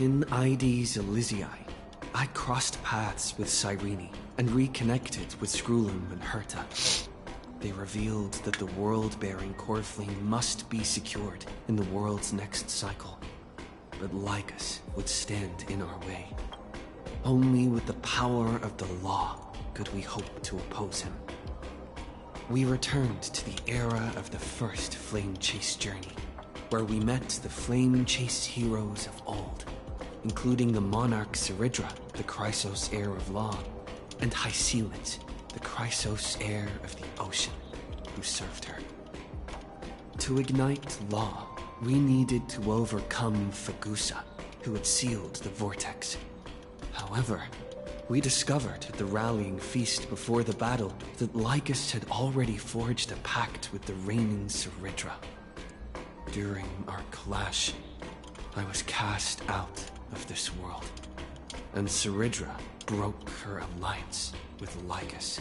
In Ides Elysiae, I crossed paths with Cyrene and reconnected with Skrulum and Herta. They revealed that the world-bearing core flame must be secured in the world's next cycle. But Lycus would stand in our way. Only with the power of the law could we hope to oppose him. We returned to the era of the first Flame Chase journey, where we met the Flame Chase heroes of old, including the monarch Seridra, the Chrysos heir of law, and Hycelid, the Chrysos heir of the ocean, who served her. To ignite law, we needed to overcome Fagusa, who had sealed the vortex. However, we discovered at the rallying feast before the battle that Lycus had already forged a pact with the reigning Seridra. During our clash, I was cast out of this world, and Seridra broke her alliance with Lycus.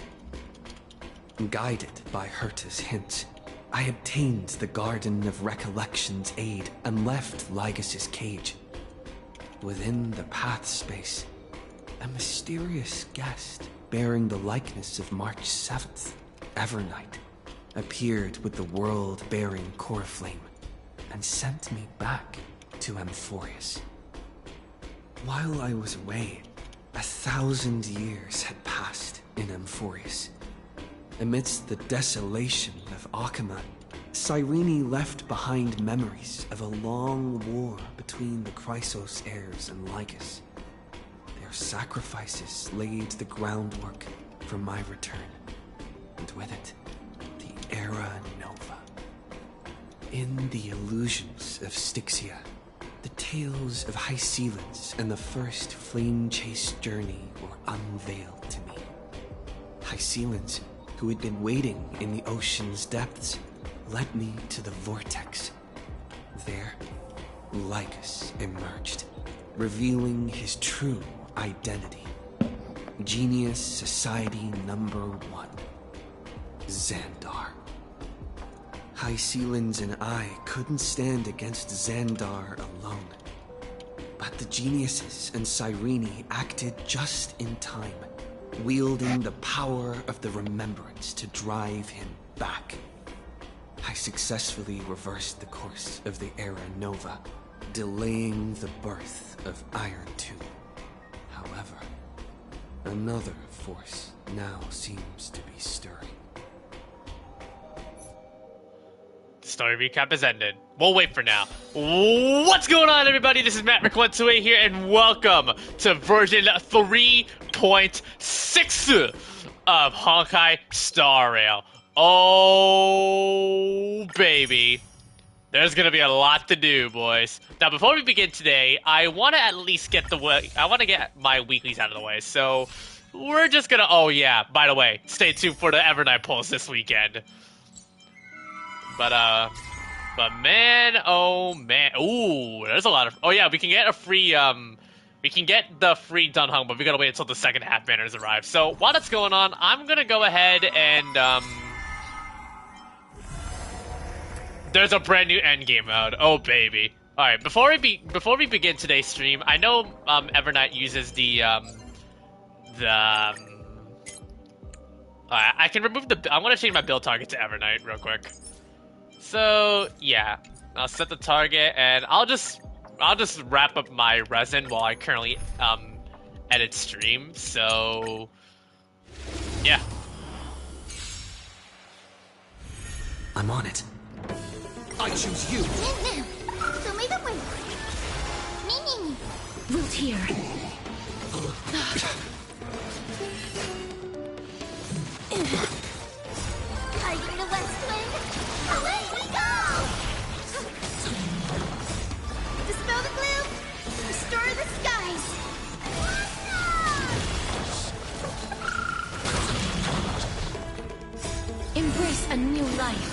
Guided by Herta's hints, I obtained the Garden of Recollection's aid and left Lycus's cage. Within the path space, a mysterious guest bearing the likeness of March 7th, Evernight, appeared with the world-bearing core flame and sent me back to Amphoreus. While I was away, 1,000 years had passed in Amphoreus. Amidst the desolation of Achaman, Cyrene left behind memories of a long war between the Chrysos heirs and Lycus. Their sacrifices laid the groundwork for my return, and with it, the Era Nova. In the illusions of Styxia, the tales of Hycelid and the first Flame Chase journey were unveiled to me. Hycelid, who had been waiting in the ocean's depths, led me to the vortex. There, Lycus emerged, revealing his true identity. Genius Society Number 1, Xandar. Hycelid and I couldn't stand against Xandar alone, but the geniuses and Cyrene acted just in time, wielding the power of the remembrance to drive him back. I successfully reversed the course of the Era Nova, delaying the birth of Iron 2. However, another force now seems to be stirring. The story recap has ended. We'll wait for now. What's going on, everybody? This is Matt McClentway here, and welcome to version 3.6 of Honkai Star Rail. Oh, baby. There's gonna be a lot to do, boys. Now, before we begin today, I want to at least get my weeklies out of the way. So, we're just gonna. Oh yeah, by the way, stay tuned for the Evernight polls this weekend. But man, oh man, ooh, there's a lot of. Oh yeah, we can get a free we can get the free Dunhung, but we gotta wait until the second half banners arrive. So while that's going on, I'm gonna go ahead and there's a brand new endgame mode. Oh baby! All right, before we begin today's stream, I know Evernight uses I can remove the. I want to change my build target to Evernight real quick. So yeah, I'll set the target, and I'll just wrap up my resin while I currently edit stream. So yeah, I'm on it. I choose you. Show me the way. Me. Root here. Are you the West Wind? Away we go! Dispel the gloom, restore the skies. Embrace a new life.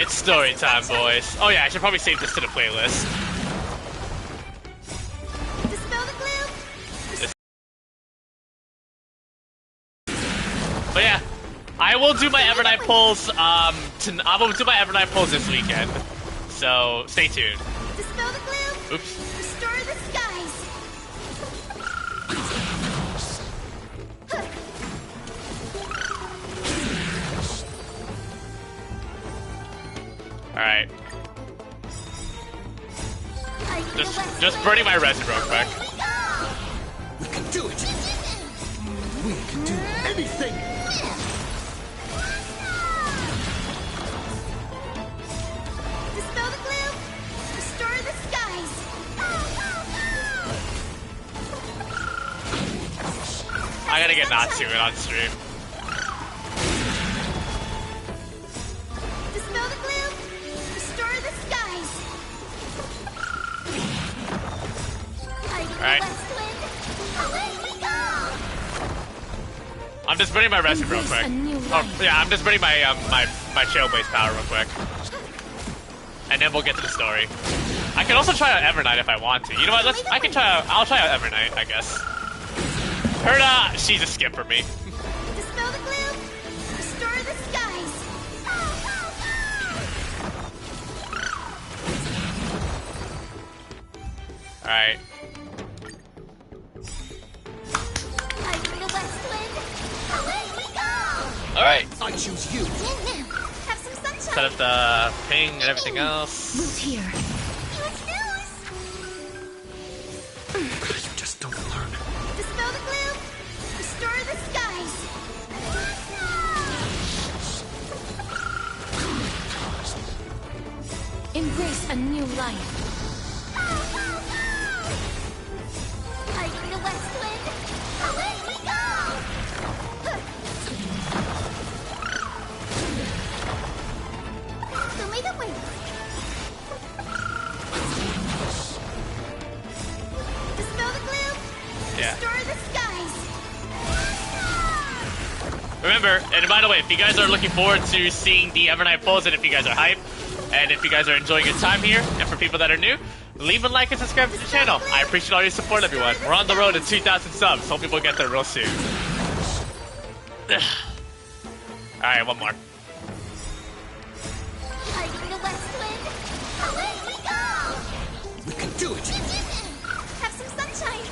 it's story time, boys. Oh yeah, I should probably save this to the playlist. Dispel the gloom. But yeah, I will do my Evernight polls. I will do my Evernight polls this weekend. So stay tuned. Dispel the gloom. Oops. Restore the skies. Alright. Just burning my resin real quick. We can do it! We can do anything! Dispel the gloom. Restore the skies. I gotta get Natsu in on stream. Dispel the gloom. Restore the skies. Alright. Away we go. I'm just burning my resin real quick. Oh, yeah, I'm just burning my my Trailblaze power real quick. And then we'll get to the story. I can also try out Evernight if I want to. You know what? I'll try out Evernight, I guess. Herda, she's a skip for me. Dispel the gloom. Restore the skies. Alright. I bring the west wind. Away we go. Alright. I choose you! Have some sunshine. Set up the ping and everything else. Root here. Huge news. You just don't learn. Dispel the gloom. Restore the skies. Embrace a new life. I bring the west wind. Away we go. Show me the way. Dispel the gloom. Yeah. Restore the skies. Remember, and by the way, if you guys are looking forward to seeing the Evernight pulls, and if you guys are hyped, and if you guys are enjoying your time here, and for people that are new, leave a like and subscribe to the channel. I appreciate all your support, everyone. We're on the road to 2,000 subs. Hope people get there real soon. Alright, one more. I bring the west wind. Away we go. We can do it! Have some sunshine.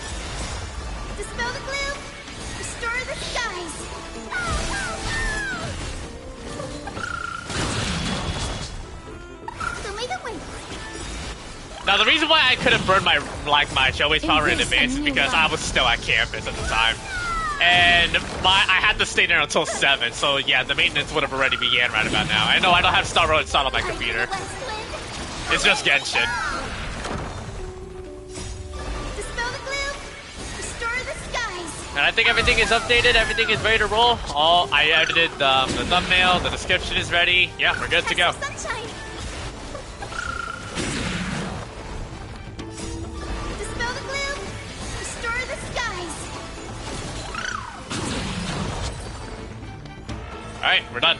Dispel the gloom. Restore the skies. Show me the way. Now, the reason why I couldn't burn my Trailblaze power in Embrace advance a is new because I life. was still at campus at the time. And I had to stay there until 7, so yeah, the maintenance would have already began right about now. I know I don't have Star Road installed on my computer. It's just Genshin. Dispel the gloom. Restore the skies. And I think everything is updated, everything is ready to roll. I edited the thumbnail, the description is ready. Yeah, we're good to go. Have some sunshine. Dispel the gloom. Restore the skies. Alright, we're done.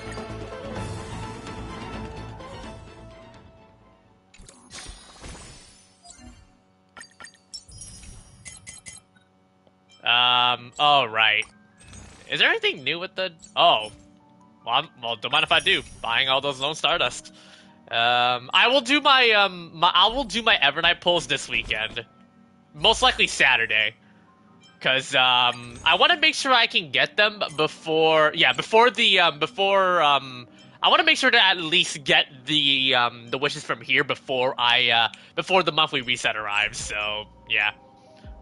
Oh, right. Is there anything new with the... Oh. Well, don't mind if I do. Buying all those Lone Stardust. I will do my Evernight pulls this weekend. Most likely Saturday. Because, I want to make sure I can get them before... Yeah, I want to make sure to at least get the wishes from here before before the monthly reset arrives, so, yeah.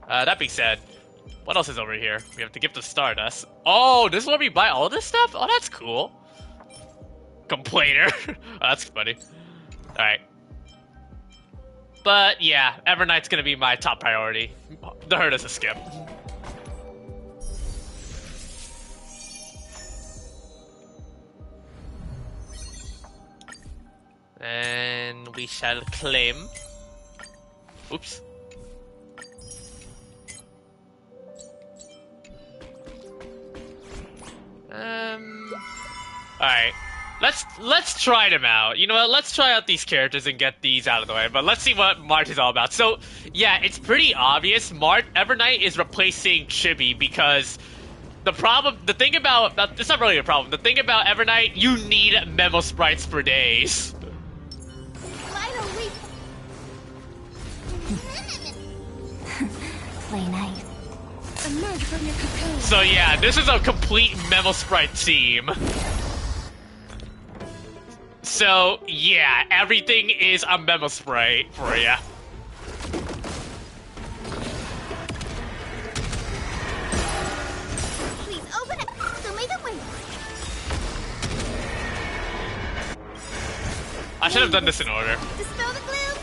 That being said, what else is over here? We have the Gift of Stardust. Oh, this is where we buy all this stuff? Oh, that's cool. Complainer. Oh, that's funny. Alright. But, yeah, Evernight's gonna be my top priority. The herd is a skip. And we shall claim. Oops. Alright. Let's try them out. You know what? Let's try out these characters and get these out of the way. But let's see what March is all about. So, yeah, it's pretty obvious. Evernight is replacing Chibi because the thing about, it's not really a problem. The thing about Evernight, you need memo sprites for days. Finally. your cocoon. So yeah, this is a complete Memo Sprite team. So yeah, everything is a Memo Sprite for ya. Please open it. Show me the way. I should have done this in order. Dispel the gloom.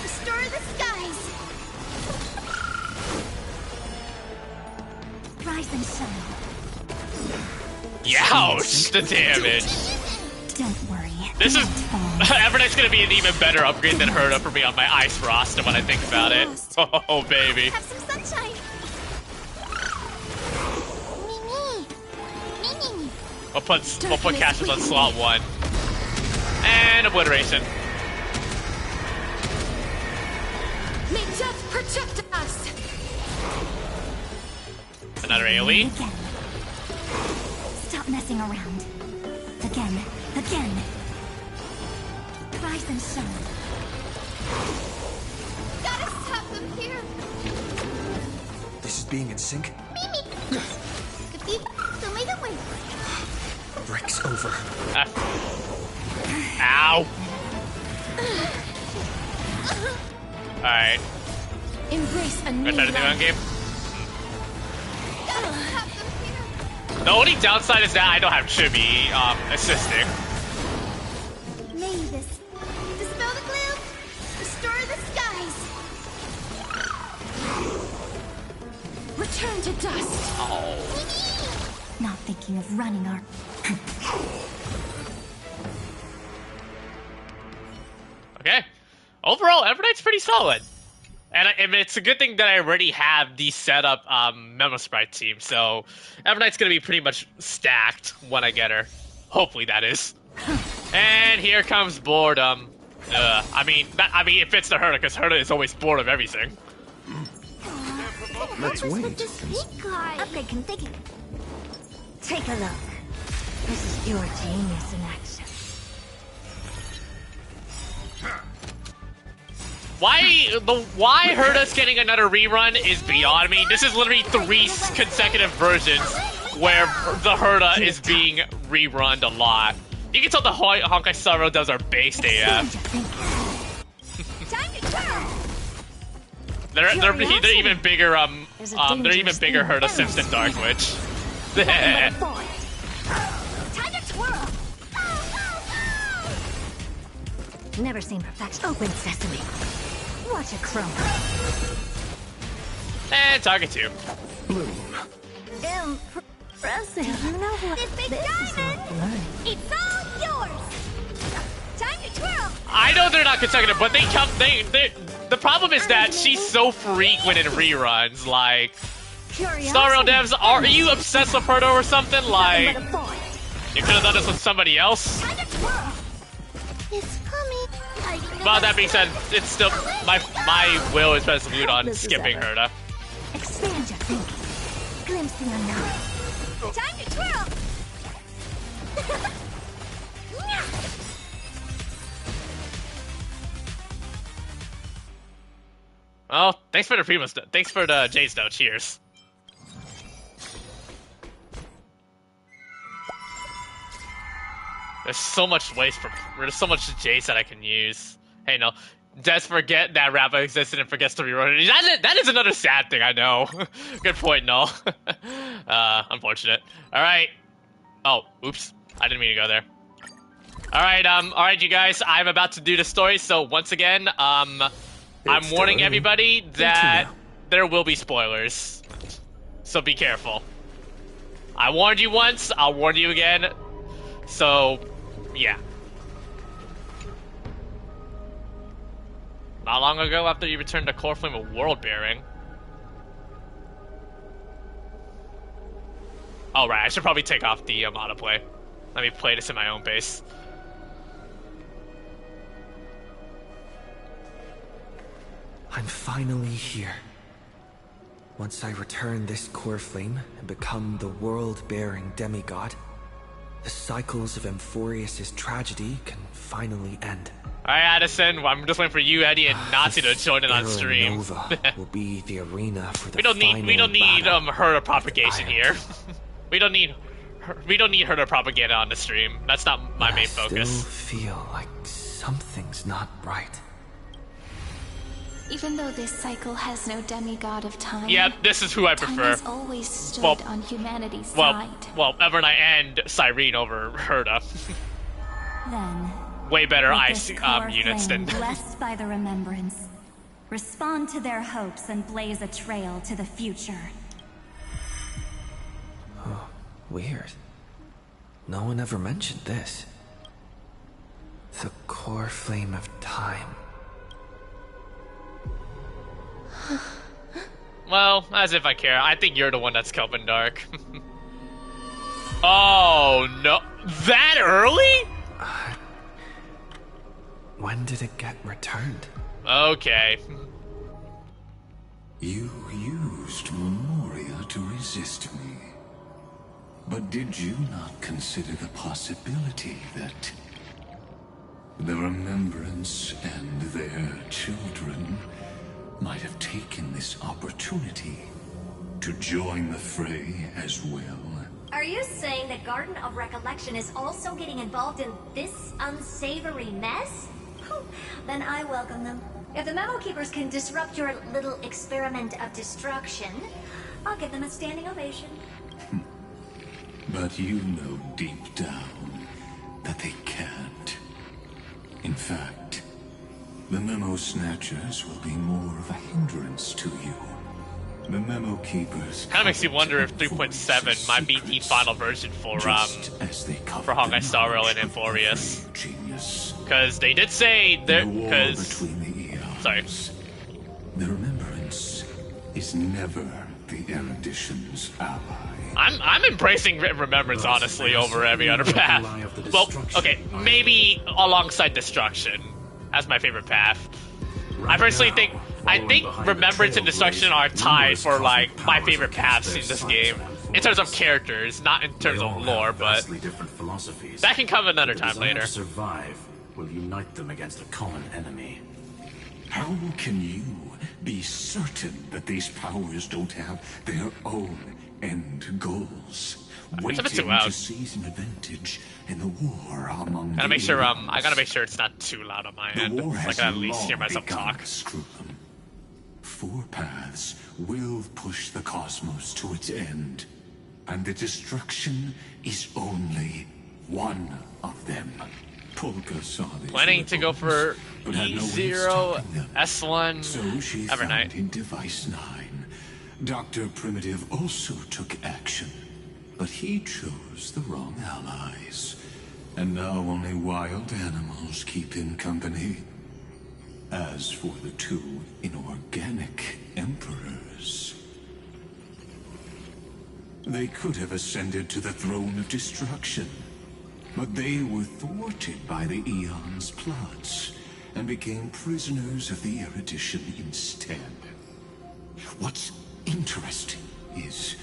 Restore the skies. Rise and shine. Youch, the damage. Don't worry. This is Evernight's gonna be an even better upgrade than Herda for me on my ice roster when I think about it. Oh baby. Have some sunshine. Me. We'll put Cassius on slot 1. And obliteration. May death protect us. Another AoE. Again. Stop messing around. Again. Rise and shine. Gotta stop them here. This is being in sync. Mimi. Good show me the way. Break's over. Ow. Alright. Embrace a new Gonna try to do it on life. game. Gotta stop them here. The only downside is that I don't have Chibi assisting. Mavis. Dispel the gloom. Restore the skies. Return to dust. Oh. Not thinking of running our... Okay. Overall, Evernight's pretty solid. And it's a good thing that I already have the setup Memo Sprite team, so Evernight's gonna be pretty much stacked when I get her. Hopefully that is. And here comes boredom. I mean, it fits the Herda, because Herda is always bored of everything. Let's With wait. this pink guy. Upgrade configured. Take a look. This is pure genius in action. Why Herda's getting another rerun is beyond me. This is literally 3 consecutive versions where the Herda is being rerun a lot. You can tell the Honkai Star Rail devs are based AF. Time to twirl. They're even bigger they're even bigger Herda sims than Dark Witch. Time to twirl. Never seen perfection. Open sesame. Watch it crumble. And target 2. Impressive. You know what? This big This is diamond. worth learning. It's all yours. Time to twirl. I know they're not consecutive, but the problem is that she's so frequent in reruns. Like, Star Rail devs, are you obsessed with Herda or something? Like, you could have done this with somebody else. Time to twirl. It's coming. Well, that being said, it's still my will is resolute on skipping Herda. Expand your thinking. Glimpse the unknown. Time to twirl. Oh, thanks for the thanks for the Jade though. Cheers. There's so much there's so much Jace that I can use. Hey, no. Just forget that Rappa existed and forgets to rerun it. That is another sad thing, I know. Good point, no. Unfortunate. Alright. Oh, oops. I didn't mean to go there. Alright, you guys. I'm about to do the story, so once again, I'm warning everybody that there will be spoilers. So be careful. I warned you once, I'll warn you again. So, yeah. Not long ago, after you returned to Core Flame of World Bearing. Oh, right, I should probably take off the autoplay. Let me play this in my own pace. I'm finally here. Once I return this core flame and become the world-bearing demigod, the cycles of Amphoreus' tragedy can finally end. Alright, Addison, I'm just waiting for you, Eddie, and Nazi to join in on stream. Nova will be the arena for the we don't need herder propagation here. we don't need herder propaganda on the stream. That's not my main focus. I still feel like something's not right. Even though this cycle has no demigod of time. Yep, this is who I time prefer. has always stood on humanity's side. Well, Evernight and Cyrene over Herda. Then, way better with ice this core units flame than. blessed by the remembrance, respond to their hopes and blaze a trail to the future. Oh, weird. No one ever mentioned this. The core flame of time. Well, as if I care. I think you're the one that's Kelvin Dark. Oh no, that early? When did it get returned? Okay. You used Memoria to resist me. But did you not consider the possibility that the Remembrance and their children might have taken this opportunity to join the fray as well? Are you saying that Garden of Recollection is also getting involved in this unsavory mess? Then I welcome them. If the Memo Keepers can disrupt your little experiment of destruction, I'll give them a standing ovation. But you know deep down that they can't. In fact, the Memo Snatchers will be more of a hindrance to you. The Memo Keepers Kind of makes you wonder if 3.7 might be the final version for Honkai Star Rail and Amphoreus. Because they did say there. Because sorry, the Remembrance is never the Erudition's ally. I'm embracing Remembrance honestly over every other path. Well, okay, maybe alongside Destruction as my favorite path. I personally think Remembrance and Destruction are tied for like my favorite paths in this game in terms of characters, not in terms of lore, but that can come another time later. Survive will unite them against a common enemy. How can you be certain that these powers don't have their own end goals? Waiting to seize an advantage in the war among I gotta make sure it's not too loud on my end, so I can at least hear myself talk. Four paths will push the cosmos to its end, and the destruction is only one of them. Polka saw this planning to go for E0, S1, so she Evernight. found in Device 9. Dr. Primitive also took action, but he chose the wrong allies. And now only wild animals keep him company. As for the two inorganic emperors, they could have ascended to the throne of destruction, but they were thwarted by the Eon's plots and became prisoners of the Erudition instead. What's interesting is,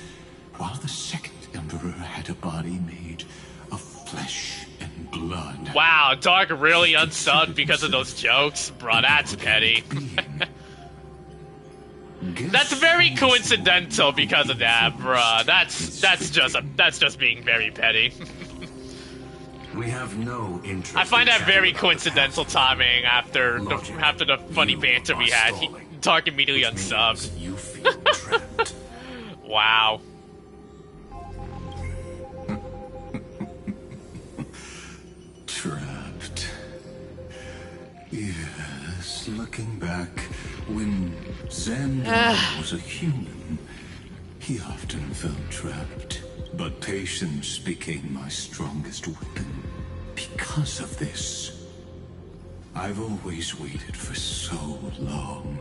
while the second emperor had a body made of flesh and blood. Wow, Dark really unsubbed because of those jokes? Bruh, that's petty. That's very coincidental because of that, bruh. That's just being very petty. We have no interest. I find that very coincidental timing after the funny banter we had. Dark immediately unsubbed. You feel trapped. Wow. Trapped. Yes, looking back, when Xandor was a human, he often felt trapped. But patience became my strongest weapon. Because of this, I've always waited for so long.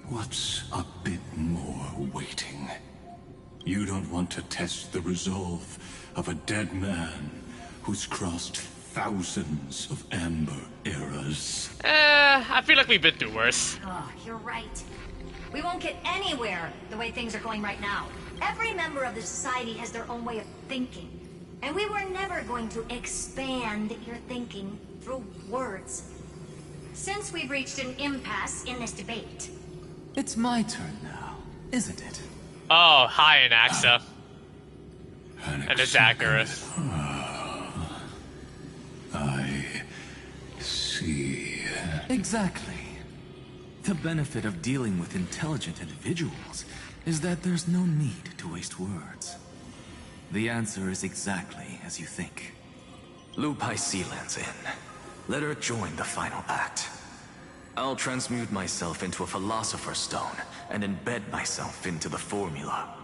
What's a bit more waiting? You don't want to test the resolve of a dead man who's crossed thousands of amber eras. I feel like we've been through worse. Oh, you're right. We won't get anywhere the way things are going right now. Every member of the society has their own way of thinking. And we were never going to expand your thinking through words. Since we've reached an impasse in this debate, It's my turn now, isn't it? Oh, hi, Anaxa. And it's accurate. I see. Exactly. The benefit of dealing with intelligent individuals is that there's no need to waste words. The answer is exactly as you think. Lupai Sealand's in. Let her join the final act. I'll transmute myself into a Philosopher's Stone and embed myself into the formula.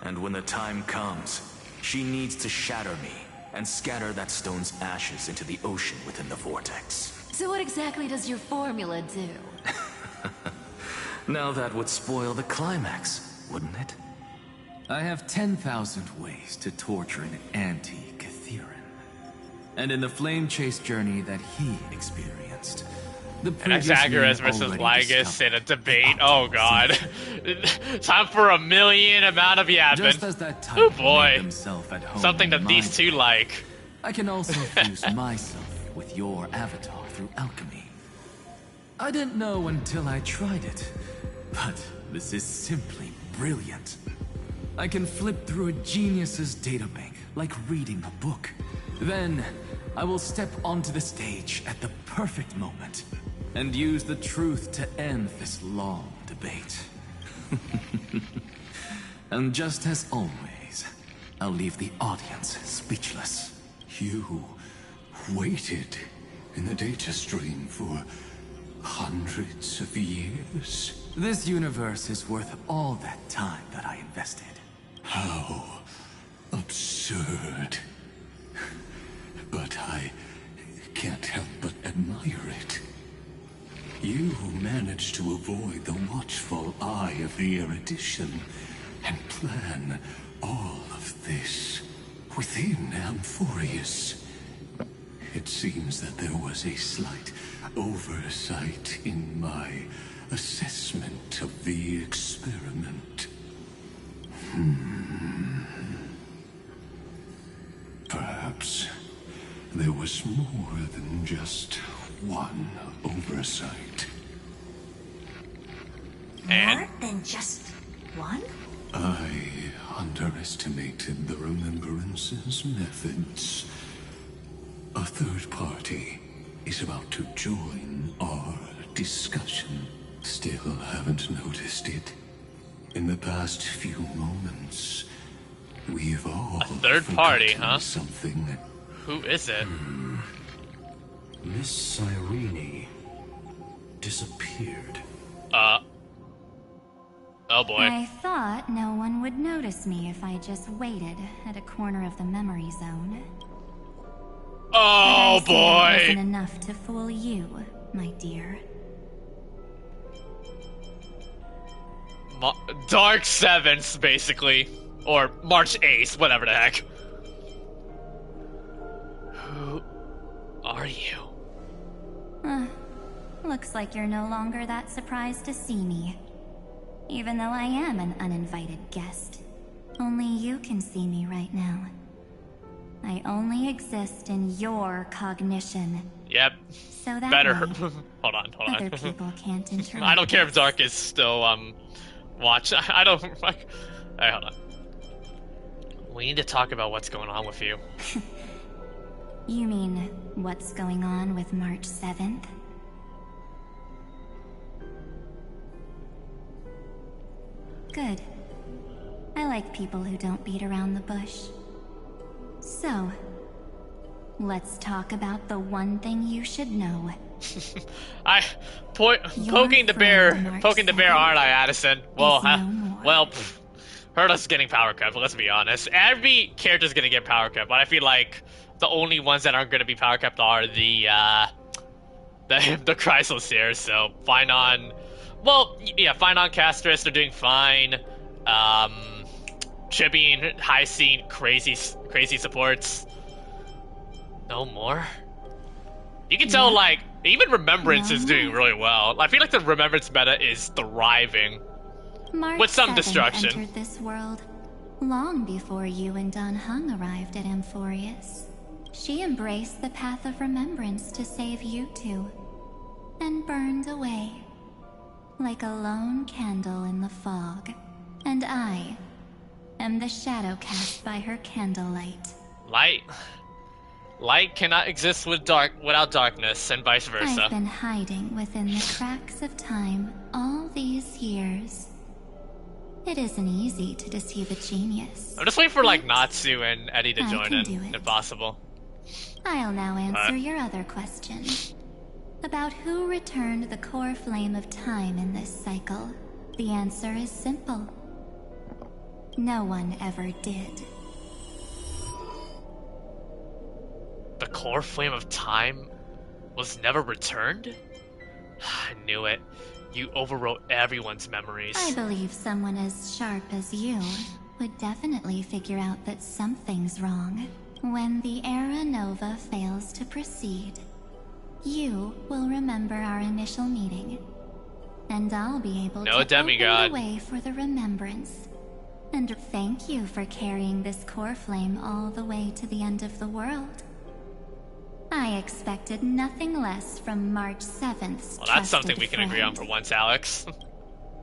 And when the time comes, she needs to shatter me and scatter that stone's ashes into the ocean within the vortex. So what exactly does your formula do? Now that would spoil the climax, wouldn't it? I have 10,000 ways to torture an anti-Catheran. And in the flame chase journey that he experienced, the previous Anaxagoras versus Lygus in a debate. Oh god. Time for a million amount of yapping. Just as that type Oh boy. made himself at home Something in that these my two like. I can also fuse myself with your avatar through alchemy. I didn't know until I tried it, but this is simply brilliant. I can flip through a genius's databank like reading a book. Then, I will step onto the stage at the perfect moment and use the truth to end this long debate. And just as always, I'll leave the audience speechless. You waited in the data stream for hundreds of years? This universe is worth all that time that I invested. How absurd. But I can't help but admire it. You managed to avoid the watchful eye of the erudition and plan all of this within Amphoreus. It seems that there was a slight oversight in my assessment of the experiment. Perhaps there was more than just one oversight. more than just one? I underestimated the Remembrance's methods. A third party is about to join our discussion. Still haven't noticed it. In the past few moments, we've all A third party, forgotten huh? something. Who is it? Miss Cyrene disappeared. Oh boy. I thought no one would notice me if I just waited at a corner of the memory zone. Oh But I see that boy. wasn't enough to fool you, my dear. Dark Seventh, basically. Or March 8th, whatever the heck. Who are you? Looks like you're no longer that surprised to see me. Even though I am an uninvited guest. Only you can see me right now. I only exist in your cognition. Yep. So that Better. way, Hold on. other people can't interrupt. I don't care if Dark is still, watch. I don't, like, hey, hold on. We need to talk about what's going on with you. You mean, what's going on with March 7th? Good. I like people who don't beat around the bush. So, let's talk about the one thing you should know. Poking the bear, aren't I, Addison? Well, no more. well, Herta's getting power cut, but let's be honest. Every character's gonna get power cut, but I feel like the only ones that aren't gonna be power cut are the Chrysalis here. So Finon, well, yeah, Finon, Castris, they're doing fine. Chibi, High Scene, crazy supports. No more. You can tell, like, even Remembrance is doing really well. I feel like the Remembrance meta is thriving. March With some 7th destruction. entered this world long before you and Don Hung arrived at Amphoreus. She embraced the path of remembrance to save you two. burned away, like a lone candle in the fog, and I am the shadow cast by her candlelight. Light cannot exist without darkness, and vice versa. I've been hiding within the cracks of time all these years. It isn't easy to deceive a genius. I'm just waiting for like Natsu and Eddie to join in, do it. if possible. I'll now answer your other question. About who returned the core flame of time in this cycle. The answer is simple. No one ever did. The core flame of time was never returned? I knew it. You overwrote everyone's memories. I believe someone as sharp as you would definitely figure out that something's wrong. When the Era Nova fails to proceed, you will remember our initial meeting, and I'll be able to open the way for the remembrance. And thank you for carrying this core flame all the way to the end of the world. I expected nothing less from March 7th's Well, that's something we can agree on for once, Alex.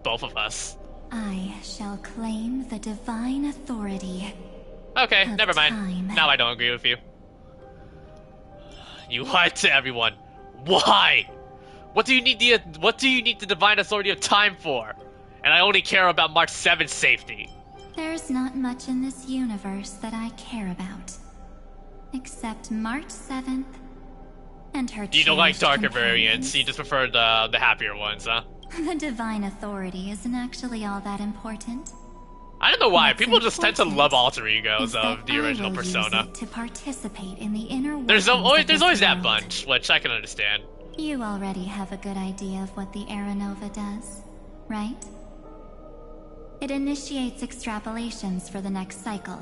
Both of us. I shall claim the divine authority. Okay, never mind. Now I don't agree with you. You lied to everyone. Why? What do you need the divine authority of time for? And I only care about March 7th's safety. There's not much in this universe that I care about. Except March 7th and her You don't like darker variants, you just prefer the happier ones, huh? The divine authority isn't actually all that important. I don't know why. People just tend to love alter egos of the original Persona. To participate in the inner there's always that bunch, which I can understand. You already have a good idea of what the Era Nova does, right? It initiates extrapolations for the next cycle,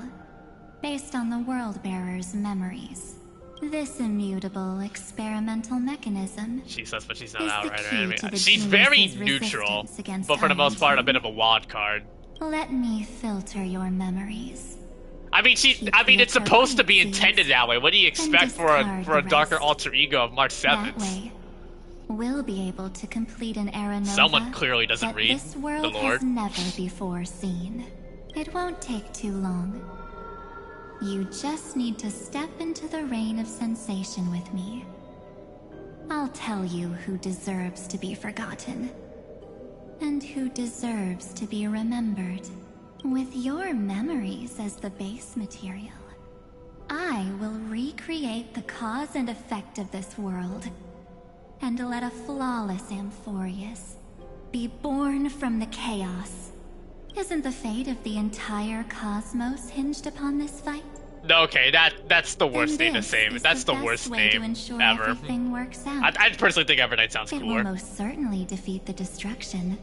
based on the World Bearer's memories. This immutable experimental mechanism. She says, but she's not outright or anything. She's very neutral, but for the most part, a bit of a wild card. Let me filter your memories. I mean, it's supposed to be intended that way. What do you expect for a darker alter ego of March 7th? That way, we'll be able to complete an Era Nova. Someone clearly doesn't read this world the Lord. Has never before seen. It won't take too long. You just need to step into the rain of sensation with me. I'll tell you who deserves to be forgotten, and who deserves to be remembered. With your memories as the base material, I will recreate the cause and effect of this world, and let a flawless Amphoreus be born from the chaos. Isn't the fate of the entire cosmos hinged upon this fight? Okay, that's the worst thing to say. That's the worst name ever. Everything works out. I personally think Evernight sounds cooler. It will most certainly defeat the destruction,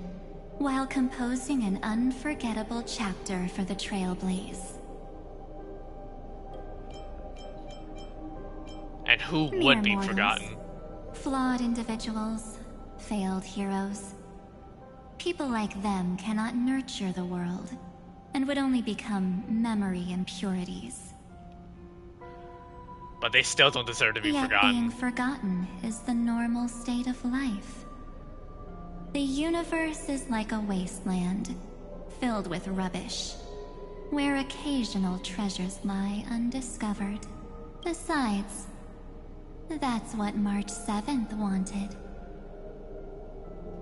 while composing an unforgettable chapter for the Trailblaze. And who would be forgotten? Flawed individuals, failed heroes. People like them cannot nurture the world, and would only become memory impurities. But they still don't deserve to be Yet forgotten. Being forgotten is the normal state of life. The universe is like a wasteland, filled with rubbish, where occasional treasures lie undiscovered. Besides, that's what March 7th wanted.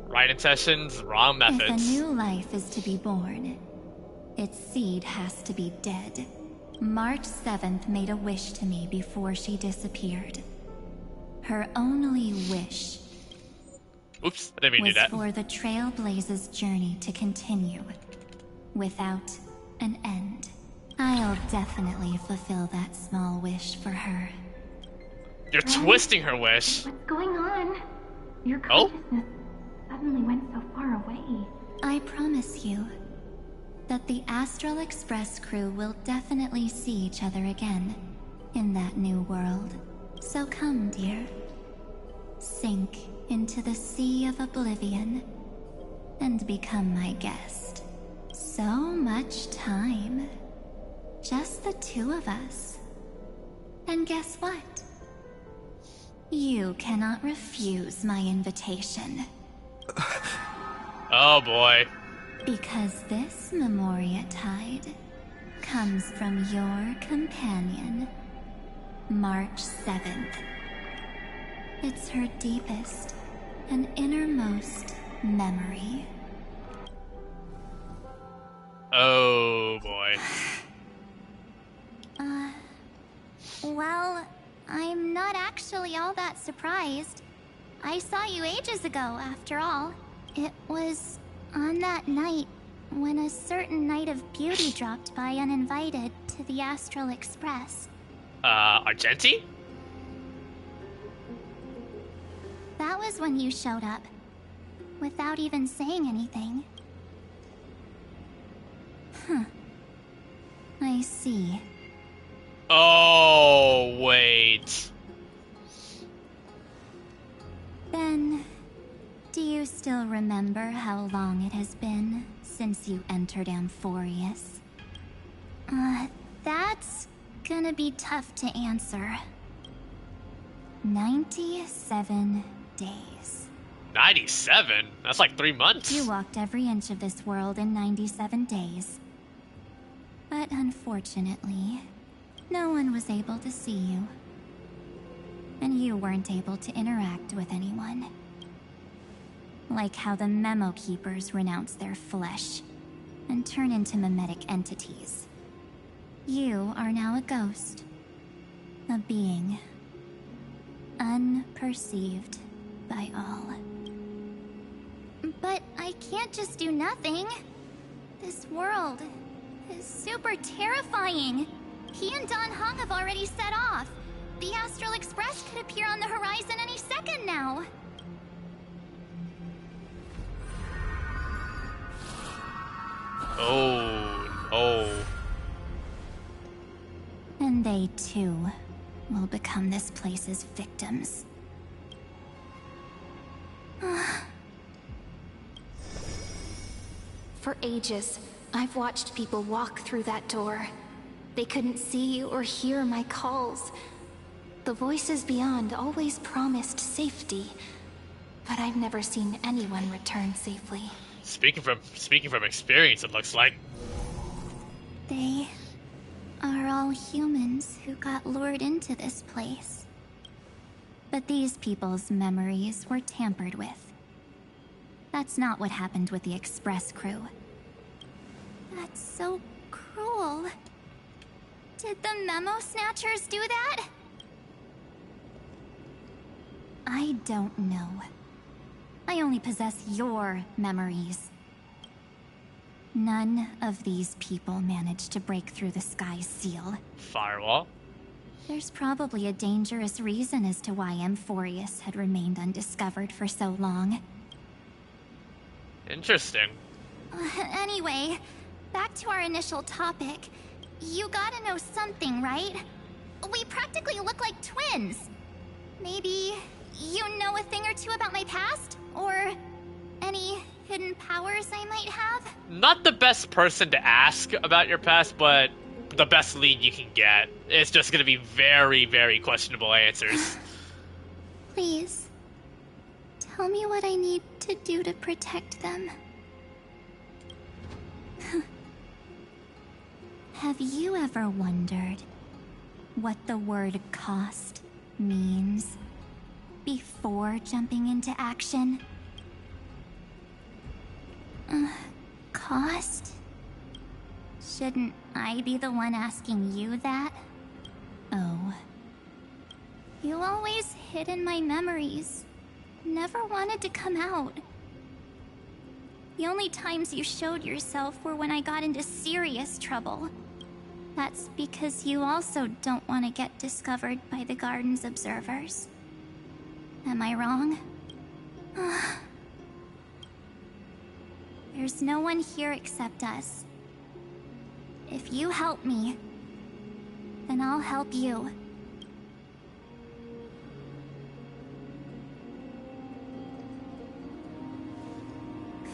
Right intentions, wrong methods. If a new life is to be born, its seed has to be dead. March 7th made a wish to me before she disappeared. Her only wish Oops, I didn't mean to do that. was for the Trailblaze's journey to continue, without an end. I'll definitely fulfill that small wish for her. You're twisting her wish. What's going on? Your consciousness suddenly went so far away. I promise you that the Astral Express crew will definitely see each other again in that new world. So come, dear. Sink into the sea of oblivion and become my guest. So much time. Just the two of us. And guess what? You cannot refuse my invitation. Oh boy. Because this Memoria Tide comes from your companion, March 7th. It's her deepest and innermost memory. Oh boy. Well, I'm not actually all that surprised. I saw you ages ago, after all. It was on that night when a certain Knight of Beauty dropped by uninvited to the Astral Express. Argenti? That was when you showed up, without even saying anything. Huh. I see. Oh, wait. Then, do you still remember how long it has been since you entered Amphoreus? That's gonna be tough to answer. 97 days. 97? That's like 3 months. You walked every inch of this world in 97 days. But unfortunately, no one was able to see you. And you weren't able to interact with anyone. Like how the Memo Keepers renounce their flesh and turn into mimetic entities. You are now a ghost. A being. Unperceived by all. But I can't just do nothing. This world is super terrifying. He and Don Hong have already set off. The Astral Express could appear on the horizon any second now. Oh. And they too will become this place's victims. For ages, I've watched people walk through that door. They couldn't see or hear my calls. The voices beyond always promised safety, but I've never seen anyone return safely. Speaking from experience, it looks like. They are all humans who got lured into this place. But these people's memories were tampered with. That's not what happened with the Express crew. That's so cruel. Did the Memo Snatchers do that? I don't know. I only possess your memories. None of these people managed to break through the sky's seal. Firewall? There's probably a dangerous reason as to why Amphoreus had remained undiscovered for so long. Interesting. Anyway, back to our initial topic. You gotta know something, right? We practically look like twins. Maybe you know a thing or two about my past? Or any hidden powers I might have? Not the best person to ask about your past, but the best lead you can get. It's just gonna be very, very questionable answers. Please, tell me what I need to do to protect them. Have you ever wondered what the word cost means before jumping into action? Cost? Shouldn't I be the one asking you that? Oh. You always hid in my memories. Never wanted to come out. The only times you showed yourself were when I got into serious trouble. That's because you also don't want to get discovered by the Garden's observers. Am I wrong? There's no one here except us. If you help me, then I'll help you.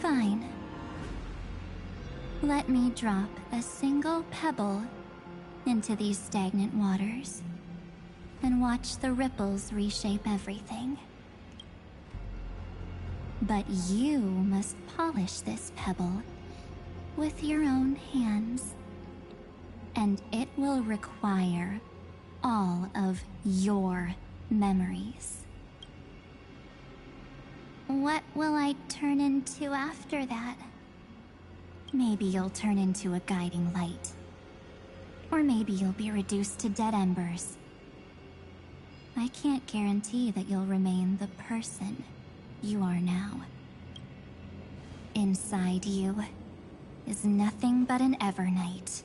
Fine. Let me drop a single pebble into these stagnant waters. and watch the ripples reshape everything. But you must polish this pebble with your own hands. And it will require all of your memories. What will I turn into after that? Maybe you'll turn into a guiding light. Or maybe you'll be reduced to dead embers. I can't guarantee that you'll remain the person you are now. Inside you is nothing but an Evernight.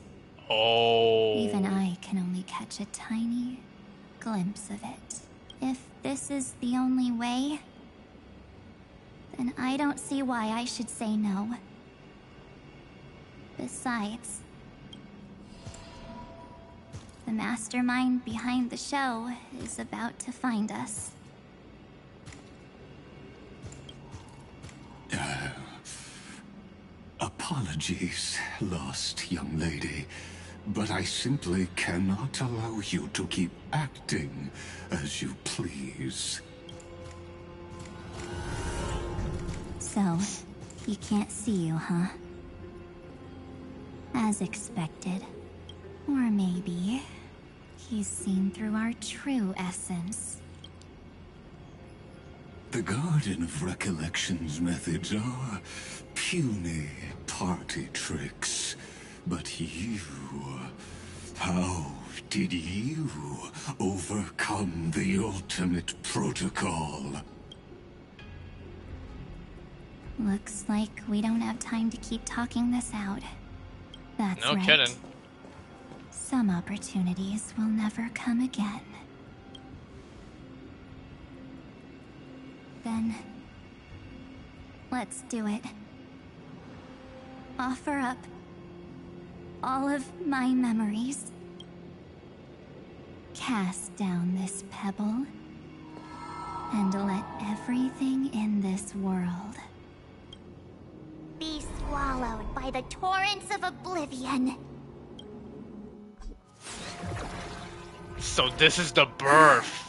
Oh. Even I can only catch a tiny glimpse of it. If this is the only way, then I don't see why I should say no. Besides, the mastermind behind the show is about to find us. Apologies, lost young lady, but I simply cannot allow you to keep acting as you please. So, he can't see you, huh? As expected. Or maybe he's seen through our true essence. The Garden of Recollection's methods are puny party tricks. But you... how did you overcome the ultimate protocol? Looks like we don't have time to keep talking this out. That's right. No kidding. Some opportunities will never come again. Then, let's do it. Offer up all of my memories. Cast down this pebble, and let everything in this world be swallowed by the torrents of oblivion. So this is the birth.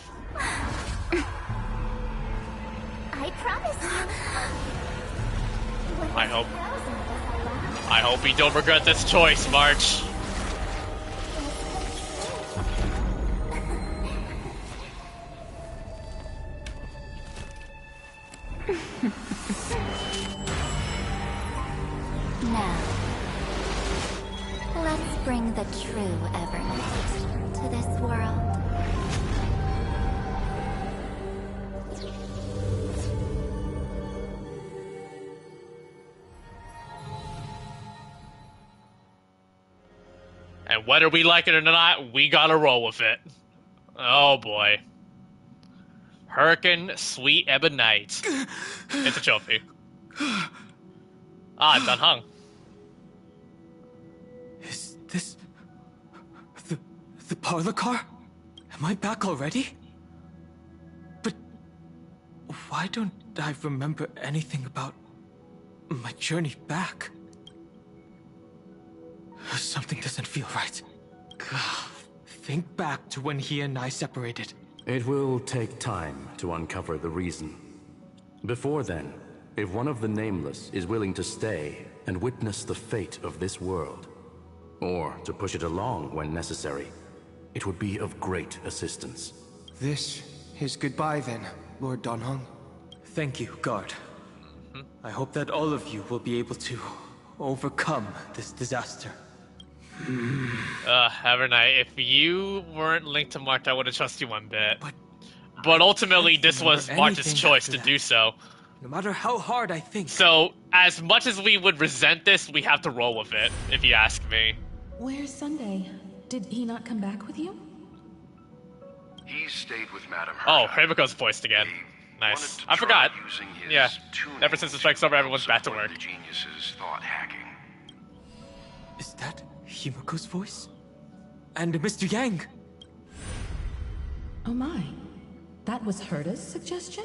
I promise you. I hope you don't regret this choice, March. Now, let's bring the true Evernight to this world. And whether we like it or not, we gotta roll with it. Oh boy. Hurricane Sweet Ebonite. It's a trophy. Ah, it's unhung. Is this... the parlor car? Am I back already? But... why don't I remember anything about... my journey back? Something doesn't feel right. Think back to when he and I separated. It will take time to uncover the reason. Before then, if one of the Nameless is willing to stay and witness the fate of this world, or to push it along when necessary, it would be of great assistance. This is goodbye then, Lord Donhong. Thank you, Guard. I hope that all of you will be able to overcome this disaster. Evernight, if you weren't linked to March, I would have trusted you one bit. But ultimately, this was March's choice to do so. No matter how hard I think. So, as much as we would resent this, we have to roll with it, if you ask me. Where's Sunday? Did he not come back with you? He stayed with Madame Oh, Himiko's voiced again. Nice. I forgot. Yeah. Ever since the strike's over, everyone's back to work. The genius's thought hacking. Is that Himiko's voice? And Mr. Yang? Oh my. That was Herta's suggestion?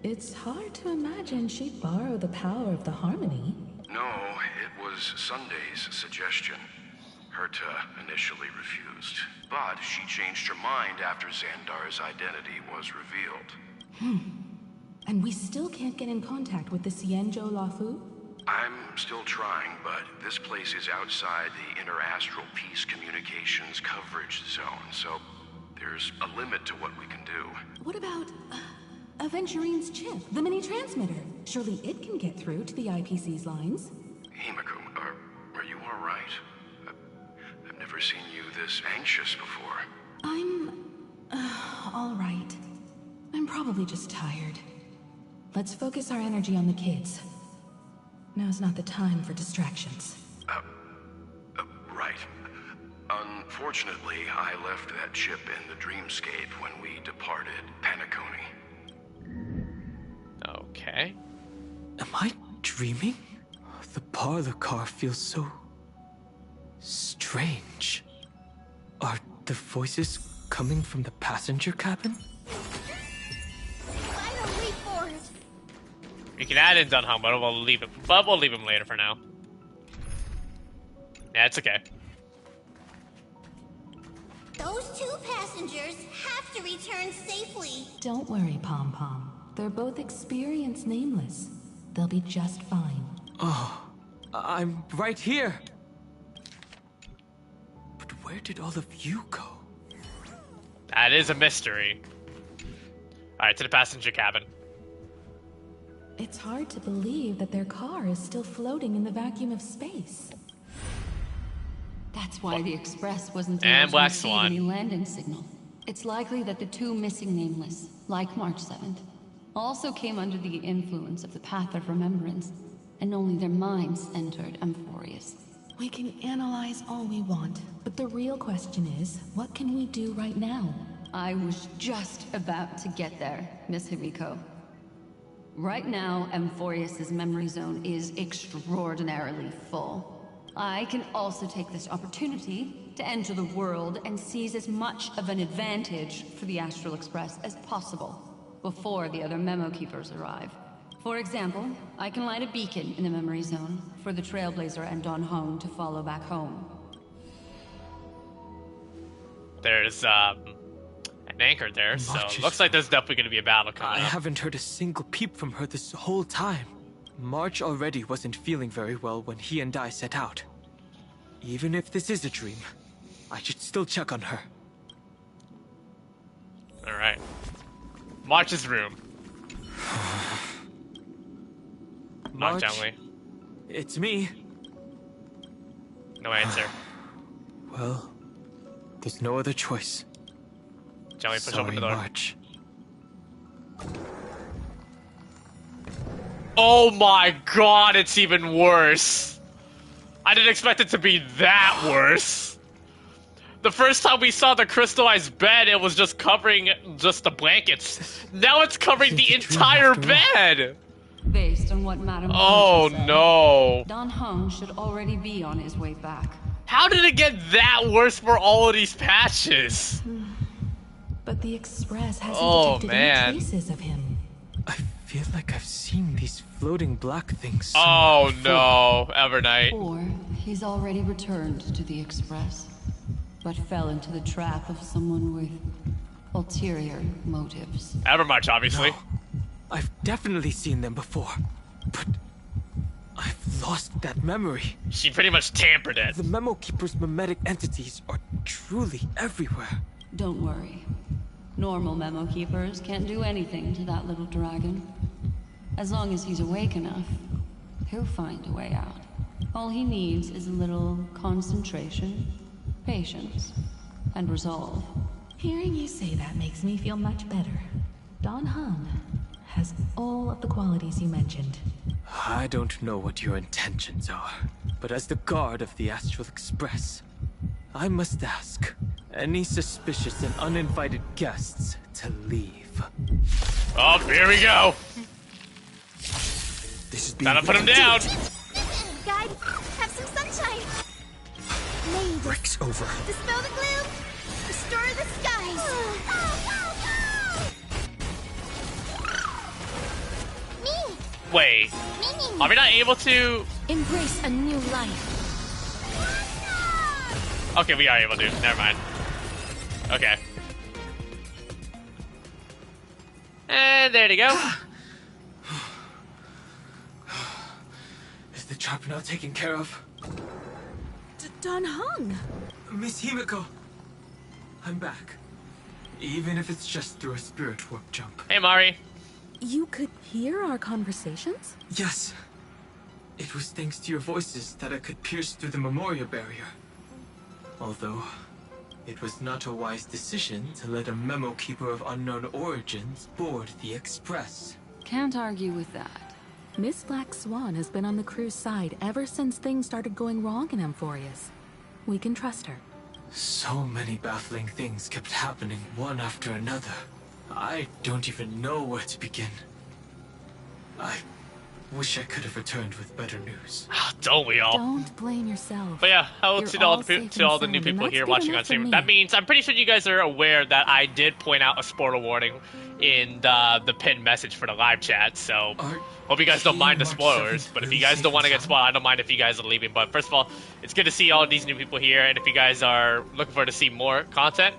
It's hard to imagine she'd borrow the power of the harmony. No, it was Sunday's suggestion. Herta initially refused, but she changed her mind after Xandar's identity was revealed. And we still can't get in contact with the Xianzhou Lafu? I'm still trying, but this place is outside the interastral peace communications coverage zone, so there's a limit to what we can do. What about Aventurine's chip, the mini-transmitter? Surely it can get through to the IPC's lines. Himiko, are you alright? I've never seen you this anxious before. I'm... all right. I'm probably just tired. Let's focus our energy on the kids. Now's not the time for distractions. Right. Unfortunately, I left that chip in the dreamscape when we departed Panaconi. Okay. Am I dreaming? The parlor car feels so... strange. Are the voices coming from the passenger cabin? We can add in Dunhong, but we'll leave him. But we'll leave him later for now. Yeah, it's okay. Those two passengers have to return safely. Don't worry, Pom Pom. They're both experienced nameless. They'll be just fine. Oh, I'm right here. But where did all of you go? That is a mystery. Alright, to the passenger cabin. It's hard to believe that their car is still floating in the vacuum of space. That's why the Express wasn't And able to Black receive Swan. any landing signal. It's likely that the two missing nameless, like March 7th, also came under the influence of the Path of Remembrance, and only their minds entered Amphoreus. We can analyze all we want, but the real question is, what can we do right now? I was just about to get there, Miss Himiko. Right now, Amphoreus' memory zone is extraordinarily full. I can also take this opportunity to enter the world and seize as much of an advantage for the Astral Express as possible before the other Memo Keepers arrive. For example, I can light a beacon in the memory zone for the Trailblazer and Don Hong to follow back home. There's an anchor there, so it looks like there's definitely going to be a battle coming I up. haven't heard a single peep from her this whole time. March already wasn't feeling very well when he and I set out. Even if this is a dream, I should still check on her. Alright. March's room. Knock March, gently. it's me. No answer. Well, there's no other choice. Gently push Sorry, open the door. March. Oh my god, it's even worse. I didn't expect it to be that worse. The first time we saw the crystallized bed, it was just covering just the blankets. Now it's covering the entire bed. Based on what Madame Oh Hunter said, no. Don Hong should already be on his way back. How did it get that worse for all of these patches? But the Express hasn't Oh, detected man. any traces of him. I feel like I've seen these floating black things Oh somewhere no, Evernight. Or he's already returned to the Express, but fell into the trap of someone with ulterior motives. Evermarch, obviously. No, I've definitely seen them before, but I've lost that memory. She pretty much tampered it. The Memo Keeper's mimetic entities are truly everywhere. Don't worry. Normal Memo Keepers can't do anything to that little dragon. As long as he's awake enough, he'll find a way out. All he needs is a little concentration, patience, and resolve. Hearing you say that makes me feel much better. Don Hong has all of the qualities you mentioned. I don't know what your intentions are, but as the guard of the Astral Express, I must ask any suspicious and uninvited guests to leave. Oh, here we go. This is being Gotta put him down. Guide, have some sunshine. Made. Rick's over. Dispel the gloom. Restore the skies. Me. Wait, are we not able to? Embrace a new life. Okay, we are able to. Never mind. Okay. And there you go. Is the trap now taken care of? Don Hung! Miss Himiko, I'm back. Even if it's just through a spirit warp jump. Hey, Mari. You could hear our conversations? Yes. It was thanks to your voices that I could pierce through the memorial barrier. Although, it was not a wise decision to let a memo keeper of unknown origins board the Express. Can't argue with that. Miss Black Swan has been on the crew's side ever since things started going wrong in Amphoreus. We can trust her. So many baffling things kept happening one after another. I don't even know where to begin. I wish I could have returned with better news. Don't we all? Don't blame yourself. But yeah, hello You're to all the new and people that's here good watching enough on for stream. me. That means I'm pretty sure you guys are aware that I did point out a spoiler warning in the pinned message for the live chat. So hope you guys don't mind the spoilers. But if you guys don't want to get spoiled, I don't mind if you guys are leaving. But first of all, it's good to see all these new people here. And if you guys are looking forward to see more content,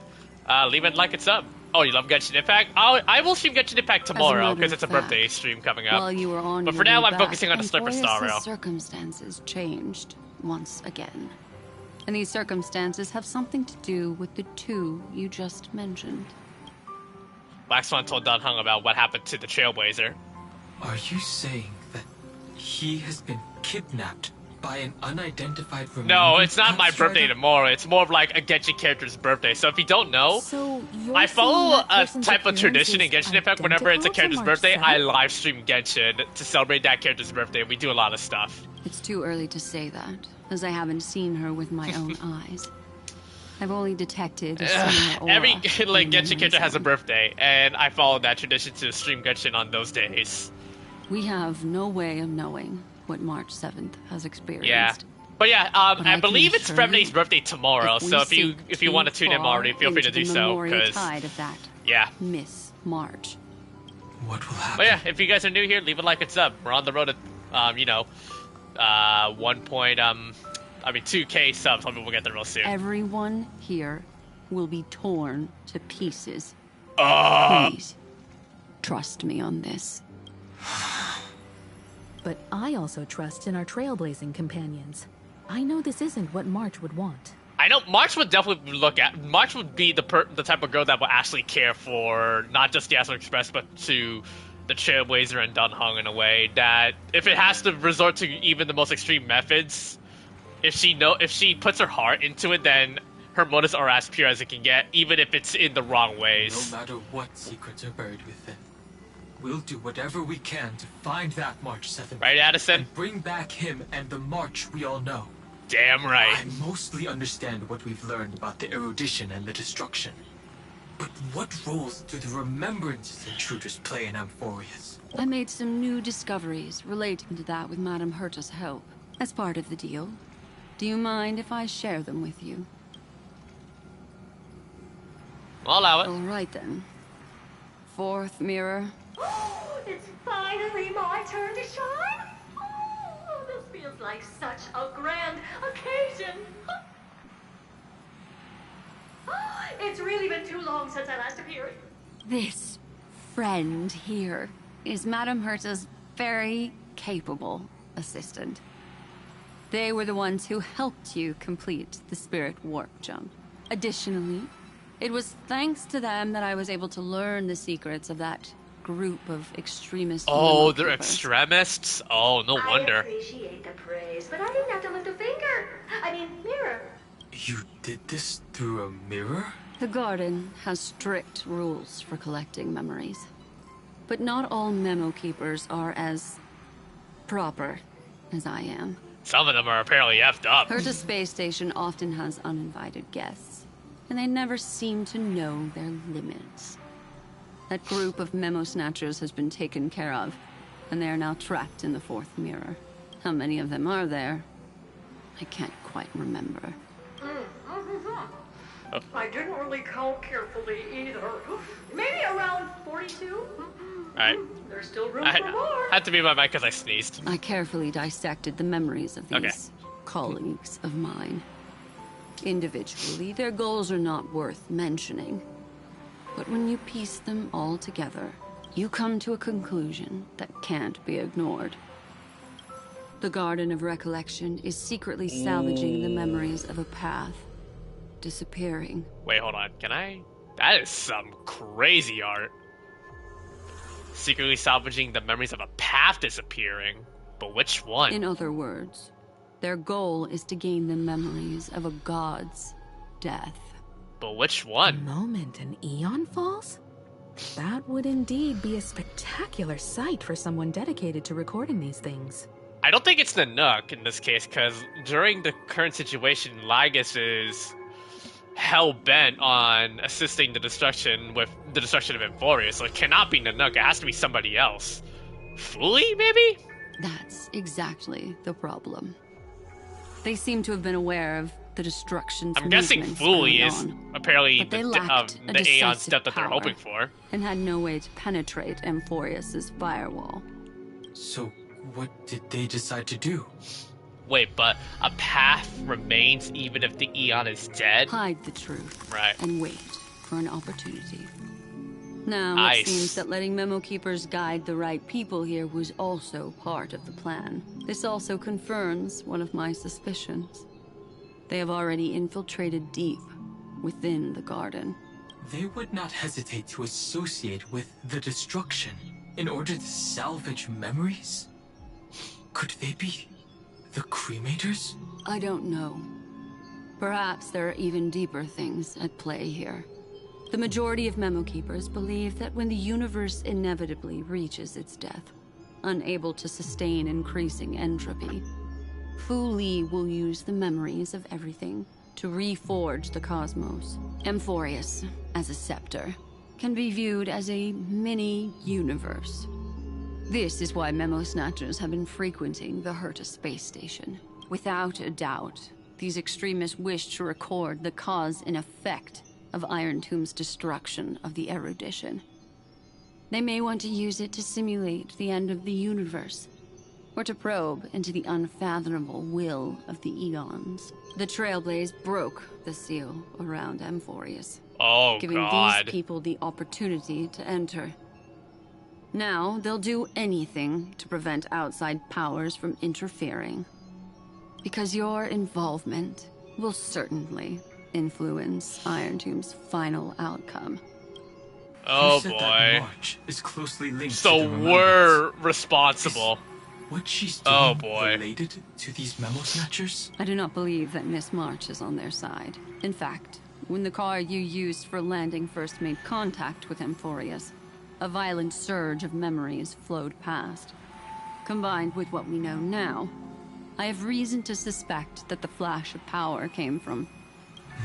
leave a like and sub. Oh, you love Genshin Impact? I will stream Genshin Impact tomorrow because it's a birthday stream coming up. While you were on but your for now, way I'm focusing on the Slipper back, Star Amphoreus' Rail. circumstances changed once again. And these circumstances have something to do with the two you just mentioned. Black Swan told Don Hung about what happened to the Trailblazer. Are you saying that he has been kidnapped by an unidentified No, it's not my birthday tomorrow. It's more of like a Genshin character's birthday. So if you don't know, I follow a type of tradition in Genshin Impact. Whenever it's a character's birthday, I live stream Genshin to celebrate that character's birthday. We do a lot of stuff. It's too early to say that, as I haven't seen her with my own eyes. I've only detected a similar aura. Every like Genshin character has a birthday, and I follow that tradition to stream Genshin on those days. We have no way of knowing what March 7th has experienced. Yeah. But yeah, I believe it's Fremne's birthday tomorrow, so if you want to tune in already, feel free to do so. Because yeah, Miss March. What will happen? But yeah, if you guys are new here, leave a like and sub. We're on the road to, 2K subs. Hopefully we'll get there real soon. Everyone here will be torn to pieces. Please, trust me on this. But I also trust in our trailblazing companions. I know this isn't what March would want. I know March would definitely March would be the type of girl that will actually care for not just the Astral Express, but to the Trailblazer and Don Hung in a way that if it has to resort to even the most extreme methods, if she puts her heart into it, then her motives are as pure as it can get, even if it's in the wrong ways. No matter what secrets are buried within, we'll do whatever we can to find that March 7th. Right, Addison? And bring back him and the March we all know. Damn right. I mostly understand what we've learned about the erudition and the destruction. But what roles do the remembrances intruders play in Amphoreus? I made some new discoveries relating to that with Madame Herta's help, as part of the deal. Do you mind if I share them with you? I'll allow it. All right then. Fourth mirror. It's finally my turn to shine. Oh, this feels like such a grand occasion. It's really been too long since I last appeared. This friend here is Madame Herta's very capable assistant. They were the ones who helped you complete the spirit warp jump. Additionally, it was thanks to them that I was able to learn the secrets of that group of extremist. Oh, they're extremists? Oh, no wonder. I appreciate the praise, but I didn't have to lift a finger. I mean, mirror. You did this through a mirror? The garden has strict rules for collecting memories. But not all memo keepers are as proper as I am. Some of them are apparently effed up. Herta's space station often has uninvited guests, and they never seem to know their limits. That group of memo snatchers has been taken care of, and they are now trapped in the fourth mirror. How many of them are there? I can't quite remember. I didn't really count carefully either. Maybe around 42? Alright. There's still room for more. Had to be my mic because I sneezed. I carefully dissected the memories of these colleagues of mine. Individually, their goals are not worth mentioning. But when you piece them all together, you come to a conclusion that can't be ignored. The Garden of Recollection is secretly salvaging the memories of a path, disappearing. Wait, hold on. Can I? That is some crazy art. Secretly salvaging the memories of a path disappearing. But which one? In other words, their goal is to gain the memories of a god's death. But which one? The moment an Eon falls? That would indeed be a spectacular sight for someone dedicated to recording these things. I don't think it's Nanook in this case, because during the current situation, Lygus is hell-bent on assisting the destruction of Amphoreus, so it cannot be Nanook, it has to be somebody else. Fully, maybe? That's exactly the problem. They seem to have been aware of the destruction's I'm guessing Fully is apparently but they the lacked a Aeon decisive step that they're power hoping for. and had no way to penetrate Amphoreus's firewall. So, what did they decide to do? Wait, but a path remains even if the Aeon is dead? Hide the truth. Right. And wait for an opportunity. Now, Nice. it seems that letting Memo Keepers guide the right people here was also part of the plan. This also confirms one of my suspicions. They have already infiltrated deep within the garden. They would not hesitate to associate with the destruction in order to salvage memories? Could they be the cremators? I don't know. Perhaps there are even deeper things at play here. The majority of Memo Keepers believe that when the universe inevitably reaches its death, unable to sustain increasing entropy, Fu Li will use the memories of everything to reforge the cosmos. Amphoreus, as a scepter, can be viewed as a mini-universe. This is why Memo Snatchers have been frequenting the Herta space station. Without a doubt, these extremists wish to record the cause and effect of Iron Tomb's destruction of the erudition. They may want to use it to simulate the end of the universe, or to probe into the unfathomable will of the Eons. The Trailblaze broke the seal around Amphoreus, giving these people the opportunity to enter. Now, they'll do anything to prevent outside powers from interfering, because your involvement will certainly influence Iron Tomb's final outcome. Oh You said boy. that March is closely linked to So the we're responsible. What she's doing Oh boy. related to these memo snatchers? I do not believe that Miss March is on their side. In fact, when the car you used for landing first made contact with Amphoreus, a violent surge of memories flowed past. Combined with what we know now, I have reason to suspect that the flash of power came from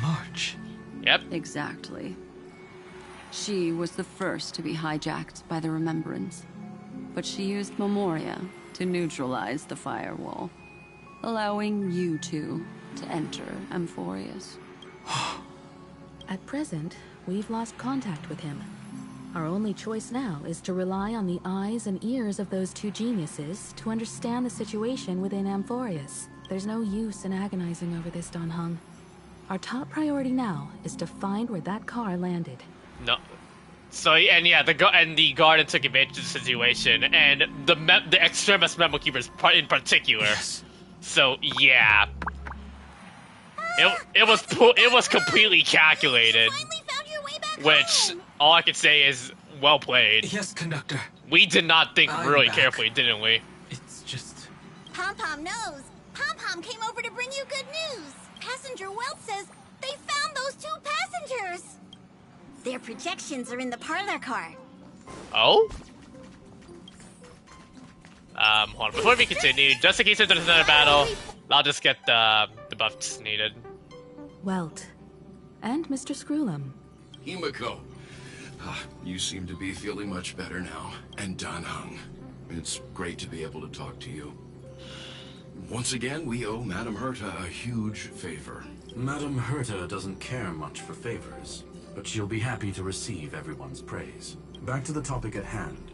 March. Yep. Exactly. She was the first to be hijacked by the Remembrance, but she used Memoria to neutralize the firewall, allowing you two to enter Amphoreus. At present, we've lost contact with him. Our only choice now is to rely on the eyes and ears of those two geniuses to understand the situation within Amphoreus. There's no use in agonizing over this, Don Hung. Our top priority now is to find where that car landed. No. So and yeah, the garden took advantage of the situation, and the extremist memo keepers in particular. Yes. So yeah, it was completely calculated. Finally found your way back Which home. all I can say is well played. Yes, conductor. We did not think I'm really back. carefully, didn't we? It's just... Pom Pom knows. Pom Pom came over to bring you good news. Passenger Wealth says they found those two passengers. Their projections are in the parlor car. Oh? Hold on. Before we continue, just in case there's another battle, I'll just get the buffs needed. Welt. And Mr. Screwlum. Himiko. You seem to be feeling much better now. And Dan Hung. It's great to be able to talk to you. Once again, we owe Madame Herta a huge favor. Madame Herta doesn't care much for favors, but she'll be happy to receive everyone's praise. Back to the topic at hand.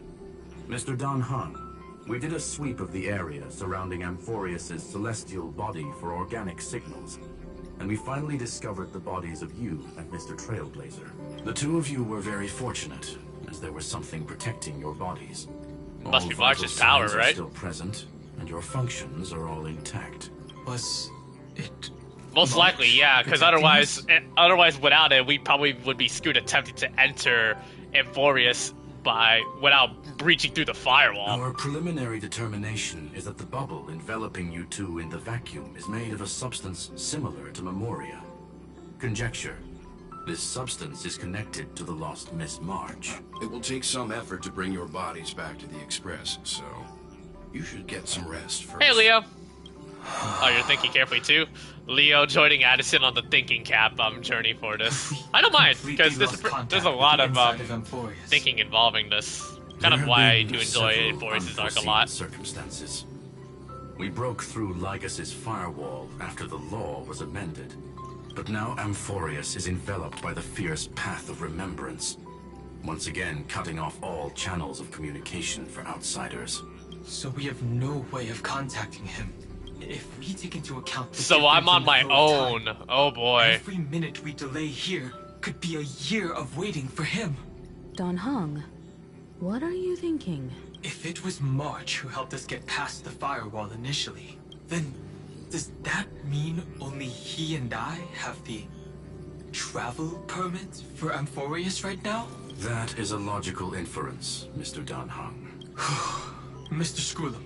Mr. Dan Hung, we did a sweep of the area surrounding Amphoreus' celestial body for organic signals. and we finally discovered the bodies of you and Mr. Trailblazer. The two of you were very fortunate, as there was something protecting your bodies. Must be All March's vital power, signs are right? still present, and your functions are all intact. Was it... Most likely, yeah, because otherwise, without it, we probably would be screwed attempting to enter Amphoreus without breaching through the firewall. Our preliminary determination is that the bubble enveloping you two in the vacuum is made of a substance similar to Memoria. Conjecture. This substance is connected to the lost Miss March. It will take some effort to bring your bodies back to the Express, so you should get some rest first. Hey, Leo. Oh, you're thinking carefully too? Leo joining Addison on the thinking cap journey for this. I don't mind, because there's a lot of thinking involving this. Kind of why I do enjoy Amphoreus Arc a lot. Circumstances. We broke through Lygas's firewall after the law was amended. But now Amphoreus is enveloped by the fierce path of remembrance, once again cutting off all channels of communication for outsiders. So we have no way of contacting him. If we take into account the So I'm on my own. time, oh boy. Every minute we delay here could be a year of waiting for him. Dan Heng, what are you thinking? If it was March who helped us get past the firewall initially, then does that mean only he and I have the travel permit for Amphoreus right now? That is a logical inference, Mr. Dan Heng. Mr. Scroolum,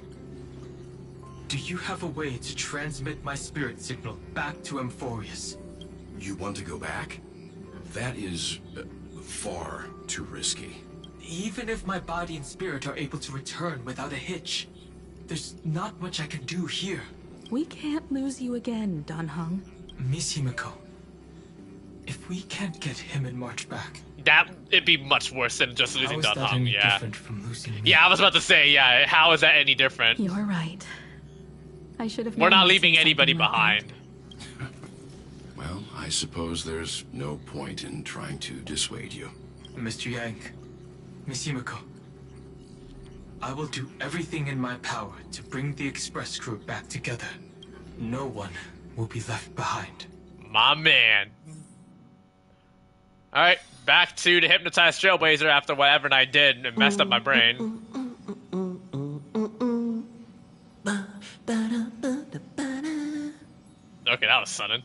do you have a way to transmit my spirit signal back to Amphoreus? You want to go back? That is far too risky. Even if my body and spirit are able to return without a hitch, there's not much I can do here. We can't lose you again, Dan Heng. Miss Himiko, if we can't get him and March back... It'd be much worse than just losing Dan Heng, yeah. Different from losing me? Yeah, I was about to say, yeah, how is that any different? You're right. I should have... We're not leaving anybody behind. Well, I suppose there's no point in trying to dissuade you. Mr. Yank, Miss Himiko, I will do everything in my power to bring the Express crew back together. No one will be left behind. My man. Alright, back to the hypnotized Trailblazer after whatever I did and messed up my brain. Okay, that was sudden.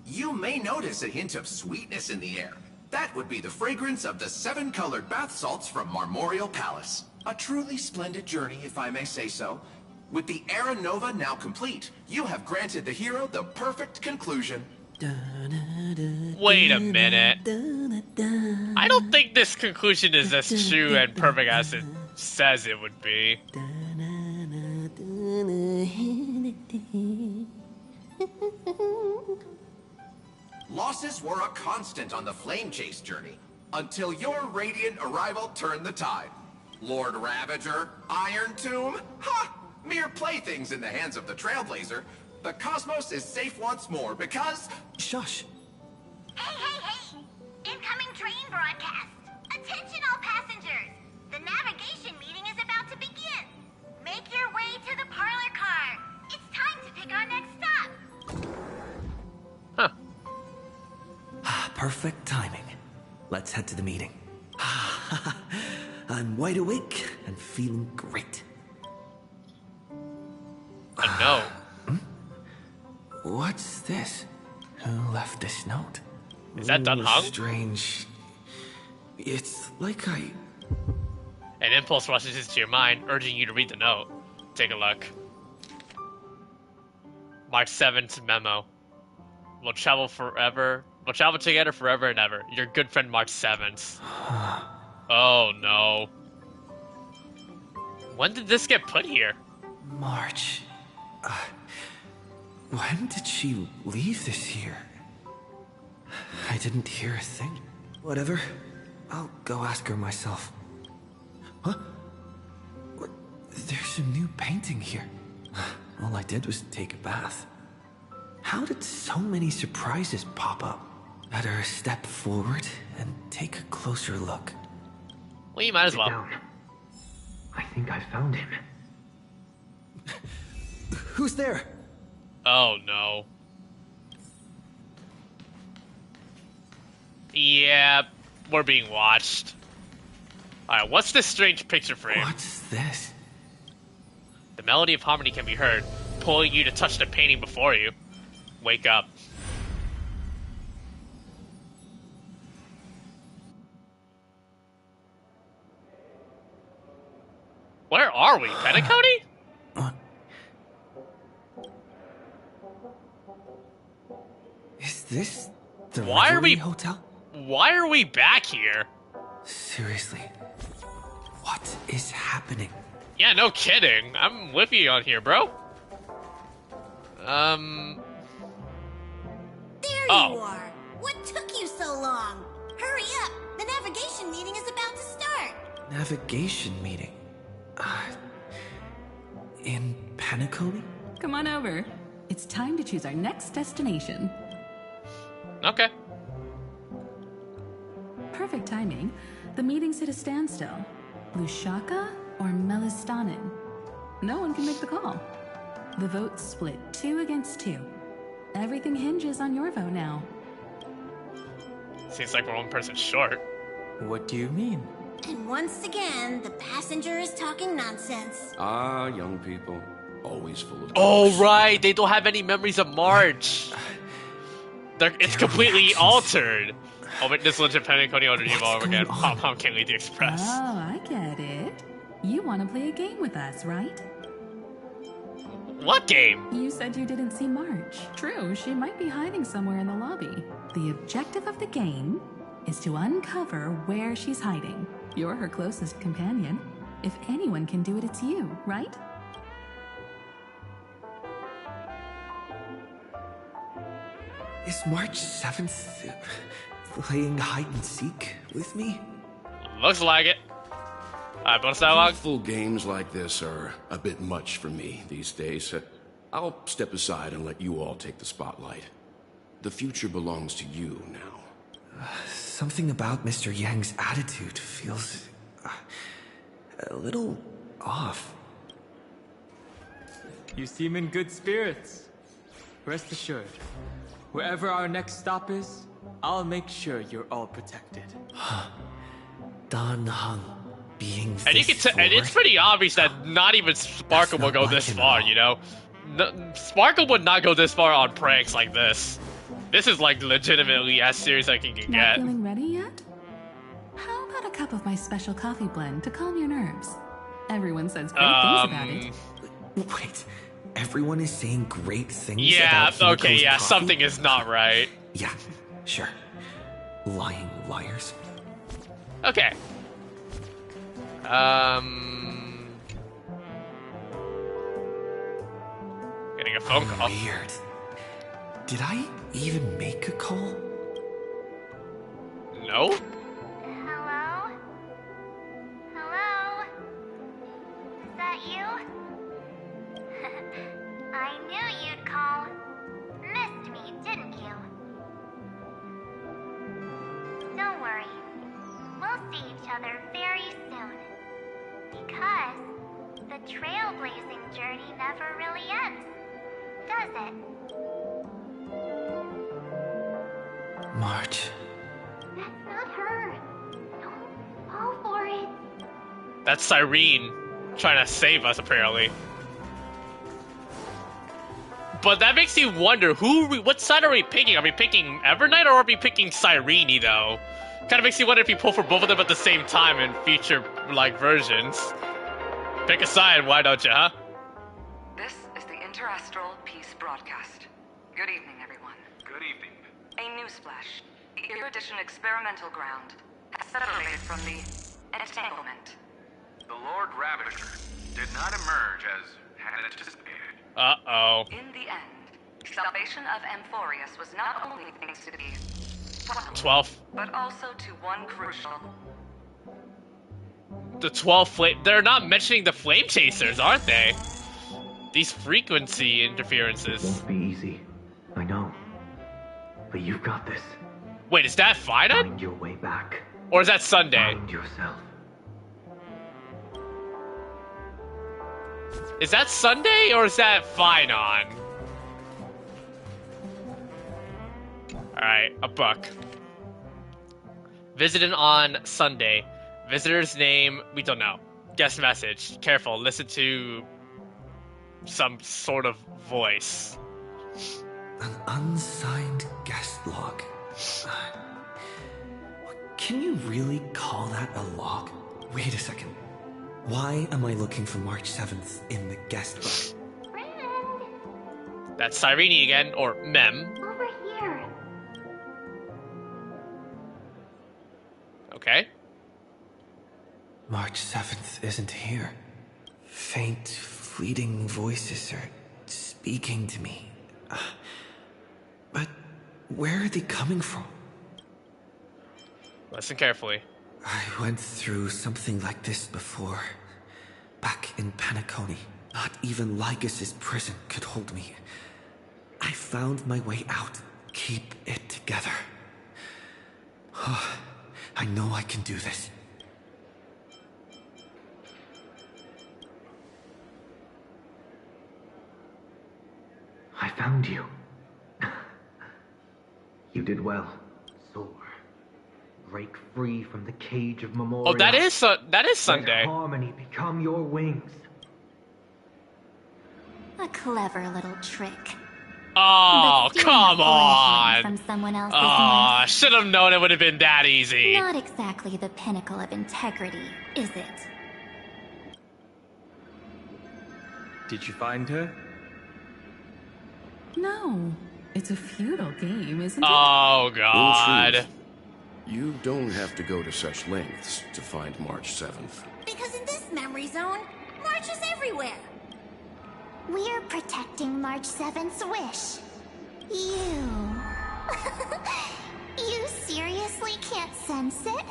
You may notice a hint of sweetness in the air. That would be the fragrance of the 7-colored bath salts from Marmorial Palace. A truly splendid journey, if I may say so. With the Era Nova now complete, you have granted the hero the perfect conclusion. Wait a minute. I don't think this conclusion is as true and perfect as it says it would be. Losses were a constant on the Flame Chase journey, until your radiant arrival turned the tide. Lord Ravager, Iron Tomb, ha! Mere playthings in the hands of the Trailblazer. The cosmos is safe once more because... Shush. Hey! Incoming train broadcast. Attention all passengers. The navigation meeting is about to begin. Make your way to the parlor car. It's time to pick our next stop. Perfect timing. Let's head to the meeting. I'm wide awake and feeling great. No. What's this? Who left this note? Is that Dan Heng? Strange. It's like An impulse rushes into your mind, urging you to read the note. Take a look. March 7th memo. We'll travel together forever and ever. Your good friend March 7th. Oh no. When did this get put here? March. When did she leave this here? I didn't hear a thing. Whatever. I'll go ask her myself. Huh? What? There's a new painting here. All I did was take a bath. How did so many surprises pop up? Better step forward and take a closer look. Well, you might as well. Down. I think I found him. Who's there? Oh no. Yeah, we're being watched. Alright, what's this strange picture frame? What's this? The melody of harmony can be heard, pulling you to touch the painting before you. Wake up. Where are we, Penacony? Is this the Why are we hotel? Why are we back here? Seriously, what is happening? Yeah, no kidding. I'm with you on here, bro. There Oh. you are. What took you so long? Hurry up. The navigation meeting is about to start. Navigation meeting. In Penacony? Come on over. It's time to choose our next destination. Okay. Perfect timing. The meeting's at a standstill. Lushaka or Melistanin? No one can make the call. The vote's split 2 against 2. Everything hinges on your vote now. Seems like we're one person short. What do you mean? And once again, the passenger is talking nonsense. Ah, young people. Always full of Oh, jokes. right. They don't have any memories of March. It's completely altered. Oh, but this legit Penacony order you all over again. Pom can't lead the express. Oh, I get it. You want to play a game with us, right? What game? You said you didn't see March. True, she might be hiding somewhere in the lobby. The objective of the game is to uncover where she's hiding. You're her closest companion. If anyone can do it, it's you, right? Is March 7th playing hide and seek with me? Looks like it. Alright, bonus dialogue. Full games like this are a bit much for me these days. I'll step aside and let you all take the spotlight. The future belongs to you now. Something about Mr. Yang's attitude feels a little off. You seem in good spirits. Rest assured, wherever our next stop is, I'll make sure you're all protected. Dan Heng being And you can and it's pretty obvious that not even Sparkle will go this far, you know? Sparkle would not go this far on pranks like this. This is like legitimately as serious as I can Not get. feeling ready yet? How about a cup of my special coffee blend to calm your nerves? Everyone says great things about it. Wait, everyone is saying great things Yeah, about Himiko's okay, yeah, coffee? something is not right. Yeah, sure. Lying liars. Okay. Getting a phone call. Weird. Did I even make a call? No? Hello? Hello? Is that you? I knew you'd call. Missed me, didn't you? Don't worry. We'll see each other very soon. Because the trailblazing journey never really ends, does it? March. That's not her. Don't fall for it. That's Cyrene trying to save us, apparently. But that makes you wonder, what side are we picking? Are we picking Evernight or are we picking Cyrene, though? Kind of makes you wonder if you pull for both of them at the same time in future, versions. Pick a side, why don't you, huh? This is the Interastral Peace Broadcast. Good evening, everyone. Good evening. A newsflash. The Erudition experimental ground has separated from the entanglement. The Lord Ravager did not emerge as had anticipated. Uh-oh. In the end, salvation of Amphoreus was not only thanks to the 12. but also to one crucial. The 12 flame... They're not mentioning the flame chasers, aren't they? These frequency interferences. Won't be easy. I know. But you've got this. Wait, is that Final? Find your way back. Or is that Sunday? Find yourself. Is that Sunday or is that Finon? Alright, a buck. Visited on Sunday. Visitor's name, we don't know. Guest message. Careful, listen to some sort of voice. An unsigned guest log. Can you really call that a log? Wait a second. Why am I looking for March 7th in the guest book? That's Cyrene again, or Mem. Over here. Okay. March 7th isn't here. Faint, fleeting voices are speaking to me. But where are they coming from? Listen carefully. I went through something like this before. Back in Penacony. Not even Lycus's prison could hold me. I found my way out. Keep it together. I know I can do this. I found you. You did well. Soar. Break free from the cage of Memoria. Oh, that is Sunday. Let harmony become your wings. A clever little trick. Oh, But come on! from someone else's Oh, mess. should have known it would have been that easy. Not exactly the pinnacle of integrity, is it? Did you find her? No. It's a feudal game, isn't it? Oh, In God. truth, you don't have to go to such lengths to find March 7th. Because in this memory zone, March is everywhere. We're protecting March 7th's wish. You... you seriously can't sense it?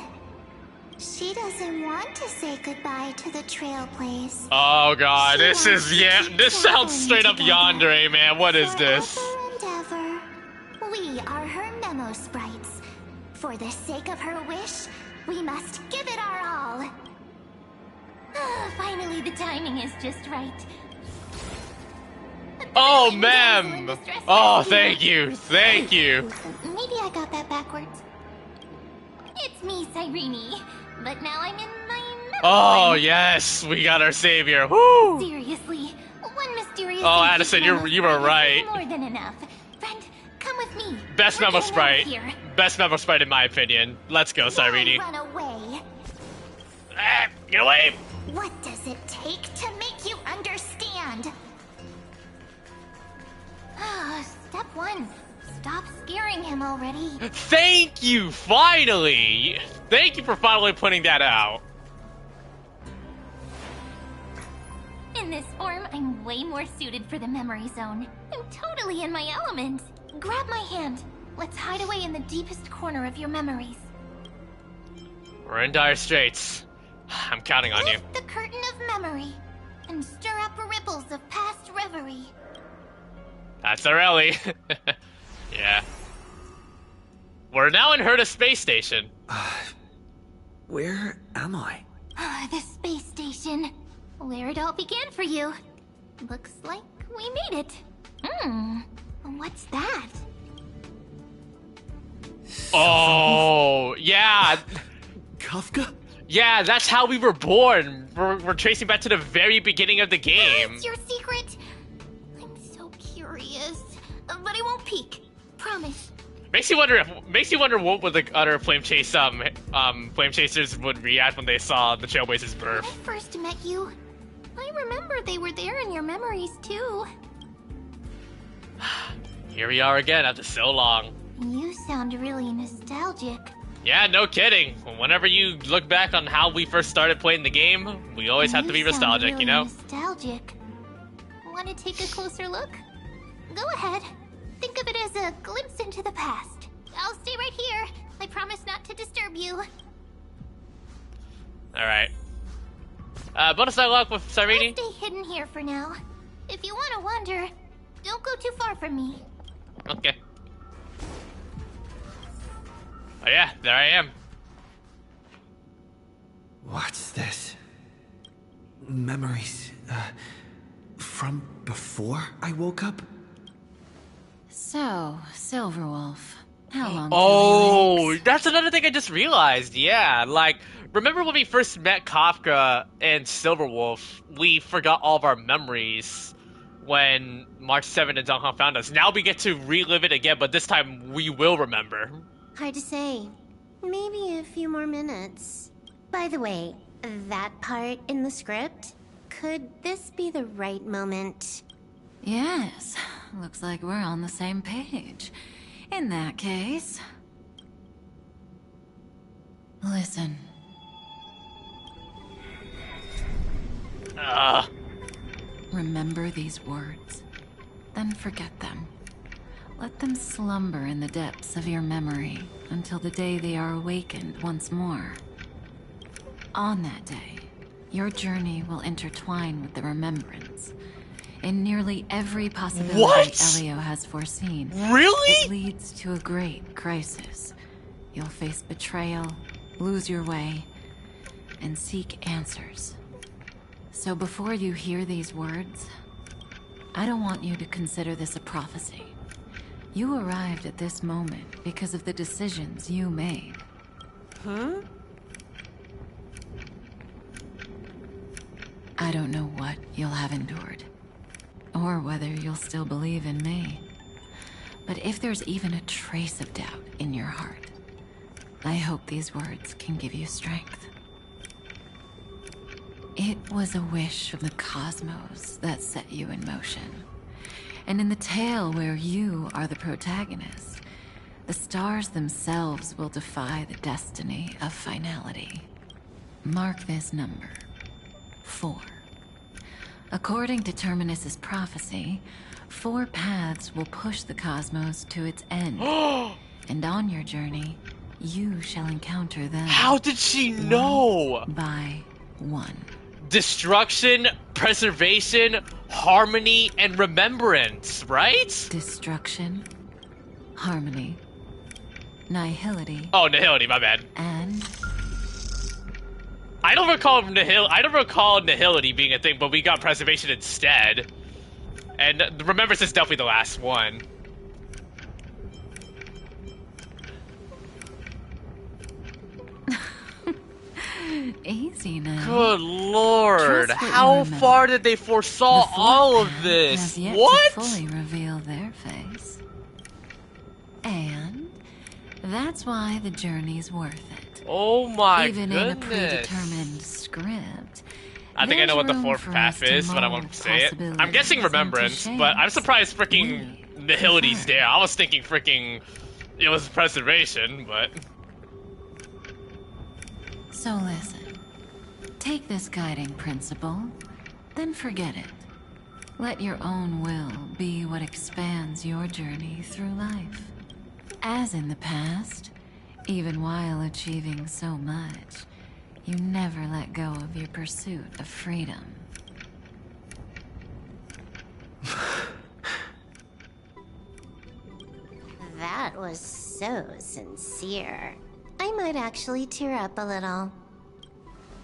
She doesn't want to say goodbye to the Trailblaze. Oh, God. This sounds straight up yandere, man. What is this? And ever. We are her memo sprites. For the sake of her wish, we must give it our all. Finally, the timing is just right. Oh, Mem! Oh, thank you. Thank you. Maybe I got that backwards. It's me, Cyrene. But now I'm in my memo Oh, form. yes. We got our savior. Woo! Seriously, one mysterious Oh, ancient Addison, memo you were sprite is right. more than enough. Friend, come with me. Best We're memo getting out sprite. of here. Best memo sprite in my opinion. Let's go, Cyrene. Run away. Get away! What does it take to make you understand? Step 1. Stop scaring him already. Thank you, finally! Thank you for finally putting that out. In this form, I'm way more suited for the memory zone. I'm totally in my element. Grab my hand. Let's hide away in the deepest corner of your memories. We're in dire straits. I'm counting on you. Lift the curtain of memory and stir up ripples of past reverie. That's Aurelie. Yeah. We're now in Herta Space Station. Where am I? The space station. Where it all began for you. Looks like we made it. What's that? Oh, yeah. Kafka? Yeah, that's how we were born. We're tracing back to the very beginning of the game. It's your secret. I'm so curious, but I won't peek. Promise. Makes you wonder what would the other flame chasers would react when they saw the Trailblaze's birth. When I first met you, I remember they were there in your memories too. Here we are again after so long. You sound really nostalgic. Yeah, no kidding. Whenever you look back on how we first started playing the game, we always have to be You sound nostalgic, really you know? Nostalgic. Want to take a closer look? Go ahead. Think of it as a glimpse into the past. I'll stay right here. I promise not to disturb you. Alright. Bonus dialogue with Cyrene? Stay hidden here for now. If you want to wander, don't go too far from me. Okay. Oh yeah, there I am. What's this? Memories, from before I woke up? So, Silverwolf. How long? Oh, that's another thing I just realized. Yeah, like, remember when we first met Kafka and Silverwolf, we forgot all of our memories when March 7th and Zhonghong found us. Now we get to relive it again, but this time we will remember. Hard to say. Maybe a few more minutes. By the way, that part in the script, could this be the right moment? Yes, looks like we're on the same page. In that case... Listen. Remember these words, then forget them. Let them slumber in the depths of your memory until the day they are awakened once more. On that day, your journey will intertwine with the remembrance. In nearly every possibility Elio has foreseen. Really? It leads to a great crisis. You'll face betrayal, lose your way, and seek answers. So before you hear these words, I don't want you to consider this a prophecy. You arrived at this moment because of the decisions you made. Huh? I don't know what you'll have endured, or whether you'll still believe in me. But if there's even a trace of doubt in your heart, I hope these words can give you strength. It was a wish from the cosmos that set you in motion. And in the tale where you are the protagonist, the stars themselves will defy the destiny of finality. Mark this number, 4. According to Terminus's prophecy, 4 paths will push the cosmos to its end. And on your journey, you shall encounter them. How did she know? One by one. Destruction, preservation, harmony, and remembrance, right? Destruction, harmony, nihility. Oh, nihility, my bad. And I don't recall nihility being a thing, but we got preservation instead. And the remembrance is definitely the last one. Easy now. Good lord, how far did they foresaw all of this? What? To fully reveal their face. And that's why the journey's worth it. Oh my Even goodness. in a predetermined script. I think I know what the 4th path is, but I won't say it. I'm guessing remembrance, but I'm surprised freaking nihility's there. I was thinking freaking it was preservation, but... So listen. Take this guiding principle, then forget it. Let your own will be what expands your journey through life. As in the past, even while achieving so much, you never let go of your pursuit of freedom. That was so sincere. I might actually tear up a little.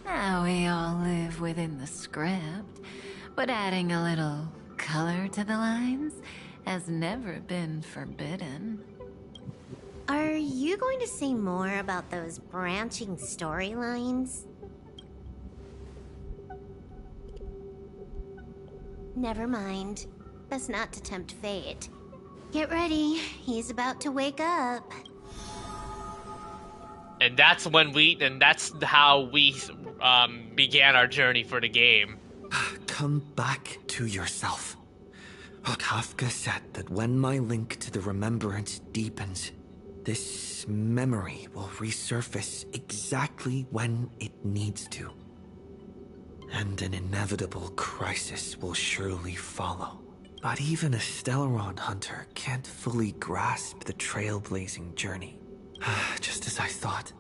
Now we all live within the script, but adding a little color to the lines has never been forbidden. Are you going to say more about those branching storylines? Never mind. That's not to tempt fate. Get ready, he's about to wake up. And that's how we began our journey for the game. Come back to yourself. Kafka said that when my link to the remembrance deepens, this memory will resurface exactly when it needs to. And an inevitable crisis will surely follow. But even a Stellaron hunter can't fully grasp the trailblazing journey. Just as I thought.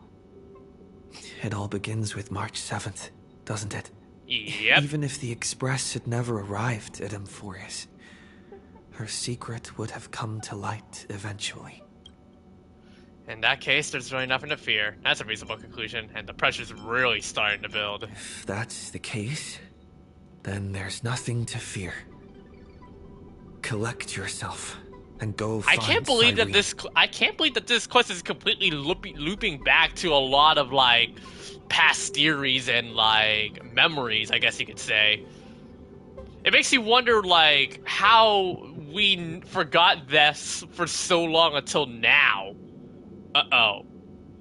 It all begins with March 7th, doesn't it? Yep. Even if the Express had never arrived at Amphoreus, her secret would have come to light eventually. In that case, there's really nothing to fear. That's a reasonable conclusion, and the pressure's really starting to build. If that's the case, then there's nothing to fear. Collect yourself. and go I find can't believe that Cyrene. I can't believe that this quest is completely looping back to a lot of like past theories and like memories, I guess you could say. It makes you wonder like how we forgot this for so long until now. Uh-oh.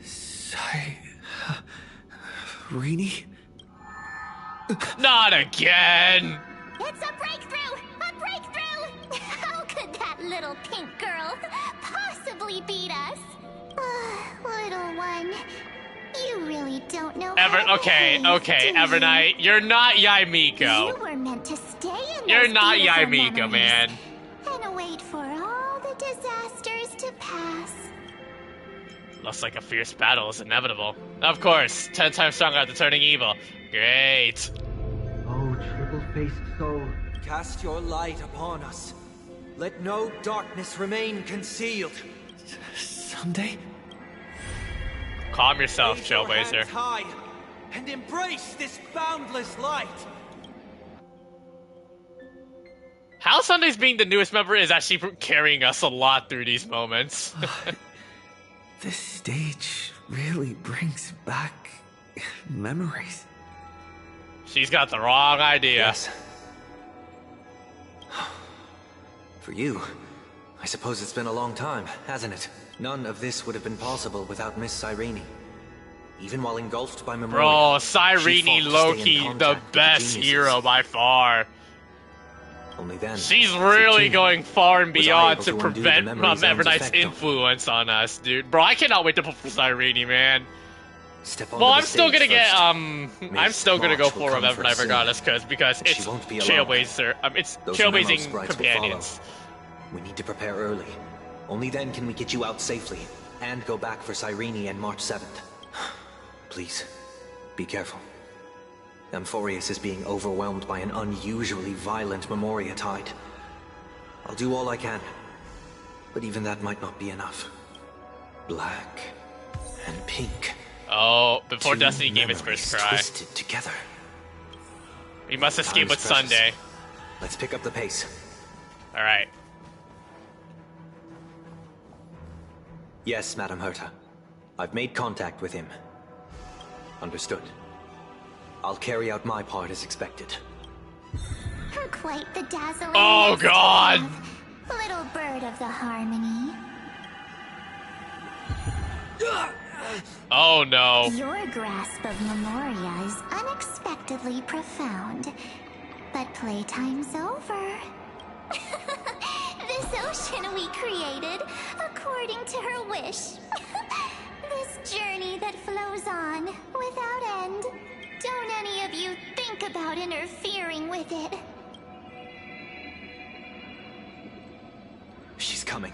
Cyrene? Not again! It's a breakthrough! A breakthrough! How could that little pink girl possibly beat us? Little one, you really don't know Okay, Evernight, you're not Yaimiko. You were meant to stay in You're those not beautiful Yaimiko, memories man. and wait for all the disasters to pass. Looks like a fierce battle is inevitable. Of course, 10 times stronger after turning evil. Great. Oh, triple-faced soul. Cast your light upon us. Let no darkness remain concealed. Sunday? Calm yourself, Raise your Trailblazer. hands high and embrace this boundless light. How Sunday's being the newest member is actually carrying us a lot through these moments. This stage really brings back memories. She's got the wrong idea. Yes. For you, I suppose it's been a long time, hasn't it? None of this would have been possible without Miss Cyrene. Even while engulfed by Memoria, Bro, she Cyrene fought to low-key stay in the contact with best geniuses. hero by far. Only then, She's as a really teen, going far and was I beyond able to to undo the prevent memory zone's Evernight's effect on me. influence on us, dude. Bro, I cannot wait to pull for Cyrene, man. Step onto Well, the I'm still stage gonna get first. I'm still gonna go March will for come for Evernight us soon. regardless, because But she it's won't be alone. Trailblazer. It's Those memo Trailblazing sprites will companions. follow. We need to prepare early. Only then can we get you out safely and go back for Cyrene and March 7th. Please, be careful. Amphoreus is being overwhelmed by an unusually violent Memoria tide. I'll do all I can, but even that might not be enough. Black and pink. Oh, before Two Destiny gave its first cry. twisted together. We must escape Time with is precious. Sunday. Let's pick up the pace. Alright. Yes, Madam Herta. I've made contact with him. Understood. I'll carry out my part as expected. Quite the dazzling. Oh, nest to God. have, Little bird of the harmony. Oh no. Your grasp of Memoria is unexpectedly profound. But playtime's over. This ocean we created, according to her wish. This journey that flows on, without end. Don't any of you think about interfering with it. She's coming.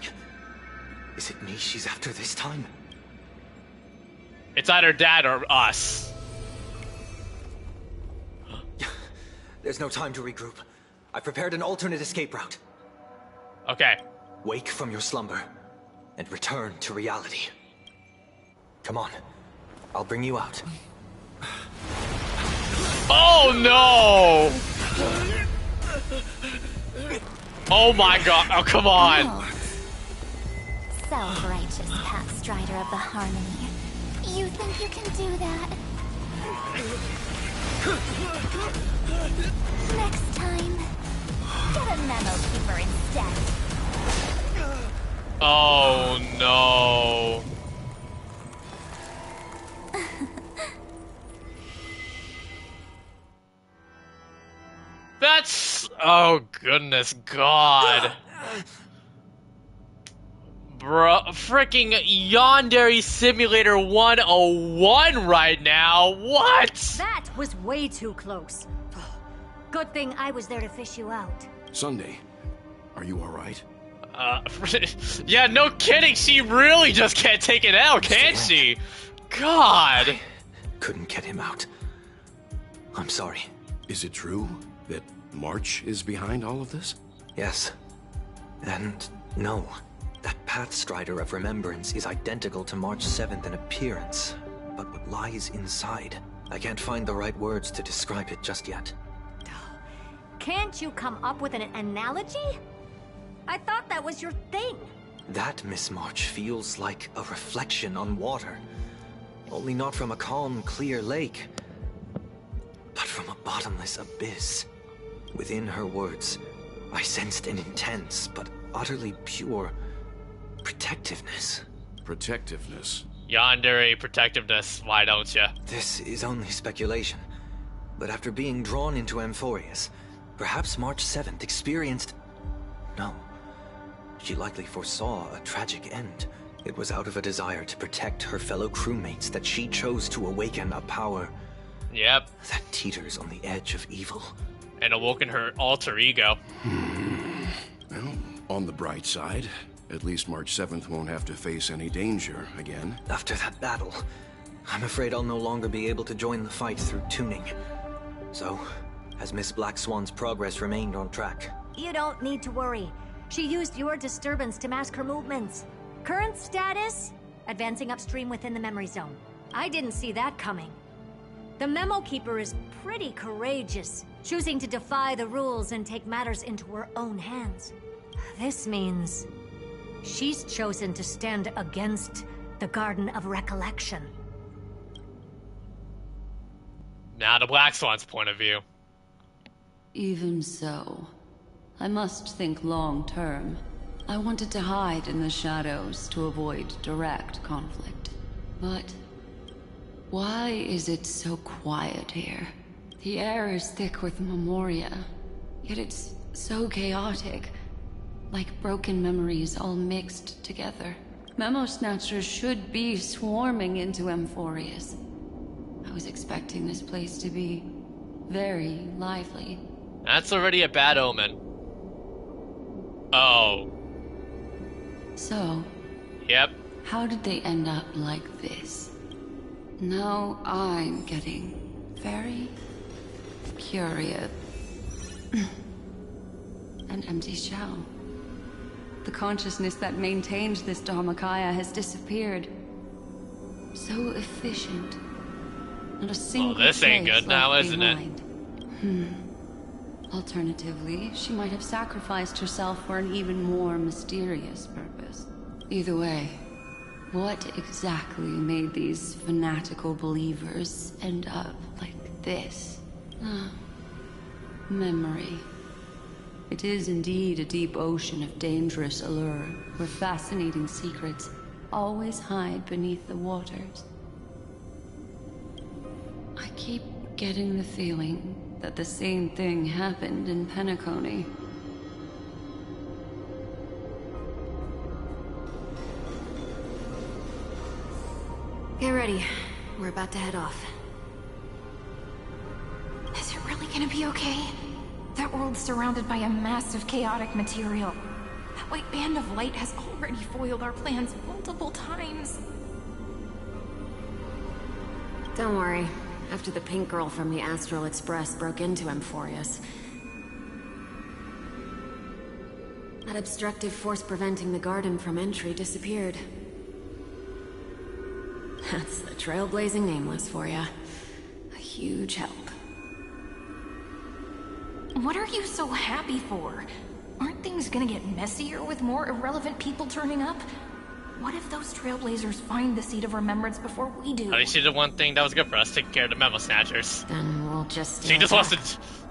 Is it me she's after this time? It's either Dad or us. There's no time to regroup. I've prepared an alternate escape route. Okay. Wake from your slumber and return to reality. Come on. I'll bring you out. Oh no! Oh my god, oh come on! Self-righteous path strider of the harmony. You think you can do that? Next time, get a memo keeper instead. Oh no. That's... oh goodness god. Bro, freaking Yandere Simulator 101 right now. What? That was way too close. Good thing I was there to fish you out. Sunday, are you alright? Yeah, no kidding. She really just can't take it out, can she? God. Couldn't get him out. I'm sorry. Is it true that March is behind all of this? Yes. And no. That Pathstrider of Remembrance is identical to March 7th in appearance. But what lies inside, I can't find the right words to describe it just yet. Can't you come up with an analogy? I thought that was your thing. That, Miss March, feels like a reflection on water. Only not from a calm, clear lake, but from a bottomless abyss. Within her words, I sensed an intense but utterly pure protectiveness. Protectiveness? Yandere protectiveness, why don't ya? This is only speculation, but after being drawn into Amphoreus, perhaps March 7th experienced... No. She likely foresaw a tragic end. It was out of a desire to protect her fellow crewmates that she chose to awaken a power... Yep. ...that teeters on the edge of evil. And awoken her alter ego. Well, on the bright side, at least March 7th won't have to face any danger again. After that battle, I'm afraid I'll no longer be able to join the fight through tuning. So, has Miss Black Swan's progress remained on track? You don't need to worry. She used your disturbance to mask her movements. Current status? Advancing upstream within the memory zone. I didn't see that coming. The Memo Keeper is pretty courageous, choosing to defy the rules and take matters into her own hands. This means she's chosen to stand against the Garden of Recollection. Now the Black Swan's point of view. Even so, I must think long term. I wanted to hide in the shadows to avoid direct conflict. But why is it so quiet here? The air is thick with memoria, yet it's so chaotic, like broken memories all mixed together. Memo Snatchers should be swarming into Amphoreus. I was expecting this place to be very lively. That's already a bad omen. Oh. So, yep. How did they end up like this? Now I'm getting very curious. An empty shell. The consciousness that maintained this Dharmakaya has disappeared. So efficient. Not a single this ain't trace good now, left isn't behind. Alternatively, she might have sacrificed herself for an even more mysterious purpose. Either way, what exactly made these fanatical believers end up like this? Memory. It is indeed a deep ocean of dangerous allure, where fascinating secrets always hide beneath the waters. I keep getting the feeling that the same thing happened in Penacony. Get ready. We're about to head off. Is it really gonna be okay? That world's surrounded by a massive chaotic material. That white band of light has already foiled our plans multiple times. Don't worry. After the pink girl from the Astral Express broke into Amphoreus, that obstructive force preventing the garden from entry disappeared. That's the trailblazing nameless for ya. A huge help. What are you so happy for? Aren't things gonna get messier with more irrelevant people turning up? What if those Trailblazers find the Seed of Remembrance before we do? At least she did one thing that was good for us, taking care of the Memo Snatchers. Then we'll just... She just wants to...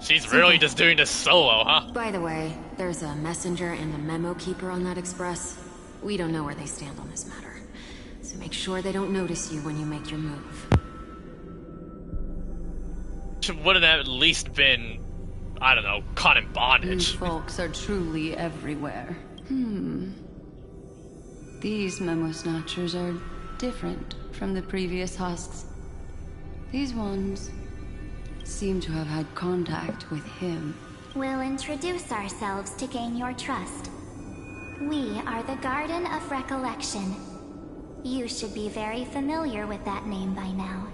She's really just doing this solo, huh? By the way, there's a messenger and a Memo Keeper on that express. We don't know where they stand on this matter. So make sure they don't notice you when you make your move. She wouldn't have at least been, I don't know, caught in bondage. You folks are truly everywhere. These Memo Snatchers are different from the previous husks. These ones seem to have had contact with him. We'll introduce ourselves to gain your trust. We are the Garden of Recollection. You should be very familiar with that name by now.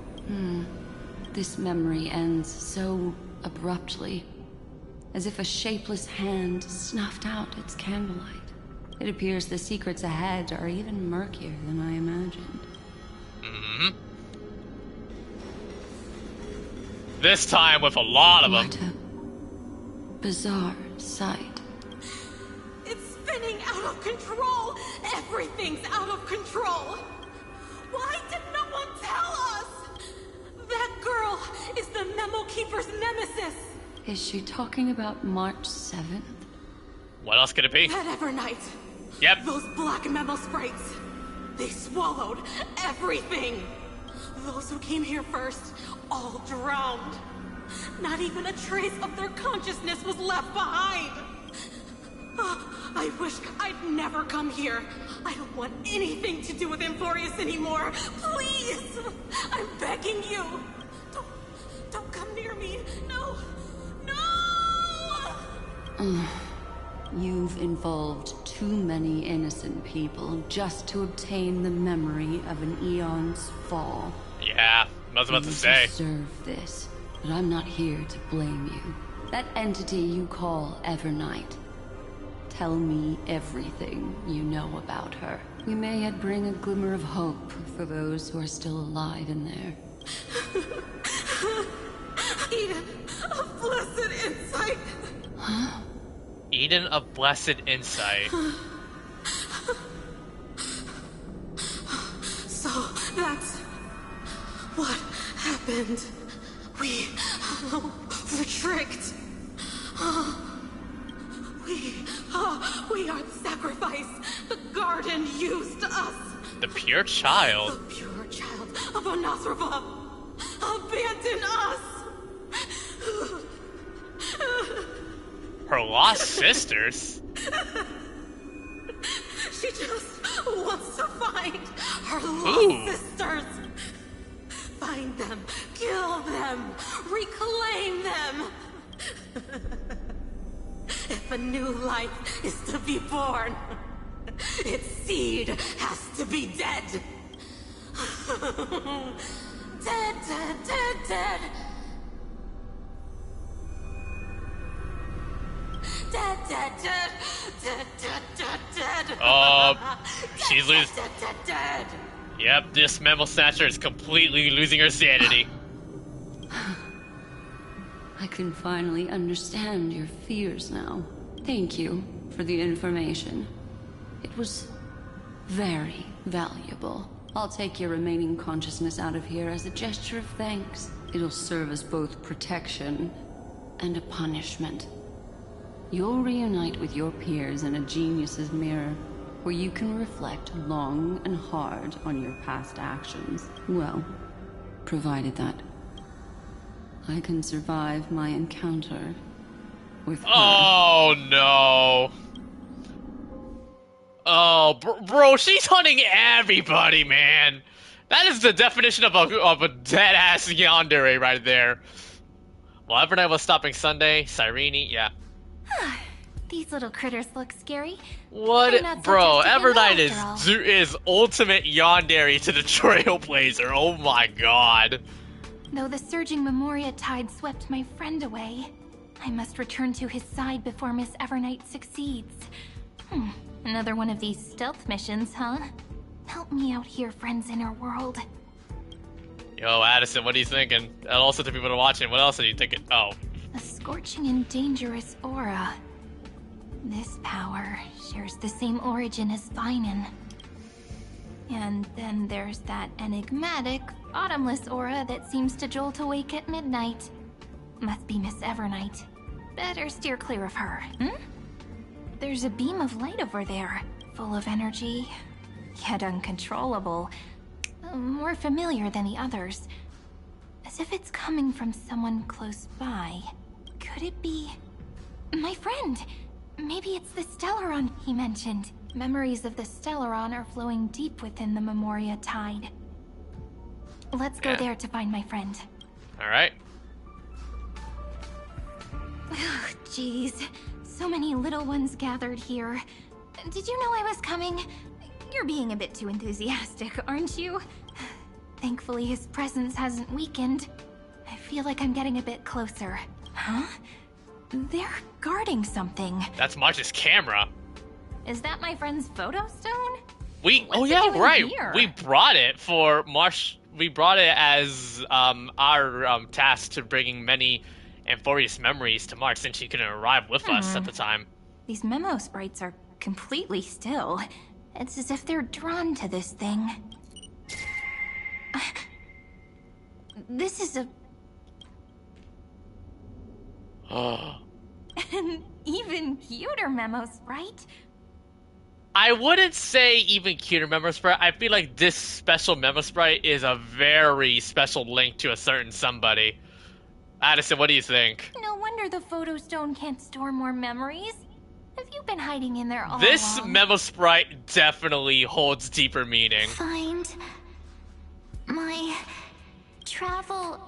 This memory ends so abruptly, as if a shapeless hand snuffed out its candlelight. It appears the secrets ahead are even murkier than I imagined. This time with a lot of them. What a bizarre sight. It's been control! Everything's out of control! Why did no one tell us? That girl is the Memo Keeper's nemesis! Is she talking about March 7th? What else could it be? That Evernight. Yep. Those black Memo sprites. They swallowed everything. Those who came here first all drowned. Not even a trace of their consciousness was left behind. I wish I'd never come here. I don't want anything to do with Amphoreus anymore. Please! I'm begging you. Don't come near me. No. No! You've involved too many innocent people just to obtain the memory of an eon's fall. Yeah, I was about to say. You deserve this, but I'm not here to blame you. That entity you call Evernight. Tell me everything you know about her. We may yet bring a glimmer of hope for those who are still alive in there. Eden of blessed insight. Huh? Eden of blessed insight. So that's what happened. We were tricked. We are the sacrifice. The garden used us. The pure child. The pure child of Anasrava abandoned us. Her lost sisters? She just wants to find her Ooh. lost sisters. Find them, kill them, reclaim them. If a new life is to be born, its seed has to be dead. Dead, dead, dead, dead. Dead, dead, dead, dead, dead, dead, dead. Oh, she's losing. Dead, dead, dead. Yep, this Memo Snatcher is completely losing her sanity. I can finally understand your fears now. Thank you for the information. It was very valuable. I'll take your remaining consciousness out of here as a gesture of thanks. It'll serve as both protection and a punishment. You'll reunite with your peers in a genius's mirror, where you can reflect long and hard on your past actions. Well, provided that I can survive my encounter with her. Oh no. Oh, bro, she's hunting everybody, man. That is the definition of a dead-ass yandere right there. Well, Evernight was stopping Sunday. Cyrene, yeah. These little critters look scary. What? I'm not so Bro, trusting them Evernight after all. is ultimate yandere to the Trailblazer. Oh my god. Though the surging Memoria tide swept my friend away, I must return to his side before Miss Evernight succeeds. Another one of these stealth missions, huh? Help me out here, friends inner world. Yo, Addison, what are you thinking? And also the people that are watching, what else are you thinking? Oh. A scorching and dangerous aura. This power shares the same origin as Vinen. And then there's that enigmatic, bottomless aura that seems to jolt awake at midnight. Must be Miss Evernight. Better steer clear of her, There's a beam of light over there, full of energy, yet uncontrollable. More familiar than the others. As if it's coming from someone close by. Could it be... my friend? Maybe it's the Stellaron he mentioned. Memories of the Stellaron are flowing deep within the Memoria tide. Let's go there to find my friend. Alright. Jeez, so many little ones gathered here. Did you know I was coming? You're being a bit too enthusiastic, aren't you? Thankfully, his presence hasn't weakened. I feel like I'm getting a bit closer. Huh? They're guarding something. That's March's camera. Is that my friend's photo stone? Oh yeah, right. Here? We brought it for March. We brought it as our task to bringing many Amphoreus memories to March, since she couldn't arrive with us at the time. These memo sprites are completely still. It's as if they're drawn to this thing. This is a... an even cuter memo sprite. I wouldn't say even cuter memo sprite. I feel like this special memo sprite is a very special link to a certain somebody. Addison, what do you think? No wonder the photo stone can't store more memories. Have you been hiding in there all This along? memo sprite definitely holds deeper meaning. Find my travel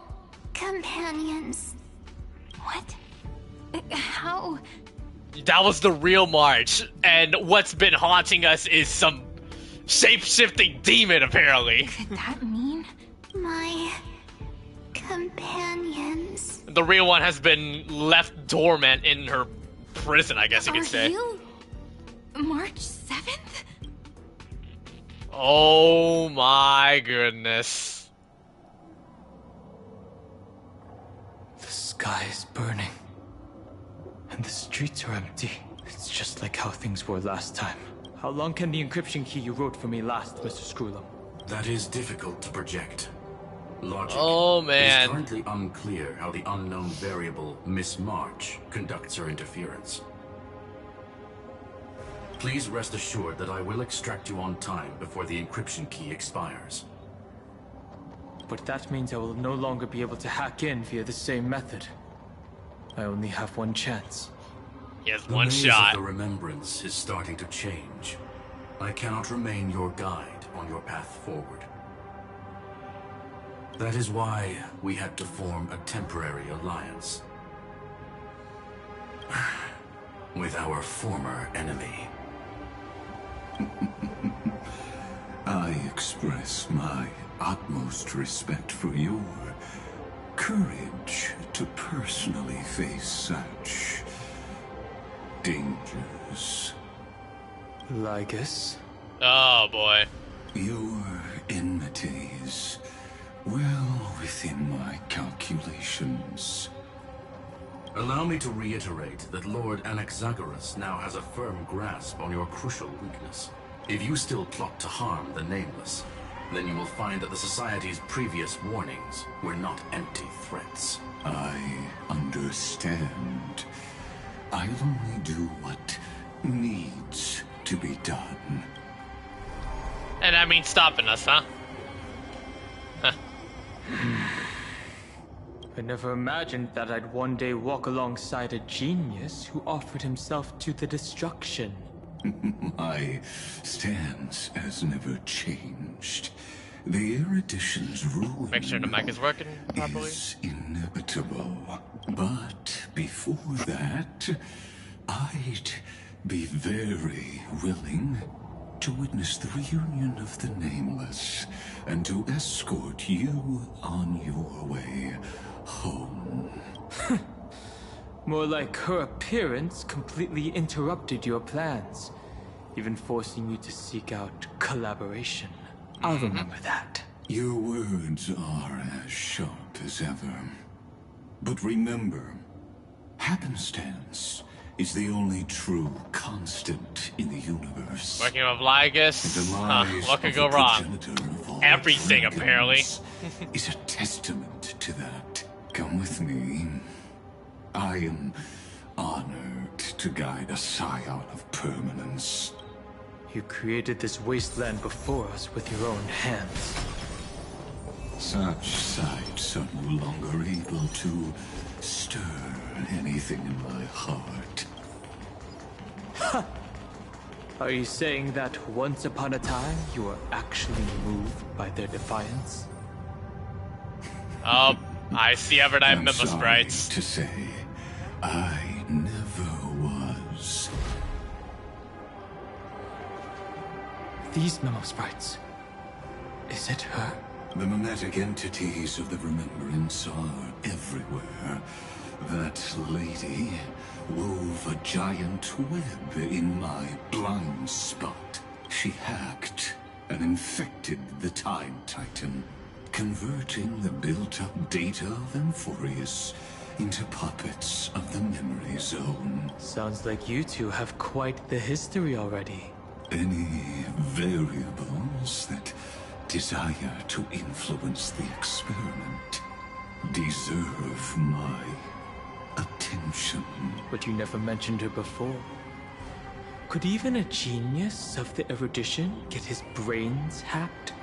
companions. What? How? That was the real March, and what's been haunting us is some shape-shifting demon, apparently. Could that mean my companions? The real one has been left dormant in her prison, I guess you could say. Are you March 7th? Oh my goodness. The sky is burning. And the streets are empty. It's just like how things were last time. How long can the encryption key you wrote for me last, Mr. Screwlum? That is difficult to project. Logic. Oh, man. It is currently unclear how the unknown variable, Miss March, conducts her interference. Please rest assured that I will extract you on time before the encryption key expires. But that means I will no longer be able to hack in via the same method. I only have one chance. He has The one maze shot. of the remembrance is starting to change. I cannot remain your guide on your path forward. That is why we had to form a temporary alliance with our former enemy. I express my utmost respect for your courage to personally face such dangers. Lygus? Oh boy. Your enmities well within my calculations. Allow me to reiterate that Lord Anaxagoras now has a firm grasp on your crucial weakness. If you still plot to harm the Nameless, then you will find that the Society's previous warnings were not empty threats. I understand. I'll only do what needs to be done. And that means stopping us, huh? I never imagined that I'd one day walk alongside a genius who offered himself to the destruction. My stance has never changed. The erudition's rule Make sure the mic is working properly. is inevitable. But before that, I'd be very willing to witness the reunion of the Nameless and to escort you on your way home. More like her appearance completely interrupted your plans, even forcing you to seek out collaboration. I'll remember that. Your words are as sharp as ever. But remember, happenstance is the only true constant in the universe. Working with Lygus, what could go wrong? Everything, apparently. Is a testament to that. Come with me. I am honored to guide a scion of permanence. You created this wasteland before us with your own hands. Such sights are no longer able to stir anything in my heart. Ha! Are you saying that once upon a time you were actually moved by their defiance? Oh, I see Evernight I'm Memo sorry Sprites. to say, I never was. These Memo Sprites. Is it her? The mimetic entities of the remembrance are everywhere. That lady wove a giant web in my blind spot. She hacked and infected the Time Titan, converting the built-up data of Amphoreus into puppets of the memory zone. Sounds like you two have quite the history already. Any variables that desire to influence the experiment deserve my attention. But you never mentioned her before. Could even a genius of the erudition get his brains hacked?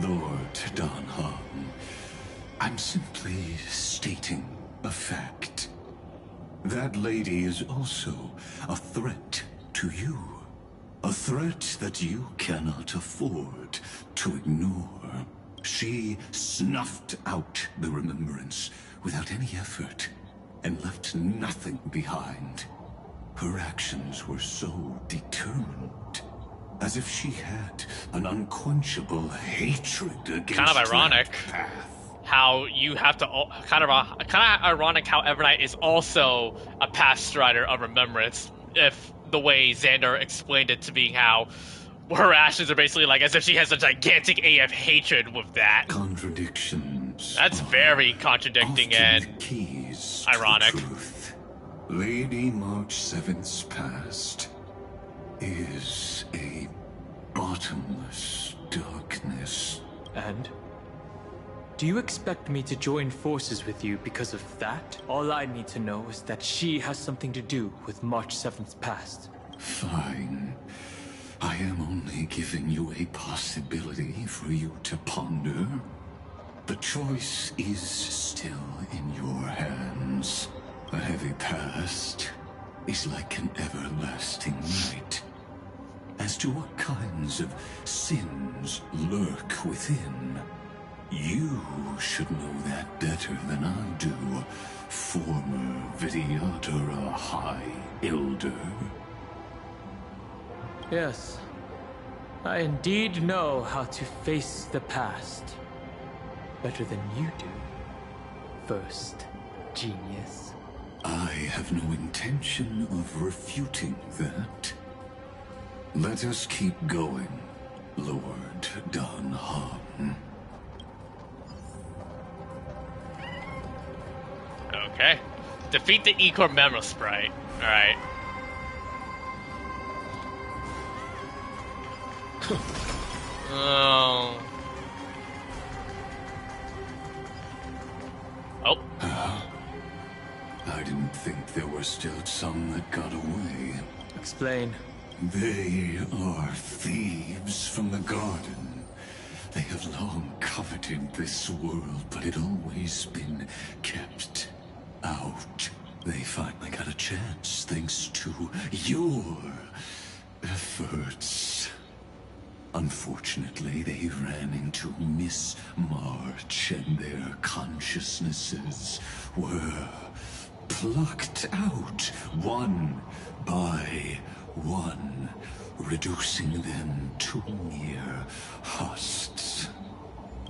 Lord Donhan, I'm simply stating a fact. That lady is also a threat to you. A threat that you cannot afford to ignore. She snuffed out the remembrance without any effort and left nothing behind. Her actions were so determined, as if she had an unquenchable hatred against kind of ironic that path. how you have to kind of ironic how Evernight is also a past strider of remembrance, if the way Xander explained it to being how her actions are basically like as if she has a gigantic AF hatred with that. Contradictions. That's very contradicting and keys ironic. To the truth. Lady March 7th's past is a bottomless darkness. And? Do you expect me to join forces with you because of that? All I need to know is that she has something to do with March 7th's past. Fine. I am only giving you a possibility for you to ponder. The choice is still in your hands. A heavy past is like an everlasting night. As to what kinds of sins lurk within, you should know that better than I do, former Vidyadhara High Elder. Yes, I indeed know how to face the past. Better than you do, first genius. I have no intention of refuting that. Let us keep going, Lord Donhan. Okay. Defeat the Ecor Memo Sprite. Alright. Oh. Oh. I didn't think there were still some that got away. Explain. They are thieves from the garden. They have long coveted this world, but it always been kept out. They finally got a chance thanks to your efforts. Unfortunately, they ran into Miss March, and their consciousnesses were plucked out one by one, reducing them to mere husks.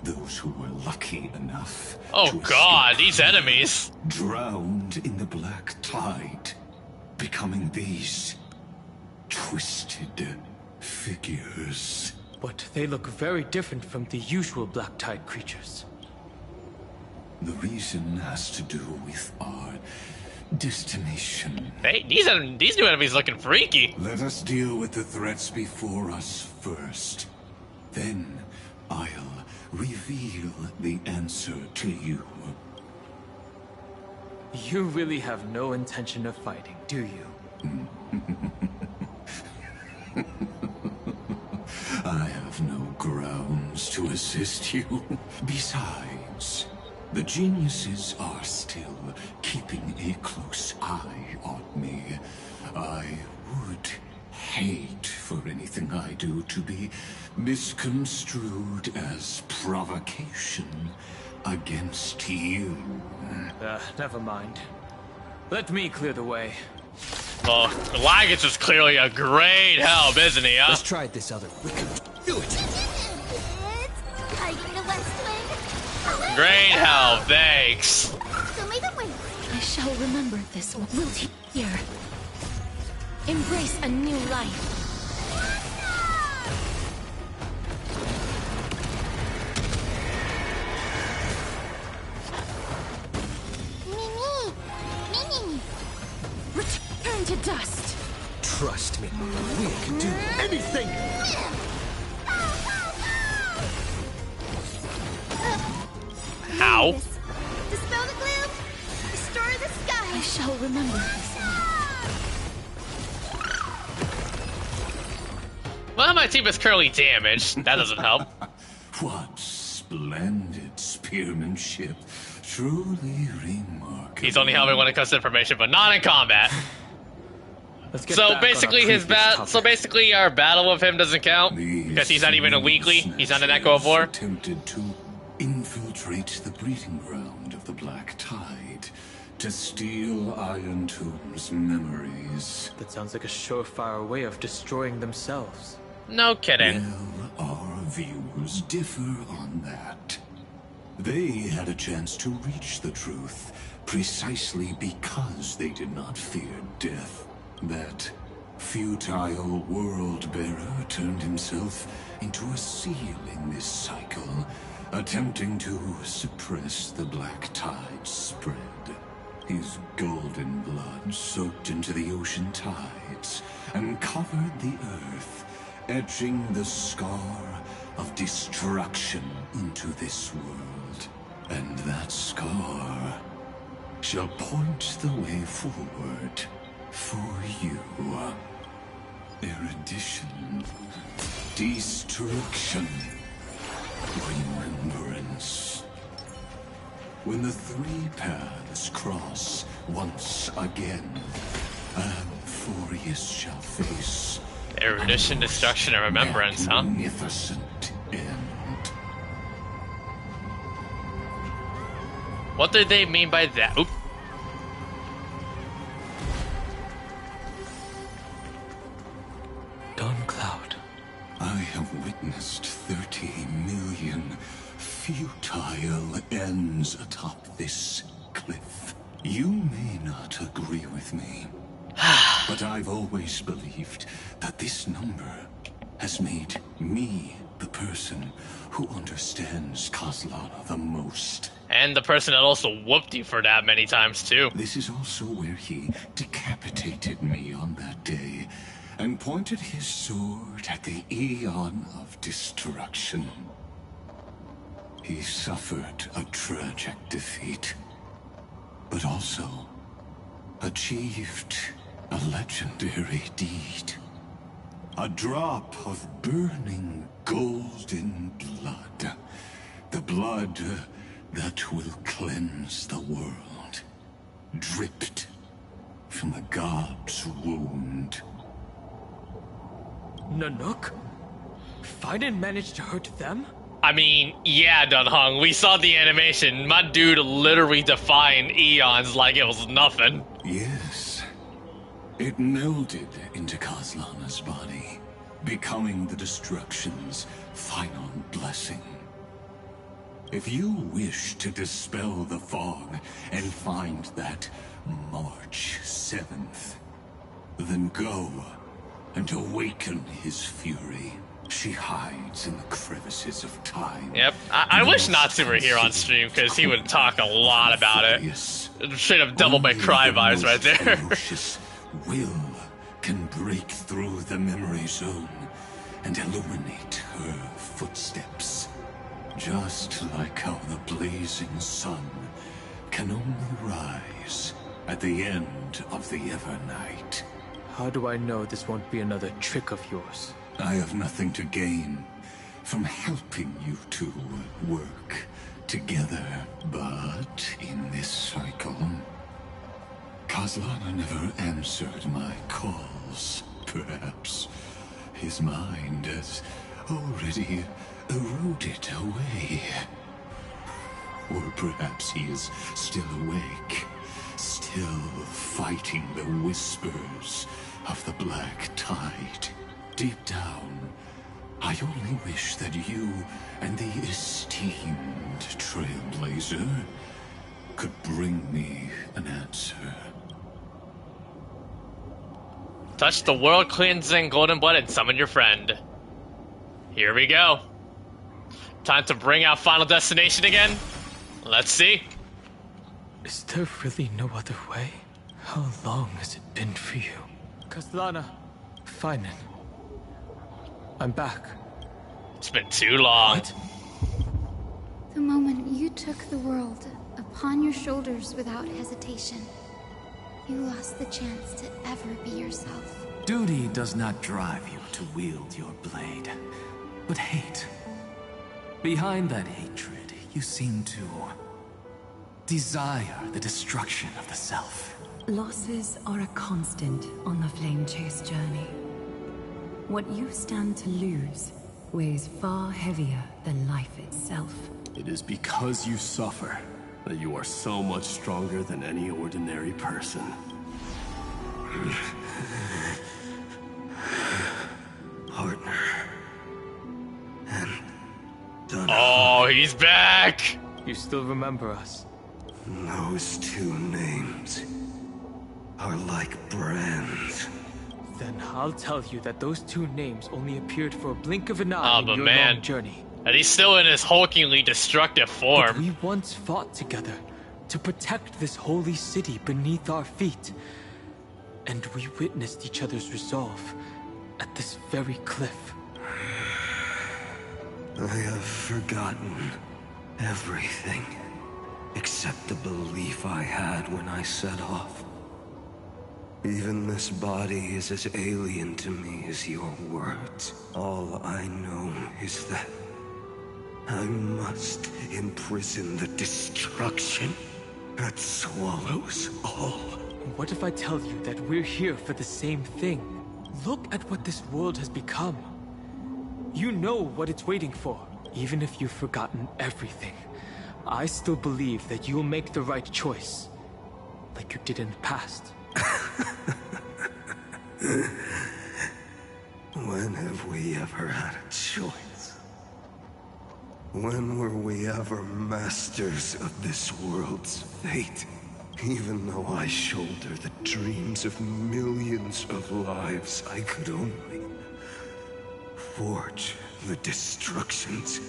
Those who were lucky enough oh god, these enemies drowned in the black tide, becoming these twisted figures. But they look very different from the usual black tide creatures. The reason has to do with our destination. Hey, these new enemies looking freaky. Let us deal with the threats before us first. Then I'll reveal the answer to you. You really have no intention of fighting, do you? I have no grounds to assist you. Besides, the geniuses are still keeping a close eye on me. I would hate for anything I do to be misconstrued as provocation against you. Never mind. Let me clear the way. Well, Lagus is clearly a great help, isn't he, huh? Let's try it this other. We can do it! It's guiding the West Wing. Great help, thanks. Show me the way. I shall remember this. Will here. Embrace a new life. dust. Trust me, we can do anything! How? Dispel the gloom! Restore the sky! I shall remember. Well, my team is currently damaged. That doesn't help. What splendid spearmanship. Truly remarkable. He's only helping when it comes to information, but not in combat. Let's get So back basically, on our previous topic. our battle with him doesn't count because he's not even a weekly. He's not an Echo of War. Attempted to infiltrate the breeding ground of the Black Tide to steal Iron Tomb's memories. That sounds like a surefire way of destroying themselves. No kidding. Well, our views differ on that. They had a chance to reach the truth precisely because they did not fear death. That futile world-bearer turned himself into a seal in this cycle, attempting to suppress the Black Tide's spread. His golden blood soaked into the ocean tides and covered the earth, etching the scar of destruction into this world. And that scar shall point the way forward for you. Erudition, destruction, remembrance. When the three paths cross once again, Amphoreus shall face Erudition, destruction, and remembrance, huh? magnificent end. What do they mean by that? Oop. Dawncloud. I have witnessed 30 million futile ends atop this cliff. You may not agree with me, but I've always believed that this number has made me the person who understands Kozlana the most. And the person that also whooped you for that many times, too. This is also where he decapitated me on that day and pointed his sword at the Aeon of Destruction. He suffered a tragic defeat, but also achieved a legendary deed. A drop of burning golden blood. The blood that will cleanse the world. Dripped from the god's wound. Nanook? Fiden managed to hurt them? I mean, yeah, Dunhung, we saw the animation. My dude literally defying eons like it was nothing. Yes. It melded into Kozlana's body, becoming the Destruction's final blessing. If you wish to dispel the fog and find that March 7th, then go and awaken his fury. She hides in the crevices of time. Yep, I wish Natsu were here on stream because he would talk a lot about it. Straight up Devil May Cry vibes right there. Ferocious will can break through the memory zone and illuminate her footsteps. Just like how the blazing sun can only rise at the end of the Evernight. How do I know this won't be another trick of yours? I have nothing to gain from helping you two work together. But in this cycle, Kozlana never answered my calls. Perhaps his mind has already eroded away. Or perhaps he is still awake, still fighting the whispers of the Black Tide. Deep down, I only wish that you and the esteemed Trailblazer could bring me an answer. Touch the world-cleansing golden blood and summon your friend. Here we go. Time to bring out Final Destination again. Let's see. Is there really no other way? How long has it been for you? Castellana, Finan. I'm back. It's been too long. What? The moment you took the world upon your shoulders without hesitation, you lost the chance to ever be yourself. Duty does not drive you to wield your blade, but hate. Behind that hatred, you seem to desire the destruction of the self. Losses are a constant on the Flame Chase journey. What you stand to lose weighs far heavier than life itself. It is because you suffer that you are so much stronger than any ordinary person. Partner. And done. Oh, he's back! You still remember us? Those two names are like brands. Then I'll tell you that those two names only appeared for a blink of an eye in but your man. long journey. And he's still in his hulkingly destructive form. But we once fought together to protect this holy city beneath our feet. And we witnessed each other's resolve at this very cliff. I have forgotten everything except the belief I had when I set off. Even this body is as alien to me as your words. All I know is that I must imprison the destruction that swallows all. What if I tell you that we're here for the same thing? Look at what this world has become. You know what it's waiting for. Even if you've forgotten everything, I still believe that you'll make the right choice, like you did in the past. When have we ever had a choice? When were we ever masters of this world's fate? Even though I shoulder the dreams of millions of lives, I could only forge the destruction's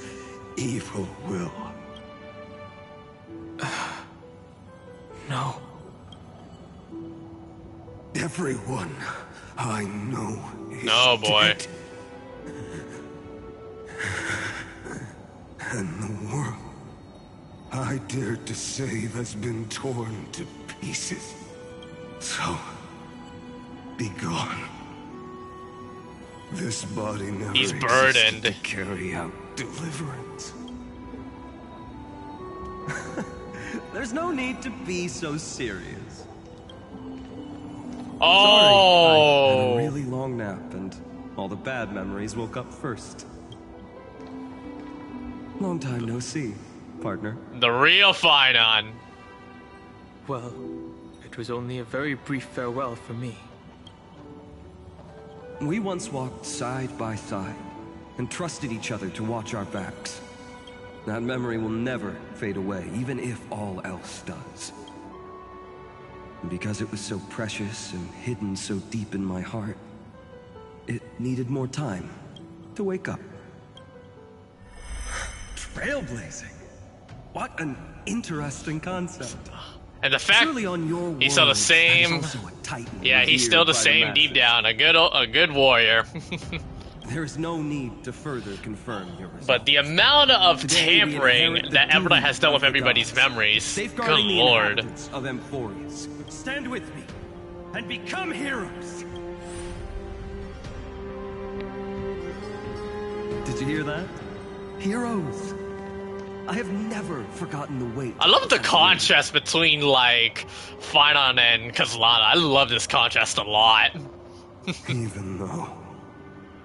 evil will. No. Everyone I know is boy. dead. And the world I dared to save has been torn to pieces. So, be gone. This body never He's existed burdened to carry out deliverance. There's no need to be so serious. Oh! Sorry, I had a really long nap, and all the bad memories woke up first. Long time no see, partner. The real Finan. Well, it was only a very brief farewell for me. We once walked side by side and trusted each other to watch our backs. That memory will never fade away, even if all else does. And because it was so precious and hidden so deep in my heart, it needed more time to wake up. Trailblazing? What an interesting concept. And the fact he's still the same. Yeah, he's still the same deep down. A good warrior. There is no need to further confirm your result. But the amount of tampering that Emperor has done with everybody's memories, good lord. Of Amphoreus. Stand with me and become heroes. Did you hear that? Heroes. I have never forgotten the weight. I love the contrast between, like, Finan and Castellana. I love this contrast a lot. Even though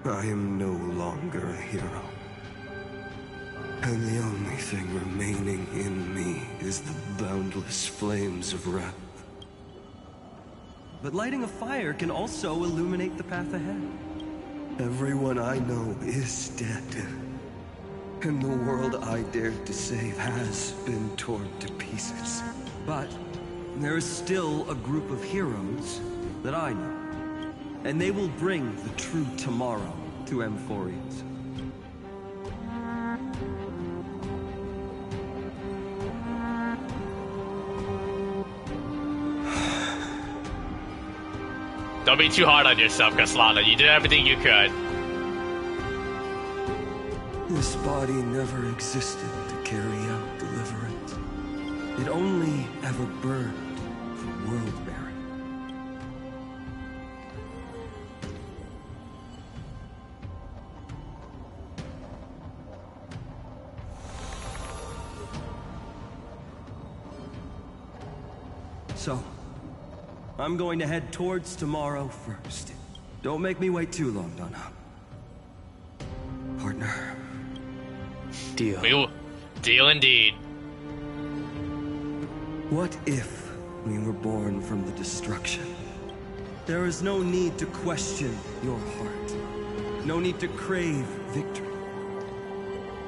I am no longer a hero, and the only thing remaining in me is the boundless flames of wrath. But lighting a fire can also illuminate the path ahead. Everyone I know is dead. And the world I dared to save has been torn to pieces. But there is still a group of heroes that I know. And they will bring the true tomorrow to Amphoreus. Don't be too hard on yourself, Kaslana. You did everything you could. This body never existed to carry out deliverance. It only ever burned for world bearing. So, I'm going to head towards tomorrow first. Don't make me wait too long, Donna. Partner. Deal. Deal indeed. What if we were born from the destruction? There is no need to question your heart. No need to crave victory.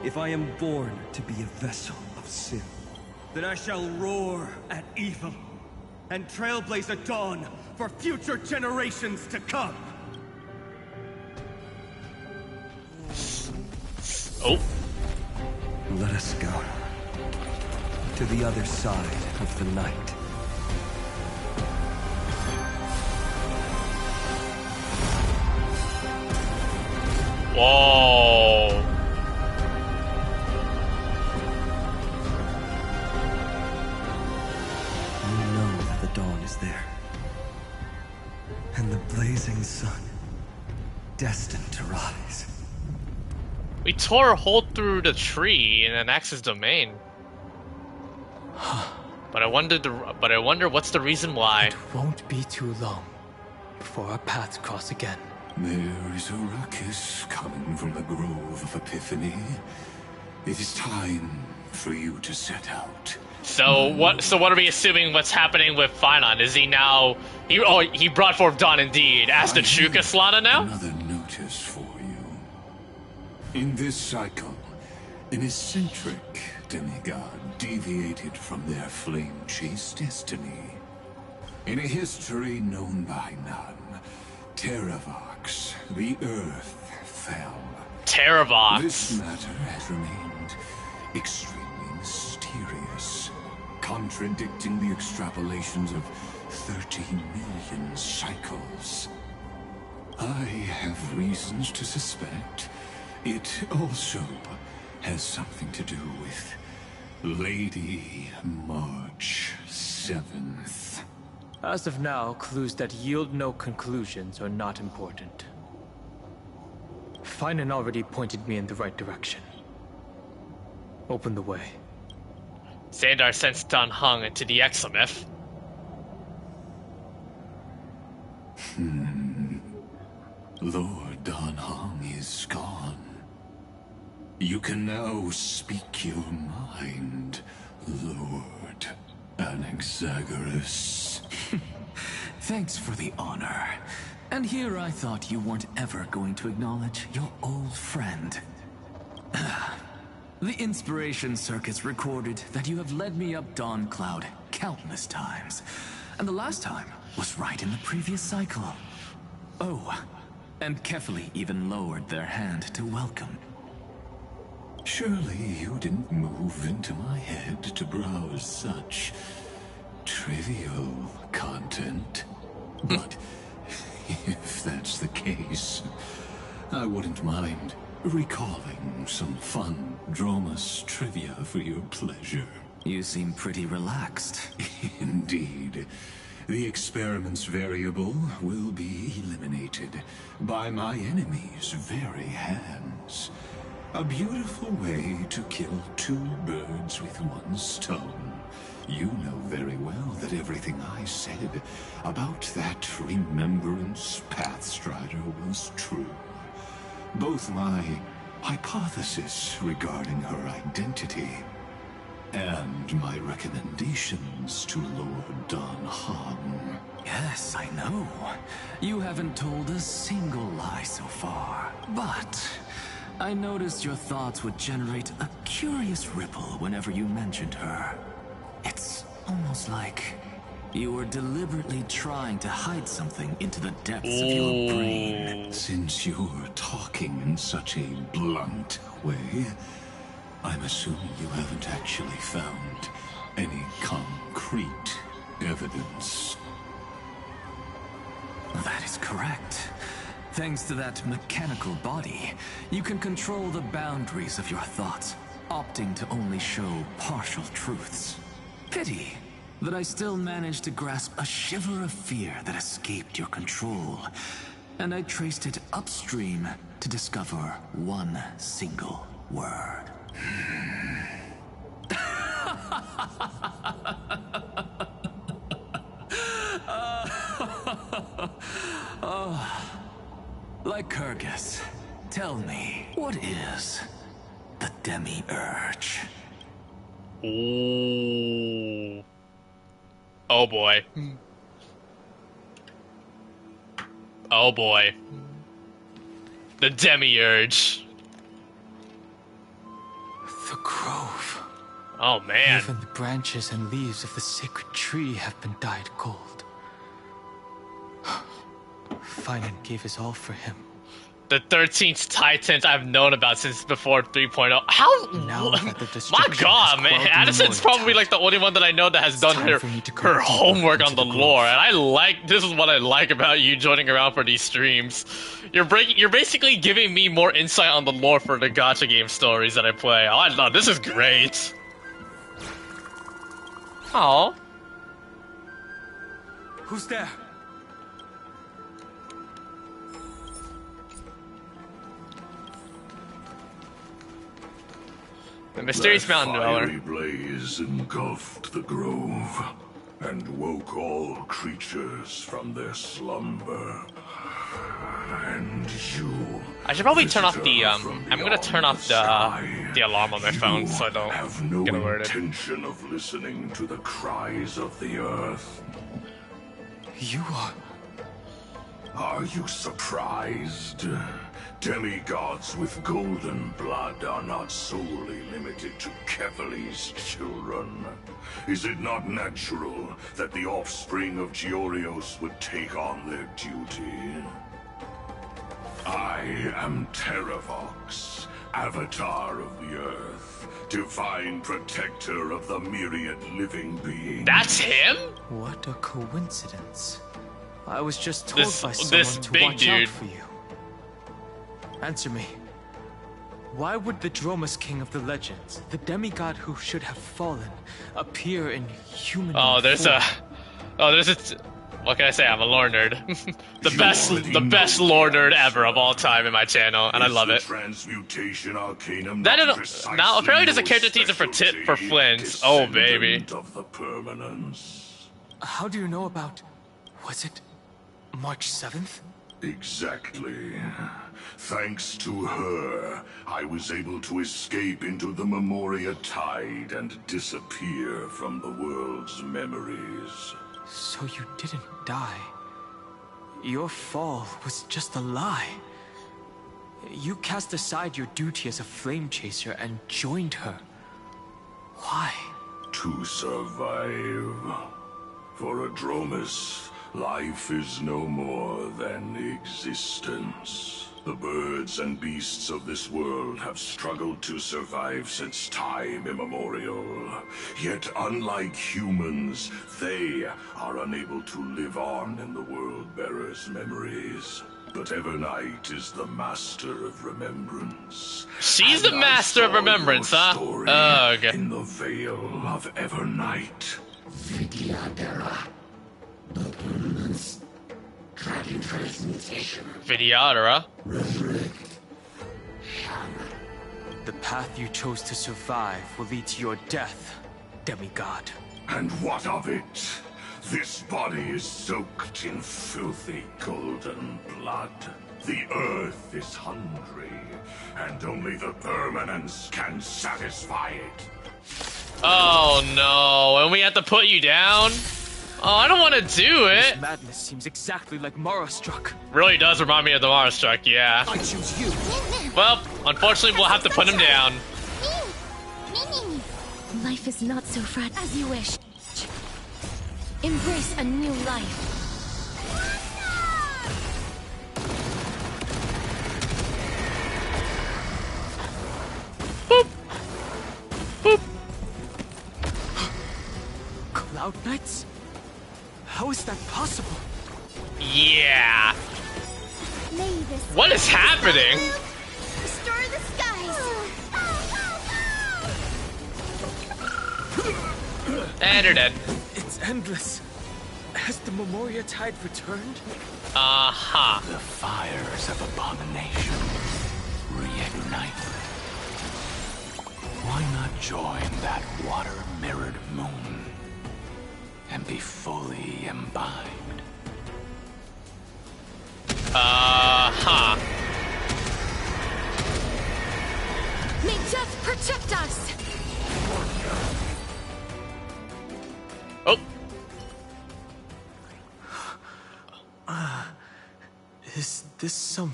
If I am born to be a vessel of sin, then I shall roar at evil and trailblaze a dawn for future generations to come. Oh. Let us go to the other side of the night. Whoa. You know that the dawn is there. And the blazing sun, destined to rise. We tore a hole through the tree in an Axis domain. But I wonder what's the reason why. It won't be too long before our paths cross again. There is a ruckus coming from the Grove of Epiphany. It is time for you to set out. So what are we assuming what's happening with Finon? Is he now he brought forth dawn indeed as the true Kaslana now? Another notice for you. In this cycle, an eccentric demigod deviated from their flame-chased destiny. In a history known by none, Terravox, the Earth, fell. Terravox. This matter has remained extremely mysterious, contradicting the extrapolations of 13 million cycles. I have reasons to suspect it also has something to do with Lady March 7th. As of now, clues that yield no conclusions are not important. Finan already pointed me in the right direction. Open the way. Xandar sent Dan Heng into the Exomyth. Lord Dan Heng is gone. You can now speak your mind, Lord Anaxagoras. Thanks for the honor. And here I thought you weren't ever going to acknowledge your old friend. The Inspiration Circuits recorded that you have led me up Dawn Cloud countless times. And the last time was right in the previous cycle. Oh, and Kefali even lowered their hand to welcome. Surely you didn't move into my head to browse such trivial content. But if that's the case, I wouldn't mind recalling some fun Dromus trivia for your pleasure. You seem pretty relaxed. Indeed. The experiment's variable will be eliminated by my enemy's very hands. A beautiful way to kill two birds with one stone. You know very well that everything I said about that Remembrance Pathstrider was true. Both my hypothesis regarding her identity and my recommendations to Lord Dan Heng. Yes, I know. You haven't told a single lie so far. But I noticed your thoughts would generate a curious ripple whenever you mentioned her. It's almost like you were deliberately trying to hide something into the depths of your brain. Since you're talking in such a blunt way, I'm assuming you haven't actually found any concrete evidence. That is correct. Thanks to that mechanical body, you can control the boundaries of your thoughts, opting to only show partial truths. Pity that I still managed to grasp a shiver of fear that escaped your control, and I traced it upstream to discover one single word. Lycurgus, tell me, what is the Demiurge? Ooh. Oh boy. Oh boy. The Demiurge. The grove. Oh man. Even the branches and leaves of the sacred tree have been dyed gold. Finan gave his all for him. The 13th Titans I've known about since before 3.0. How? My god, man. Addison's probably like the only one that I know that has done her homework on the lore. And I like, this is what I like about you joining around for these streams. You're basically giving me more insight on the lore for the gacha game stories that I play. Oh, I love, this is great. Oh. Who's there? The mysterious mountain dweller. Fiery blaze engulfed the grove and woke all creatures from their slumber. And you, I should probably turn off the I'm gonna turn off the alarm on my phone so I don't have no get alerted. intention of listening to the cries of the earth. You are... Are you surprised? Demigods with golden blood are not solely limited to Kefali's children. Is it not natural that the offspring of Georios would take on their duty? I am Terravox, Avatar of the Earth, divine protector of the myriad living beings. That's him? What a coincidence. I was just told by someone to watch out for you. Answer me. Why would the Dromus King of the legends, the demigod who should have fallen, appear in human form? What can I say? I'm a lore nerd. the best lore nerd ever of all time in my channel, and I love it. Transmutation Arcanum Now apparently there's a character teaser for Flint. Oh baby. Of the permanence. How do you know about... was it March 7th? Exactly. Thanks to her, I was able to escape into the Memoria Tide and disappear from the world's memories. So you didn't die. Your fall was just a lie. You cast aside your duty as a flame chaser and joined her. Why? To survive. For a Dromus, life is no more than existence. The birds and beasts of this world have struggled to survive since time immemorial. Yet unlike humans, they are unable to live on in the World-Bearer's memories. But Evernight is the master of remembrance. She's the master of remembrance, huh? Oh, okay. In the veil of Evernight. Vidyadhara? The path you chose to survive will lead to your death, demigod. And what of it? This body is soaked in filthy golden blood. The earth is hungry, and only the permanence can satisfy it. Oh no, and we have to put you down? Oh, I don't want to do it. This madness seems exactly like Marastruck. Really does remind me of the Marastruck, yeah. I choose you. Well, unfortunately, we'll have to put him down. Life is not so fragile as you wish. Embrace a new life. Boop. Boop. Cloud Knights? How is that possible? Yeah. What is happening? Restore the skies. And you're dead. It's endless. Has the Memoria tide returned? Uh-huh. The fires of abomination reignite. Why not join that water-mirrored moon and be fully imbibed? Uh-huh. May death protect us. Oh. Is this some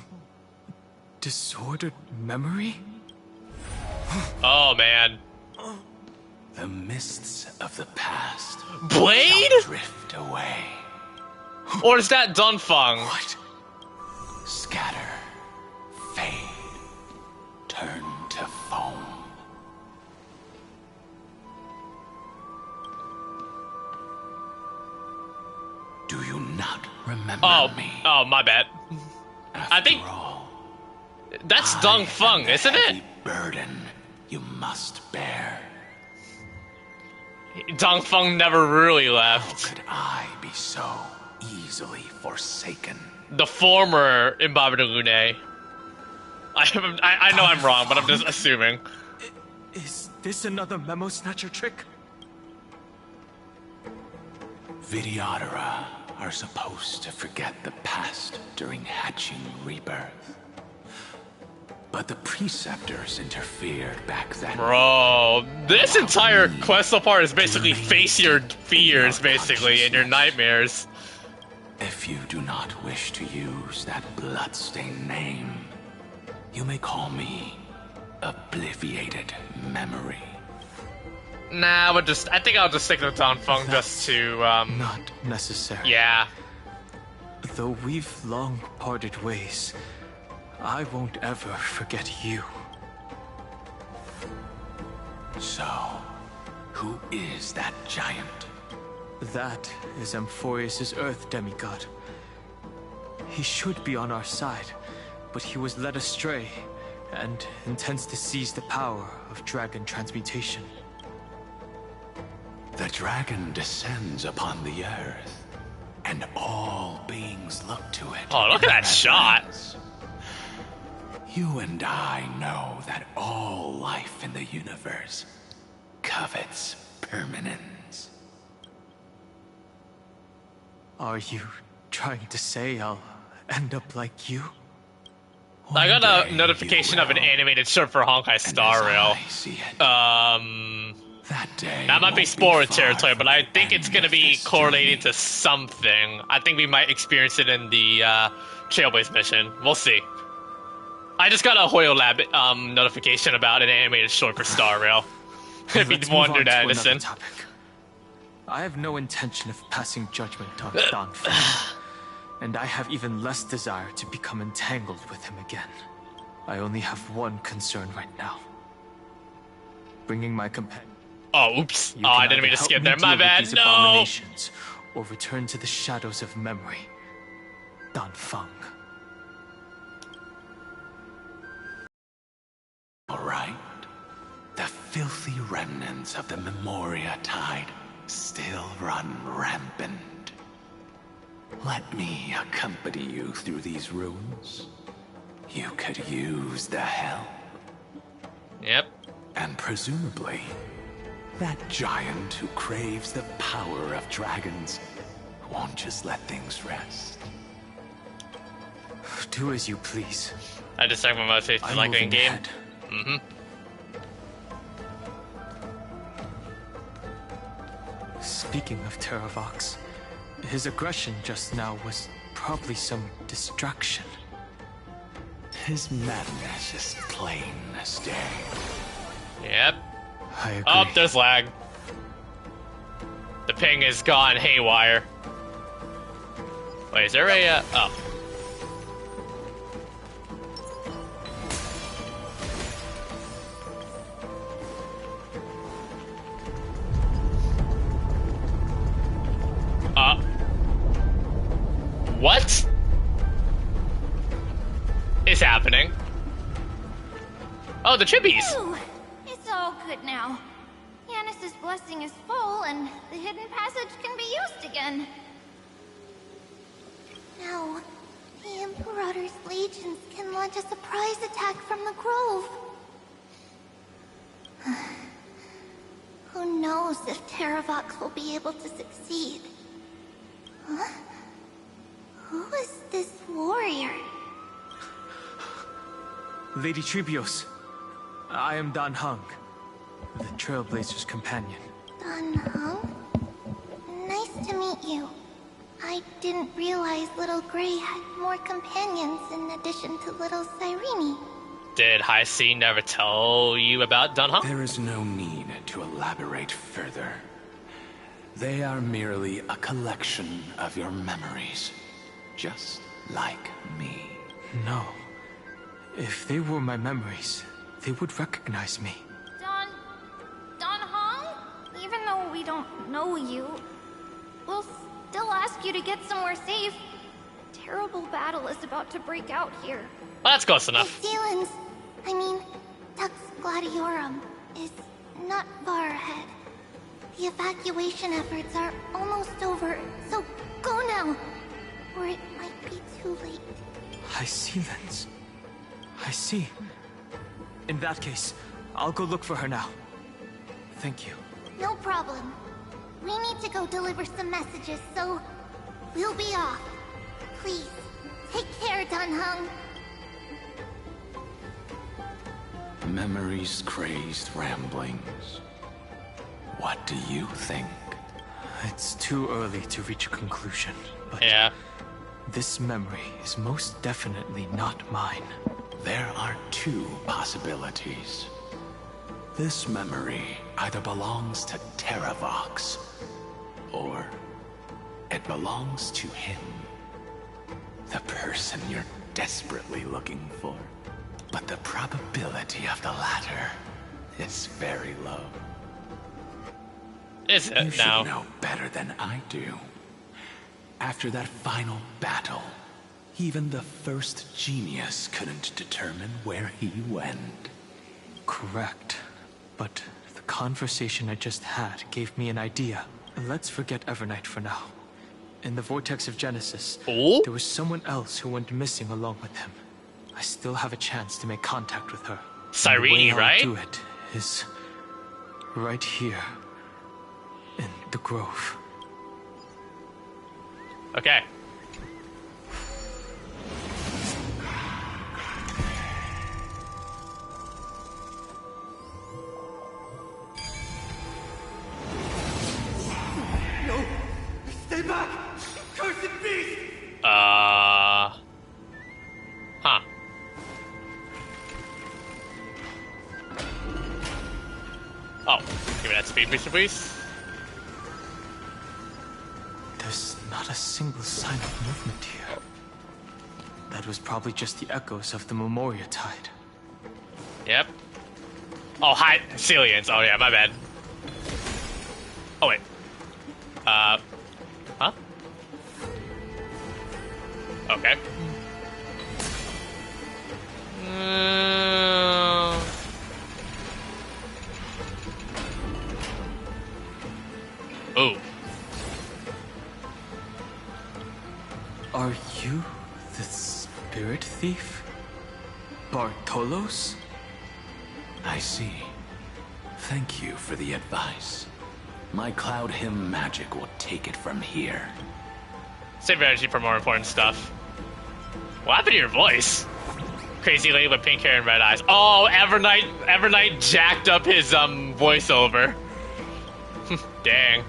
disordered memory? Oh, man. The mists of the past Blade? shall drift away. Or is that Dunfeng? What? Scatter, fade, turn to foam. Do you not remember me? Oh, my bad. After I think all, that's I Dunfeng, am the isn't heavy it? burden you must bear. Dongfeng never really How left. could I be so easily forsaken? The former Embodied Lune. I know I'm wrong, but I'm just assuming. Is this another Memo Snatcher trick? Vidyadhara are supposed to forget the past during hatching rebirth. But the Preceptors interfered back then. Bro, this entire quest so far is basically face your fears, basically, and your nightmares. If you do not wish to use that bloodstained name, you may call me Obliviated Memory. Nah, I think I'll just stick with Dongfeng just to, Not necessary. yeah. Though we've long parted ways, I won't ever forget you. So, who is that giant? That is Amphoreus' Earth demigod. He should be on our side, but he was led astray and intends to seize the power of dragon transmutation. The dragon descends upon the earth, and all beings look to it. Oh, look at that shot. You and I know that all life in the universe covets permanence. Are you trying to say I'll end up like you? I got a notification of an animated short for Honkai Star Rail. That might be spoiler territory, but I think it's going to be correlating to something. I think we might experience it in the Trailblaze Mission. We'll see. I just got a Hoyo Lab notification about an animated short for Star Rail. If you wondered that, listen. I have no intention of passing judgment on Dongfeng, and I have even less desire to become entangled with him again. I only have one concern right now. Bringing my companion. Oh, oops. Oh, I didn't mean to skip there. My bad. No. Abominations, or return to the shadows of memory. Dongfeng. All right. The filthy remnants of the Memoria tide still run rampant. Let me accompany you through these ruins. You could use the help. Yep. And presumably, that giant who craves the power of dragons won't just let things rest. Do as you please. I just checked my motivation like in game. Mm-hmm. Speaking of Terravox, his aggression just now was probably some distraction. His madness is plain as day. Yep. I agree. Oh, there's lag. The ping is gone haywire. Wait, is there a, oh. What? is happening. Oh, the Tribbies! Ooh, it's all good now. Yanis's blessing is full, and the hidden passage can be used again. Now, the Imperator's legions can launch a surprise attack from the grove. Who knows if Terravox will be able to succeed? Huh? Who is this warrior? Lady Trebios, I am Dan Heng, the Trailblazer's companion. Dan Heng? Nice to meet you. I didn't realize Little Gray had more companions in addition to Little Cyrene. Did High C never tell you about Dunham? There is no need to elaborate further. They are merely a collection of your memories, just like me. No. If they were my memories, they would recognize me. Don Hong? Even though we don't know you, we'll still ask you to get somewhere safe. A terrible battle is about to break out here. Well, that's close enough. The Sealans, Dux Gladiorum, is not far ahead. The evacuation efforts are almost over, so go now, or it might be too late. High Sealans. I see. In that case, I'll go look for her now. Thank you. No problem. We need to go deliver some messages, so we'll be off. Please, take care, Dan Heng. Memories, crazed ramblings. What do you think? It's too early to reach a conclusion, but yeah, this memory is most definitely not mine. There are two possibilities. This memory either belongs to Terravox, or it belongs to him. The person you're desperately looking for. But the probability of the latter is very low. Is it you now? should know better than I do. After that final battle, even the first genius couldn't determine where he went. Correct. But the conversation I just had gave me an idea. Let's forget Evernight for now. In the Vortex of Genesis, there was someone else who went missing along with him. I still have a chance to make contact with her. Cyrene, right? The way I'll do it is right here in the grove. Okay. No! Stay back! Cursed beast! Huh. Oh, give me that speed booster, please. There's not a single sign of movement here. That was probably just the echoes of the Memoria Tide. Yep. Oh, hi, Celians. Oh, yeah, my bad. Oh, wait. Huh? Okay. Oh. Are you the spirit thief? Bartolos? I see. Thank you for the advice. My Cloud Hymn magic will take it from here. Save energy for more important stuff. What happened to your voice? Crazy lady with pink hair and red eyes. Oh, Evernight jacked up his voiceover. Dang.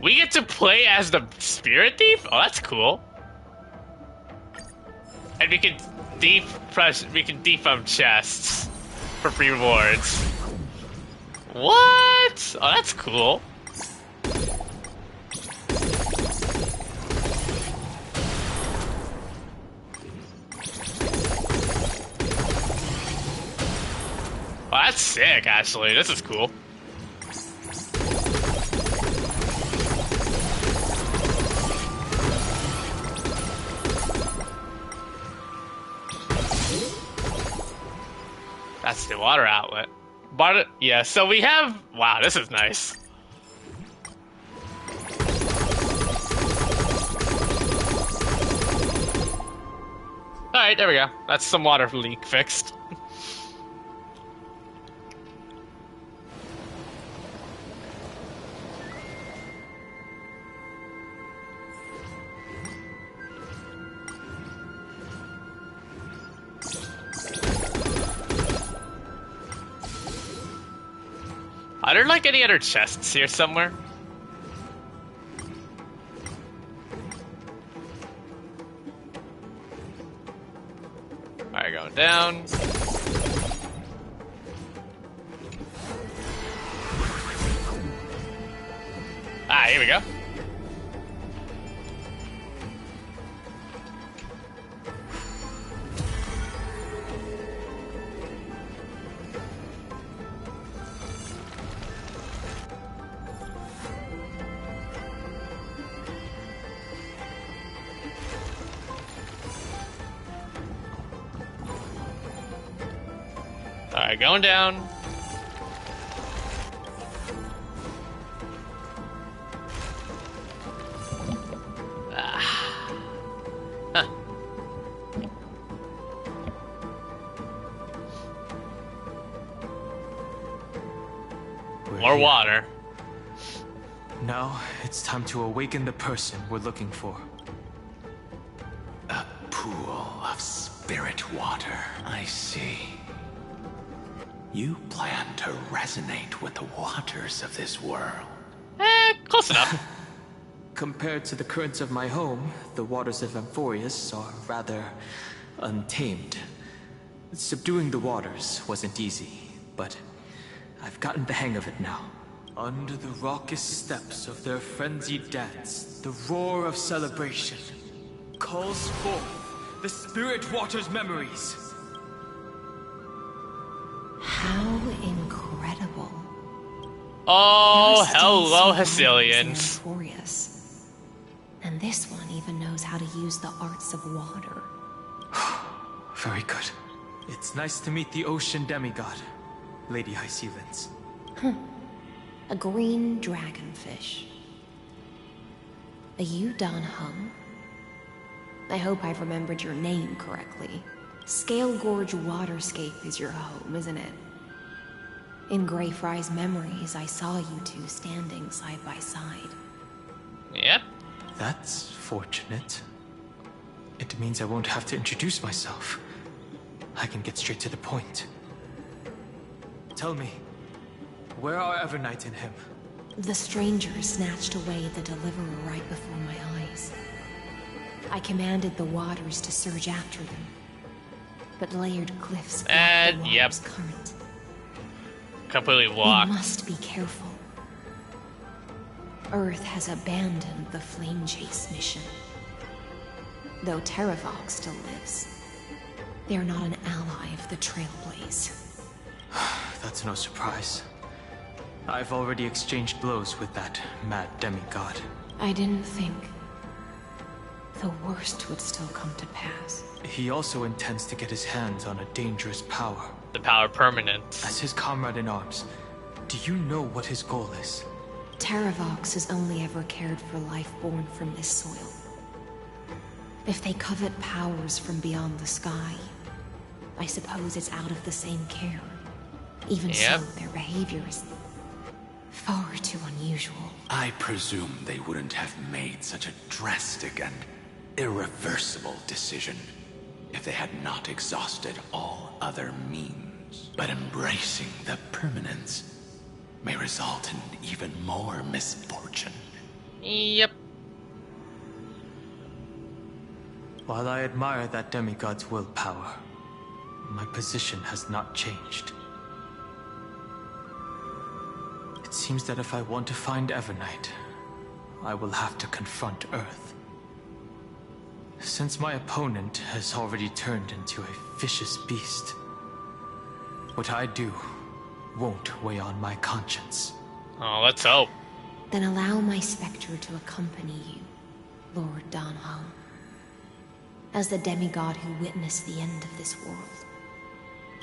We get to play as the spirit thief? Oh, that's cool. And we can thief chests for free rewards. What? Oh, that's cool. Oh, that's sick, actually. This is cool. That's the water outlet. But yeah, so we have. Wow, this is nice. All right, there we go. That's some water leak fixed. Are there like any other chests here somewhere? Alright, going down. Ah, here we go. Alright, going down. Huh. More water. Now, it's time to awaken the person we're looking for. A pool of spirit water, I see. You plan to resonate with the waters of this world. Close enough. Compared to the currents of my home, the waters of Amphoreus are rather untamed. Subduing the waters wasn't easy, but I've gotten the hang of it now. Under the raucous steps of their frenzied dance, the roar of celebration calls forth the spirit water's memories. How incredible. Oh, hello, Hecilians. Amphoreus. And this one even knows how to use the arts of water. Very good. It's nice to meet the ocean demigod, Lady Hecilians. A green dragonfish. Are you Dan Hung? I hope I've remembered your name correctly. Scale Gorge Waterscape is your home, isn't it? In Greyfry's memories, I saw you two standing side by side. Yeah? That's fortunate. It means I won't have to introduce myself. I can get straight to the point. Tell me, where are Evernight and him? The stranger snatched away the deliverer right before my eyes. I commanded the waters to surge after them, but layered cliffs blocked the water's current. Completely blocked. We must be careful. Earth has abandoned the Flame Chase mission. Though Terravox still lives, they are not an ally of the Trailblaze. That's no surprise. I've already exchanged blows with that mad demigod. I didn't think the worst would still come to pass. He also intends to get his hands on a dangerous power. The power permanent. As his comrade in arms, do you know what his goal is? Terravox has only ever cared for life born from this soil. If they covet powers from beyond the sky, I suppose it's out of the same care. Even so, their behavior is far too unusual. I presume they wouldn't have made such a drastic and irreversible decision if they had not exhausted all other means. But embracing the permanence may result in even more misfortune. Yep. While I admire that demigod's willpower, my position has not changed. It seems that if I want to find Evernight, I will have to confront Earth. Since my opponent has already turned into a vicious beast, what I do won't weigh on my conscience. Oh, let's hope. Then allow my specter to accompany you, Lord Dan Hung. As the demigod who witnessed the end of this world,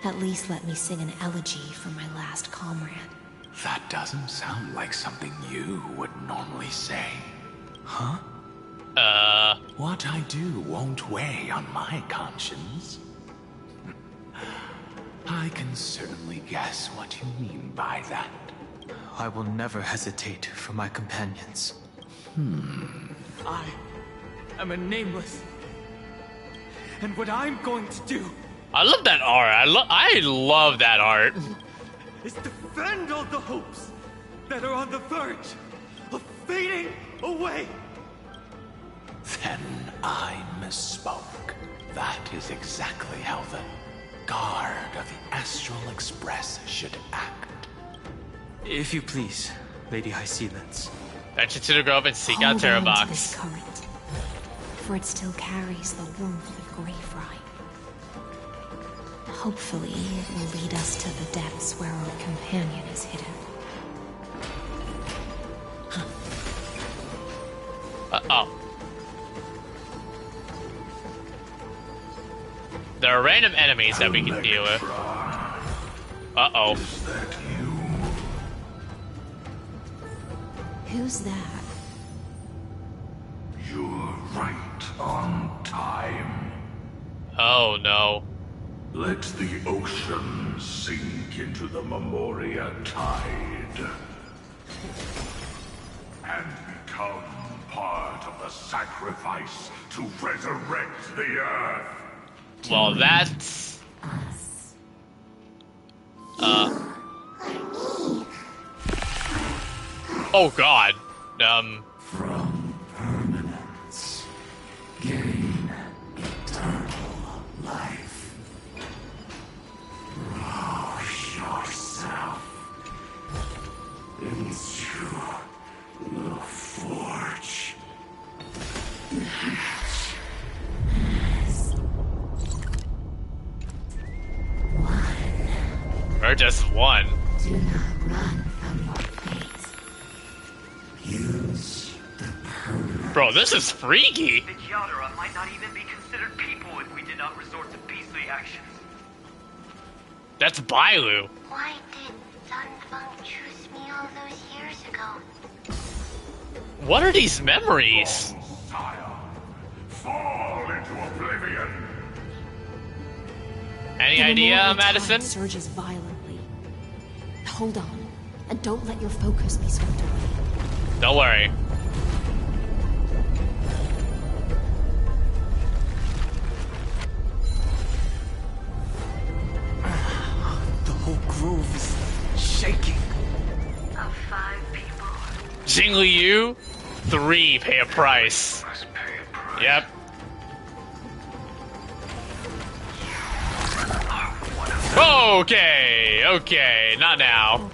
At least let me sing an elegy for my last comrade. That doesn't sound like something you would normally say. Huh? What I do won't weigh on my conscience. I can certainly guess what you mean by that. I will never hesitate for my companions. I am a nameless. And what I'm going to do I love that art. I love that art. is defend all the hopes that are on the verge of fading away. Then I misspoke. That is exactly how the guard of the Astral Express should act. If you please, Lady High Sealands. Venture to the grove and seek out Hold Terra on to Box. this current, for it still carries the warmth of Greyfry. Hopefully, it will lead us to the depths where our companion is hidden. Uh-oh. There are random enemies that we can deal with. Uh-oh. Who's that? You're right on time. Oh, no. Let the ocean sink into the Memoria tide and become part of the sacrifice to resurrect the Earth. Well, that's... Oh, God. From permanence, gain eternal life. Rush yourself into the forge. Or just one. Do not run from your fate. Use the permanence. Bro, this is freaky. The Yadara might not even be considered people if we did not resort to beastly actions. That's Bailu. Why did Sunfeng choose me all those years ago? What are these memories? Fall into oblivion. Any The idea, Memoria Madison? tide surges violently. Hold on, and don't let your focus be swept away. Don't worry. The whole grove is shaking. Of 5 people. Jing Liu, 3 pay a price. Must pay a price. Yep. Okay, okay, not now.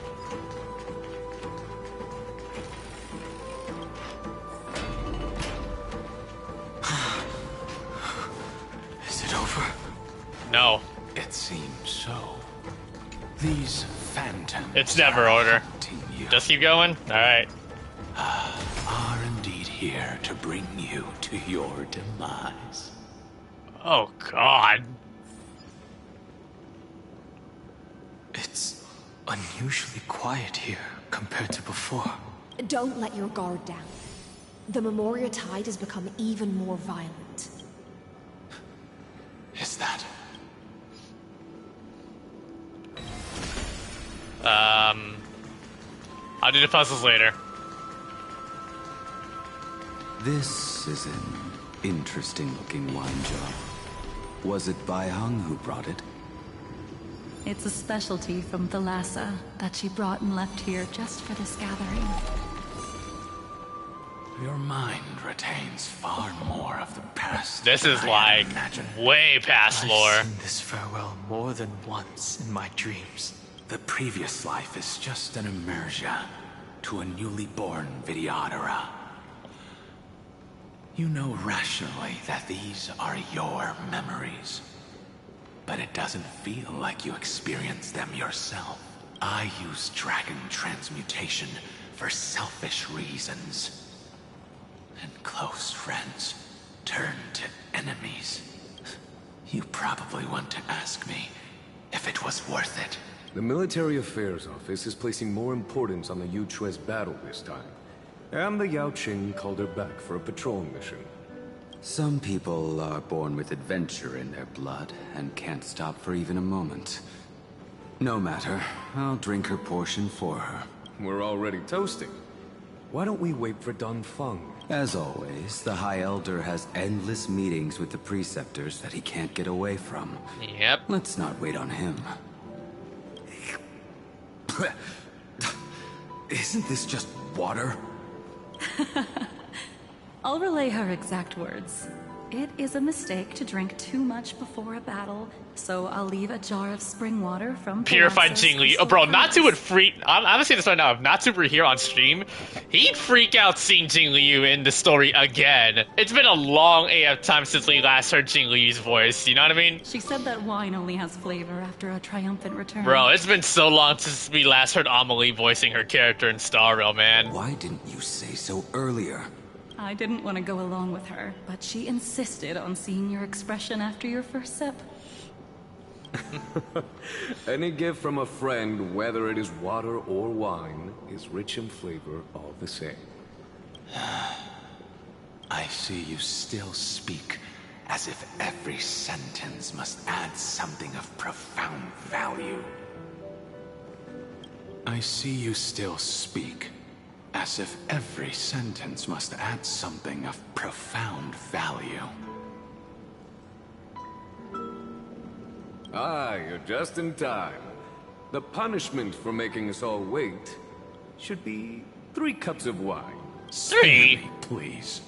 Is it over? No. It seems so. These phantoms It's never order. Just keep going? Alright. are indeed here to bring you to your demise. Oh, God. It's unusually quiet here compared to before. Don't let your guard down. The Memoria tide has become even more violent. Is that? I'll do the puzzles later. This is an interesting-looking wine jar. Was it Bai Hung who brought it? It's a specialty from Thalassa that she brought and left here just for this gathering. Your mind retains far more of the past. This is than I like had imagined. way past lore. I've seen this farewell more than once in my dreams. The previous life is just an immersion to a newly born Vidyadhara. You know rationally that these are your memories, but it doesn't feel like you experienced them yourself. I use dragon transmutation for selfish reasons. And close friends turn to enemies. You probably want to ask me if it was worth it. The Military Affairs Office is placing more importance on the Yuchue's battle this time. And the Yao Qing called her back for a patrol mission. Some people are born with adventure in their blood and can't stop for even a moment. No matter, I'll drink her portion for her. We're already toasting. Why don't we wait for Don Feng? As always, the High Elder has endless meetings with the Preceptors that he can't get away from. Yep. Let's not wait on him. Isn't this just water? I'll relay her exact words. It is a mistake to drink too much before a battle, so I'll leave a jar of spring water from Purified Palazzo's Jingli. Oh, crystal bro, palace. Natsu would freak. I'm gonna say this right now. If Natsu were here on stream, he'd freak out seeing Jingliu in the story again. It's been a long AF time since we last heard Jingliu's voice. You know what I mean? She said that wine only has flavor after a triumphant return. Bro, it's been so long since we last heard Amelie voicing her character in Star Rail, man. Why didn't you say so earlier? I didn't want to go along with her, but she insisted on seeing your expression after your first sip. Any gift from a friend, whether it is water or wine, is rich in flavor all the same. I see you still speak as if every sentence must add something of profound value. I see you still speak as if every sentence must add something of profound value. Ah, you're just in time. The punishment for making us all wait should be 3 cups of wine. Spare me, please.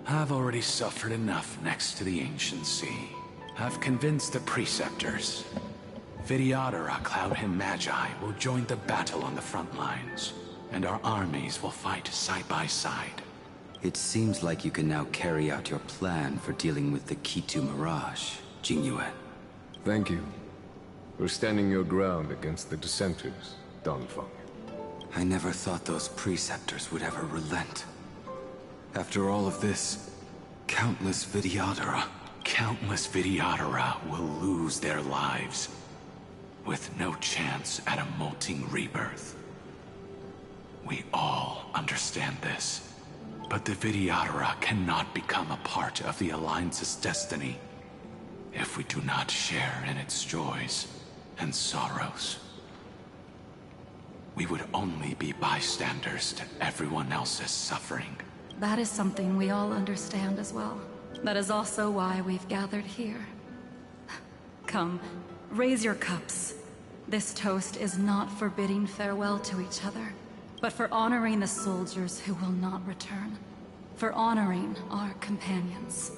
I've already suffered enough next to the Ancient Sea. I've convinced the Preceptors. Vidyadhara, Cloud and Magi will join the battle on the front lines, and our armies will fight side by side. It seems like you can now carry out your plan for dealing with the Kitu Mirage, Jingyuan. Thank you for standing your ground against the dissenters, Don Feng. I never thought those Preceptors would ever relent. After all of this, countless Vidyadhara will lose their lives, with no chance at a molting rebirth. We all understand this, but the Vidyadhara cannot become a part of the Alliance's destiny if we do not share in its joys and sorrows. We would only be bystanders to everyone else's suffering. That is something we all understand as well. That is also why we've gathered here. Come, raise your cups. This toast is not for bidding farewell to each other, but for honoring the soldiers who will not return. For honoring our companions.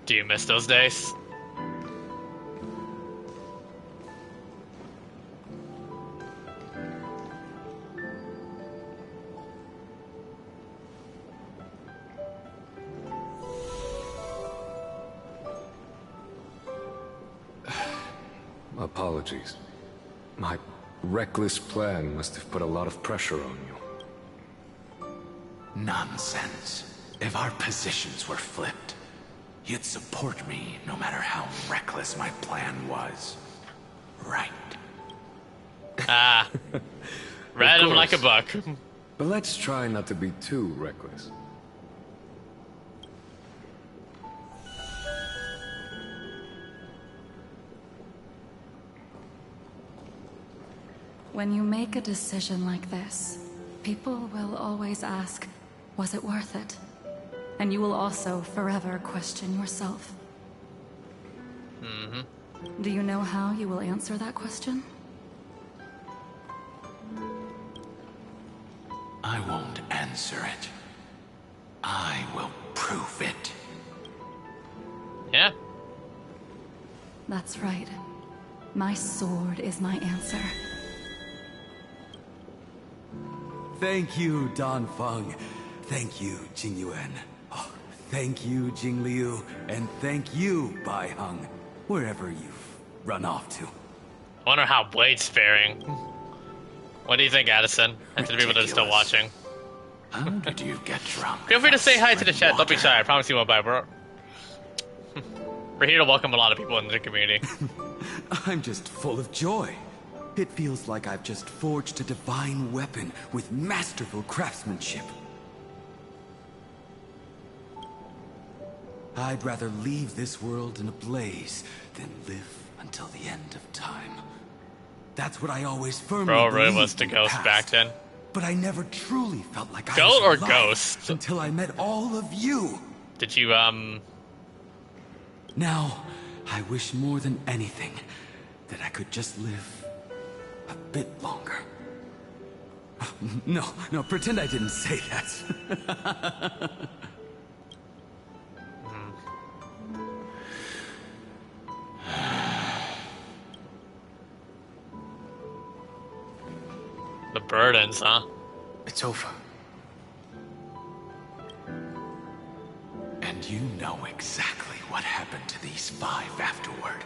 Do you miss those days? Apologies. My reckless plan must have put a lot of pressure on you. Nonsense. If our positions were flipped, you'd support me no matter how reckless my plan was. Right. Ah. Read him like a buck. But let's try not to be too reckless. When you make a decision like this, people will always ask, was it worth it? And you will also forever question yourself. Mm-hmm. Do you know how you will answer that question? I won't answer it. I will prove it. Yeah. That's right. My sword is my answer. Thank you, Don Feng. Thank you, Jingyuan. Oh, thank you, Jingliu. And thank you, Bai Heng, wherever you've run off to. I wonder how Blade's faring. What do you think, Addison? And to the people that are still watching. How did you get drunk? Feel free to say hi to the chat. Don't be shy. I promise you won't bite, bro. We're here to welcome a lot of people into the community. I'm just full of joy. It feels like I've just forged a divine weapon with masterful craftsmanship. I'd rather leave this world in a blaze than live until the end of time. That's what I always firmly Bro really believed was the in ghost past. back then. But I never truly felt like I Goat was or alive ghost? until I met all of you. Did you, Now, I wish more than anything that I could just live a bit longer. No, pretend I didn't say that. The burdens, huh? It's over. And you know exactly what happened to these 5 afterward.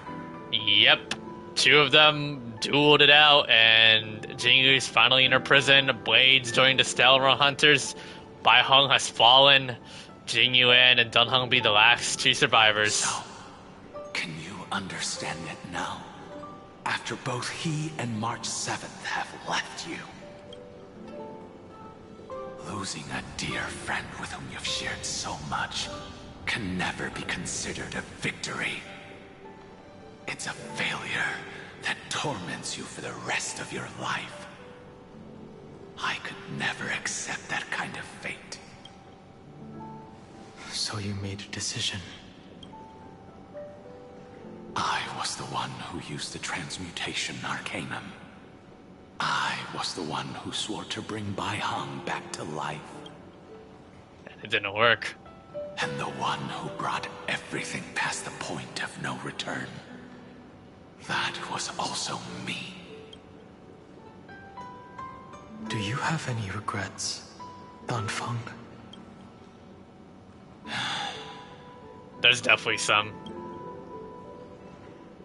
Yep. 2 of them dueled it out, and Jingyu's finally in her prison. Blades joined the Stellar Hunters. Bai Hong has fallen. Jingyuan and Dunhung be the last 2 survivors. So, can you understand it now? After both he and March 7th have left you. Losing a dear friend with whom you've shared so much can never be considered a victory. It's a failure that torments you for the rest of your life. I could never accept that kind of fate. So you made a decision. I was the one who used the transmutation arcanum. I was the one who swore to bring Bai Hong back to life. And it didn't work. And the one who brought everything past the point of no return. That was also me. Do you have any regrets, Danfeng? There's definitely some.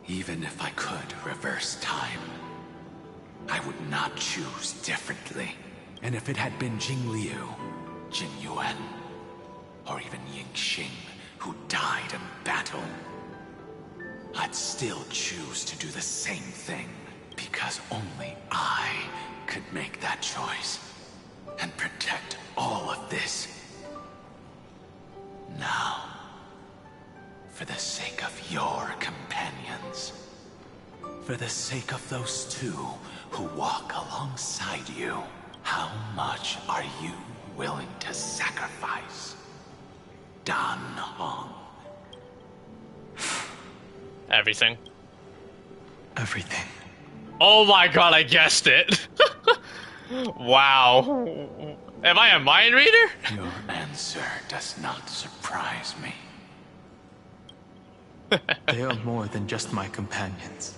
Even if I could reverse time, I would not choose differently. And if it had been Jingliu, Jin Yuan, or even Ying Xing, who died in battle, I'd still choose to do the same thing, because only I could make that choice and protect all of this. Now, for the sake of your companions, for the sake of those 2 who walk alongside you, how much are you willing to sacrifice? Dan Hong. Everything. Everything. Oh my god, I guessed it! Wow. Am I a mind reader? Your answer does not surprise me. They are more than just my companions.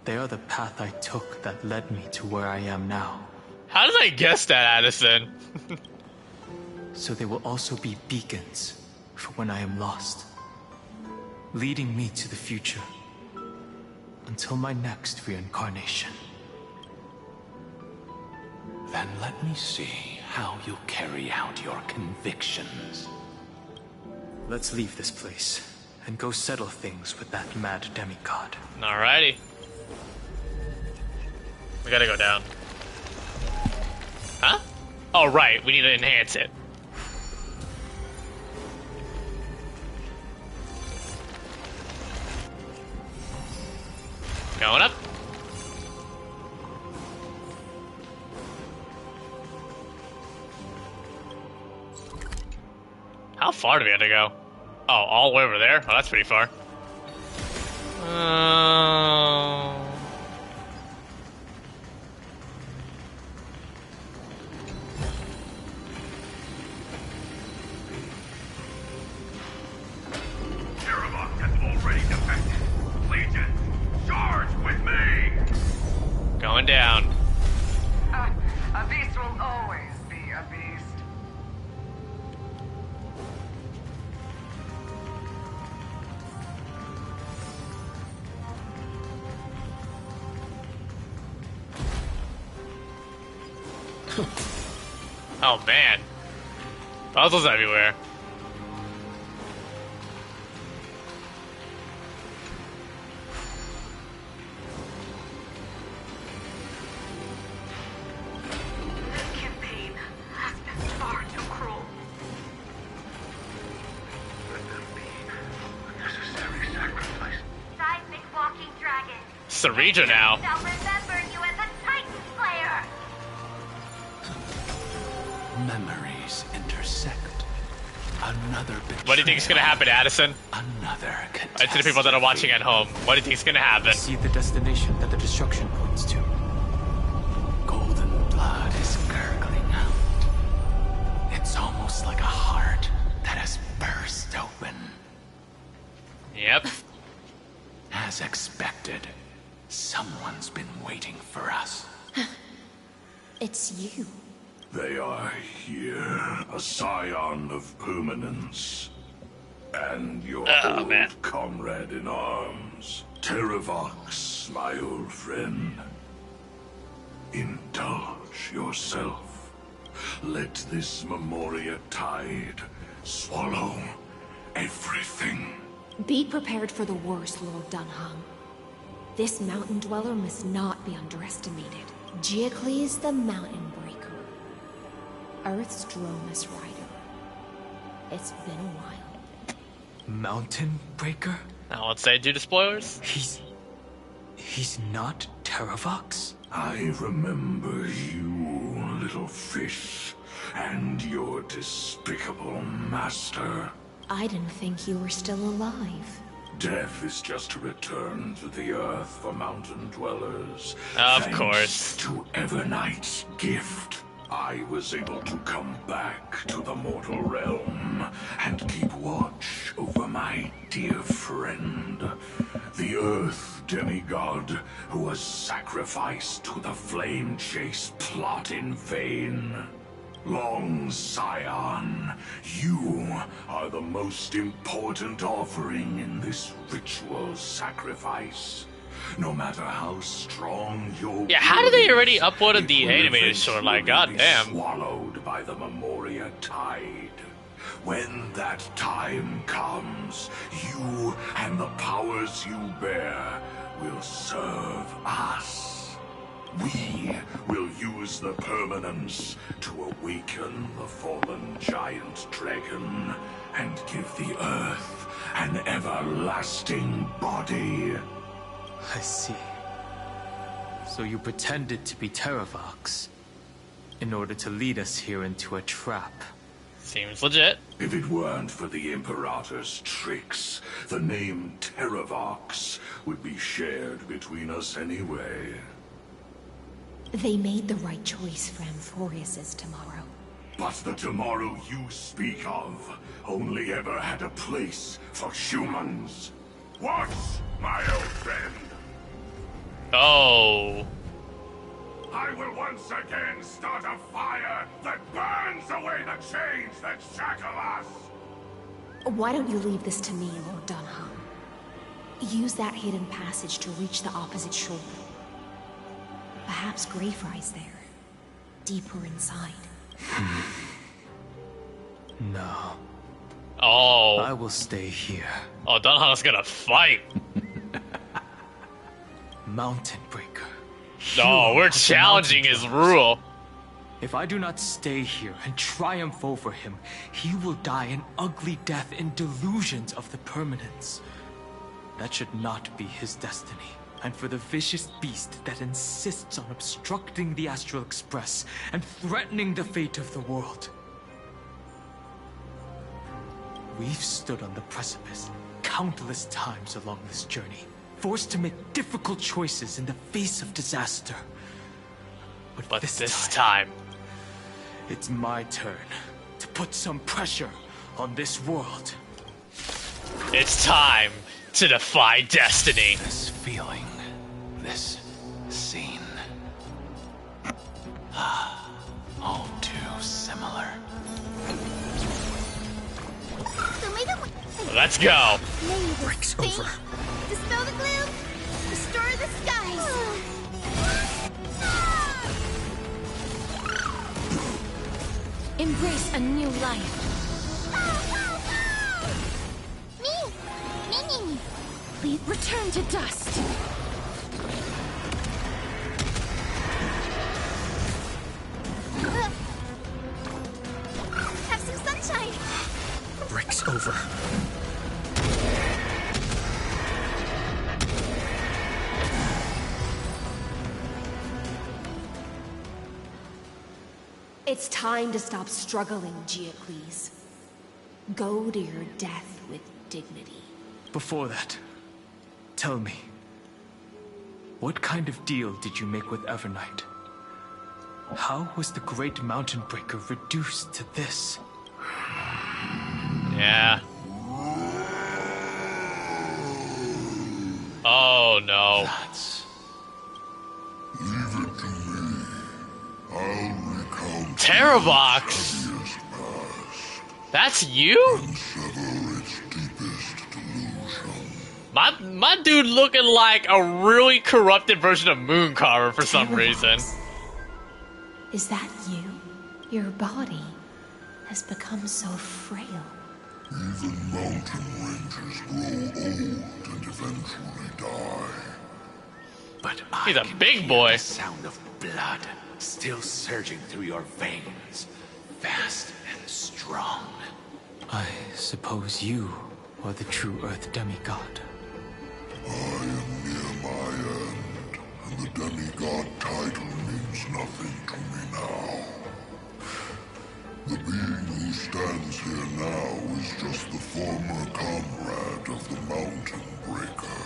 They are the path I took that led me to where I am now. How did I guess that, Addison? So they will also be beacons for when I am lost, leading me to the future until my next reincarnation. Then let me see how you carry out your convictions. Let's leave this place and go settle things with that mad demigod. Alrighty. We gotta go down. Huh? Oh, right. We need to enhance it. Going up. How far do we have to go? Oh, all the way over there? Oh, that's pretty far. Going down. A beast will always be a beast. Oh man. Puzzles everywhere. This campaign has been far too cruel. Let them be a necessary sacrifice. Seismic walking dragon. Sarija now. They'll remember you as a Titan Slayer. Memories intersect. Another betrayal. What do you think is gonna happen, Addison? Another And to the people that are watching at home, what do you think is gonna happen? See the destination that the destruction points to. Golden blood is gurgling out. It's almost like a heart that has burst open. Yep. As expected, someone's been waiting for us. It's you. They are here, a scion of permanence. And your old comrade in arms, Terravox, my old friend. Indulge yourself. Let this Memoria tide swallow everything. Be prepared for the worst, Lord Dunham. This mountain dweller must not be underestimated. Giacles the Mountain Breaker. Earth's Dromus Rider. It's been a while. Mountain Breaker? Now let's say due to spoilers. He's not Terravox? I remember you, little fish, and your despicable master. I didn't think you were still alive. Death is just a return to the earth for mountain dwellers. Of course. To Evernight's gift, I was able to come back to the mortal realm and keep watch over my dear friend, the Earth demigod who was sacrificed to the flame chase plot in vain. Long Scion, you are the most important offering in this ritual sacrifice. No matter how strong your Yeah, how did they already uploaded the animated short? Like, goddamn. Swallowed by the Memoria tide. When that time comes, you and the powers you bear will serve us. We will use the permanence to awaken the fallen giant dragon and give the earth an everlasting body. I see. So you pretended to be Terravox in order to lead us here into a trap. Seems legit. If it weren't for the Imperator's tricks, the name Terravox would be shared between us anyway. They made the right choice for Amphoreus' tomorrow. But the tomorrow you speak of only ever had a place for humans. What, my old friend? Oh. I will once again start a fire that burns away the chains that shackle us. Why don't you leave this to me, Lord Dunham? Use that hidden passage to reach the opposite shore. Perhaps Greyfry's there, deeper inside. No. Oh. I will stay here. Oh, Dunham's gonna fight. Mountain Breaker. No, we're challenging his rule. If I do not stay here and triumph over him, he will die an ugly death in delusions of the permanence. That should not be his destiny. And for the vicious beast that insists on obstructing the Astral Express and threatening the fate of the world. We've stood on the precipice countless times along this journey, forced to make difficult choices in the face of disaster. But this time, it's my turn to put some pressure on this world. It's time to defy destiny. This feeling, this scene, all too similar. Let's go. Break's over. Dispel the gloom. Restore the skies. Embrace a new life. We return to dust. Have some sunshine. Break's over. It's time to stop struggling, Giocles. Go to your death with dignity. Before that, tell me, what kind of deal did you make with Evernight? How was the Great Mountain Breaker reduced to this? Yeah. Oh no. That's... Leave it to me. I'll recount Terravox! That's you? and sever its deepest delusion. My dude looking like a really corrupted version of Mooncarver for some reason. Is that you? Your body has become so frail. Even mountain rangers grow old and eventually die. But He's a big boy. The sound of blood still surging through your veins, fast and strong. I suppose you are the true Earth demigod. I am near my end, and the demigod title means nothing to me now. The being who stands here now is just the former comrade of the Mountain Breaker.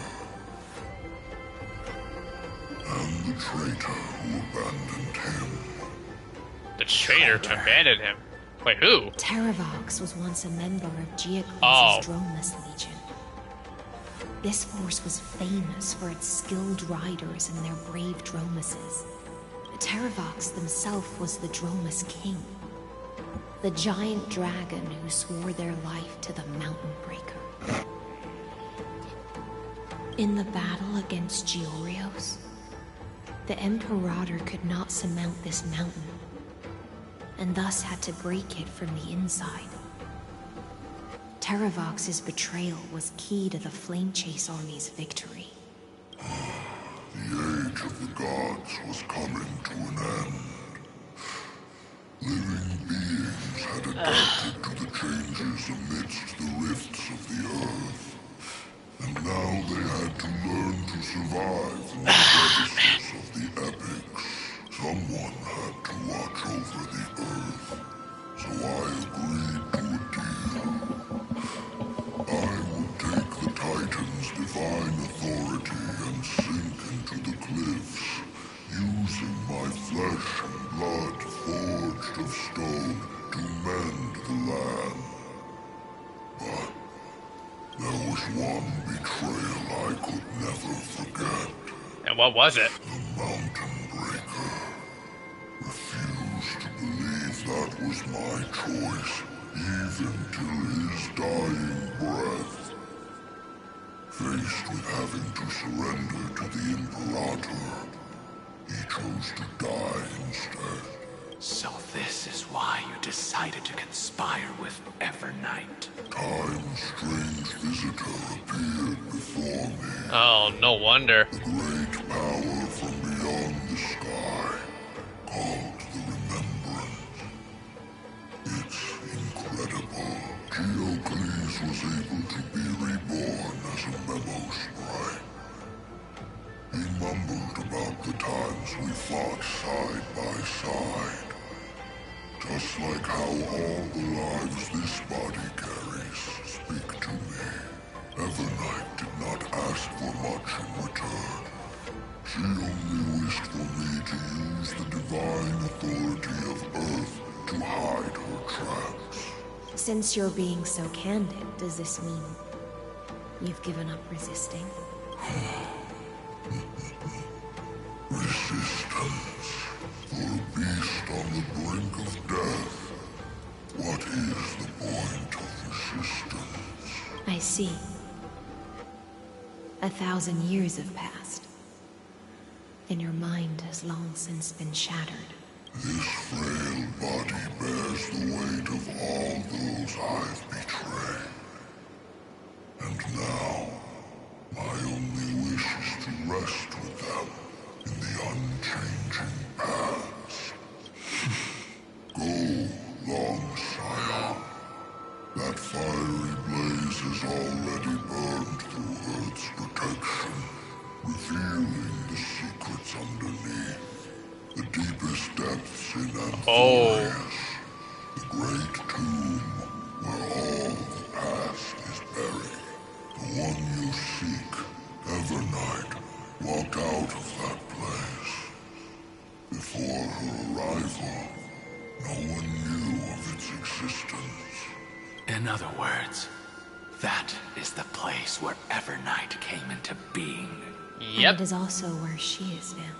And the traitor who abandoned him. The traitor abandoned him? Wait, who? Terravox was once a member of Giocles' Dromus Legion. This force was famous for its skilled riders and their brave Dromuses. Terravox himself was the Dromus King, the giant dragon who swore their life to the Mountain Breaker. In the battle against Giorios, the Imperator could not surmount this mountain, and thus had to break it from the inside. Terravox's betrayal was key to the Flame Chase Army's victory. The age of the gods was coming to an end. Living beings had adapted to the changes amidst the rifts of the earth. And now they had to learn to survive in the crevices of the epics. Someone had to watch over the earth. So I agreed to a deal. I would take the Titan's divine authority and sink into the cliffs, using my flesh and blood forged of stone to mend the land. But there was one betrayal I could never forget. And what was it? The Mountain Breaker refused to believe that was my choice, even till his dying breath. Faced with having to surrender to the Imperator, he chose to die instead. So this is why you decided to conspire with Evernight. Time's strange visitor appeared before me. Oh, no wonder. The great power from beyond the sky, called the Remembrance. It's incredible. Giocles was able to be reborn as a memo sprite. He mumbled about the times we fought side by side. Just like how all the lives this body carries speak to me. Evernight did not ask for much in return. She only wished for me to use the divine authority of Earth to hide her tracks. Since you're being so candid, does this mean you've given up resisting? Resistance. For a beast on the brink of death. What is the point of resistance? I see. 1,000 years have passed, and your mind has long since been shattered. This frail body bears the the weight of all those I've betrayed. And now, my only wish is to rest with them in the unchanging past. Go, long Scion. That fiery blaze has already burned through Earth's protection, revealing the secrets underneath. The deepest depths in Amphoreus. The great tomb where all the past is buried. The one you seek, Evernight, walked out of that place. Before her arrival, no one knew of its existence. In other words, that is the place where Evernight came into being. And it is also where she is now.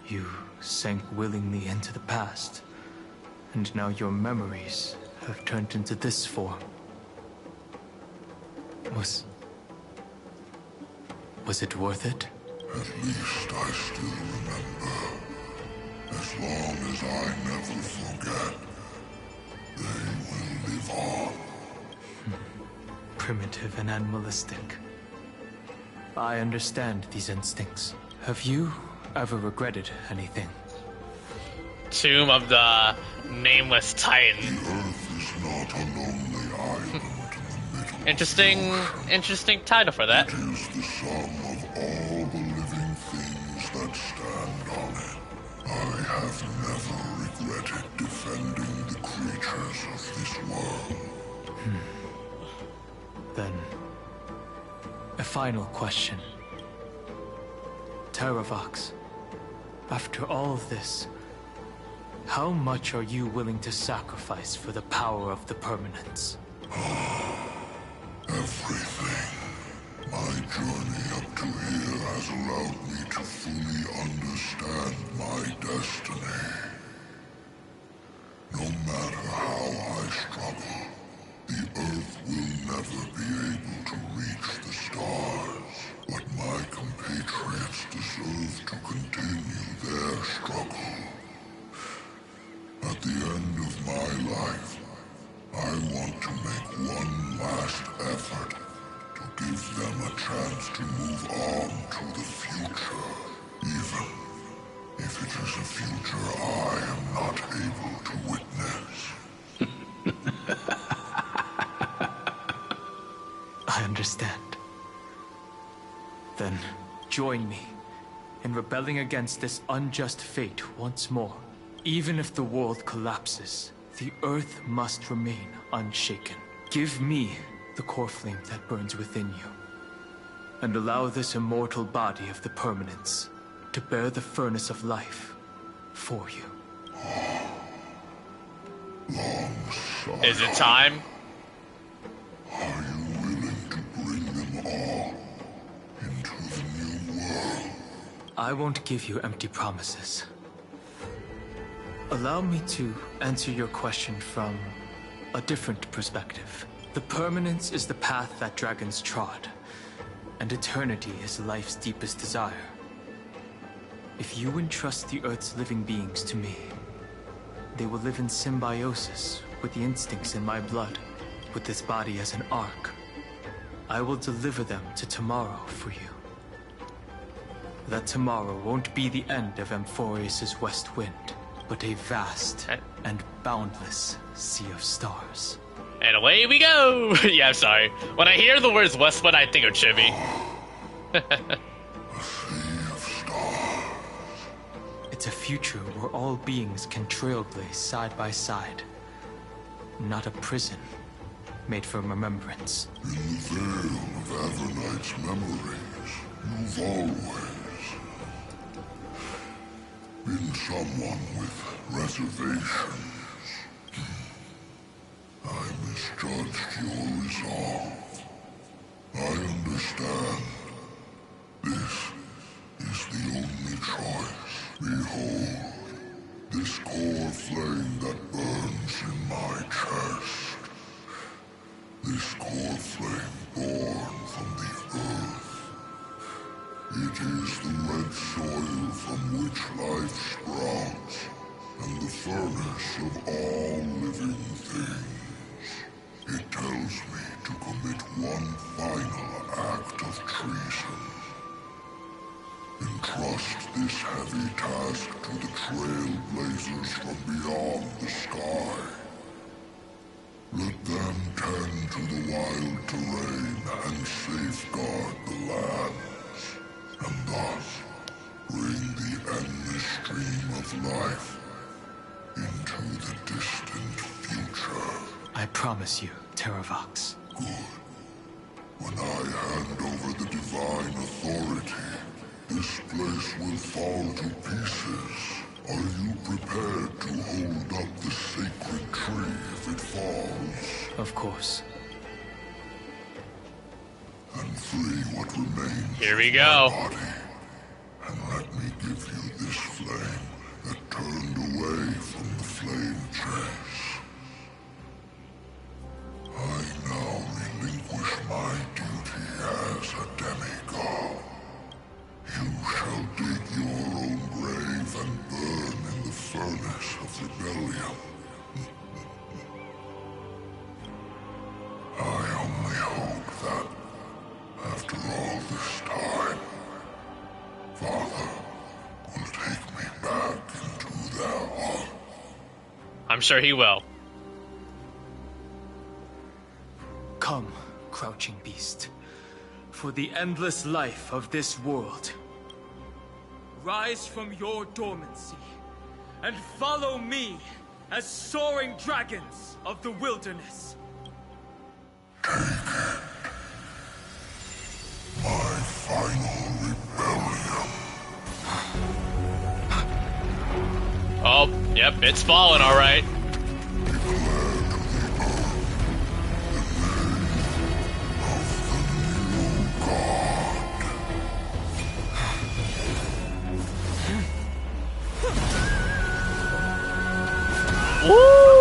You sank willingly into the past, and now your memories have turned into this form. Was it worth it? At least I still remember. As long as I never forget, they will live on. Primitive and animalistic. I understand these instincts. Have you ever regretted anything? Tomb of the Nameless Titan. The Earth is not a lonely island in the middle. Interesting title for that. It is the sum of all the living things that stand on it. I have never regretted defending the creatures of this world. Then, a final question. Terravox, after all of this, how much are you willing to sacrifice for the power of the permanence? Everything. My journey up to here has allowed me to fully understand my destiny. No matter how I struggle, the Earth will never be able to reach the stars. But my compatriots deserve to continue their struggle. At the end of my life, I want to make one last effort to give them a chance to move on to the future, even if it is a future I am not able to witness. I understand. Then, join me in rebelling against this unjust fate once more. Even if the world collapses, the Earth must remain unshaken. Give me the core flame that burns within you, and allow this immortal body of the permanence to bear the furnace of life for you. Is it time? Are you willing to bring them all into the new world? I won't give you empty promises. Allow me to answer your question from a different perspective. The permanence is the path that dragons trod, and eternity is life's deepest desire. If you entrust the Earth's living beings to me, they will live in symbiosis with the instincts in my blood, with this body as an arc. I will deliver them to tomorrow for you. That tomorrow won't be the end of Amphoreus' west wind, but a vast and boundless sea of stars. And away we go! Yeah, I'm sorry. When I hear the words Westwood, I think of Chibi. It's a future where all beings can trailblaze side by side. Not a prison made for remembrance. In the veil of Avernight's memories, you've always been someone with reservations. I misjudged your resolve. I understand. This is the only choice. Behold, this core flame that burns in my chest. This core flame born from the earth. It is the red soil from which life sprouts. and the furnace of all living things. It tells me to commit one final act of treason. Entrust this heavy task to the Trailblazers from beyond the sky. Let them tend to the wild terrain and safeguard the lands, and thus bring the endless stream of life into the distant future. I promise you, Terravox. Good. When I hand over the divine authority, this place will fall to pieces. Are you prepared to hold up the sacred tree if it falls? Of course. And free what remains Here we of go. my body. And let me give you this flame that turned away from the flame chase. I now relinquish my duty as a demigod. You shall dig your own grave and burn in the furnace of rebellion. I only hope that, after all this time, Father will take me back into their heart. I'm sure he will. Come, crouching beast, for the endless life of this world. Rise from your dormancy, and follow me as soaring dragons of the wilderness. My final rebellion. Oh, yep, it's falling, all right. Woo!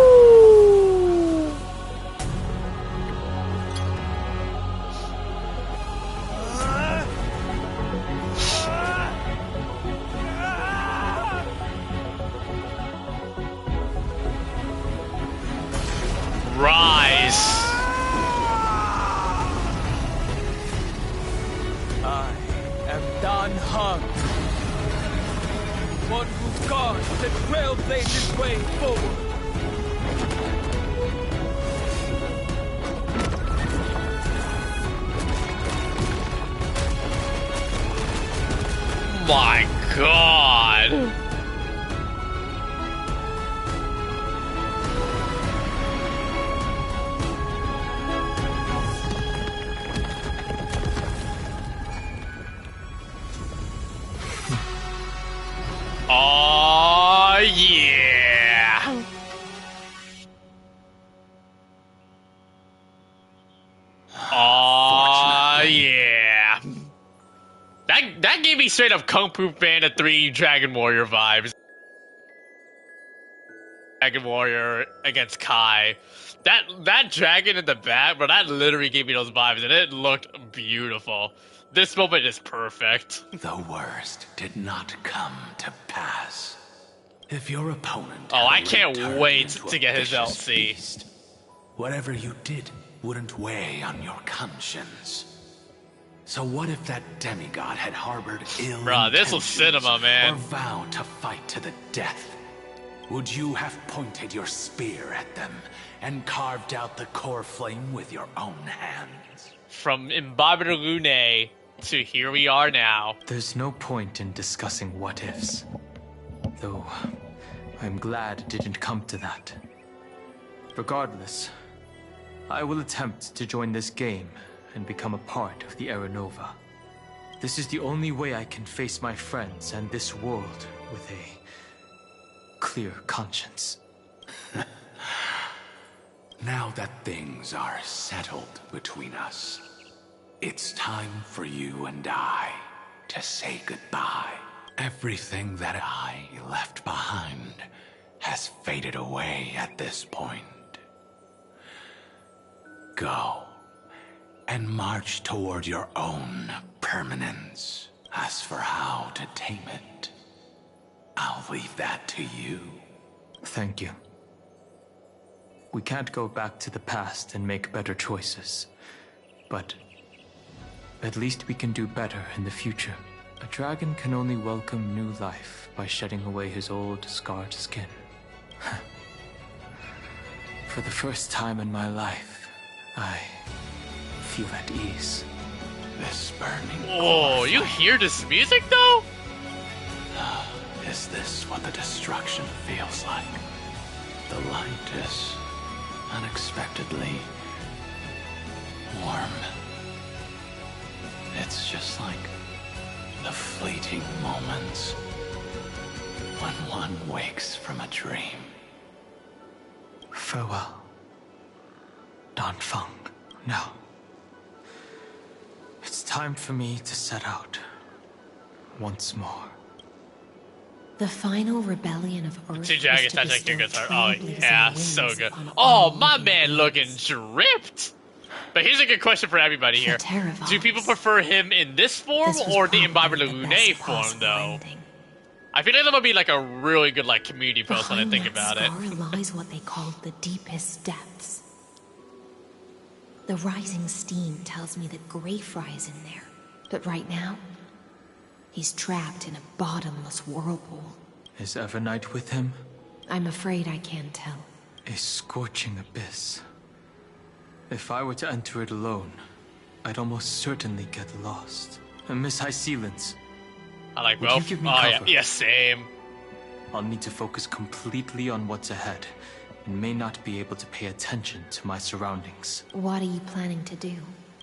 Rise! I am Dan Hung, one who guards the Trailblaze's way forward. My God! Oh yeah! Oh yeah! That gave me straight up Kung Fu Panda 3 Dragon Warrior vibes. Dragon Warrior against Kai. That dragon in the back, bro, that literally gave me those vibes, and it looked beautiful. This moment is perfect. The worst did not come to pass. If your opponent... Oh, I can't wait to get his LC. Beast, whatever you did wouldn't weigh on your conscience. So what if that demigod had harbored ill Bruh, this was cinema, man. Or vowed to fight to the death? Would you have pointed your spear at them and carved out the core flame with your own hands? From Imbabiter Lune to here we are now. There's no point in discussing what-ifs. Though, I'm glad it didn't come to that. Regardless, I will attempt to join this game and become a part of the Era Nova. This is the only way I can face my friends and this world with a clear conscience. Now that things are settled between us, it's time for you and I to say goodbye. Everything that I left behind has faded away at this point. Go and march toward your own permanence. As for how to tame it, I'll leave that to you. Thank you. We can't go back to the past and make better choices, but at least we can do better in the future. A dragon can only welcome new life by shedding away his old, scarred skin. For the first time in my life, I feel at ease. This burning... Oh, you hear this music, though? Is this what the destruction feels like? The light is unexpectedly warm. It's just like the fleeting moments when one wakes from a dream. Farewell, Danfeng. Now, it's time for me to set out once more. The final rebellion of Earth. See, Jagged sounds like your guitar. Oh, yeah, so good. Oh, my man looking dripped. But here's a good question for everybody here. Do people prefer him in this form or the Imbiber Lune form, though? I feel like that would be like a really good like community post when I think about it. Behind that scar lies what they call the deepest depths. The rising steam tells me that Greyfry is in there. But right now, he's trapped in a bottomless whirlpool. Is Evernight with him? I'm afraid I can't tell. A scorching abyss. If I were to enter it alone, I'd almost certainly get lost. And Miss High Sealants, I like would both. you give me Oh, cover? yeah, same. I'll need to focus completely on what's ahead, and may not be able to pay attention to my surroundings. What are you planning to do?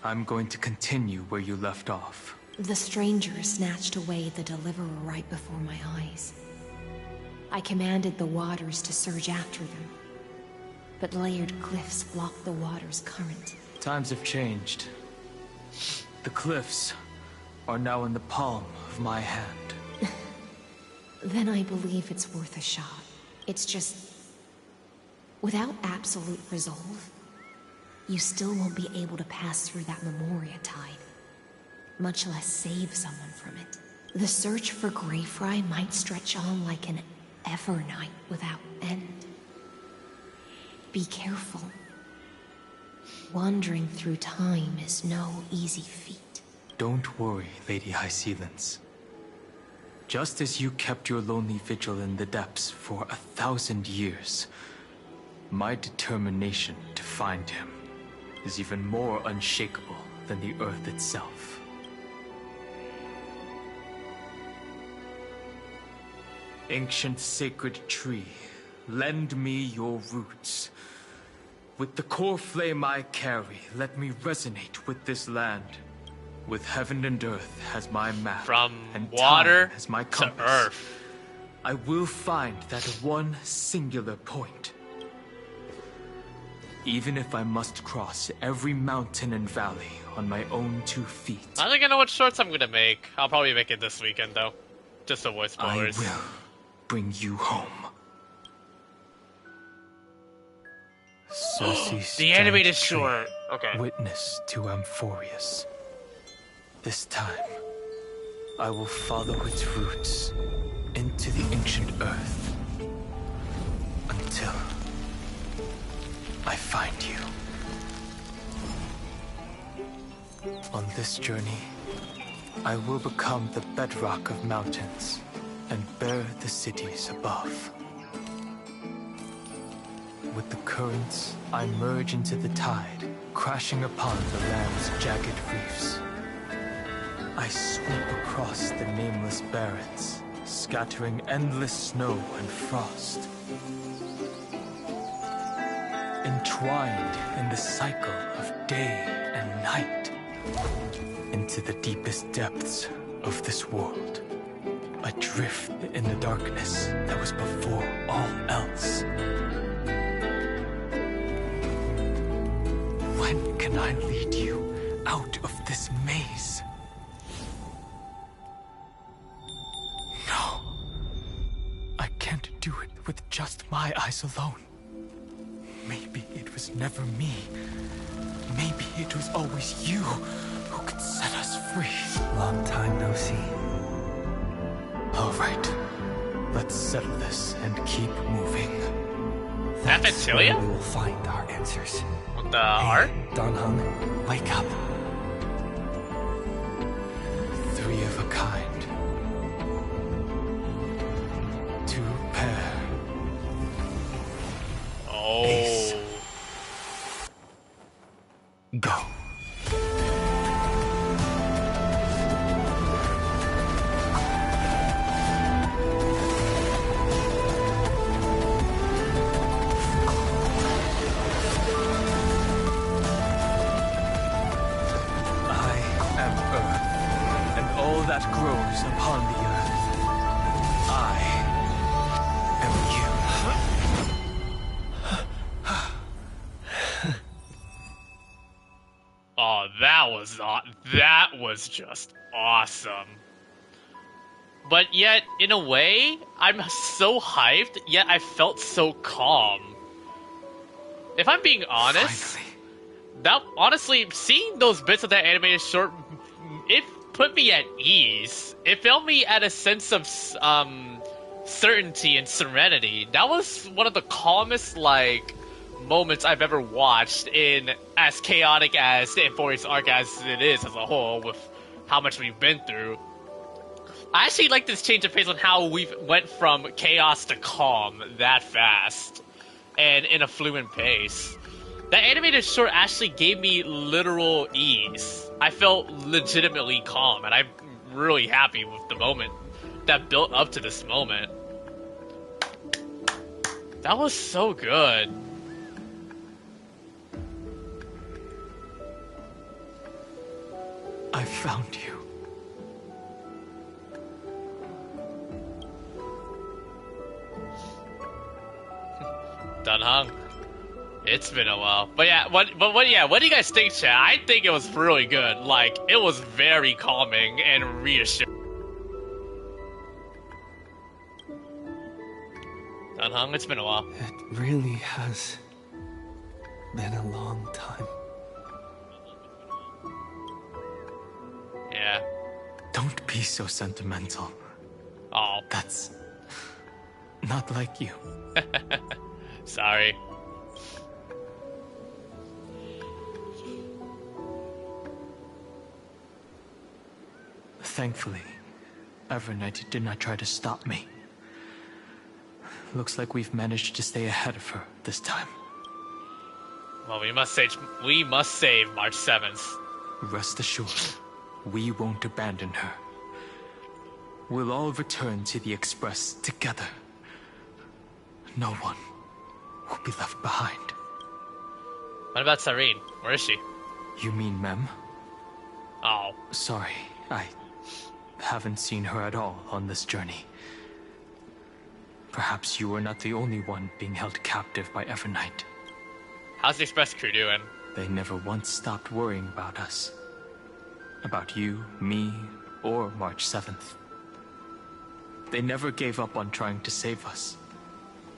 I'm going to continue where you left off. The stranger snatched away the deliverer right before my eyes. I commanded the waters to surge after them, but layered cliffs blocked the water's current. Times have changed. The cliffs are now in the palm of my hand. Then I believe it's worth a shot. It's just... without absolute resolve, you still won't be able to pass through that Memoria tide, much less save someone from it. The search for Greyfry might stretch on like an Evernight without end. Be careful. Wandering through time is no easy feat. Don't worry, Lady High Sealants. Just as you kept your lonely vigil in the depths for 1,000 years, my determination to find him is even more unshakable than the earth itself. Ancient sacred tree, lend me your roots. With the core flame I carry, let me resonate with this land. With heaven and earth as my map, from and water time as my to compass, earth, I will find that one singular point. Even if I must cross every mountain and valley on my own 2 feet. I don't think I know what shorts I'm gonna make. I'll probably make it this weekend though. Just the voice blowers. I will bring you home. Cersei's The animated giant tree, short. Okay. Witness to Amphoreus. This time, I will follow its roots into the ancient earth until I find you. On this journey, I will become the bedrock of mountains and bear the cities above. With the currents, I merge into the tide, crashing upon the land's jagged reefs. I sweep across the nameless barrens, scattering endless snow and frost. Entwined in the cycle of day and night, into the deepest depths of this world, adrift in the darkness that was before all else. When can I lead you out of this maze? No. I can't do it with just my eyes alone. Maybe it was never me. Maybe it was always you who could set us free. Long time no see. All right. Let's settle this and keep moving. That's where Amphoreus? we will find our answers. What the heart? Don Hung, wake up. 3 of a kind. 2 pair. Oh. Ace. Go. That grows upon the earth. I am you. Oh, that was just awesome. But yet, in a way, I'm so hyped, yet I felt so calm. If I'm being honest, honestly, seeing those bits of that animated short, it put me at ease. It filled me at a sense of certainty and serenity. That was one of the calmest moments I've ever watched in as chaotic as the Amphoreus Arc as it is as a whole, with how much we've been through. I actually like this change of pace on how we went from chaos to calm that fast and in a fluent pace. That animated short actually gave me literal ease. I felt legitimately calm, and I'm really happy with the moment that built up to this moment. That was so good. I found you. Done hung. It's been a while. But yeah, what do you guys think, chat? I think it was really good. It was very calming and reassuring. Done hung? It's been a while. It really has been a long time. Yeah. Don't be so sentimental. Oh. That's not like you. Sorry. Thankfully, Evernight did not try to stop me. Looks like we've managed to stay ahead of her this time. Well, we must save March 7th. Rest assured, we won't abandon her. We'll all return to the Express together. No one will be left behind. What about Cyrene? Where is she? You mean Mem? Oh. Sorry, I haven't seen her at all on this journey. Perhaps you were not the only one being held captive by Evernight. How's the Express crew doing? They never once stopped worrying about us. About you, me, or March 7th. They never gave up on trying to save us.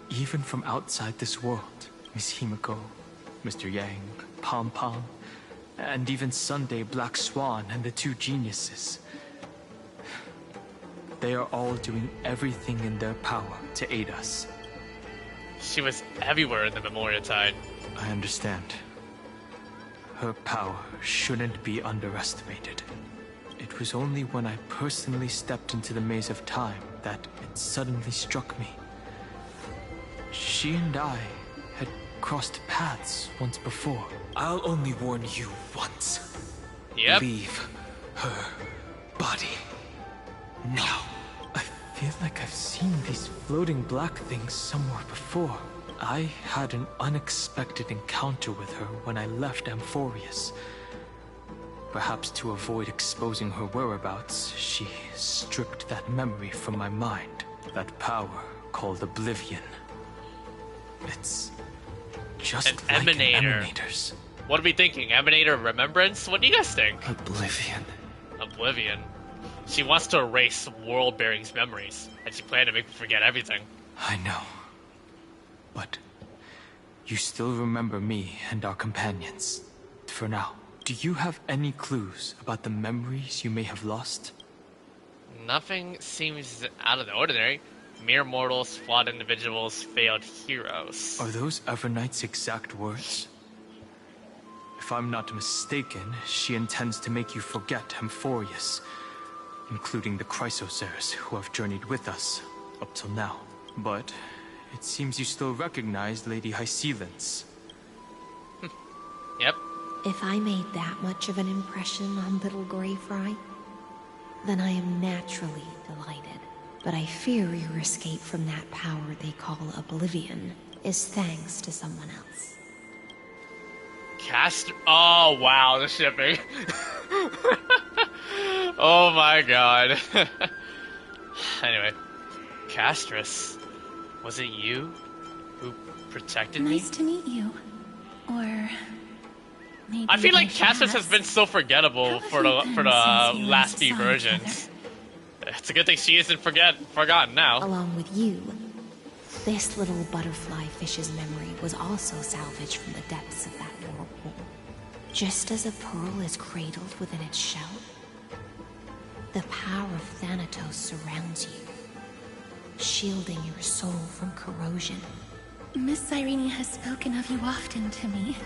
Even from outside this world, Miss Himiko, Mr. Yang, Pom Pom, and even Sunday Black Swan and the 2 geniuses. They are all doing everything in their power to aid us. She was everywhere in the Memorial Tide. I understand. Her power shouldn't be underestimated. It was only when I personally stepped into the maze of time that it suddenly struck me. She and I had crossed paths once before. I'll only warn you once. Yep. Leave her body. No. I feel like I've seen these floating black things somewhere before. I had an unexpected encounter with her when I left Amphoreus. Perhaps to avoid exposing her whereabouts, she stripped that memory from my mind. That power called Oblivion. It's just an like emanator. Emanators. What are we thinking? Emanator of Remembrance? What do you guys think? Oblivion. Oblivion. She wants to erase Worldbearing's memories, and she planned to make me forget everything. I know. But you still remember me and our companions. For now, do you have any clues about the memories you may have lost? Nothing seems out of the ordinary. Mere mortals, flawed individuals, failed heroes. Are those Everknight's exact words? If I'm not mistaken, she intends to make you forget Amphoreus, including the Chrysosaurs who have journeyed with us up till now. But it seems you still recognize Lady Hycelens. Yep. If I made that much of an impression on little Grey Fry, then I am naturally delighted. But I fear your escape from that power they call Oblivion is thanks to someone else. Oh wow, the shipping. Oh my god. Anyway, Castress, was it you who protected me? Nice to meet you. Or maybe I feel like Castress has been so forgettable for the last few versions. It's a good thing she isn't forgotten now. Along with you, this little butterfly fish's memory was also salvaged from the depths of that whirlpool. Just as a pearl is cradled within its shell, the power of Thanatos surrounds you, shielding your soul from corrosion. Miss Irene has spoken of you often to me.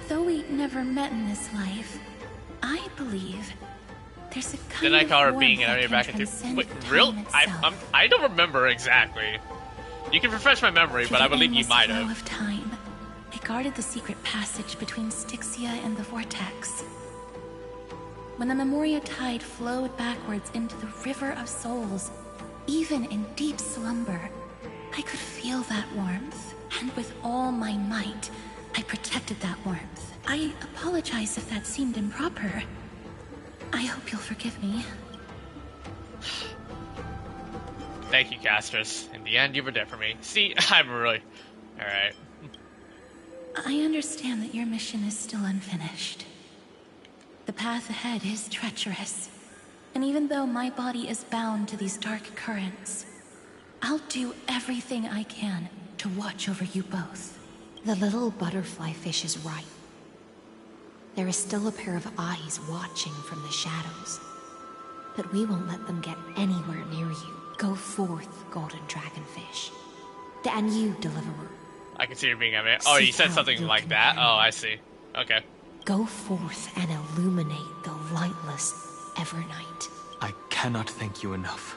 Though we never met in this life, I believe there's a kind Didn't I call her of being warmth an that back can into? transcend Wait, time real? itself. I don't remember exactly. You can refresh my memory, Through but I the believe you endless might flow have. of time, I guarded the secret passage between Styxia and the Vortex. When the Memoria tide flowed backwards into the River of Souls, even in deep slumber, I could feel that warmth, and with all my might, I protected that warmth. I apologize if that seemed improper. I hope you'll forgive me. Thank you, Castress. In the end, you were there for me. See, I'm really... Alright. I understand that your mission is still unfinished. The path ahead is treacherous, and even though my body is bound to these dark currents, I'll do everything I can to watch over you both. The little butterfly fish is right. There is still a pair of eyes watching from the shadows, but we won't let them get anywhere near you. Go forth, golden dragonfish. And you, deliverer. I can see her being... Oh, you said something like that? Oh, I see. Okay. Go forth and illuminate the lightless Evernight. I cannot thank you enough.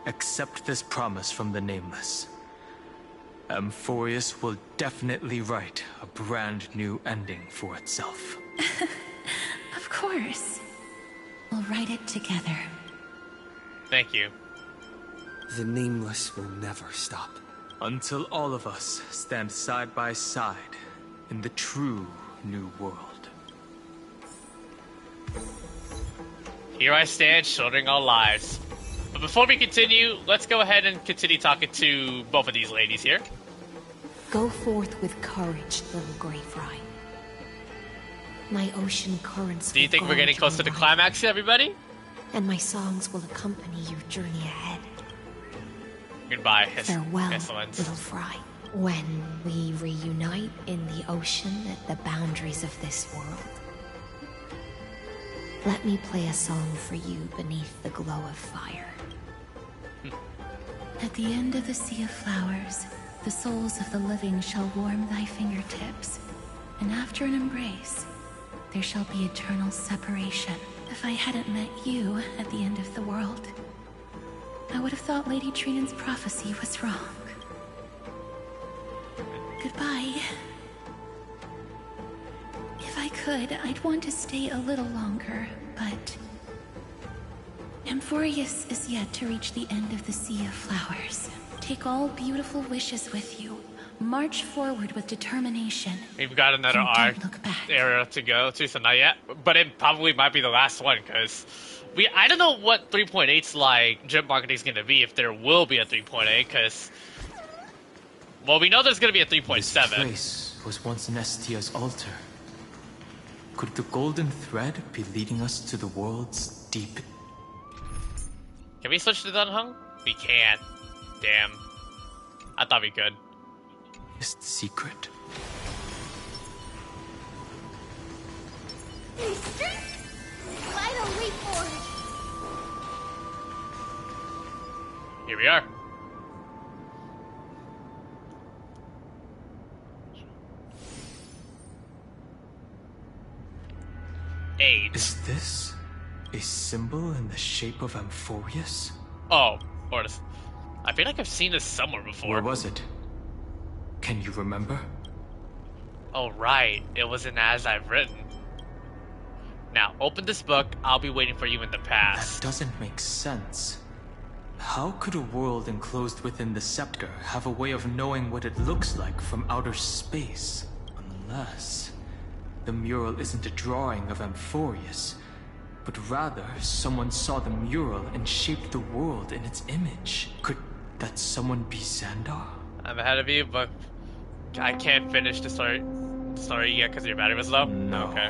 Accept this promise from the Nameless. Amphoreus will definitely write a brand new ending for itself. Of course. We'll write it together. Thank you. The Nameless will never stop. Until all of us stand side by side in the true new world. Here I stand, shouldering all lives. But before we continue, let's go ahead and continue talking to both of these ladies here. Go forth with courage, little Grey Fry. My ocean currents. Do you think we're getting close to the climax, everybody? And my songs will accompany your journey ahead. Goodbye, Farewell, Hycelens. little Fry. When we reunite in the ocean at the boundaries of this world, let me play a song for you beneath the glow of fire. At the end of the Sea of Flowers, the souls of the living shall warm thy fingertips, and after an embrace, there shall be eternal separation. If I hadn't met you at the end of the world, I would have thought Lady Trinan's prophecy was wrong. Goodbye. If I could, I'd want to stay a little longer, but Amphoreus is yet to reach the end of the Sea of Flowers. Take all beautiful wishes with you. March forward with determination. We've got another arc area to go to, so not yet. But it probably might be the last one, because I don't know what 3.8's like drip marketing is going to be, if there will be a 3.8, because... Well, we know there's going to be a 3.7. This place was once Nestia's altar. Could the golden thread be leading us to the world's deep... Can we switch to Dunhung? We can't. Damn. I thought we could. Is the secret. Why don't we for it? Here we are. Aid. Is this a symbol in the shape of Amphoreus? Oh, Hortus. I feel like I've seen this somewhere before. Where was it? Can you remember? Oh, right. It was in As I've Written. Now, open this book. I'll be waiting for you in the past. That doesn't make sense. How could a world enclosed within the scepter have a way of knowing what it looks like from outer space? Unless the mural isn't a drawing of Amphoreus, but rather someone saw the mural and shaped the world in its image. Could that someone be Xandar? I'm ahead of you, but I can't finish the story yet because your battery was low? No. Okay.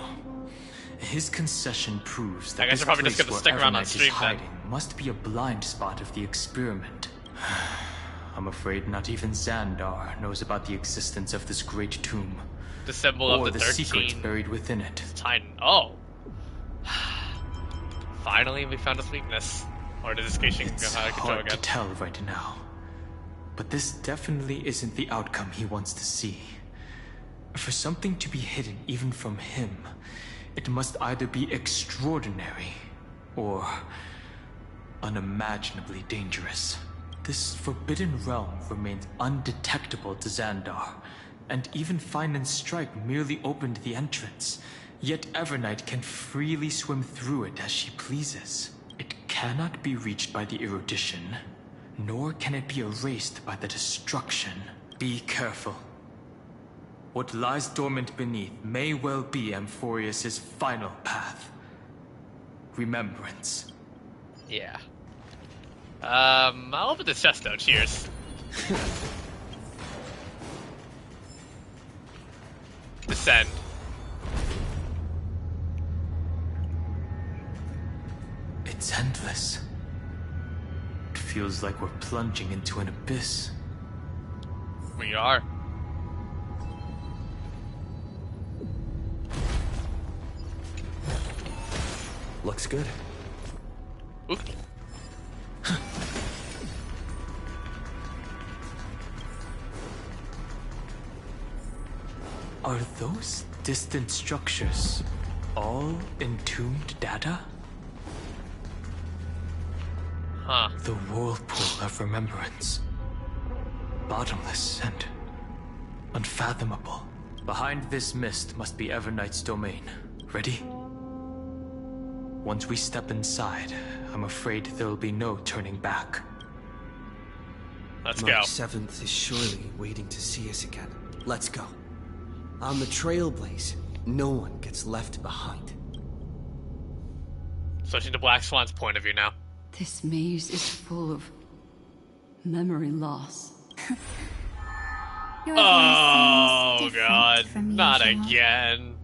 His concession proves that I guess this you're probably just place gonna where stick around on Evernight stream is hiding must be a blind spot of the experiment. I'm afraid not even Xandar knows about the existence of this great tomb. The symbol or of the secrets 13 buried within it. Titan. Oh. Finally, we found his weakness. Or does this case It's go out of control hard again? to tell right now. But this definitely isn't the outcome he wants to see. For something to be hidden even from him, it must either be extraordinary or unimaginably dangerous. This forbidden realm remains undetectable to Xandar, and even Fine and Stripe merely opened the entrance. Yet Evernight can freely swim through it as she pleases. It cannot be reached by the erudition, nor can it be erased by the destruction. Be careful. What lies dormant beneath may well be Amphoreus' final path. Remembrance. Yeah. I'll open this chest though. Cheers. Descend. It's endless. It feels like we're plunging into an abyss. We are. Looks good. Oop. Are those distant structures all entombed data? Huh. The whirlpool of remembrance. Bottomless and unfathomable. Behind this mist must be Evernight's domain. Ready? Once we step inside, I'm afraid there'll be no turning back. Let's Mark go. 7th is surely waiting to see us again. Let's go. On the Trailblaze, no one gets left behind. Switching to Black Swan's point of view now. This maze is full of memory loss. Your voice Oh seems different god, from not usual. again.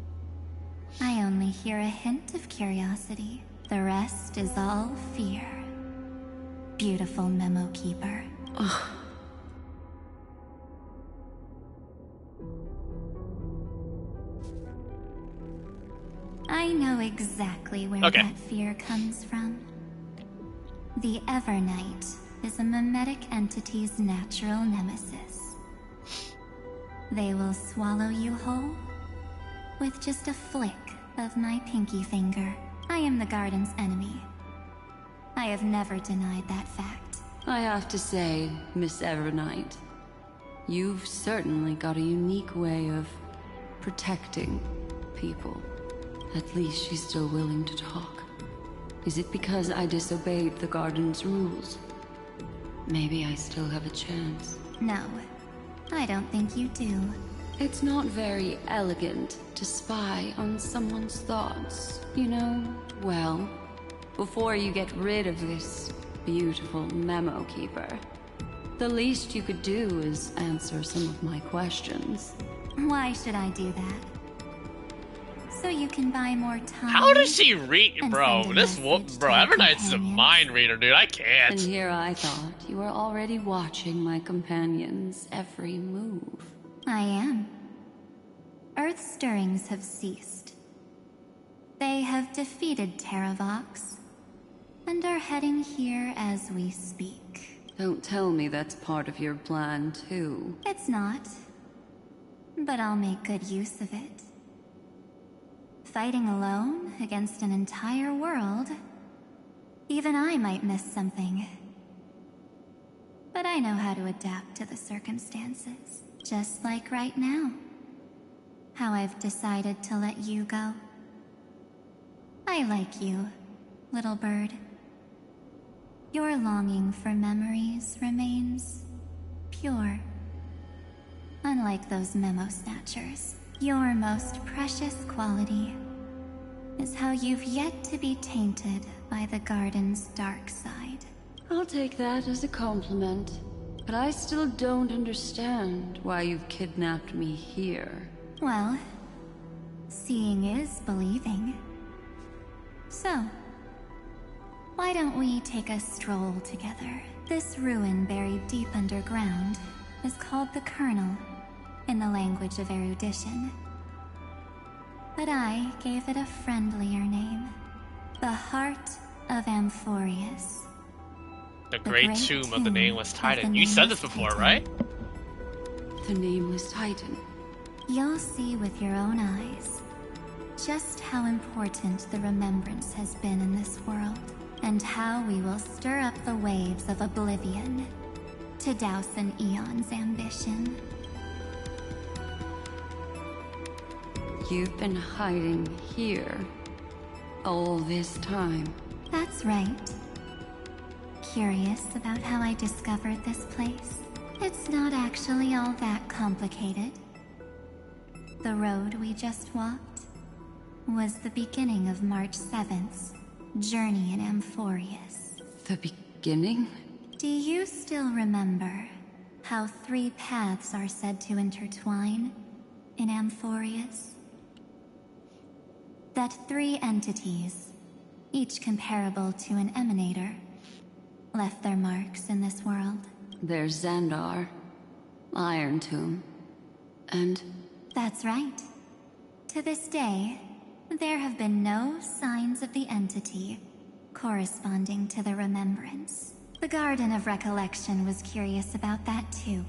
I only hear a hint of curiosity. The rest is all fear. Beautiful memo keeper. I know exactly where that fear comes from. The Evernight is a mimetic entity's natural nemesis. They will swallow you whole with just a flick of my pinky finger. I am the garden's enemy. I have never denied that fact. I have to say, Miss Evernight, you've certainly got a unique way of protecting people. At least she's still willing to talk. Is it because I disobeyed the garden's rules? Maybe I still have a chance. No, I don't think you do. It's not very elegant to spy on someone's thoughts, you know? Well, before you get rid of this beautiful memo keeper, the least you could do is answer some of my questions. Why should I do that? So you can buy more time. How does she read, and bro? send a This message bro, to your Evernight's a companions. mind reader, dude. I And can't. here I thought you were already watching my companions' every move. I am. Earth's stirrings have ceased. They have defeated Terravox and are heading here as we speak. Don't tell me that's part of your plan, too. It's not. But I'll make good use of it. Fighting alone against an entire world, even I might miss something. But I know how to adapt to the circumstances, just like right now. How I've decided to let you go. I like you, little bird. Your longing for memories remains pure. Unlike those memo snatchers, your most precious quality is how you've yet to be tainted by the garden's dark side. I'll take that as a compliment. But I still don't understand why you've kidnapped me here. Well, seeing is believing. So, why don't we take a stroll together? This ruin buried deep underground is called the Kernel, in the language of erudition. But I gave it a friendlier name. The Heart of Amphoreus. The Great Tomb of the Nameless Titan. You said this before, right? The Nameless Titan. You'll see with your own eyes just how important the remembrance has been in this world, and how we will stir up the waves of oblivion to douse an eon's ambition. You've been hiding here all this time. That's right. Curious about how I discovered this place? It's not actually all that complicated. The road we just walked was the beginning of March 7th's journey in Amphoreus. The beginning? Do you still remember how 3 paths are said to intertwine in Amphoreus? That 3 entities, each comparable to an emanator, left their marks in this world. There's Xandar, Iron Tomb, and... That's right. To this day, there have been no signs of the entity corresponding to the remembrance. The Garden of Recollection was curious about that too.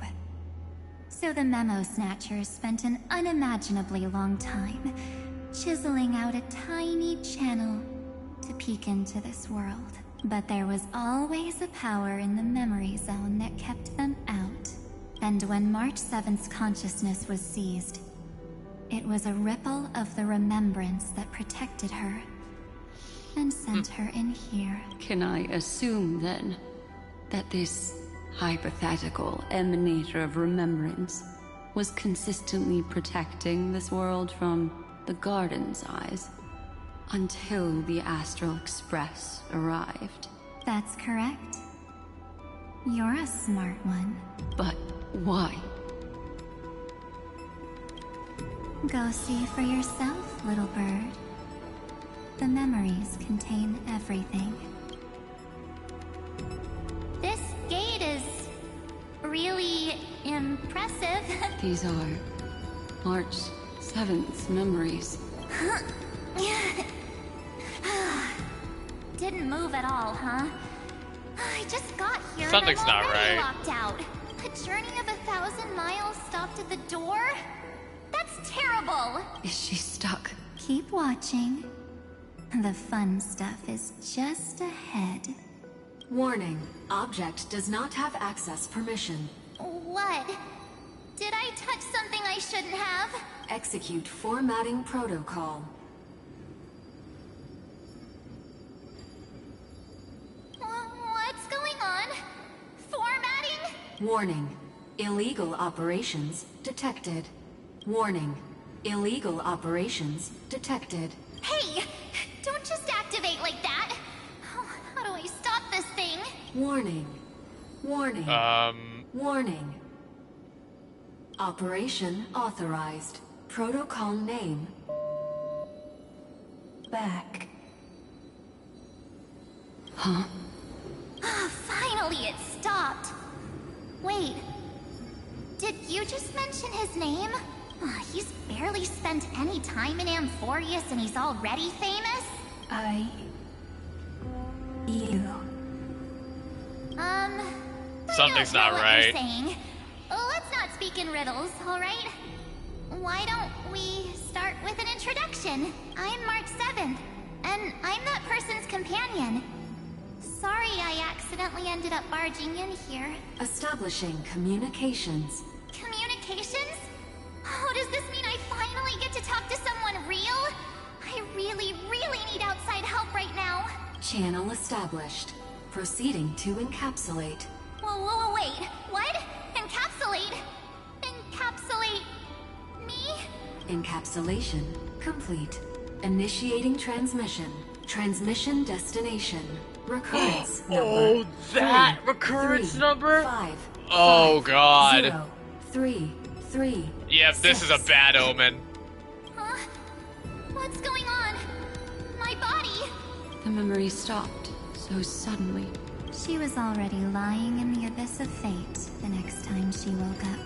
So the Memo Snatchers spent an unimaginably long time chiseling out a tiny channel to peek into this world. But there was always a power in the memory zone that kept them out. And when March 7th's consciousness was seized, it was a ripple of the remembrance that protected her and sent her in here. Can I assume, then, that this hypothetical emanator of remembrance was consistently protecting this world from the Garden's eyes until the Astral Express arrived? That's correct. You're a smart one. But why? Go see for yourself, little bird. The memories contain everything. This gate is really impressive. These are March 7th's memories. Didn't move at all, huh? I just got here Something's and I'm not already right. locked out. A journey of 1,000 miles stopped at the door? That's terrible! Is she stuck? Keep watching. The fun stuff is just ahead. Warning. Object does not have access permission. What? Did I touch something I shouldn't have? Execute formatting protocol. What's going on? Formatting? Warning. Illegal operations detected. Warning. Illegal operations detected. Hey! Don't just activate like that! How do I stop this thing? Warning. Warning. Warning. Operation authorized. Protocol name. Back. Huh? Finally it stopped! Wait. Did you just mention his name? He's barely spent any time in Amphoreus and he's already famous? You. Something's not what right. you're saying. Let's not speak in riddles, alright? Why don't we start with an introduction? I'm March 7th, and I'm that person's companion. Sorry I accidentally ended up barging in here. Establishing communications. Communications? Oh, does this mean I finally get to talk to someone real? I really, really need outside help right now. Channel established. Proceeding to encapsulate. Whoa, wait. What? Encapsulate? Encapsulate me? Encapsulation complete. Initiating transmission. Transmission destination. Recurrence number. Oh, that 3, recurrence 3, number? 5, Oh 5, god. 0, 3, 3. Yep, this is a bad omen. Huh? What's going on? My body? The memory stopped so suddenly. She was already lying in the abyss of fate the next time she woke up.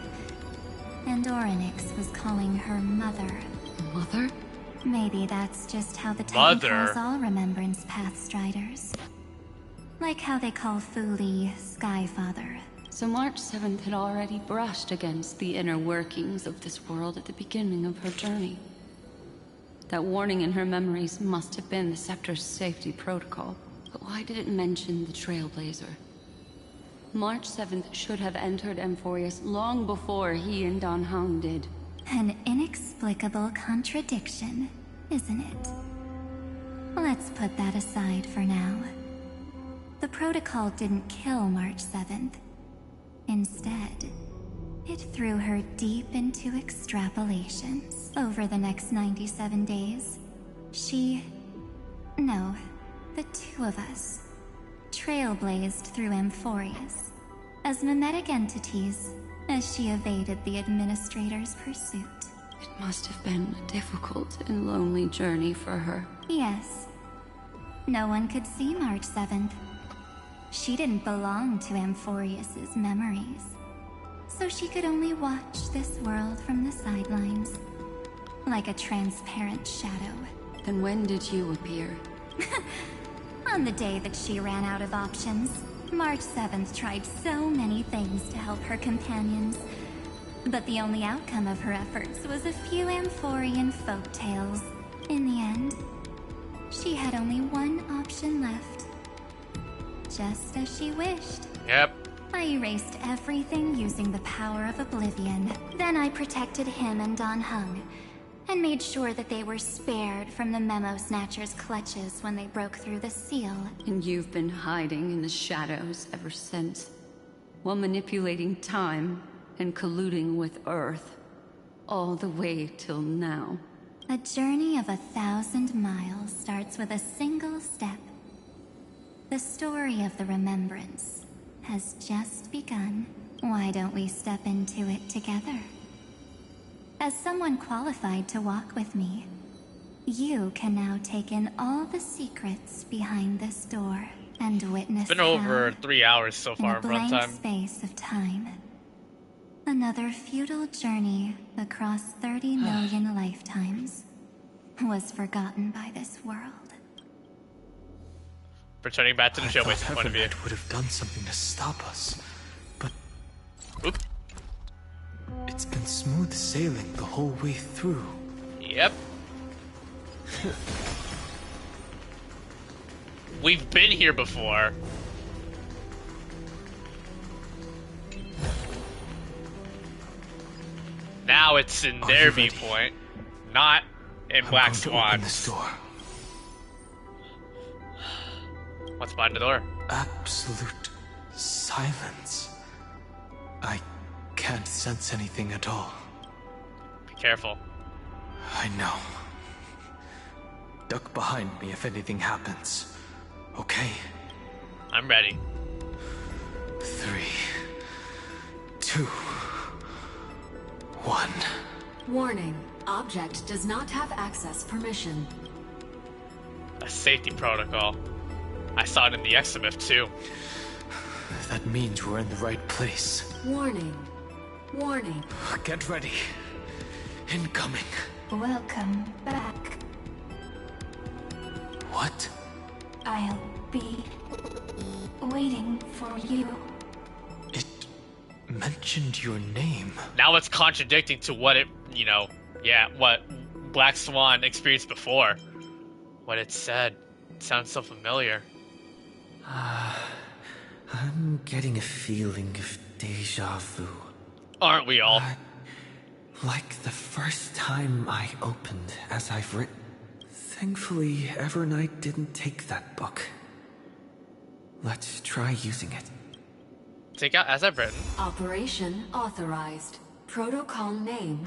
And Orynyx was calling her mother. Mother? Maybe that's just how the Titan Mother? calls all Remembrance Path Striders. Like how they call Fuli Skyfather. So March 7th had already brushed against the inner workings of this world at the beginning of her journey. That warning in her memories must have been the Scepter's safety protocol. But why did it mention the Trailblazer? March 7th should have entered Amphoreus long before he and Dan Heng did. An inexplicable contradiction, isn't it? Let's put that aside for now. The protocol didn't kill March 7th. Instead, it threw her deep into extrapolations. Over the next 97 days, the two of us, trailblazed through Amphoreus as mimetic entities as she evaded the Administrator's pursuit. It must have been a difficult and lonely journey for her. Yes. No one could see March 7th. She didn't belong to Amphoreus's memories, so she could only watch this world from the sidelines, like a transparent shadow. Then when did you appear? On the day that she ran out of options, March 7th tried so many things to help her companions, but the only outcome of her efforts was a few Amphorean folktales. In the end, she had only one option left. Just as she wished. Yep. I erased everything using the power of oblivion. Then I protected him and Dan Heng, and made sure that they were spared from the Memo Snatcher's clutches when they broke through the seal. And you've been hiding in the shadows ever since, while manipulating time and colluding with Earth, all the way till now. A journey of 1,000 miles starts with a single step. The story of the Remembrance has just begun. Why don't we step into it together? As someone qualified to walk with me, you can now take in all the secrets behind this door and witness Been over 3 hours so far in of a blank runtime. space of time. Another futile journey across 30 million lifetimes was forgotten by this world. Returning back to the Trailblaze point of view. Would have done something to stop us, but it's been smooth sailing the whole way through. Yep. We've been here before. Now it's in their viewpoint, not in Black Swan's. What's behind the door? Absolute silence. I can't sense anything at all. Be careful. I know. Duck behind me if anything happens. Okay? I'm ready. 3, 2, 1. Warning. Object does not have access permission. A safety protocol. I saw it in the exhibit too. That means we're in the right place. Warning. Warning. Get ready. Incoming. Welcome back. What? I'll be waiting for you. It mentioned your name. Now it's contradicting to what it, what Black Swan experienced before. What it said. It sounds so familiar. I'm getting a feeling of deja vu. Aren't we all? Like the first time I opened As I've Written. Thankfully, Evernight didn't take that book. Let's try using it. Take out As I've Written. Operation authorized. Protocol name.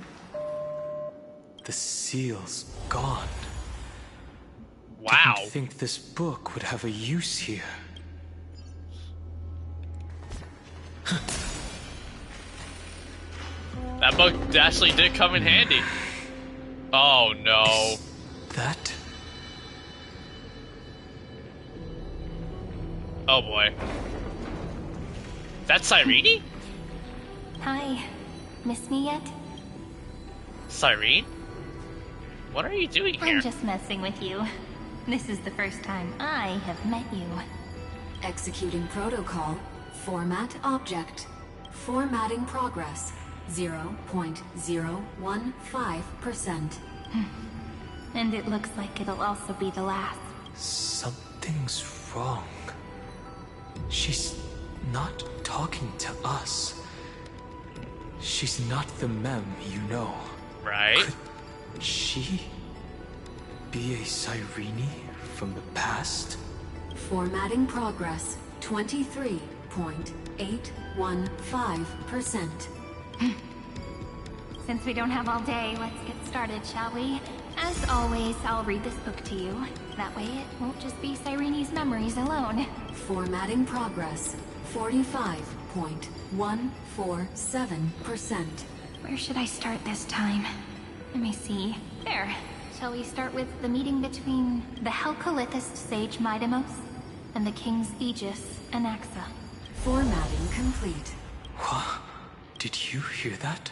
The seal's gone. Wow. Didn't think this book would have a use here. That book actually did come in handy. Oh no. That? Oh boy. That's Cyrene? Hi. Miss me yet? Cyrene? What are you doing here? I'm just messing with you. This is the first time I have met you. Executing protocol. Format object. Formatting progress. 0.015%. And it looks like it'll also be the last. Something's wrong. She's not talking to us. She's not the mem you know. Right? Could she be a Cyrene from the past? Formatting progress. 23.815%. Since we don't have all day, let's get started, shall we? As always, I'll read this book to you. That way it won't just be Cyrene's memories alone. Formatting progress. 45.147%. Where should I start this time? Let me see. There. Shall we start with the meeting between the Helcolithist sage Midamos and the King's Aegis, Anaxa? Formatting complete. What? Did you hear that?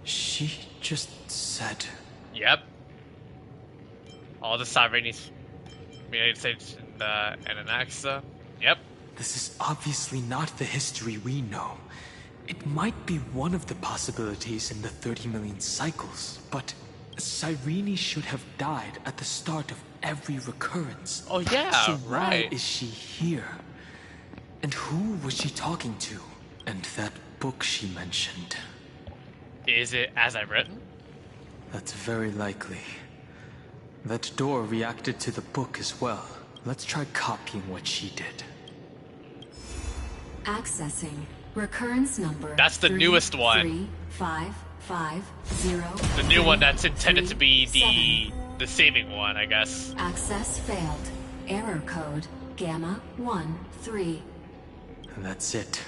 She just said... Yep. All the Cyrenes. United States and Anaxa. Yep. This is obviously not the history we know. It might be one of the possibilities in the 30 million cycles, but Cyrene should have died at the start of every recurrence. Oh yeah, so right. Why is she here? And who was she talking to? And that book she mentioned. Is it As I've Written? That's very likely. That door reacted to the book as well. Let's try copying what she did. Accessing. Recurrence number. That's the newest one. 3550. The new one that's intended to be the saving one, I guess. Access failed. Error code Gamma 13. And that's it.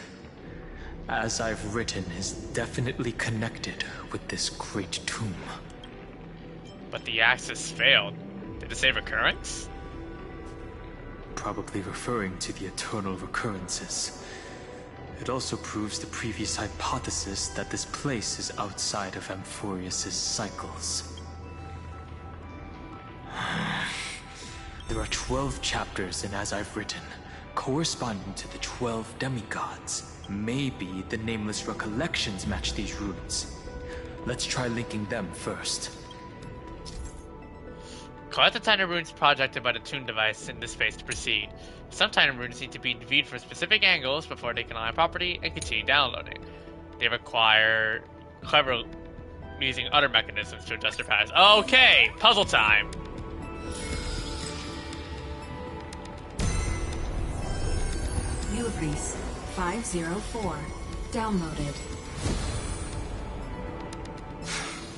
As I've Written is definitely connected with this great tomb. But the access failed. Did it say recurrence? Probably referring to the eternal recurrences. It also proves the previous hypothesis that this place is outside of Amphoreus' cycles. There are 12 chapters in As I've Written, corresponding to the 12 demigods. Maybe the nameless recollections match these runes. Let's try linking them first. Collect the Tiny Runes projected by the Toon device in this space to proceed. Some Tiny Runes need to be viewed from specific angles before they can align properly and continue downloading. They require clever using other mechanisms to adjust their patterns. Okay, puzzle time! Uris 504. Downloaded.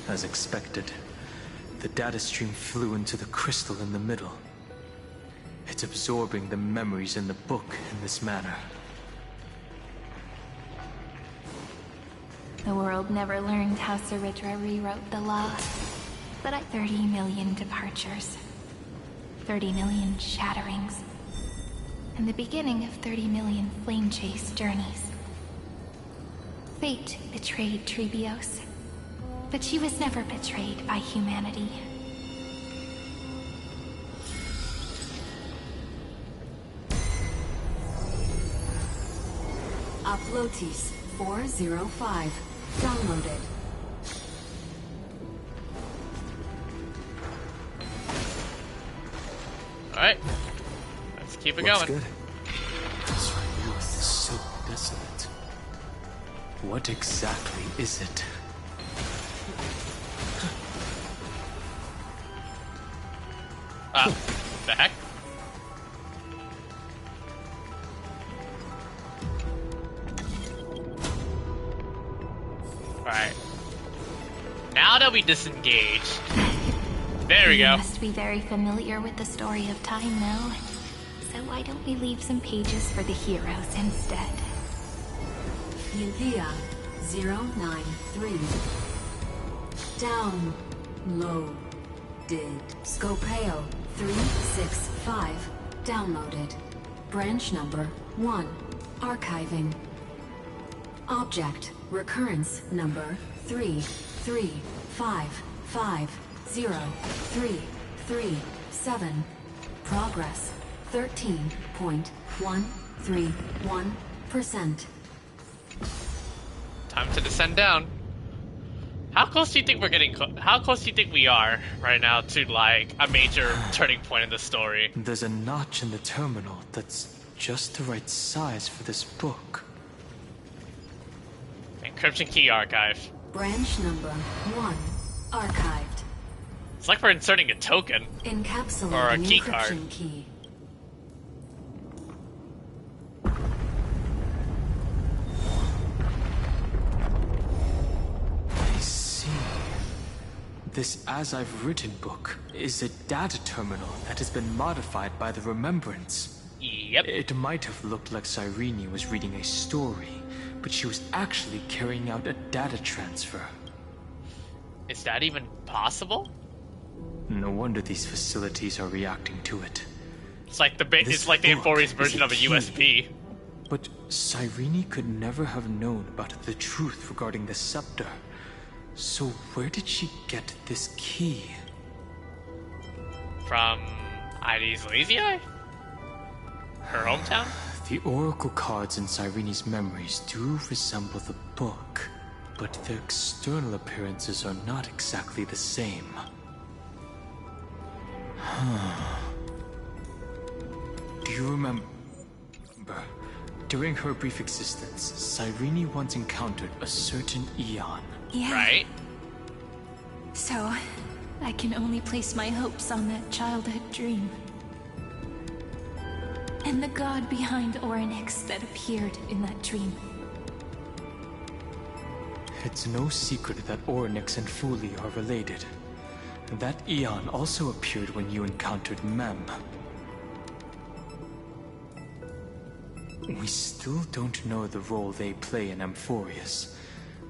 As expected, the data stream flew into the crystal in the middle. It's absorbing the memories in the book in this manner. The world never learned how Saridra rewrote the law. But at 30 million departures, 30 million shatterings, and the beginning of 30 million flame chase journeys. Fate betrayed Trebios, but she was never betrayed by humanity. Uploads 405. Downloaded. Alright. Let's keep it Looks going. good. This view is so desolate. What exactly is it? The heck? Alright. Now that we disengaged. There we You go. must be very familiar with the story of time now. So why don't we leave some pages for the heroes instead? Uthia 093. Downloaded. Scopeo 365. Downloaded. Branch number 1. Archiving. Object recurrence number 335503337. Progress 13.131%. Time to descend down. How close do you think we're getting? How close do you think we are right now to like a major turning point in the story? There's a notch in the terminal that's just the right size for this book. Encryption key archive. Branch number 1. Archived. It's like we're inserting a token Encapsulating or a key card. encryption key. I see. This As I've Written book is a data terminal that has been modified by the Remembrance. Yep. It might have looked like Cyrene was reading a story, but she was actually carrying out a data transfer. Is that even possible? No wonder these facilities are reacting to it. It's like the Amphoreus version of a USB. But Cyrene could never have known about the truth regarding the scepter. So where did she get this key? From ID's Lazy Eye? Her hometown? The oracle cards in Cyrene's memories do resemble the book, but their external appearances are not exactly the same. Do you remember? During her brief existence, Cyrene once encountered a certain Eon. Yeah. Right? So, I can only place my hopes on that childhood dream. And the god behind Orynyx that appeared in that dream. It's no secret that Orynyx and Fuli are related. That Eon also appeared when you encountered Mem. We still don't know the role they play in Amphoreus,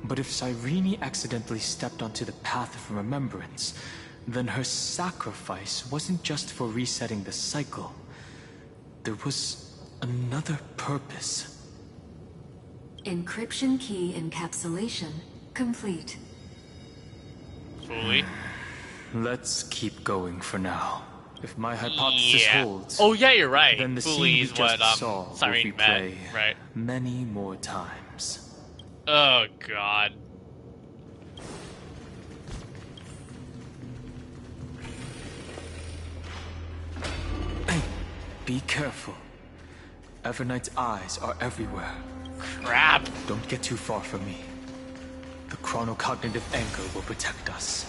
but if Cyrene accidentally stepped onto the path of remembrance, then her sacrifice wasn't just for resetting the cycle. There was another purpose. Encryption key encapsulation complete. Fully. Let's keep going for now. If my hypothesis holds, oh yeah, you're right. then the scene Fully we is just what saw will Cyrene met, replay right? many more times. Oh god. Hey, be careful. Everknight's eyes are everywhere. Crap. Don't get too far from me. The chronocognitive anchor will protect us.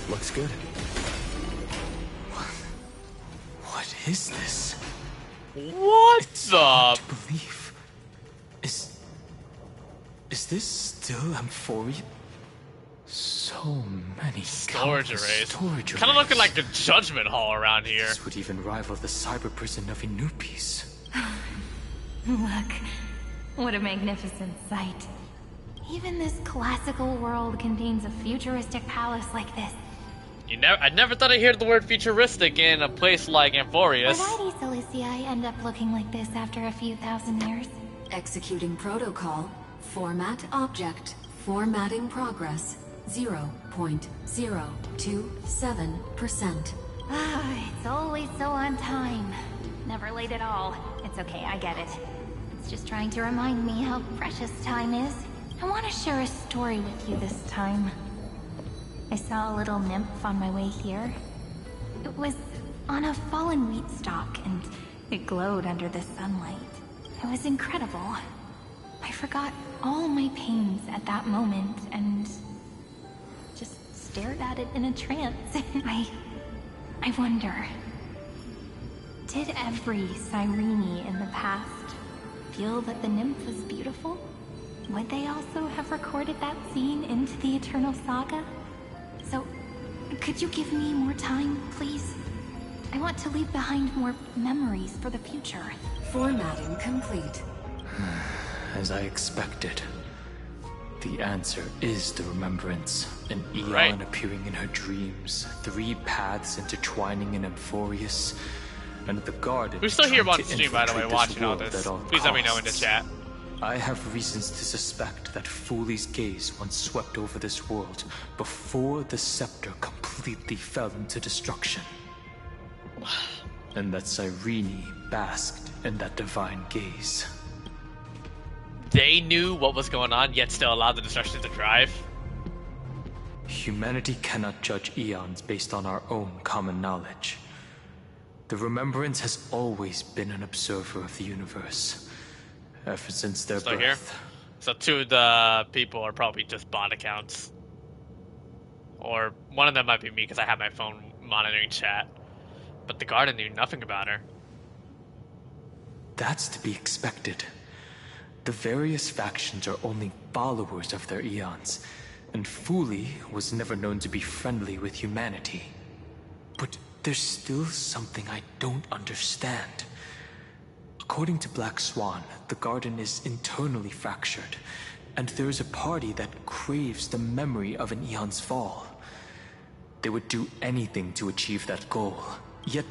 Looks good. What is this? What it's the? Hard to believe. Is this still Amphoreus? So many Storage countless arrays. Storage Kind of looking arrays. like a judgment hall around here. This would even rival the cyber prison of Inupis. Look, what a magnificent sight. Even this classical world contains a futuristic palace like this. I never thought I'd hear the word futuristic in a place like Amphoreus. Would Isoliciae end up looking like this after a few thousand years? Executing protocol. Format object. Formatting progress. 0.027%. Ah, it's always so on time. never late at all. It's okay, I get it. It's just trying to remind me how precious time is. I want to share a story with you this time. I saw a little nymph on my way here. It was on a fallen wheat stalk, and it glowed under the sunlight. It was incredible. I forgot all my pains at that moment, and just stared at it in a trance. I wonder, did every Cyrene in the past feel that the nymph was beautiful? Would they also have recorded that scene into the Eternal Saga? So, could you give me more time, please? I want to leave behind more memories for the future. Formatting complete. As I expected. The answer is the remembrance. An Eon appearing in her dreams, 3 paths intertwining in Amphoreus, and the garden. We're still here on stream, by the way, watching all this. Please let me know in the chat. I have reasons to suspect that Fooley's gaze once swept over this world before the scepter completely fell into destruction. And that Cyrene basked in that divine gaze. They knew what was going on, yet still allowed the destruction to drive. Humanity cannot judge eons based on our own common knowledge. The Remembrance has always been an observer of the universe, ever since their birth. Here. So 2 of the people are probably just bot accounts. Or one of them might be me because I have my phone monitoring chat. But the Garden knew nothing about her. That's to be expected. The various factions are only followers of their eons, and Fooley was never known to be friendly with humanity. But there's still something I don't understand. According to Black Swan, the Garden is internally fractured, and there is a party that craves the memory of an eon's fall. They would do anything to achieve that goal. Yet,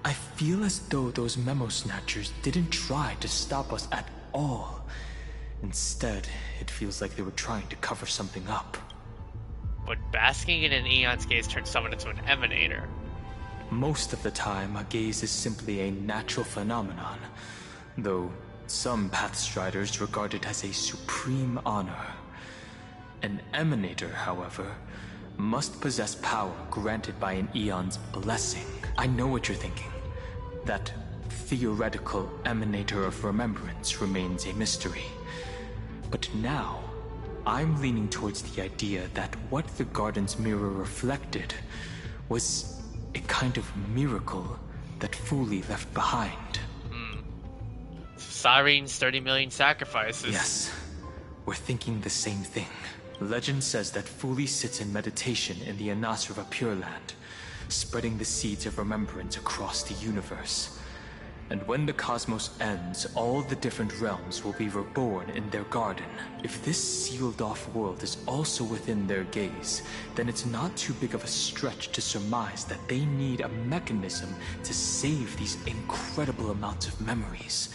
I feel as though those memo snatchers didn't try to stop us at all. Instead, it feels like they were trying to cover something up. Would basking in an eon's gaze turn someone into an emanator? Most of the time, a gaze is simply a natural phenomenon, though some Pathstriders regard it as a supreme honor. An emanator, however, must possess power granted by an eon's blessing. I know what you're thinking. That theoretical emanator of remembrance remains a mystery. But now, I'm leaning towards the idea that what the Garden's mirror reflected was a kind of miracle that Fooley left behind. Cyrene's 30 million sacrifices. Yes, we're thinking the same thing. Legend says that Fooley sits in meditation in the Anasrva Pure Land, spreading the seeds of remembrance across the universe. And when the cosmos ends, all the different realms will be reborn in their garden. If this sealed-off world is also within their gaze, then it's not too big of a stretch to surmise that they need a mechanism to save these incredible amounts of memories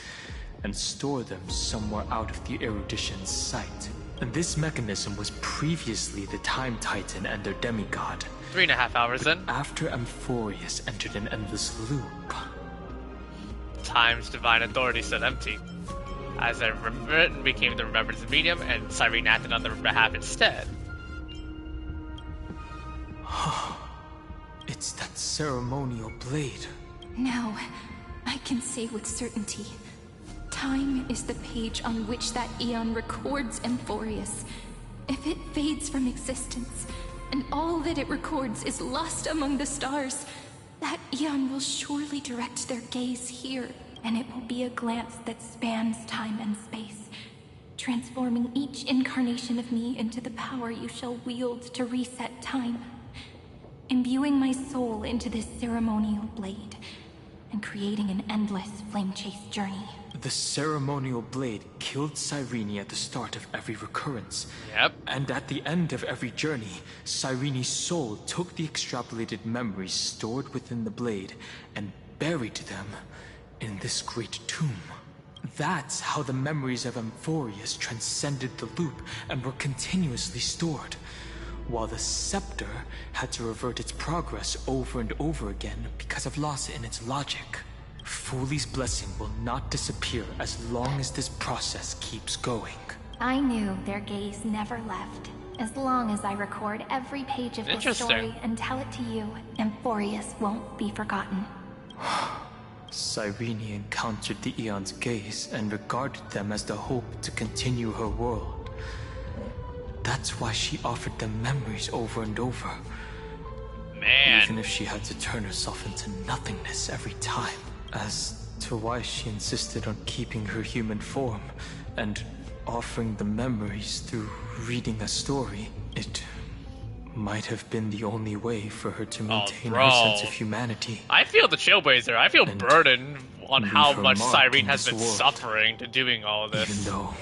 and store them somewhere out of the erudition's sight. And this mechanism was previously the Time Titan and their demigod. 3.5 hours in. After Amphoreus entered an endless loop, Time's divine authority stood empty, as a remembrance became the remembrance medium, and Cyrene acted on their behalf instead. It's that ceremonial blade. Now, I can say with certainty, time is the page on which that eon records Amphoreus. If it fades from existence, and all that it records is lost among the stars, that eon will surely direct their gaze here, and it will be a glance that spans time and space, transforming each incarnation of me into the power you shall wield to reset time, imbuing my soul into this ceremonial blade, and creating an endless flame-chased journey. The ceremonial blade killed Cyrene at the start of every recurrence. Yep. And at the end of every journey, Cyrene's soul took the extrapolated memories stored within the blade and buried them in this great tomb. That's how the memories of Amphoreus transcended the loop and were continuously stored, while the scepter had to revert its progress over and over again because of loss in its logic. Foolie's blessing will not disappear as long as this process keeps going. I knew their gaze never left. As long as I record every page of this story and tell it to you, Amphoreus won't be forgotten. Cyrene encountered the Eon's gaze and regarded them as the hope to continue her world. That's why she offered them memories over and over. Man. Even if she had to turn herself into nothingness every time. As to why she insisted on keeping her human form and offering the memories through reading a story, it might have been the only way for her to maintain her sense of humanity. I feel the Trailblazer. I feel burdened on how much Cyrene has been world, suffering to doing all of this. Even though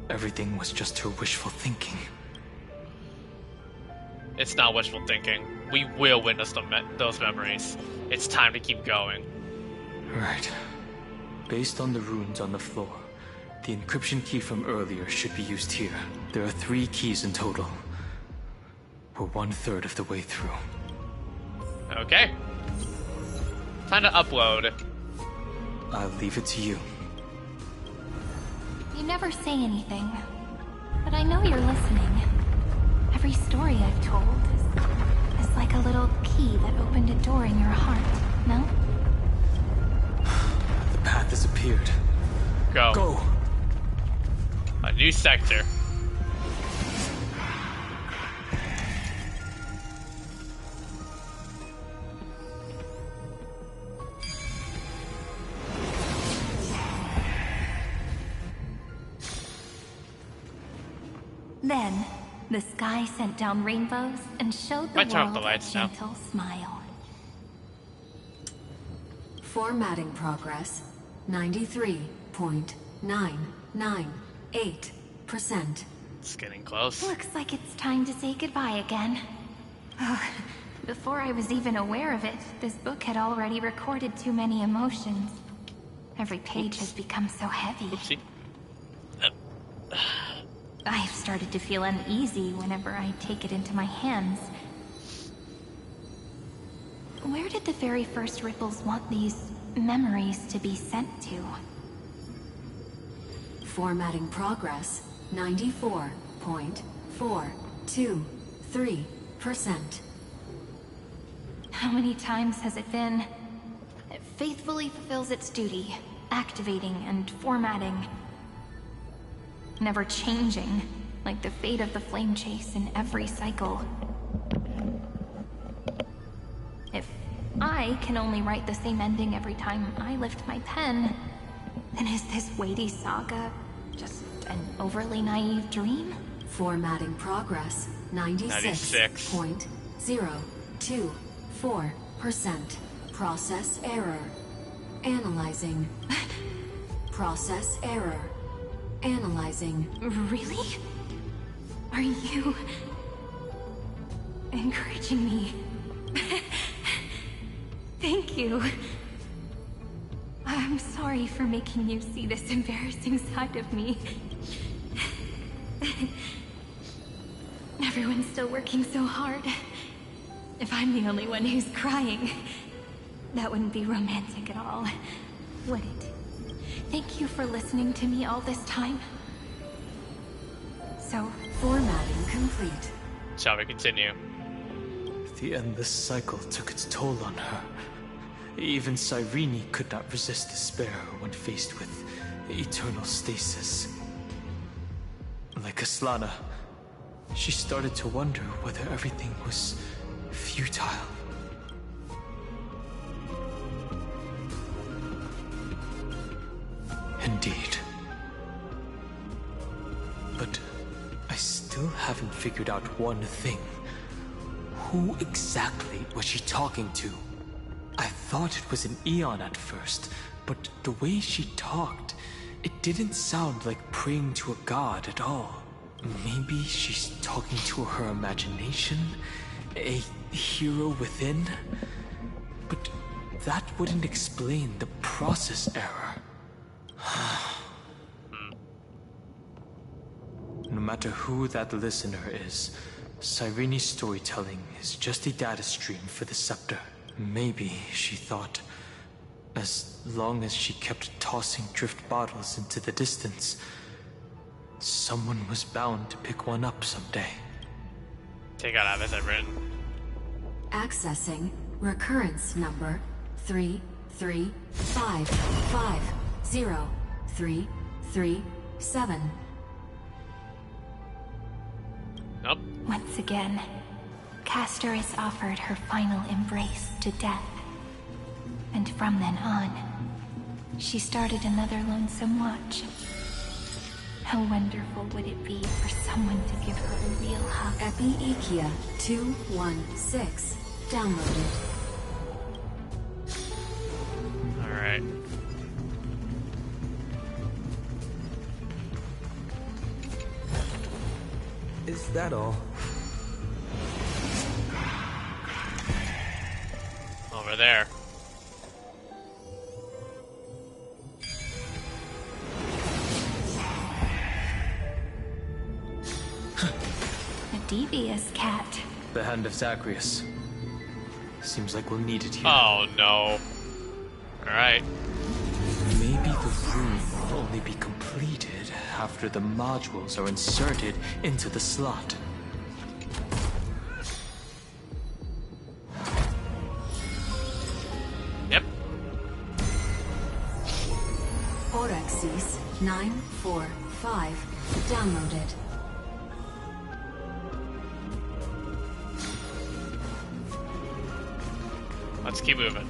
everything was just her wishful thinking. It's not wishful thinking. We will witness those memories. It's time to keep going. Right. Based on the runes on the floor, the encryption key from earlier should be used here. There are 3 keys in total. We're 1/3 of the way through. Okay. Time to upload. I'll leave it to you. You never say anything, but I know you're listening. Every story I've told is like a little key that opened a door in your heart, no? The path has appeared. Go. Go! A new sector. Then, the sky sent down rainbows and showed the world a gentle smile. Formatting progress, 93.998%. It's getting close. Looks like it's time to say goodbye again. Before I was even aware of it, this book had already recorded too many emotions. Every page has become so heavy. Oopsie. I've started to feel uneasy whenever I take it into my hands. Where did the very first ripples want these memories to be sent to? Formatting progress, 94.423%. How many times has it been? It faithfully fulfills its duty, activating and formatting. Never changing, like the fate of the flame chase in every cycle. If I can only write the same ending every time I lift my pen, then is this weighty saga just an overly naive dream? Formatting progress, 96.024%. Process error. Analyzing. Process error. Analyzing. Really? Are you encouraging me? Thank you. I'm sorry for making you see this embarrassing side of me. Everyone's still working so hard. If I'm the only one who's crying, that wouldn't be romantic at all, would it? Thank you for listening to me all this time. So, formatting complete. Shall we continue? The endless cycle took its toll on her. Even Cyrene could not resist despair when faced with eternal stasis. Like Aslana, she started to wonder whether everything was futile. Indeed. But I still haven't figured out one thing. Who exactly was she talking to? I thought it was an Eon at first, but the way she talked, it didn't sound like praying to a god at all. Maybe she's talking to her imagination? A hero within? But that wouldn't explain the process error. No matter who that listener is, Cyrene's storytelling is just a data stream for the Scepter. Maybe, she thought, As long as she kept tossing drift bottles into the distance, someone was bound to pick one up someday. Take out have it written. Accessing recurrence number 335503337. Nope. Once again, Castor is offered her final embrace to death. And from then on, she started another lonesome watch. How wonderful would it be for someone to give her a real hug? Epi-Ikia 216 downloaded. Alright. Is that all? Over there. A devious cat. The hand of Zagreus. Seems like we'll need it here. Oh no. Alright. Maybe the room will only be completed after the modules are inserted into the slot. Yep. Orexis 945 downloaded. Let's keep moving.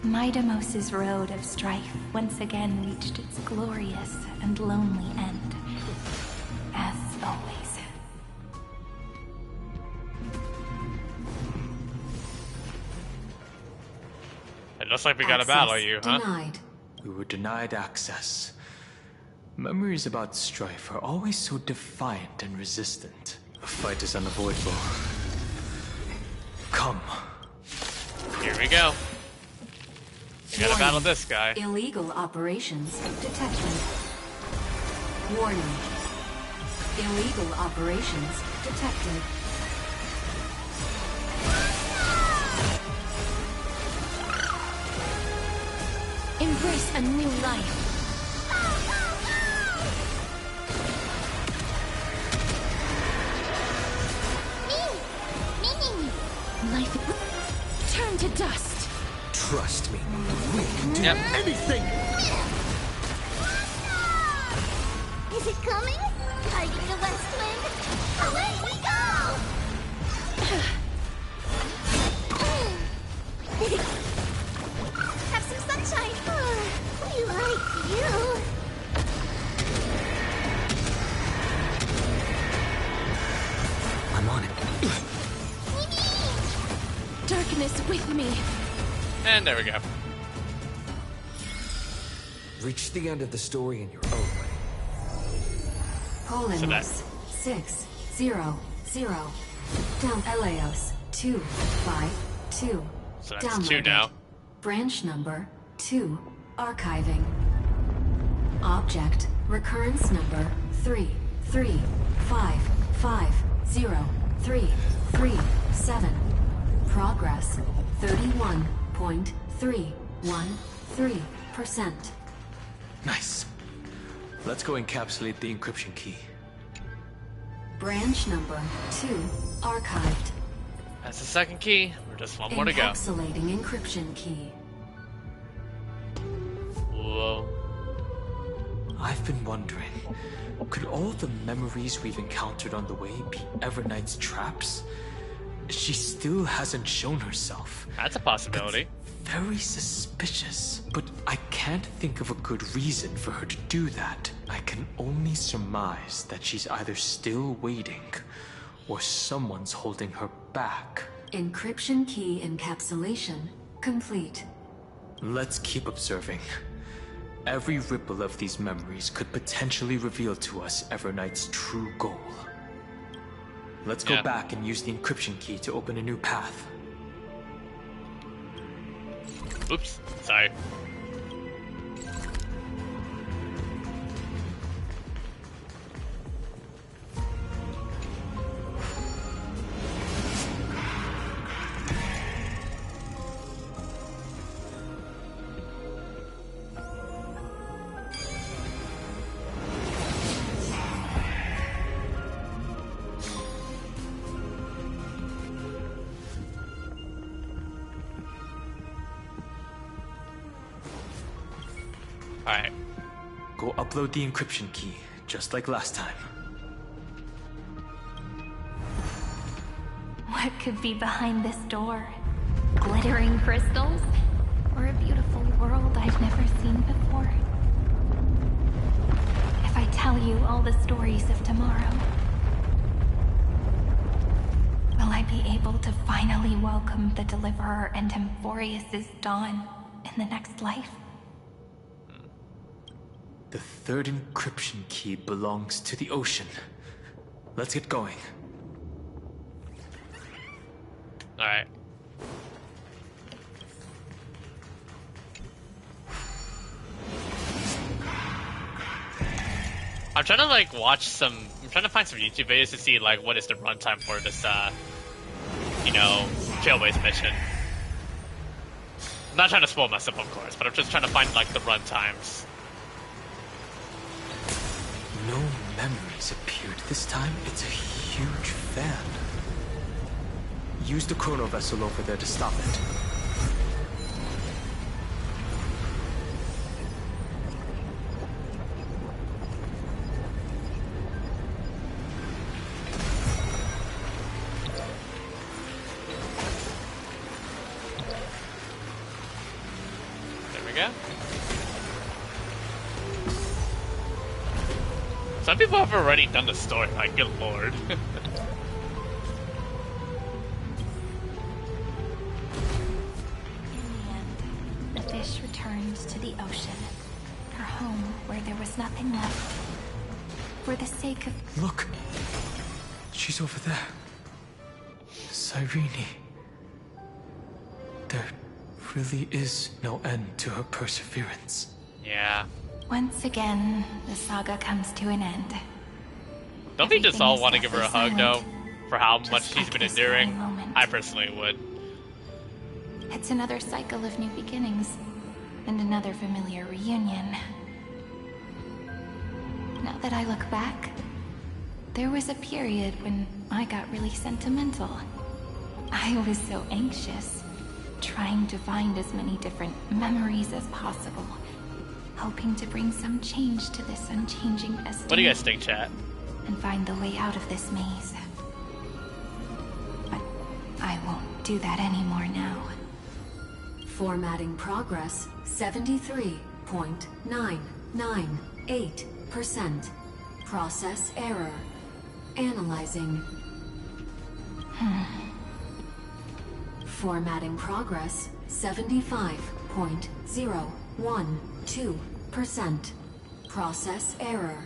Midamos's road of strife once again reached its glorious and lonely end. As always. It looks like we got a battle, you, huh? Denied. We were denied access. Memories about strife are always so defiant and resistant. A fight is unavoidable. Come. Here we go. We gotta battle this guy. Illegal operations detected. Warning. Illegal operations detected. Embrace a new life. Life turn to dust. Trust me, we can do anything! Is it coming? Guiding the west wind. Away we go! Have some sunshine. We like you. I'm on it. Darkness with me. And there we go. Reach the end of the story in your own way. Polemos 600 down Eleos 252 So that's downloaded. 2 now. Branch number 2 archiving. Object recurrence number 335503337. Progress 31.313%. Nice. Let's go encapsulate the encryption key. Branch number 2 archived. That's the second key. We're just one more to go. Encapsulating encryption key. Whoa. I've been wondering, could all the memories we've encountered on the way be Everknight's traps? She still hasn't shown herself. That's a possibility. That's very suspicious. But I can't think of a good reason for her to do that. I can only surmise that she's either still waiting, or someone's holding her back. Encryption key encapsulation complete. Let's keep observing. Every ripple of these memories could potentially reveal to us Everknight's true goal. Let's go back and use the encryption key to open a new path. Oops, sorry. Alright. Go upload the encryption key, just like last time. What could be behind this door? Glittering crystals? Or a beautiful world I've never seen before? If I tell you all the stories of tomorrow, will I be able to finally welcome the Deliverer and Amphoreus' dawn in the next life? The third encryption key belongs to the ocean. Let's get going. Alright. I'm trying to like watch some. I'm trying to find some YouTube videos to see like what is the runtime for this, you know, Trailblaze Mission. I'm not trying to spoil myself, of course, but I'm just trying to find like the runtimes. No memories appeared this time. It's a huge fan. Use the chrono vessel over there to stop it. There we go. Some people have already done the story, like, good lord. The fish returned to the ocean, her home where there was nothing left. For the sake of... Look! She's over there. Cyrene. There really is no end to her perseverance. Yeah. Once again, the saga comes to an end. Don't we just all Everything want to is give her a deathly hug, though? silent, For how just much she's like been this enduring? very moment. I personally would. It's another cycle of new beginnings, and another familiar reunion. Now that I look back, there was a period when I got really sentimental. I was so anxious, trying to find as many different memories as possible, hoping to bring some change to this unchanging destiny. What do you guys think, chat? And find the way out of this maze. But I won't do that anymore now. Formatting progress 73.998%. Process error. Analyzing. Formatting progress 75.012%. Process error.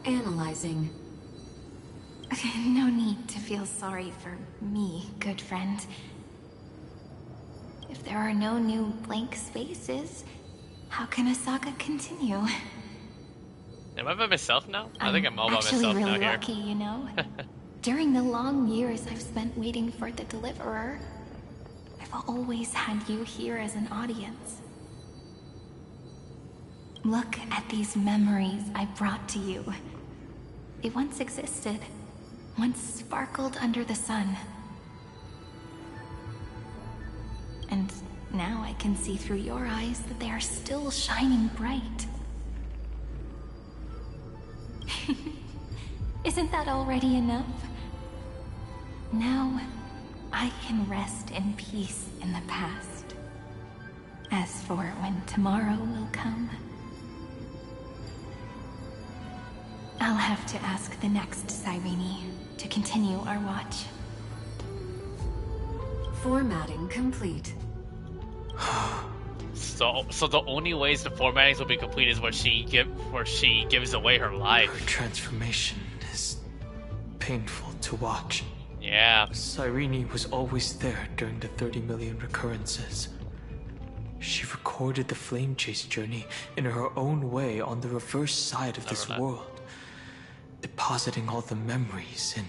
Analyzing. No need to feel sorry for me, good friend. If there are no new blank spaces, how can a saga continue? Am I by myself now? I think I'm all by actually myself really now here. lucky, you know? During the long years I've spent waiting for the Deliverer, I've always had you here as an audience. Look at these memories I brought to you. They once existed, once sparkled under the sun. And now I can see through your eyes that they are still shining bright. Isn't that already enough? Now, I can rest in peace in the past. As for when tomorrow will come, I'll have to ask the next Cyrene to continue our watch. Formatting complete. So the only ways the formattings will be complete is where she gives away her life. Her transformation is painful to watch. Yeah. Cyrene was always there during the 30 million recurrences. She recorded the flame chase journey in her own way on the reverse side of this world, depositing all the memories in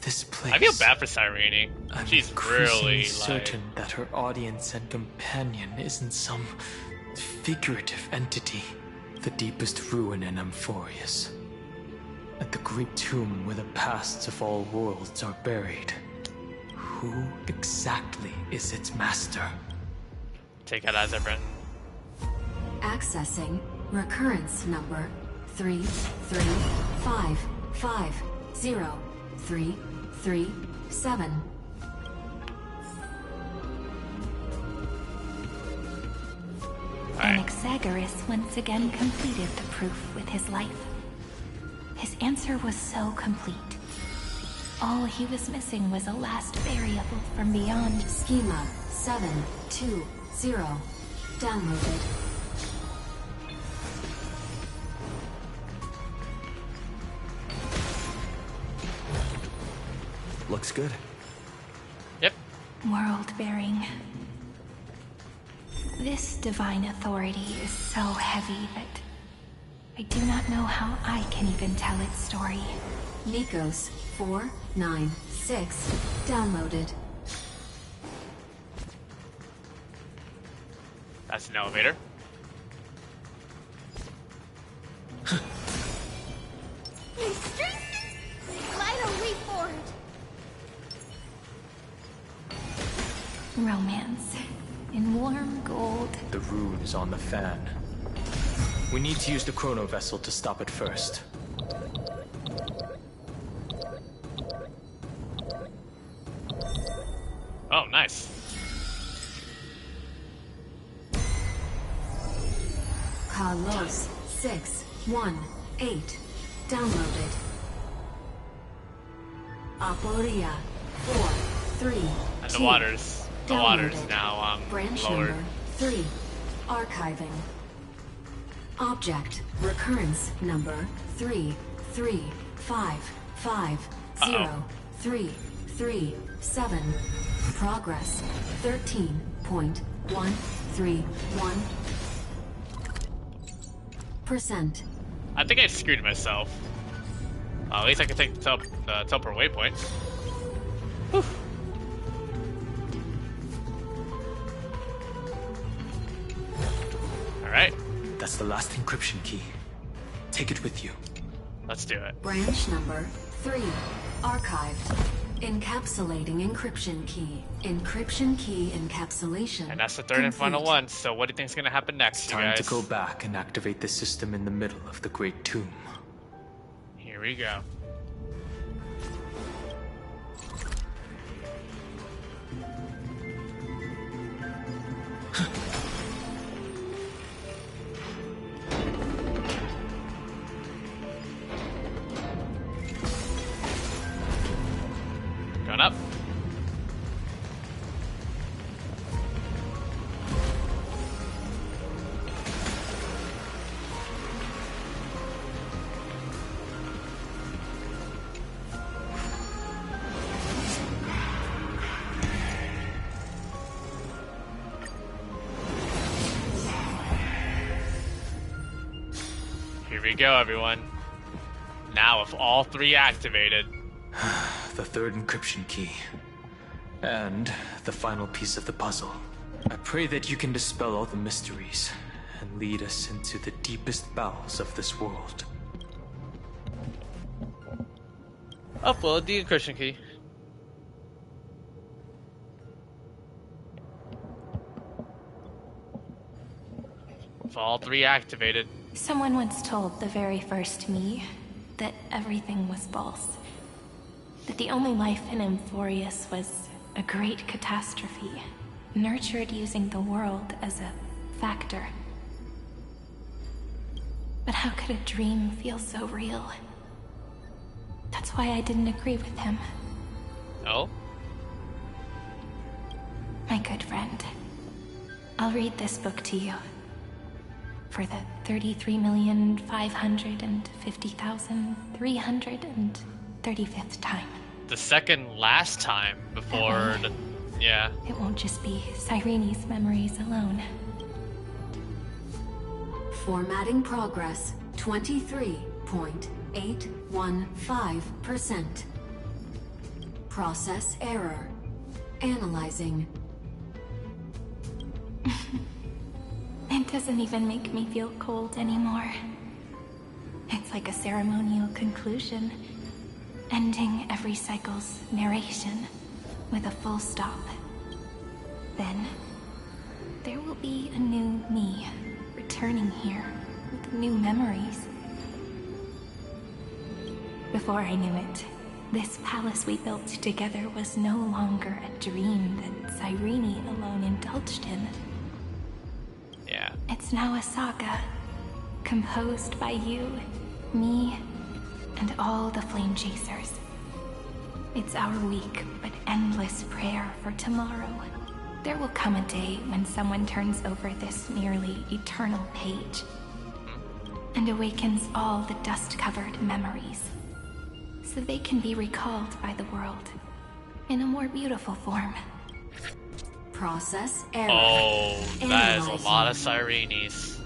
this place. I feel bad for Cyrene. She's really certain that her audience and companion isn't some figurative entity. The deepest ruin in Amphoreus. At the great tomb where the pasts of all worlds are buried. Who exactly is its master? Take out as I've written. Accessing recurrence number 335503337. Anaxagoras once again completed the proof with his life. His answer was so complete. All he was missing was a last variable from beyond. Schema 720 downloaded. Looks good. Yep. World-bearing. This divine authority is so heavy that I do not know how I can even tell its story. Nikos 496 downloaded. That's an elevator. Romance in warm gold. The rune is on the fan. We need to use the chrono vessel to stop it first. Oh, nice. Carlos 618 downloaded. Aporia 432 And the water's now branch lowered. number 3 archiving. Object recurrence number 335503337. Progress 13.131%. I think I screwed myself. At least I can take the teleport waypoint. Whew. Alright. That's the last encryption key. Take it with you. Let's do it. Branch number 3 archived. Encapsulating encryption key. Encryption key encapsulation. And that's the third and final one, so what do you think is going to happen next, It's you time guys? to go back and activate the system in the middle of the Great Tomb. Here we go. Going up. Here we go, everyone. Now, with all three activated, The third encryption key. And the final piece of the puzzle. I pray that you can dispel all the mysteries and lead us into the deepest bowels of this world. upload the encryption key. With all three activated. Someone once told the very first me that everything was false. That the only life in Amphoreus was a great catastrophe, nurtured using the world as a factor. But how could a dream feel so real? That's why I didn't agree with him. Oh? My good friend, I'll read this book to you. For the 33,550,335th time. The second last time before the... Yeah. It won't just be Cyrene's memories alone. Formatting progress 23.815%. Process error. Analyzing. It doesn't even make me feel cold anymore. It's like a ceremonial conclusion, ending every cycle's narration with a full stop. Then, there will be a new me returning here with new memories. Before I knew it, this palace we built together was no longer a dream that Cyrene alone indulged in. Yeah. It's now a saga, composed by you, me, and all the Flame Chasers. It's our weak but endless prayer for tomorrow. There will come a day when someone turns over this nearly eternal page and awakens all the dust-covered memories, so they can be recalled by the world in a more beautiful form. Process error. Oh, that is a lot of Cyrenes.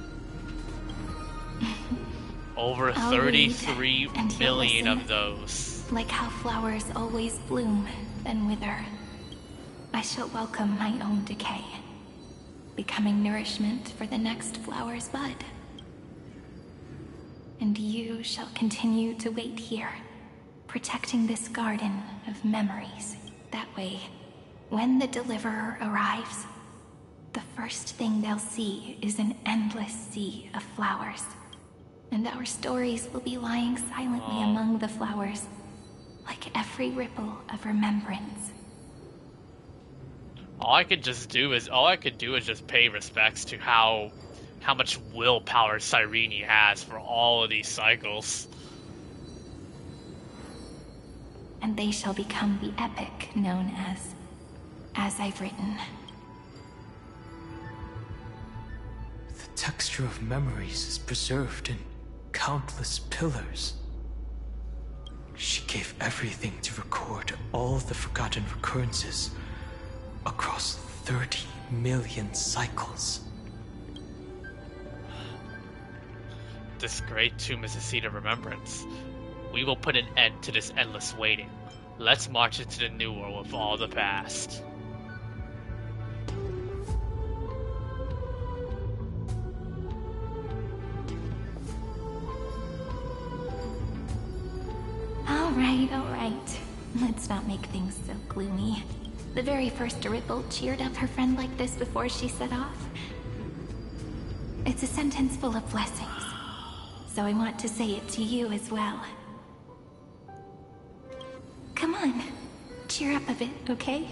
Over I'll 33 read and you'll million listen. of those. Like how flowers always bloom, then wither, I shall welcome my own decay, becoming nourishment for the next flower's bud. And you shall continue to wait here, protecting this garden of memories. That way, when the Deliverer arrives, the first thing they'll see is an endless sea of flowers. And our stories will be lying silently among the flowers, like every ripple of remembrance. All I could do is just pay respects to how much willpower Cyrene has for all of these cycles. And they shall become the epic known as I've written. The texture of memories is preserved in countless pillars. She gave everything to record all the forgotten recurrences across 30 million cycles. This great tomb is a seat of remembrance. We will put an end to this endless waiting. Let's march into the new world with all the past. All right. Let's not make things so gloomy. The very first Ripple cheered up her friend like this before she set off. It's a sentence full of blessings, so I want to say it to you as well. Come on, cheer up a bit, okay?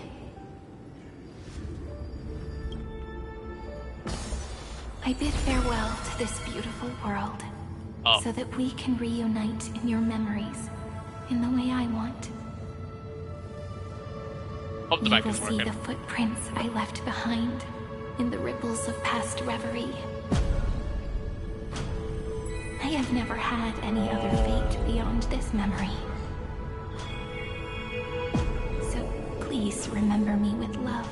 I bid farewell to this beautiful world, so that we can reunite in your memories, in the way I want. Hope the You mic will is see working. the footprints I left behind in the ripples of past reverie. I have never had any other fate beyond this memory. So please remember me with love,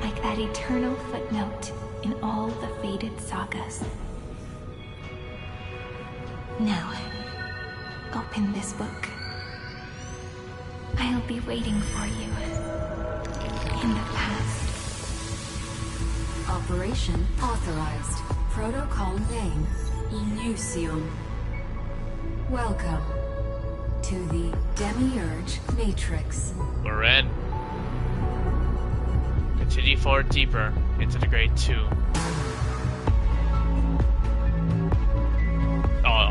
like that eternal footnote in all the faded sagas. Now, open this book. I'll be waiting for you in the past. Operation authorized. Protocol name, Illusion. Welcome to the Demiurge Matrix. We're in. Continue forward deeper into the Great Tomb.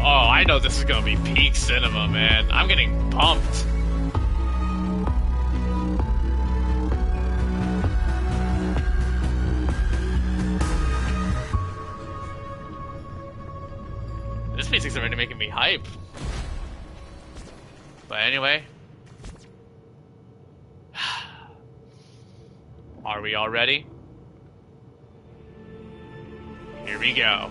Oh, I know this is gonna be peak cinema, man. I'm getting pumped. This music's already making me hype. But anyway. Are we all ready? Here we go.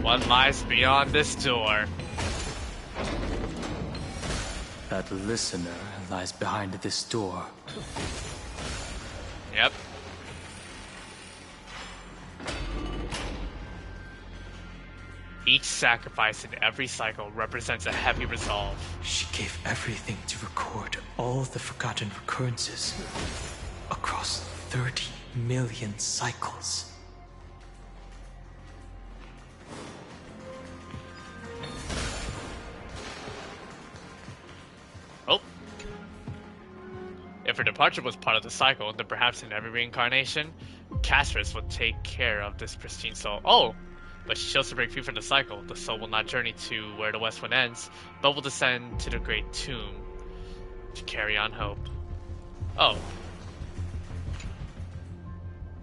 What lies beyond this door? That listener lies behind this door. Yep. Each sacrifice in every cycle represents a heavy resolve. She gave everything to record all the forgotten recurrences across 30 million cycles. Oh. If her departure was part of the cycle, then perhaps in every reincarnation, Castrus will take care of this pristine soul. Oh! But she chose to break free from the cycle. The soul will not journey to where the West Wind ends, but will descend to the Great Tomb to carry on hope. Oh.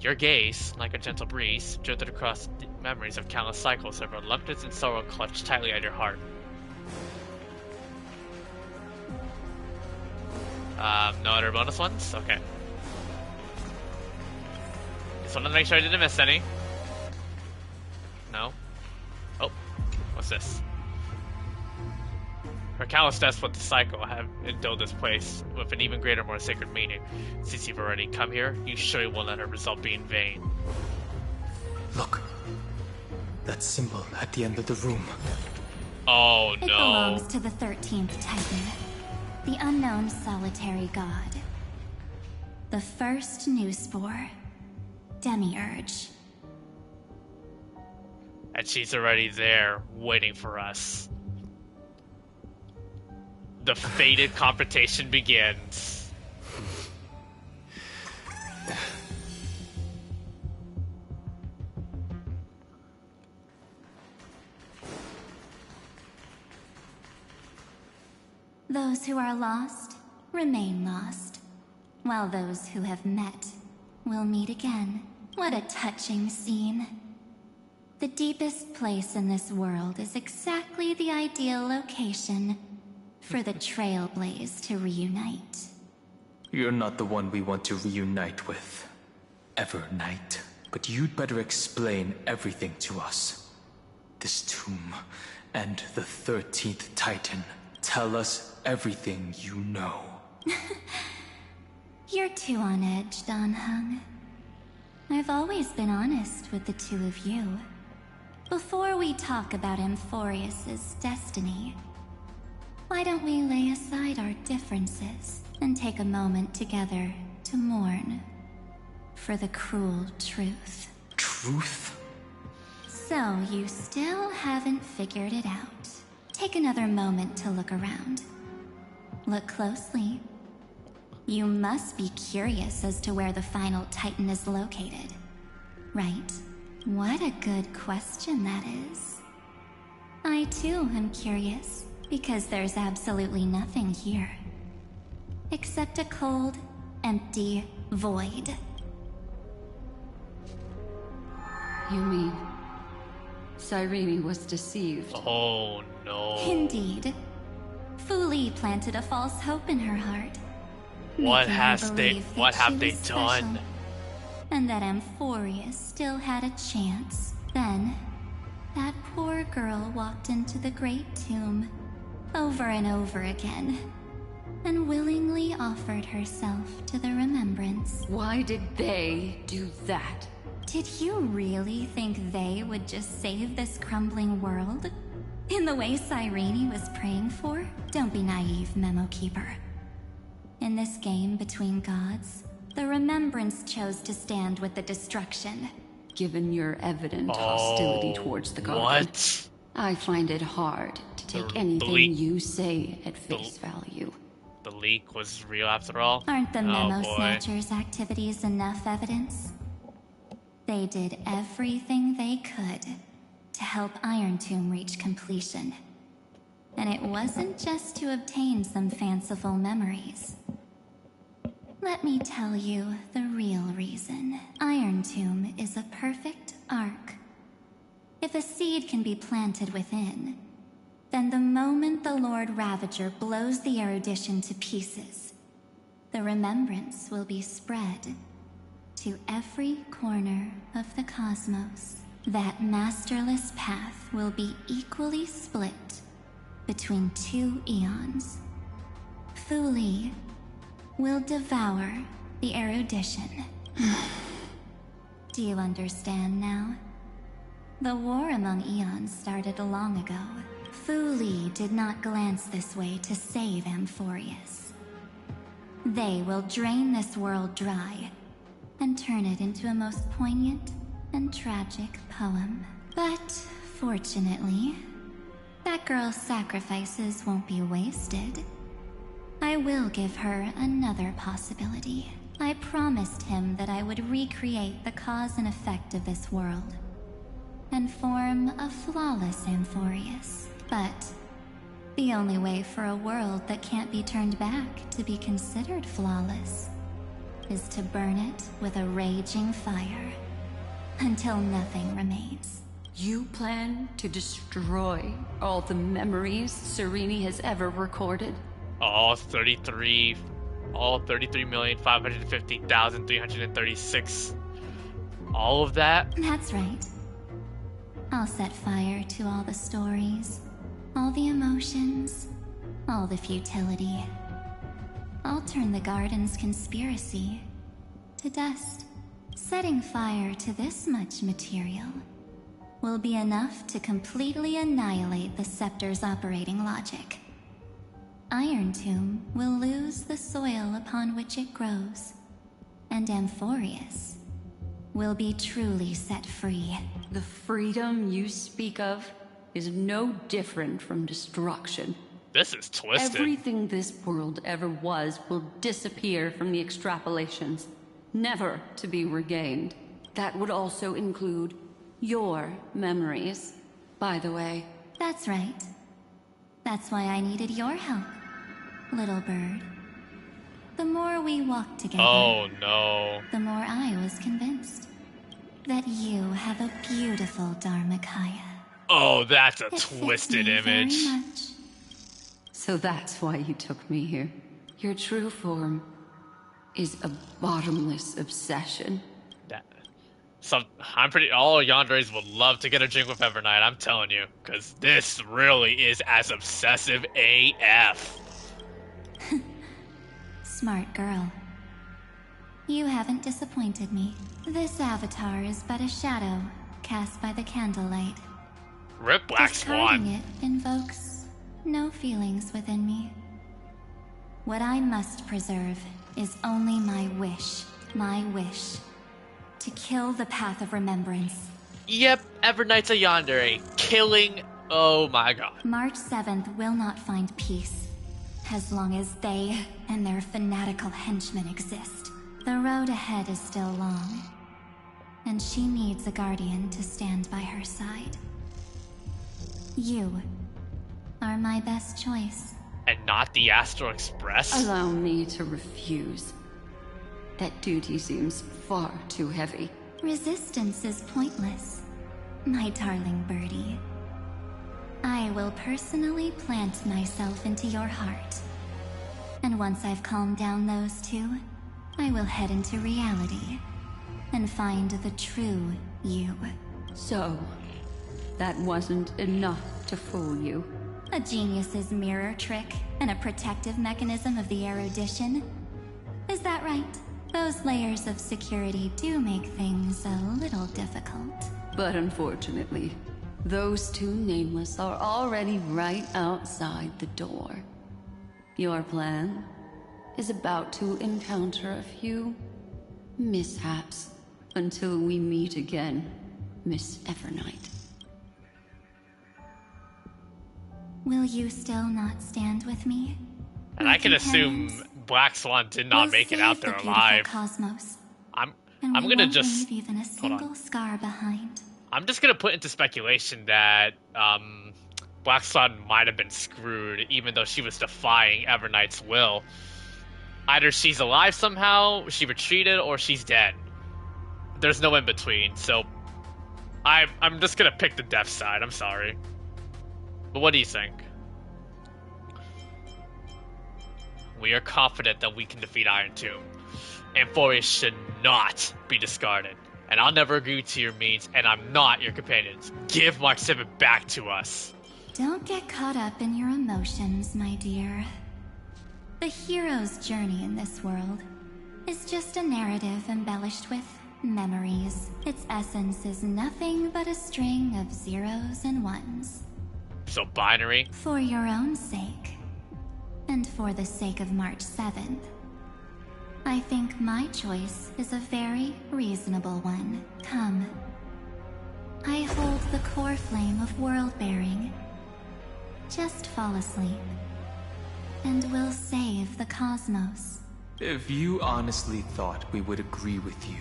Your gaze, like a gentle breeze, drifted across the memories of countless cycles, of reluctance and sorrow clutched tightly at your heart. No other bonus ones? Okay. Just wanted to make sure I didn't miss any. No. Oh, what's this? Her countless deaths with the cycle have endowed this place with an even greater, more sacred meaning. Since you've already come here, you surely won't let her result be in vain. Look. That symbol at the end of the room. Oh no. It belongs to the 13th Titan, the unknown solitary god. The first new spore, Demiurge. And she's already there, waiting for us. The fated confrontation begins. Those who are lost remain lost, while those who have met will meet again. What a touching scene. The deepest place in this world is exactly the ideal location for the Trailblaze to reunite. You're not the one we want to reunite with. Evernight. But you'd better explain everything to us. This tomb and the 13th Titan. Tell us everything you know. You're too on edge, Don Hung. I've always been honest with the two of you. Before we talk about Amphoreus' destiny, why don't we lay aside our differences and take a moment together to mourn for the cruel truth? Truth? So you still haven't figured it out. Take another moment to look around. Look closely. You must be curious as to where the final Titan is located, right? What a good question that is. I too am curious, because there's absolutely nothing here. Except a cold, empty void. You mean Cyrene was deceived? Oh no. Indeed. Fu Li planted a false hope in her heart. What have they done? And that Amphoreus still had a chance. Then, that poor girl walked into the Great Tomb over and over again, and willingly offered herself to the remembrance. Why did they do that? Did you really think they would just save this crumbling world? In the way Cyrene was praying for? Don't be naive, Memo Keeper. In this game between gods, the remembrance chose to stand with the destruction. Given your evident hostility towards the garden, what? I find it hard to take anything you say at face value. The leak was real after all? Aren't the Memo Snatchers' activities enough evidence? They did everything they could to help Iron Tomb reach completion. And it wasn't just to obtain some fanciful memories. Let me tell you the real reason. Iron Tomb is a perfect arc. If a seed can be planted within, then the moment the Lord Ravager blows the erudition to pieces, the remembrance will be spread to every corner of the cosmos. That masterless path will be equally split between two eons. Fu Li will devour the erudition. Do you understand now? The war among eons started long ago. Fu Li did not glance this way to save Amphoreus. They will drain this world dry and turn it into a most poignant and tragic poem. But fortunately, that girl's sacrifices won't be wasted. I will give her another possibility. I promised him that I would recreate the cause and effect of this world and form a flawless Amphoreus. But the only way for a world that can't be turned back to be considered flawless is to burn it with a raging fire until nothing remains. You plan to destroy all the memories Serene has ever recorded? All 33,550,336. All of that? That's right. I'll set fire to all the stories, all the emotions, all the futility. I'll turn the garden's conspiracy to dust. Setting fire to this much material will be enough to completely annihilate the scepter's operating logic. Iron Tomb will lose the soil upon which it grows, and Amphoreus will be truly set free. The freedom you speak of is no different from destruction. This is twisted. Everything this world ever was will disappear from the extrapolations, never to be regained. That would also include your memories, by the way. That's right. That's why I needed your help, little bird. The more we walked together, oh no, the more I was convinced that you have a beautiful Dharmakaya. Oh, that's a It twisted fits me image. very much. So that's why you took me here. Your true form is a bottomless obsession. All yanderes would love to get a drink with Evernight, I'm telling you, because this really is as obsessive AF. Smart girl. You haven't disappointed me. This avatar is but a shadow cast by the candlelight. Rip Black Discarding Swan. it invokes no feelings within me. What I must preserve is only my wish to kill the path of remembrance. Yep, Evernight's a yandere. Killing. Oh my god. March 7th will not find peace as long as they and their fanatical henchmen exist. The road ahead is still long, and she needs a guardian to stand by her side. You are my best choice. And not the Astral Express? Allow me to refuse. That duty seems far too heavy. Resistance is pointless, my darling birdie. I will personally plant myself into your heart. And once I've calmed down those two, I will head into reality and find the true you. So, that wasn't enough to fool you. A genius's mirror trick and a protective mechanism of the erudition. Is that right? Those layers of security do make things a little difficult. But unfortunately, those two nameless are already right outside the door. Your plan is about to encounter a few mishaps until we meet again, Miss Evernight. Will you still not stand with me? And I can assume Black Swan did not make it out there alive. Cosmos. I'm And we gonna won't just leave even a single scar behind. I'm just gonna put into speculation that Black Swan might have been screwed, even though she was defying Evernight's will. Either she's alive somehow, she retreated, or she's dead. There's no in between, so I'm just gonna pick the death side. I'm sorry, but what do you think? We are confident that we can defeat Iron Tomb. Amphoreus should not be discarded. And I'll never agree to your means, and I'm not your companions. Give Mark 7 back to us. Don't get caught up in your emotions, my dear. The hero's journey in this world is just a narrative embellished with memories. Its essence is nothing but a string of zeros and ones. So binary? For your own sake, and for the sake of March 7th, I think my choice is a very reasonable one. Come. I hold the core flame of world-bearing. Just fall asleep. and we'll save the cosmos. If you honestly thought we would agree with you,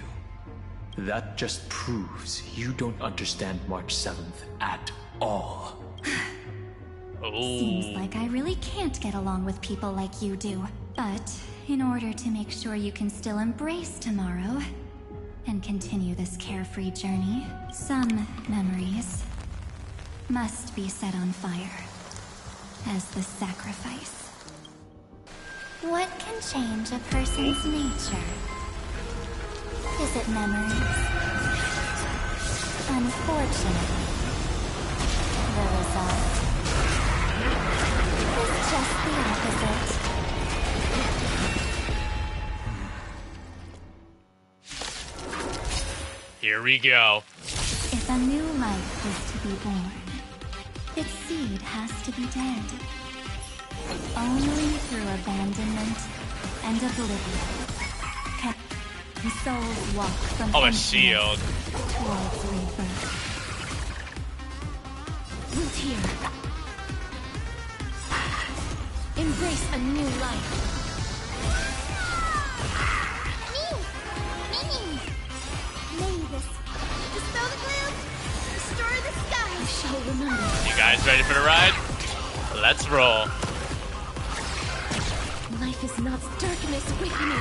that just proves you don't understand March 7th at all. Seems like I really can't get along with people like you do. But in order to make sure you can still embrace tomorrow and continue this carefree journey, some memories must be set on fire as the sacrifice. What can change a person's nature? Is it memories? Unfortunately, the result is just the opposite. Here we go. If a new life is to be born, its seed has to be dead. Only through abandonment and oblivion can souls walk from Oh, a shield. towards rebirth. Root here. Embrace a new life. Dispel the gloom. Restore the sky. I shall remember. You guys ready for the ride? Let's roll. Life is not darkness with me.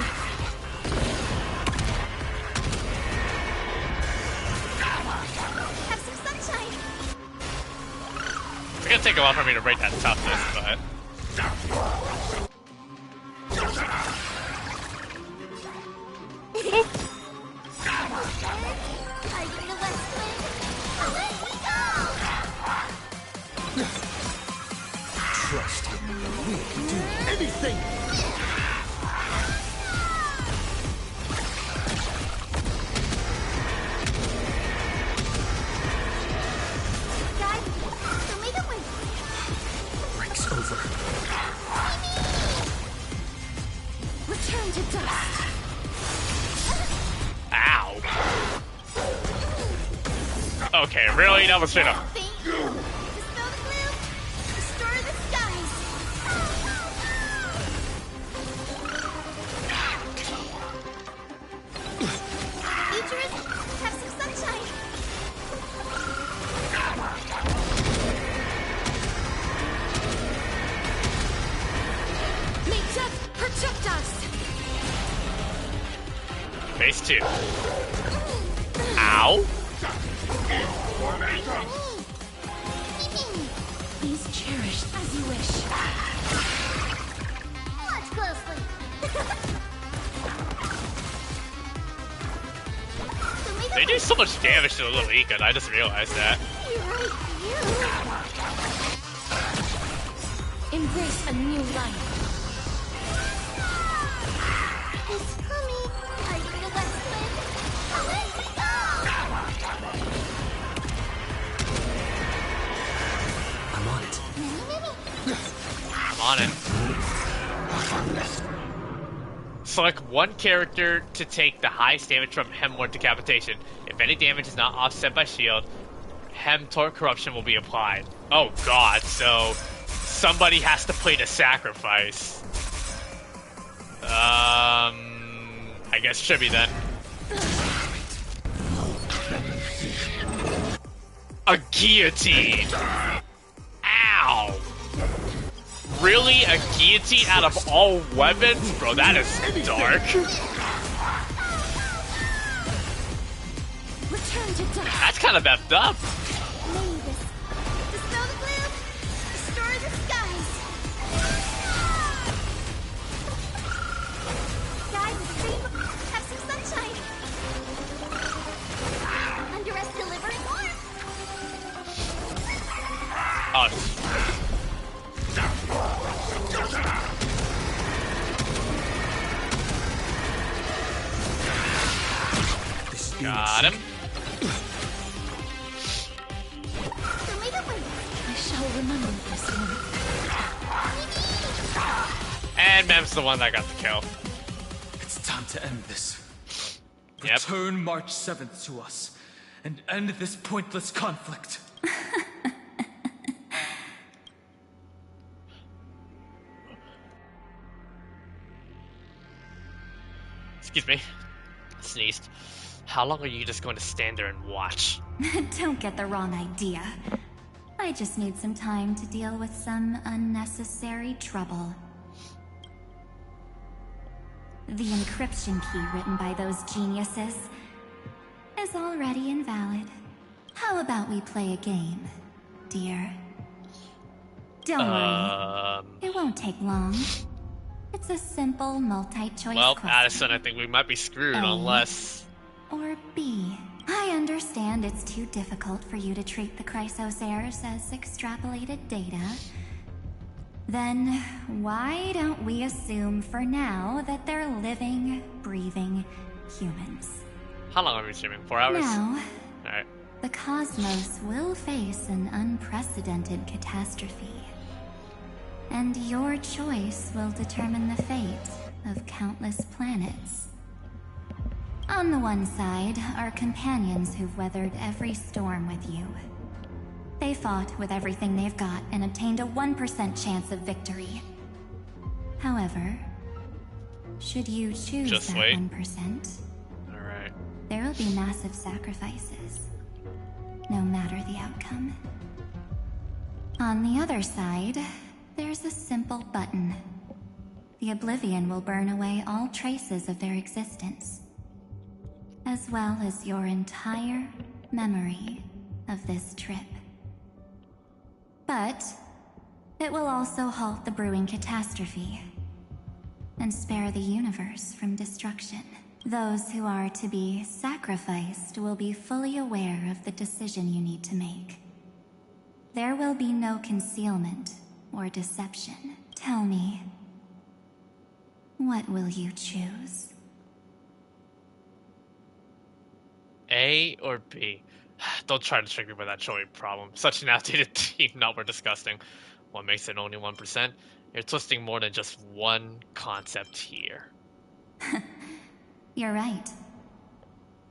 Have some sunshine. It's gonna take a while for me to break that toughness, but... Trust him. We can do anything. Guys, the Mega Win. Break's over. Return to dust. Ow. Okay, really? That was straight up. Dispel the gloom. Restore the skies. Futurist, have some sunshine. May death protect us. Phase 2. Ow. Please cherish as you wish. Watch closely. They do so much damage to the little Ika, I just realized that. Embrace a new life. It's coming. Are you the West Wind? Away we go! I'm on it. I'm on it. Select one character to take the highest damage from Hemlord Decapitation. If any damage is not offset by shield, Hem Torque Corruption will be applied. Oh god, so somebody has to play the sacrifice. I guess should be then. A guillotine! Ow! Really? A guillotine out of all weapons? Bro, that is dark. Return to dust. That's kind of effed up. Dispel the gloom. Restore the skies. Guys, have some sunshine. Under us delivering warmth. Oh. Got him. I shall remember this one. And Mem's the one that got the kill. It's time to end this. Yep. Return March 7th to us and end this pointless conflict. Excuse me. Sneezed. How long are you just going to stand there and watch? Don't get the wrong idea. I just need some time to deal with some unnecessary trouble. The encryption key written by those geniuses is already invalid. How about we play a game, dear? Don't worry. It won't take long. It's a simple multi-choice well, question. Addison, I think we might be screwed unless... Or B. I understand it's too difficult for you to treat the Chrysos heirs as extrapolated data. Then why don't we assume for now that they're living, breathing humans? How long are we streaming? 4 hours? Now, Alright. the cosmos will face an unprecedented catastrophe. And your choice will determine the fate of countless planets. On the one side are companions who've weathered every storm with you. They fought with everything they've got and obtained a 1% chance of victory. However, should you choose Just that wait. 1%, Alright. there will be massive sacrifices, no matter the outcome. On the other side, there's a simple button. The Oblivion will burn away all traces of their existence, as well as your entire memory of this trip. But it will also halt the brewing catastrophe and spare the universe from destruction. Those who are to be sacrificed will be fully aware of the decision you need to make. There will be no concealment or deception. Tell me, what will you choose? A or B? Don't try to trick me with that choice problem. Such an outdated team, not worth discussing. What makes it only 1%? You're twisting more than just one concept here. You're right.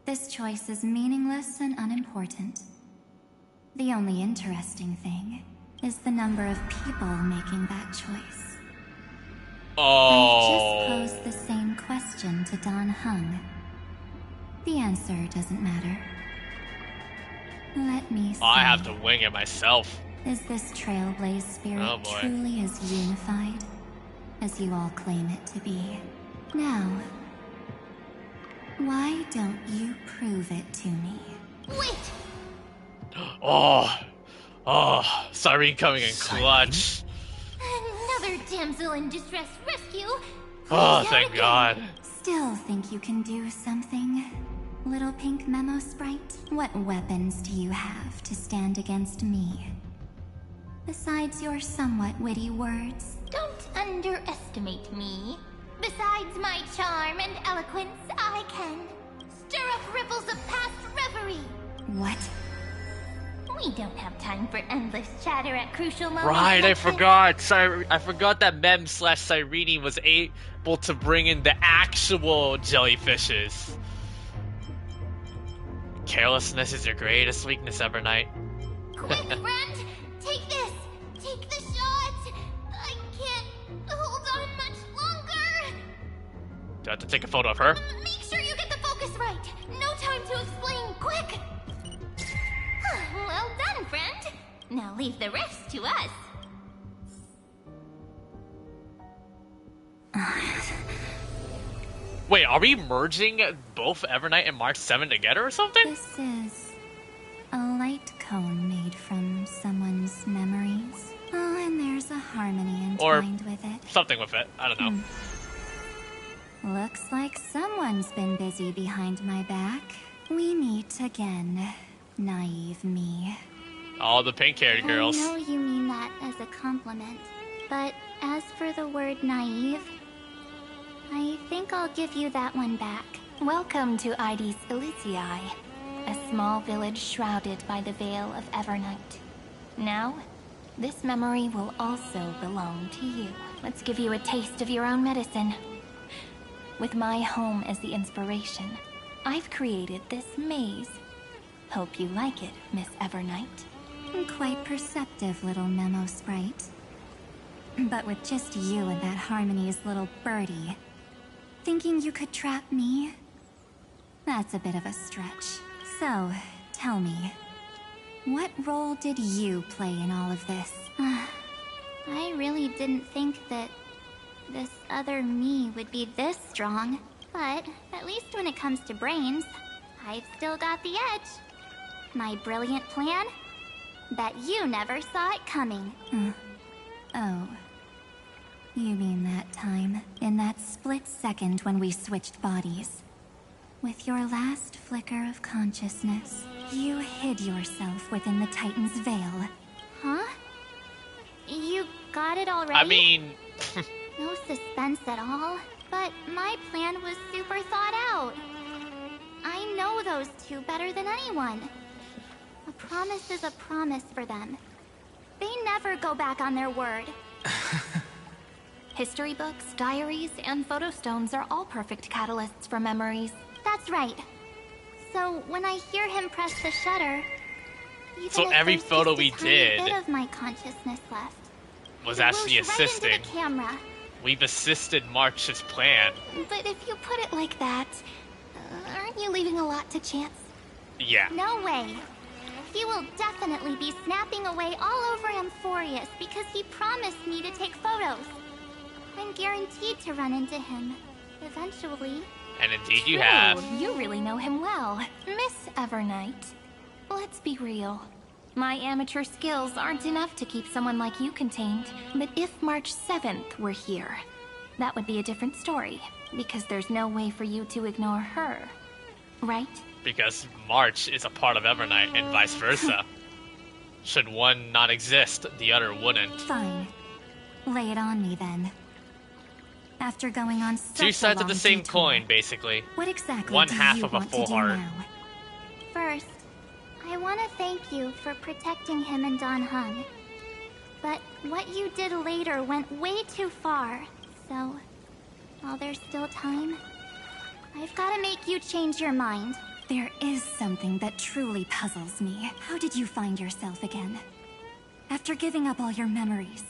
This choice is meaningless and unimportant. The only interesting thing is the number of people making that choice. Oh. I've just posed the same question to Don Hung. The answer doesn't matter. Let me see. I have to wing it myself. Is this Trailblaze spirit truly as unified as you all claim it to be? Now, why don't you prove it to me? Wait! Oh, Cyrene coming in clutch. Another damsel in distress rescue. Oh, thank God. Still think you can do something, little pink memo sprite? What weapons do you have to stand against me? Besides your somewhat witty words. Don't underestimate me. Besides my charm and eloquence, I can stir up ripples of past reverie. What? We don't have time for endless chatter at crucial moments. Right, I forgot. Sorry, I forgot that Mem / Cyrene was able to bring in the actual jellyfishes. Carelessness is your greatest weakness, Evernight. Quick, friend! Take this! Take the shot! I can't hold on much longer! Do I have to take a photo of her? Make sure you get the focus right! No time to explain! Quick! Well done, friend! Now leave the rest to us. Wait, are we merging both Evernight and Mark 7 together or something? This is a light cone made from someone's memories. Oh, and there's a harmony entwined with it. Something with it. I don't know. Looks like someone's been busy behind my back. We meet again, naive me. All the pink-haired girls. I know you mean that as a compliment, but as for the word naive, I think I'll give you that one back. Welcome to Ides Elysiae, a small village shrouded by the veil of Evernight. Now, this memory will also belong to you. Let's give you a taste of your own medicine. With my home as the inspiration, I've created this maze. Hope you like it, Miss Evernight. Quite perceptive, little memo sprite. But with just you and that Harmony's little birdie, Thinking you could trap me? That's a bit of a stretch. So, tell me, what role did you play in all of this? I really didn't think that this other me would be this strong. But at least when it comes to brains, I've still got the edge. My brilliant plan? Bet you never saw it coming. Oh. You mean that time, in that split second when we switched bodies. With your last flicker of consciousness, you hid yourself within the Titan's veil. Huh? You got it already? I mean... No suspense at all, but my plan was super thought out. I know those two better than anyone. A promise is a promise for them. They never go back on their word. History books, diaries, and photo stones are all perfect catalysts for memories. That's right. So when I hear him press the shutter, even so if every there's photo just a we tiny did bit of my consciousness left, was it actually whoosh right into assisting. the camera. We've assisted March's plan. But if you put it like that, aren't you leaving a lot to chance? Yeah. No way. He will definitely be snapping away all over Amphoreus because he promised me to take photos. I'm guaranteed to run into him. Eventually. And indeed you True. have. You really know him well. Miss Evernight. Let's be real. My amateur skills aren't enough to keep someone like you contained. But if March 7th were here, that would be a different story. Because there's no way for you to ignore her. Right? Because March is a part of Evernight and vice versa. Should one not exist, the other wouldn't. Fine. Lay it on me then. After going on such Two sides a of the long same detour, coin, basically. What exactly One do half you of a want full to do heart. now? First, I want to thank you for protecting him and Don Hung. But what you did later went way too far. So, while there's still time, I've got to make you change your mind. There is something that truly puzzles me. How did you find yourself again? After giving up all your memories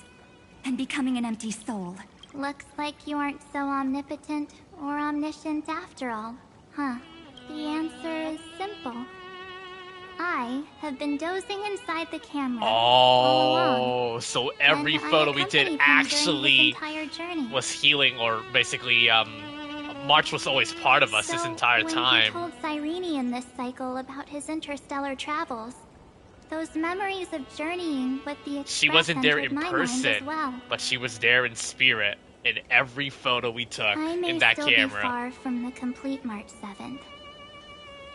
and becoming an empty soul. Looks like you aren't so omnipotent or omniscient after all, huh? The answer is simple. I have been dozing inside the camera all along. Oh, so every And I photo we accompanied did him during actually this entire journey. was healing, or basically, March was always part of us this entire time. When he told Cyrene in this cycle about his interstellar travels, those memories of journeying with the Express She wasn't there entered in my mind as person, well. but she was there in spirit in every photo we took I may in that still camera. be far from the complete March 7th,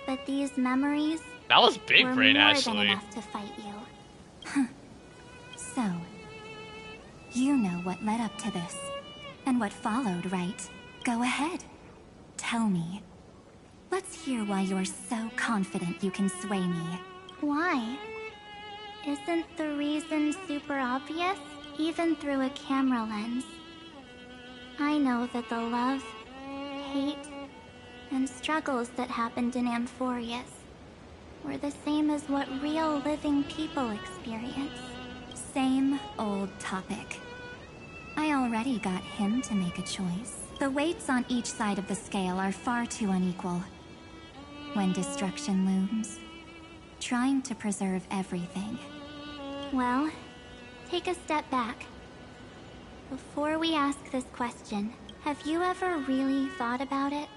but these memories That was big were brain, more actually. than enough to fight you. So, you know what led up to this, and what followed, right? Go ahead. Tell me. Let's hear why you're so confident you can sway me. Why? Isn't the reason super obvious? Even through a camera lens. I know that the love, hate, and struggles that happened in Amphoreus were the same as what real living people experience. Same old topic. I already got him to make a choice. The weights on each side of the scale are far too unequal. When destruction looms, trying to preserve everything. Well, take a step back. Before we ask this question, have you ever really thought about it?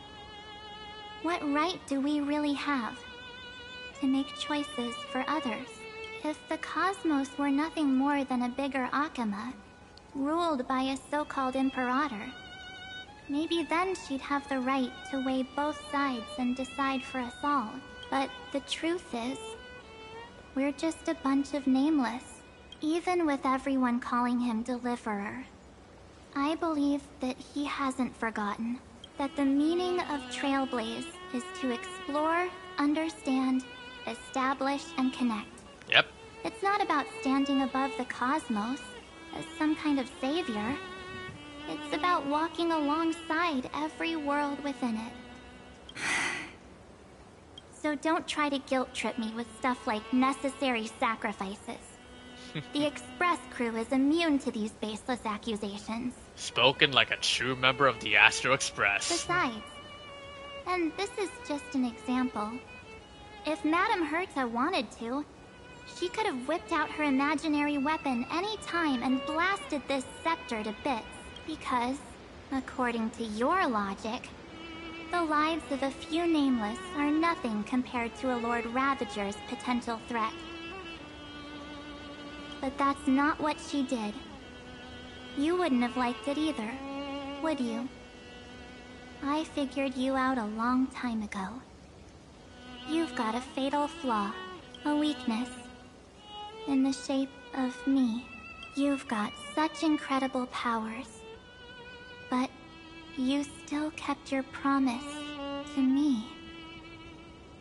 What right do we really have to make choices for others? If the cosmos were nothing more than a bigger Akama, ruled by a so-called Imperator, maybe then she'd have the right to weigh both sides and decide for us all. But the truth is, we're just a bunch of nameless, even with everyone calling him Deliverer. I believe that he hasn't forgotten that the meaning of Trailblaze is to explore, understand, establish, and connect. Yep. It's not about standing above the cosmos as some kind of savior. It's about walking alongside every world within it. So don't try to guilt trip me with stuff like necessary sacrifices. The Express crew is immune to these baseless accusations. Spoken like a true member of the Astro Express. Besides, and this is just an example, if Madame Herta wanted to, she could have whipped out her imaginary weapon any time and blasted this scepter to bits. Because, according to your logic, the lives of a few nameless are nothing compared to a Lord Ravager's potential threat. But that's not what she did. You wouldn't have liked it either, would you? I figured you out a long time ago. You've got a fatal flaw, a weakness, in the shape of me. You've got such incredible powers, but you still kept your promise to me.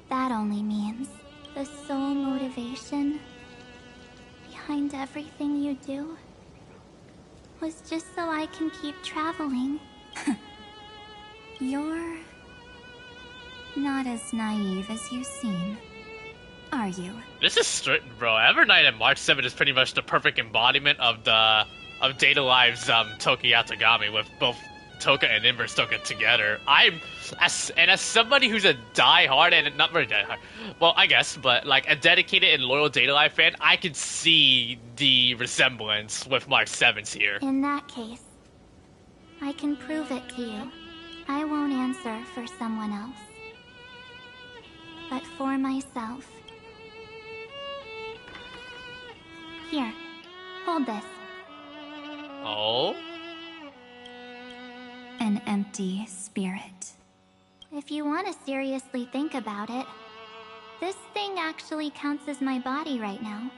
That only means the sole motivation behind everything you do was just so I can keep traveling. You're not as naive as you seem, are you? This is straight, bro. Evernight and March 7 is pretty much the perfect embodiment of Data Live's Toki Yatagami, with both Toka and Inverse Toka together. As somebody who's a die-hard, and not very die-hard, well, I guess, but like a dedicated and loyal Data Live fan, I could see the resemblance with March 7's here. In that case, I can prove it to you. I won't answer for someone else, but for myself. Here, hold this. Oh? An empty spirit. If you want to seriously think about it, this thing actually counts as my body right now.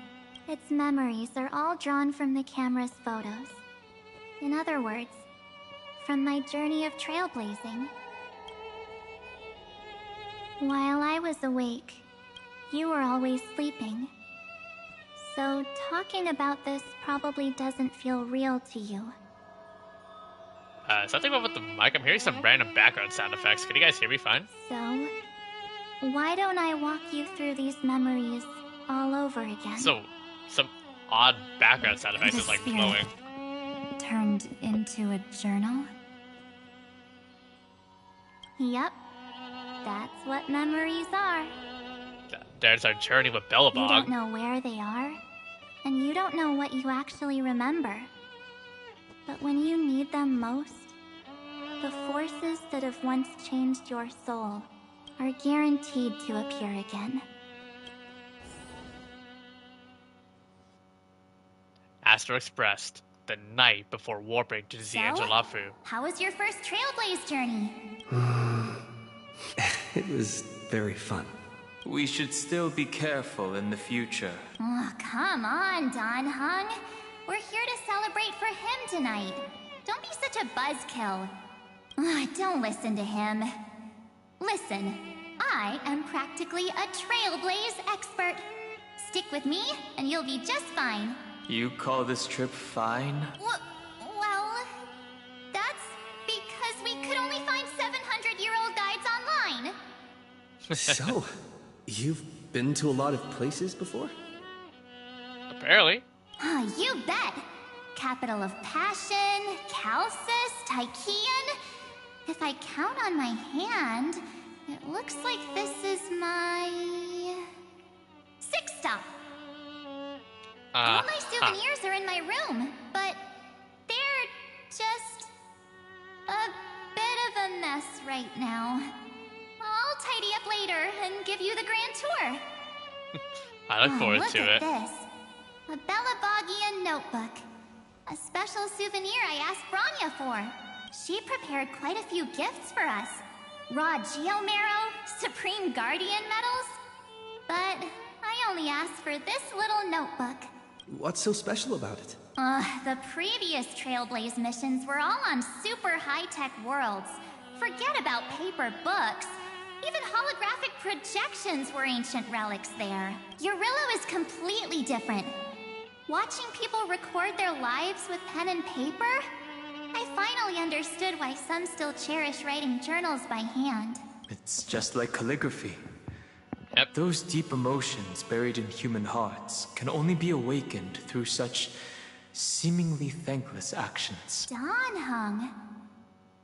Its memories are all drawn from the camera's photos. In other words, from my journey of trailblazing. While I was awake, you were always sleeping. So talking about this probably doesn't feel real to you. Something about the mic. I'm hearing some random background sound effects. Can you guys hear me fine? So, why don't I walk you through these memories all over again? So, some odd background sound effects is like blowing. Turned into a journal? Yep. That's what memories are. There's our journey with Bellabog. You don't know where they are, and you don't know what you actually remember. But when you need them most, the forces that have once changed your soul are guaranteed to appear again. Astro Express, the night before warping to Xianzhou. How was your first Trailblaze journey? It was very fun. We should still be careful in the future. Oh, come on, Don Hung. We're here to celebrate for him tonight. Don't be such a buzzkill. Don't listen to him. Listen, I am practically a Trailblaze expert. Stick with me, and you'll be just fine. You call this trip fine? Well, that's because we could only find 700-year-old guides online. So, you've been to a lot of places before? Apparently. You bet. Capital of Passion, Calcis, Tychean. If I count on my hand, it looks like this is my 6th stop. All my souvenirs are in my room, but they're just a bit of a mess right now. I'll tidy up later and give you the grand tour. I look forward to it. Look at this. A Bellabogian notebook. A special souvenir I asked Branya for. She prepared quite a few gifts for us. Raw Geomarrow, Supreme Guardian medals. But I only asked for this little notebook. What's so special about it? The previous Trailblaze missions were all on super high-tech worlds. Forget about paper books. Even holographic projections were ancient relics there. Eurillo is completely different. Watching people record their lives with pen and paper, I finally understood why some still cherish writing journals by hand. It's just like calligraphy. Yep. Those deep emotions buried in human hearts can only be awakened through such seemingly thankless actions. Don Hung,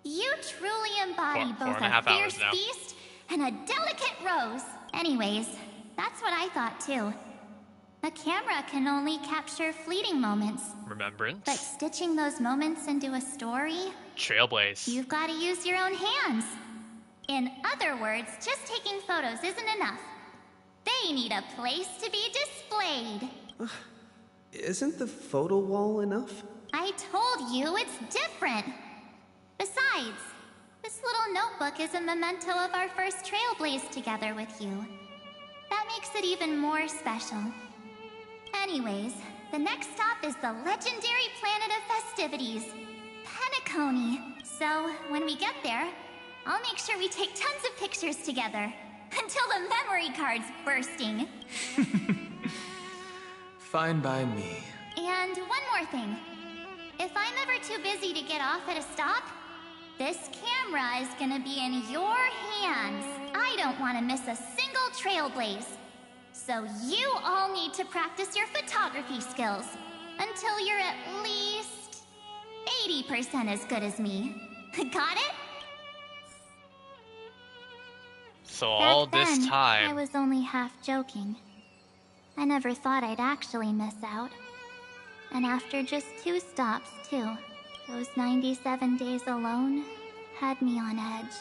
you truly embody Four both and a a half hours fierce now. beast and a delicate rose. Anyways, that's what I thought too. A camera can only capture fleeting moments, Remembrance. but stitching those moments into a story, Trailblaze. you've got to use your own hands. In other words, just taking photos isn't enough. They need a place to be displayed. Isn't the photo wall enough? I told you it's different. Besides, this little notebook is a memento of our first Trailblaze together with you. That makes it even more special. Anyways, the next stop is the legendary planet of festivities, Penacony. So, when we get there, I'll make sure we take tons of pictures together. Until the memory card's bursting. Fine by me. And one more thing. If I'm ever too busy to get off at a stop, this camera is gonna be in your hands. I don't want to miss a single Trailblaze. So you all need to practice your photography skills until you're at least 80% as good as me. Got it? So all Back this then, time. I was only half joking. I never thought I'd actually miss out. And after just 2 stops, too, those 97 days alone had me on edge.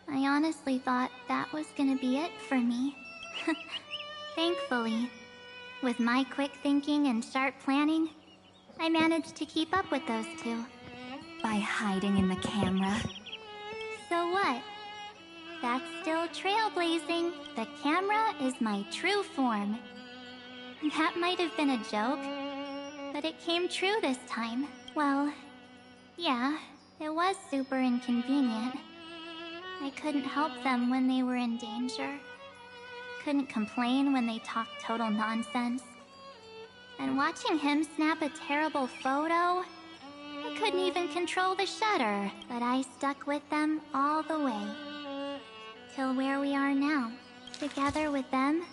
I honestly thought that was gonna be it for me. Thankfully, with my quick thinking and sharp planning, I managed to keep up with those 2. By hiding in the camera. So what? That's still trailblazing. The camera is my true form. That might have been a joke, but it came true this time. Well, yeah, it was super inconvenient. I couldn't help them when they were in danger. Couldn't complain when they talked total nonsense. And watching him snap a terrible photo, I couldn't even control the shutter, but I stuck with them all the way. Till where we are now. Together with them,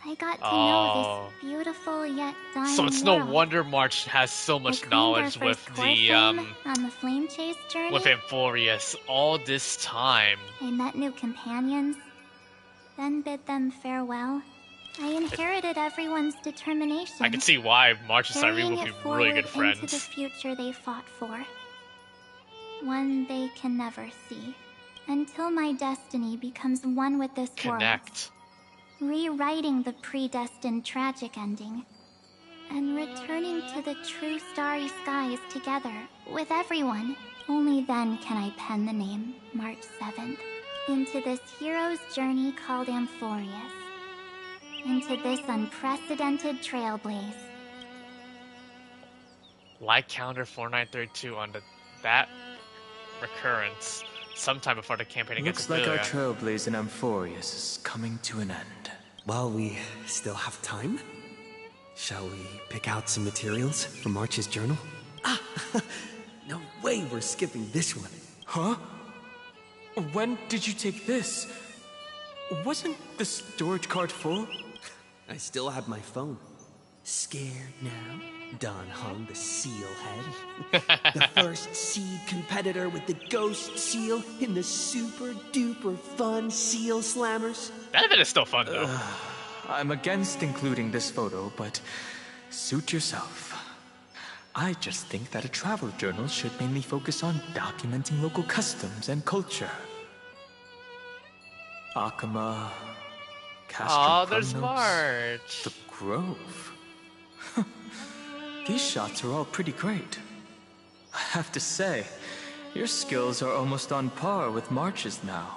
I got to know this beautiful yet dying So it's no world. wonder March has so much knowledge with the on the flame chase journey. with Amphoreus all this time. I met new companions, then bid them farewell. I inherited everyone's determination. I can see why March and Cyrene carrying will be it really good forward into friends. the future they fought for. One they can never see. Until my destiny becomes one with this Connect. world. Rewriting the predestined tragic ending. And returning to the true starry skies together with everyone. Only then can I pen the name, March 7th, into this hero's journey called Amphoreus. Into this unprecedented trailblaze. Like counter 4932 on that recurrence sometime before the campaign against Looks like our Ophelia. Trailblaze in Amphoreus is coming to an end. While we still have time, shall we pick out some materials for March's journal? No way we're skipping this one. Huh? When did you take this? Wasn't the storage card full? I still have my phone. Scared now? Don Hung, the seal head. The first seed competitor with the ghost seal in the super duper fun seal slammers. That event is still fun though. I'm against including this photo, but suit yourself. I just think that a travel journal should mainly focus on documenting local customs and culture. Akama, Oh, there's Castro March. The Grove. These shots are all pretty great. I have to say, your skills are almost on par with March's now.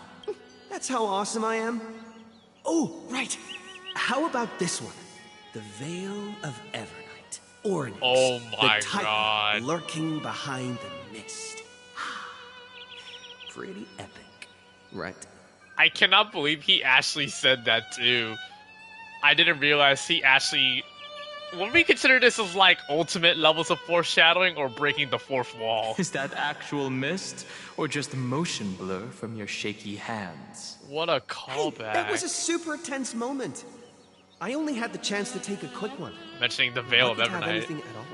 That's how awesome I am. Oh, right. How about this one? The Veil of Evernight. Ornis, Oh my the Titan God. lurking behind the mist. Pretty epic, right? I cannot believe he actually said that too. I didn't realize he actually would we consider this as like ultimate levels of foreshadowing or breaking the fourth wall? Is that actual mist, or just motion blur from your shaky hands? What a callback. Hey, that was a super tense moment. I only had the chance to take a quick one. Mentioning the Veil of Not to have Evernight. anything at all.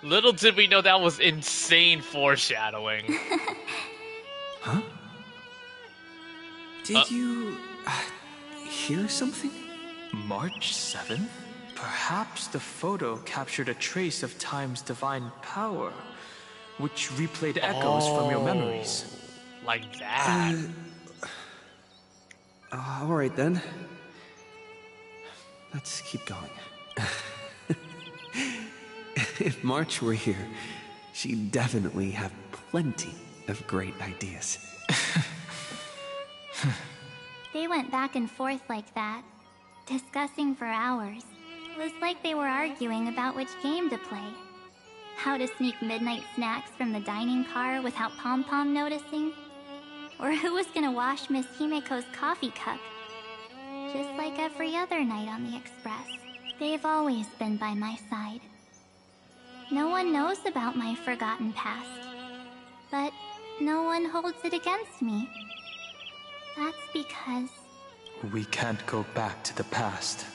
Little did we know that was insane foreshadowing. Huh? Did you hear something? March 7th? Perhaps the photo captured a trace of time's divine power, which replayed echoes from your memories. Like that. Alright then. Let's keep going. If March were here, she'd definitely have plenty of great ideas. They went back and forth like that, discussing for hours. It was like they were arguing about which game to play. How to sneak midnight snacks from the dining car without Pom-Pom noticing. Or who was gonna wash Miss Himeko's coffee cup. Just like every other night on the Express, they've always been by my side. No one knows about my forgotten past, but no one holds it against me. That's because... We can't go back to the past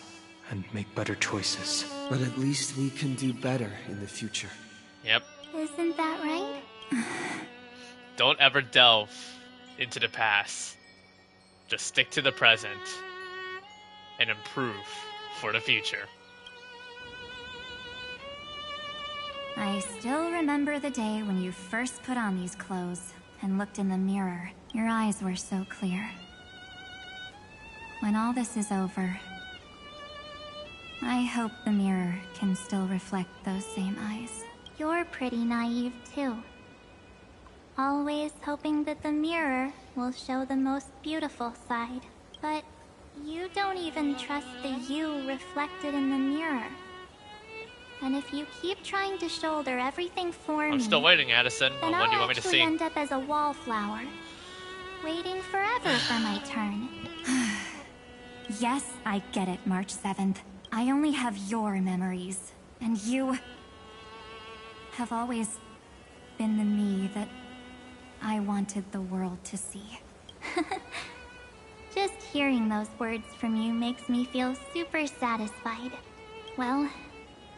and make better choices. But at least we can do better in the future. Yep. Isn't that right? Don't ever delve into the past. Just stick to the present and improve for the future. I still remember the day when you first put on these clothes and looked in the mirror. Your eyes were so clear. When all this is over, I hope the mirror can still reflect those same eyes. You're pretty naive too. Always hoping that the mirror will show the most beautiful side. But you don't even trust the you reflected in the mirror. And if you keep trying to shoulder everything for me... I'm still waiting, Addison. Then What do you I'll want me to actually see? end up as a wallflower. Waiting forever for my turn. Yes, I get it, March 7th. I only have your memories. And you... have always been the me that I wanted the world to see. Just hearing those words from you makes me feel super satisfied. Well,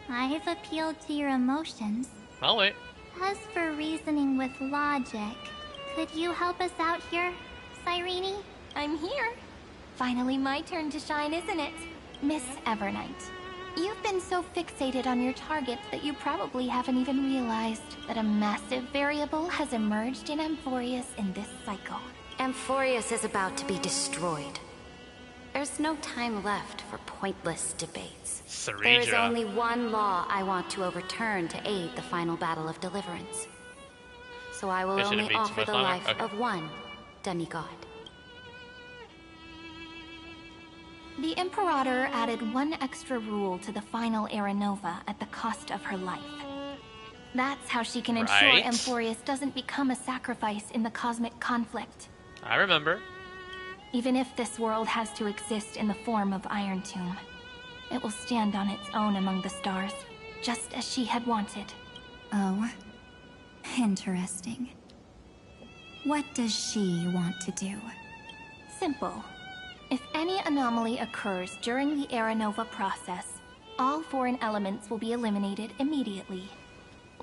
I've appealed to your emotions. I'll wait. As for reasoning with logic, could you help us out here, Cyrene? I'm here. Finally my turn to shine, isn't it? Miss Evernight. You've been so fixated on your targets that you probably haven't even realized that a massive variable has emerged in Amphoreus in this cycle. Amphoreus is about to be destroyed. There's no time left for pointless debates. There is only one law I want to overturn to aid the final battle of deliverance. So I will only offer the life of one demigod. The Imperator added one extra rule to the final Era Nova at the cost of her life. That's how she can ensure Amphoreus doesn't become a sacrifice in the cosmic conflict. I remember. Even if this world has to exist in the form of Iron Tomb, it will stand on its own among the stars, just as she had wanted. Oh, interesting. What does she want to do? Simple. If any anomaly occurs during the Era Nova process, all foreign elements will be eliminated immediately.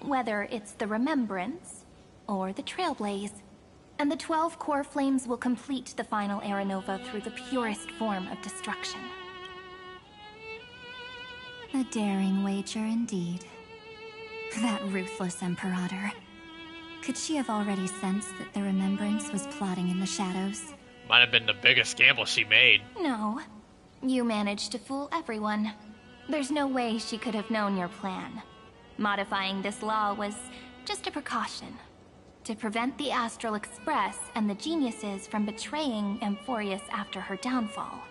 Whether it's the Remembrance or the Trailblaze, and the 12 core flames will complete the final Era Nova through the purest form of destruction. A daring wager indeed. That ruthless Imperator. Could she have already sensed that the Remembrance was plotting in the shadows? Might have been the biggest gamble she made. No. You managed to fool everyone. There's no way she could have known your plan. Modifying this law was just a precaution. To prevent the Astral Express and the geniuses from betraying Amphoreus after her downfall.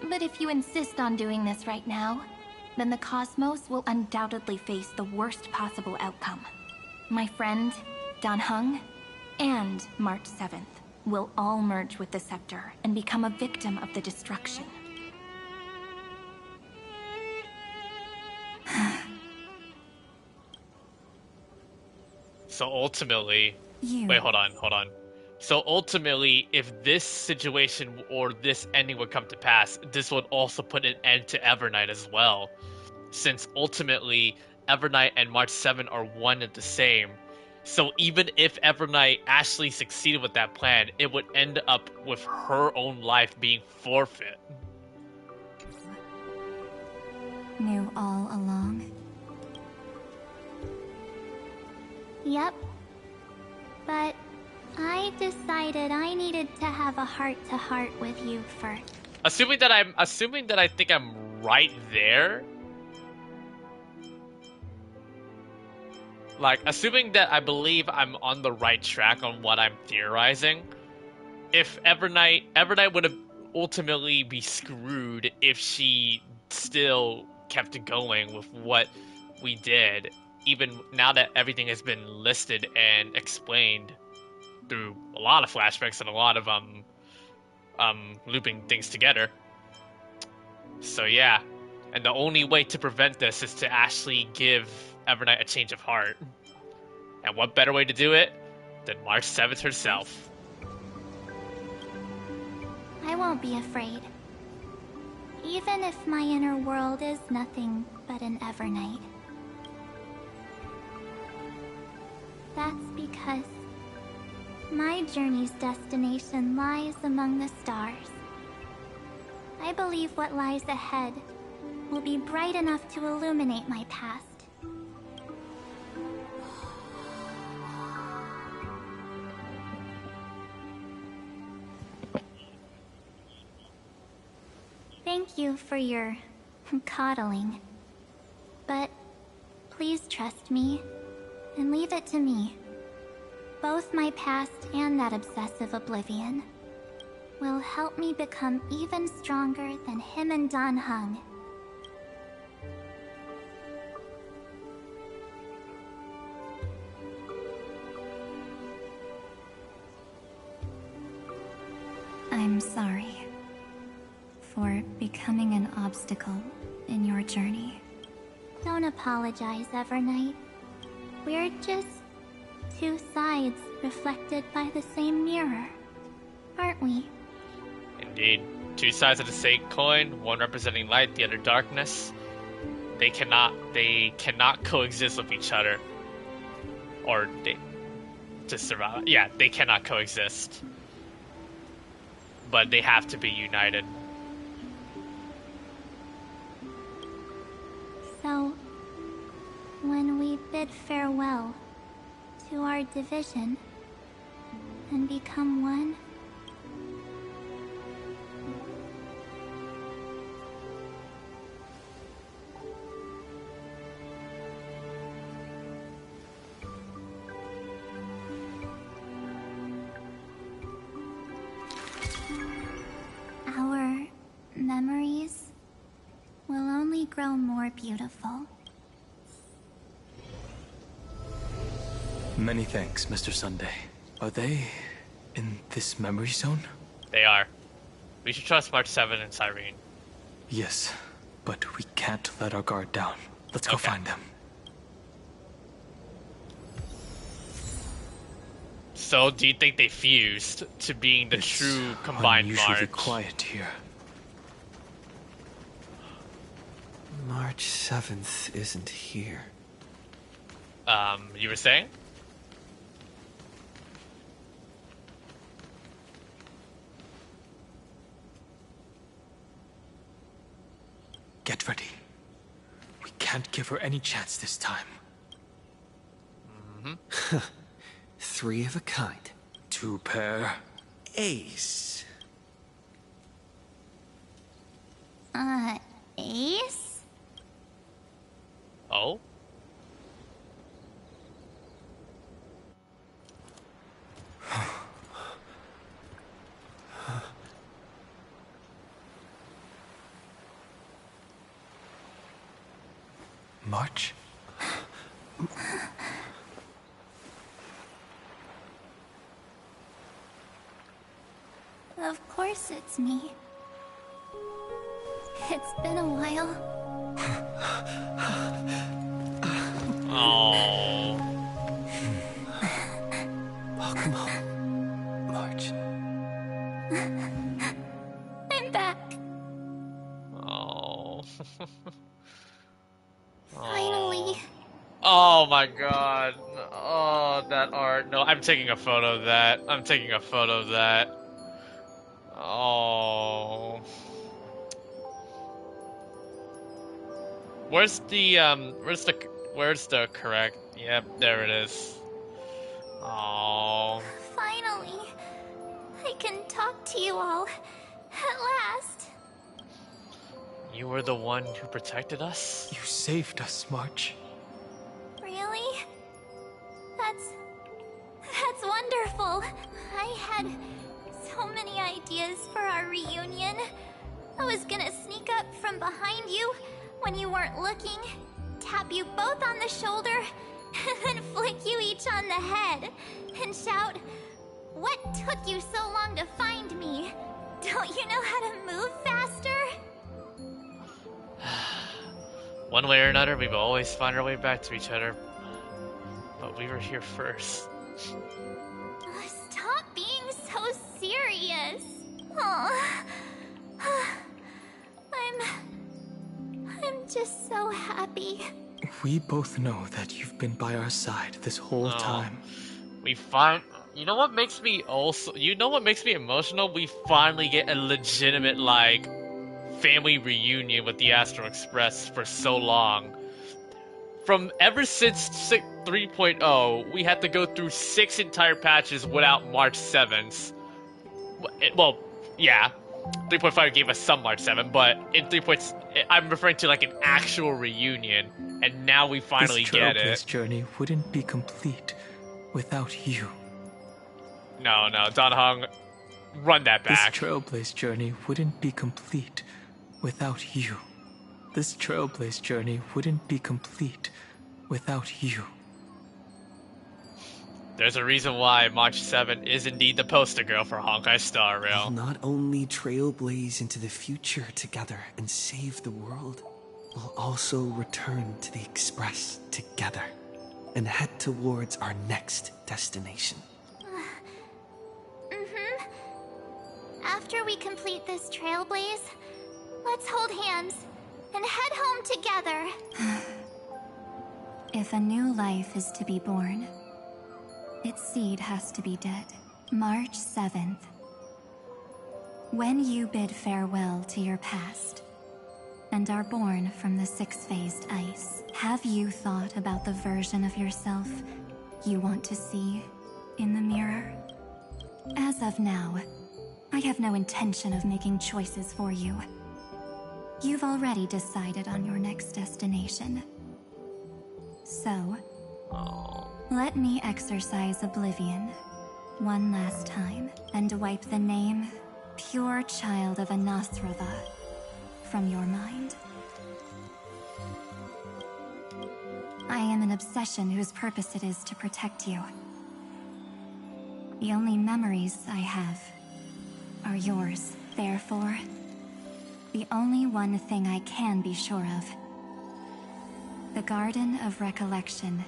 But if you insist on doing this right now, then the Cosmos will undoubtedly face the worst possible outcome. My friend, Dan Heng, and March 7th will all merge with the Scepter and become a victim of the destruction. So ultimately... You. Wait, hold on. So ultimately, if this situation or this ending would come to pass, this would also put an end to Evernight as well. Since ultimately, Evernight and March 7 are one and the same. So even if Evernight actually succeeded with that plan, it would end up with her own life being forfeit. Knew all along. Yep. But I decided I needed to have a heart-to-heart with you first. Assuming that I think I'm right there. Like, assuming that I believe I'm on the right track on what I'm theorizing. If Evernight would have ultimately be screwed if she still kept going with what we did, even now that everything has been listed and explained through a lot of flashbacks and a lot of looping things together. So yeah, and the only way to prevent this is to actually give Evernight a change of heart. And what better way to do it than March 7th herself? I won't be afraid. Even if my inner world is nothing but an Evernight. That's because my journey's destination lies among the stars. I believe what lies ahead will be bright enough to illuminate my past. Thank you for your coddling. But please trust me and leave it to me. Both my past and that obsessive oblivion will help me become even stronger than him and Dan Heng. I'm sorry for becoming an obstacle in your journey. Don't apologize, Evernight. We're just two sides reflected by the same mirror, aren't we? Indeed. Two sides of the same coin, one representing light, the other darkness. They cannot coexist with each other. Or to survive. Yeah, they cannot coexist. But they have to be united. So, when we bid farewell to our division and become one, our memories will only grow more beautiful. Many thanks, Mr. Sunday. Are they in this memory zone? They are. We should trust March 7 and Cyrene. Yes, but we can't let our guard down. Let's go find them. So, do you think they fused to being the true combined unusually March? quiet here. March 7th isn't here. You were saying? Get ready. We can't give her any chance this time. Mm-hmm. 3 of a kind. 2 pair. Ace. Ace? Oh? March? Of course it's me. It's been a while. Oh. god. Oh, that art. No, I'm taking a photo of that. I'm taking a photo of that. Oh. Where's the correct? Yep, there it is. Oh. Finally, I can talk to you all. At last. You were the one who protected us? You saved us, March. Really? That's wonderful. I had so many ideas for our reunion. I was gonna sneak up from behind you when you weren't looking, tap you both on the shoulder, and then flick you each on the head, and shout, "What took you so long to find me? Don't you know how to move faster?" One way or another, we've always found our way back to each other. But we were here first. Stop being so serious. Aw. I'm just so happy. We both know that you've been by our side this whole time. You know what makes me emotional? We finally get a legitimate, like, family reunion with the Astro Express for so long. From ever since 3.0, we had to go through 6 entire patches without March 7th. Well, yeah, 3.5 gave us some March 7, but in 3. I'm referring to like an actual reunion, and now we finally get it. This Trailblaze journey wouldn't be complete without you. No, Don Hung, run that back. This Trailblaze journey wouldn't be complete without you. This Trailblaze journey wouldn't be complete without you. There's a reason why March 7 is indeed the poster girl for Honkai Star Rail. We'll not only trailblaze into the future together and save the world, we'll also return to the Express together and head towards our next destination. After we complete this Trailblaze, let's hold hands and head home together. If a new life is to be born, its seed has to be dead. March 7th. When you bid farewell to your past and are born from the 6-phased ice, have you thought about the version of yourself you want to see in the mirror? As of now, I have no intention of making choices for you. You've already decided on your next destination. So, let me exercise oblivion one last time and wipe the name Pure Child of Anasrava from your mind. I am an obsession whose purpose it is to protect you. The only memories I have are yours. Therefore, the only one thing I can be sure of, the Garden of Recollection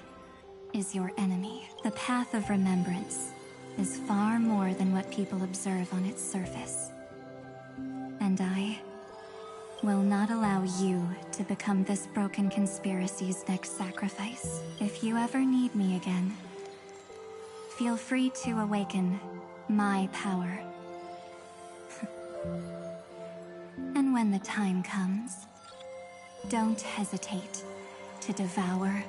is your enemy. The Path of Remembrance is far more than what people observe on its surface. And I will not allow you to become this broken conspiracy's next sacrifice. If you ever need me again, feel free to awaken my power. And when the time comes, don't hesitate to devour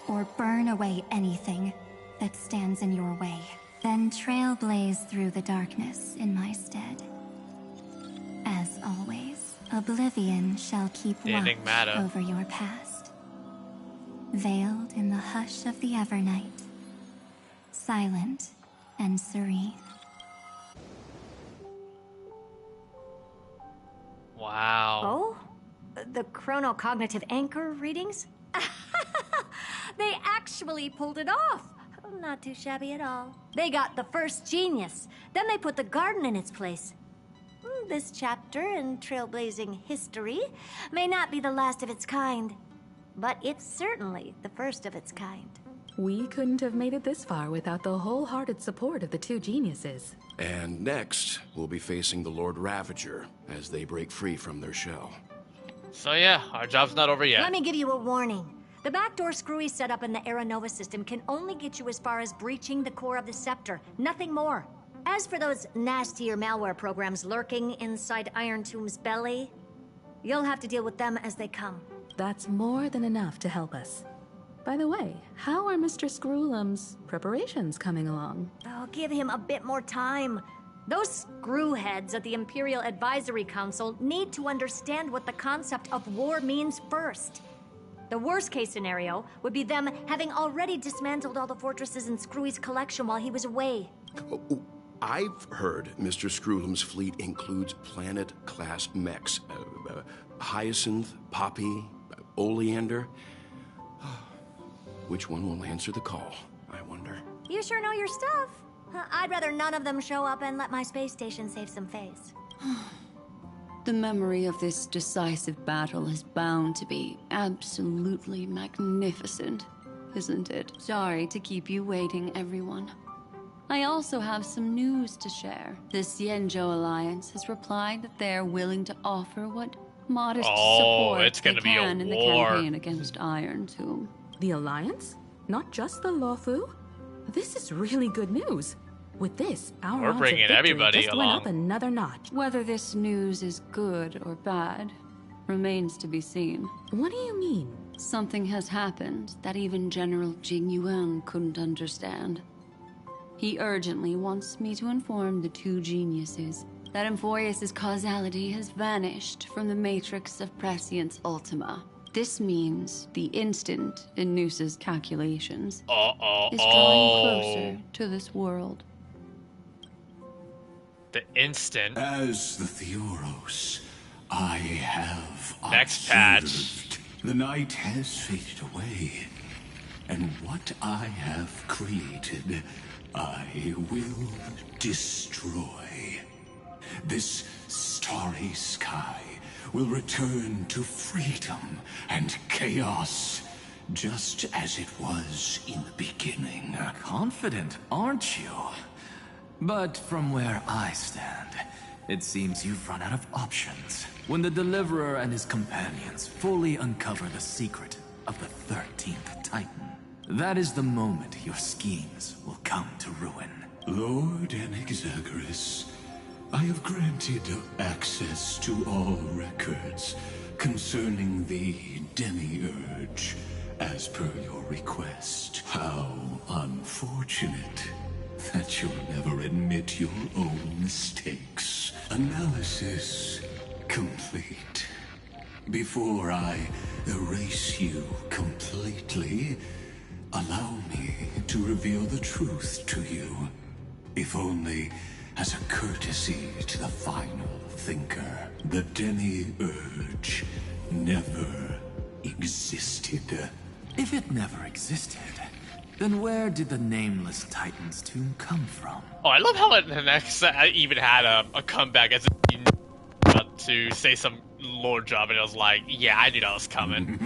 or burn away anything that stands in your way. Then trailblaze through the darkness in my stead. As always, oblivion shall keep watch over your past. Veiled in the hush of the Evernight, silent and serene. Wow. Oh? The chronocognitive anchor readings? They actually pulled it off. Not too shabby at all. They got the first genius. Then they put the garden in its place. This chapter in trailblazing history may not be the last of its kind, but it's certainly the first of its kind. We couldn't have made it this far without the wholehearted support of the two geniuses. And next, we'll be facing the Lord Ravager as they break free from their shell. So yeah, our job's not over yet. Let me give you a warning. The backdoor Screwy setup in the Era Nova system can only get you as far as breaching the core of the scepter, nothing more. As for those nastier malware programs lurking inside Iron Tomb's belly, you'll have to deal with them as they come. That's more than enough to help us. By the way, how are Mr. Screwlum's preparations coming along? Oh, give him a bit more time. Those screwheads at the Imperial Advisory Council need to understand what the concept of war means first. The worst case scenario would be them having already dismantled all the fortresses in Screwy's collection while he was away. I've heard Mr. Screwlum's fleet includes planet-class mechs. Hyacinth, Poppy, Oleander. Which one will answer the call, I wonder? You sure know your stuff. I'd rather none of them show up and let my space station save some face. The memory of this decisive battle is bound to be absolutely magnificent, isn't it? Sorry to keep you waiting, everyone. I also have some news to share. The Xianzhou Alliance has replied that they're willing to offer what modest support it's gonna they be a can in the war. campaign against Iron Tomb. The Alliance? Not just the Luofu? This is really good news. With this, our We're odds of bringing victory everybody just went along. up another notch. Whether this news is good or bad remains to be seen. What do you mean? Something has happened that even General Jing Yuan couldn't understand. He urgently wants me to inform the two geniuses that Amphoreus' causality has vanished from the matrix of Prescience Ultima. This means the instant in Noosa's calculations is drawing closer to this world. The instant. As the Theoros, I have Next observed. The night has faded away, and what I have created, I will destroy. This starry sky will return to freedom and chaos, just as it was in the beginning. Confident, aren't you? But from where I stand, it seems you've run out of options. When the Deliverer and his companions fully uncover the secret of the 13th Titan, that is the moment your schemes will come to ruin. Lord Anexagoras, I have granted access to all records concerning the Demiurge, as per your request. How unfortunate that you'll never admit your own mistakes. Analysis complete. Before I erase you completely, allow me to reveal the truth to you, if only as a courtesy to the final thinker. The Demiurge never existed. If it never existed, then where did the nameless Titan's tomb come from? Oh, I love how the next even had a comeback as to say some lore job, and I was like, yeah, I knew that was coming.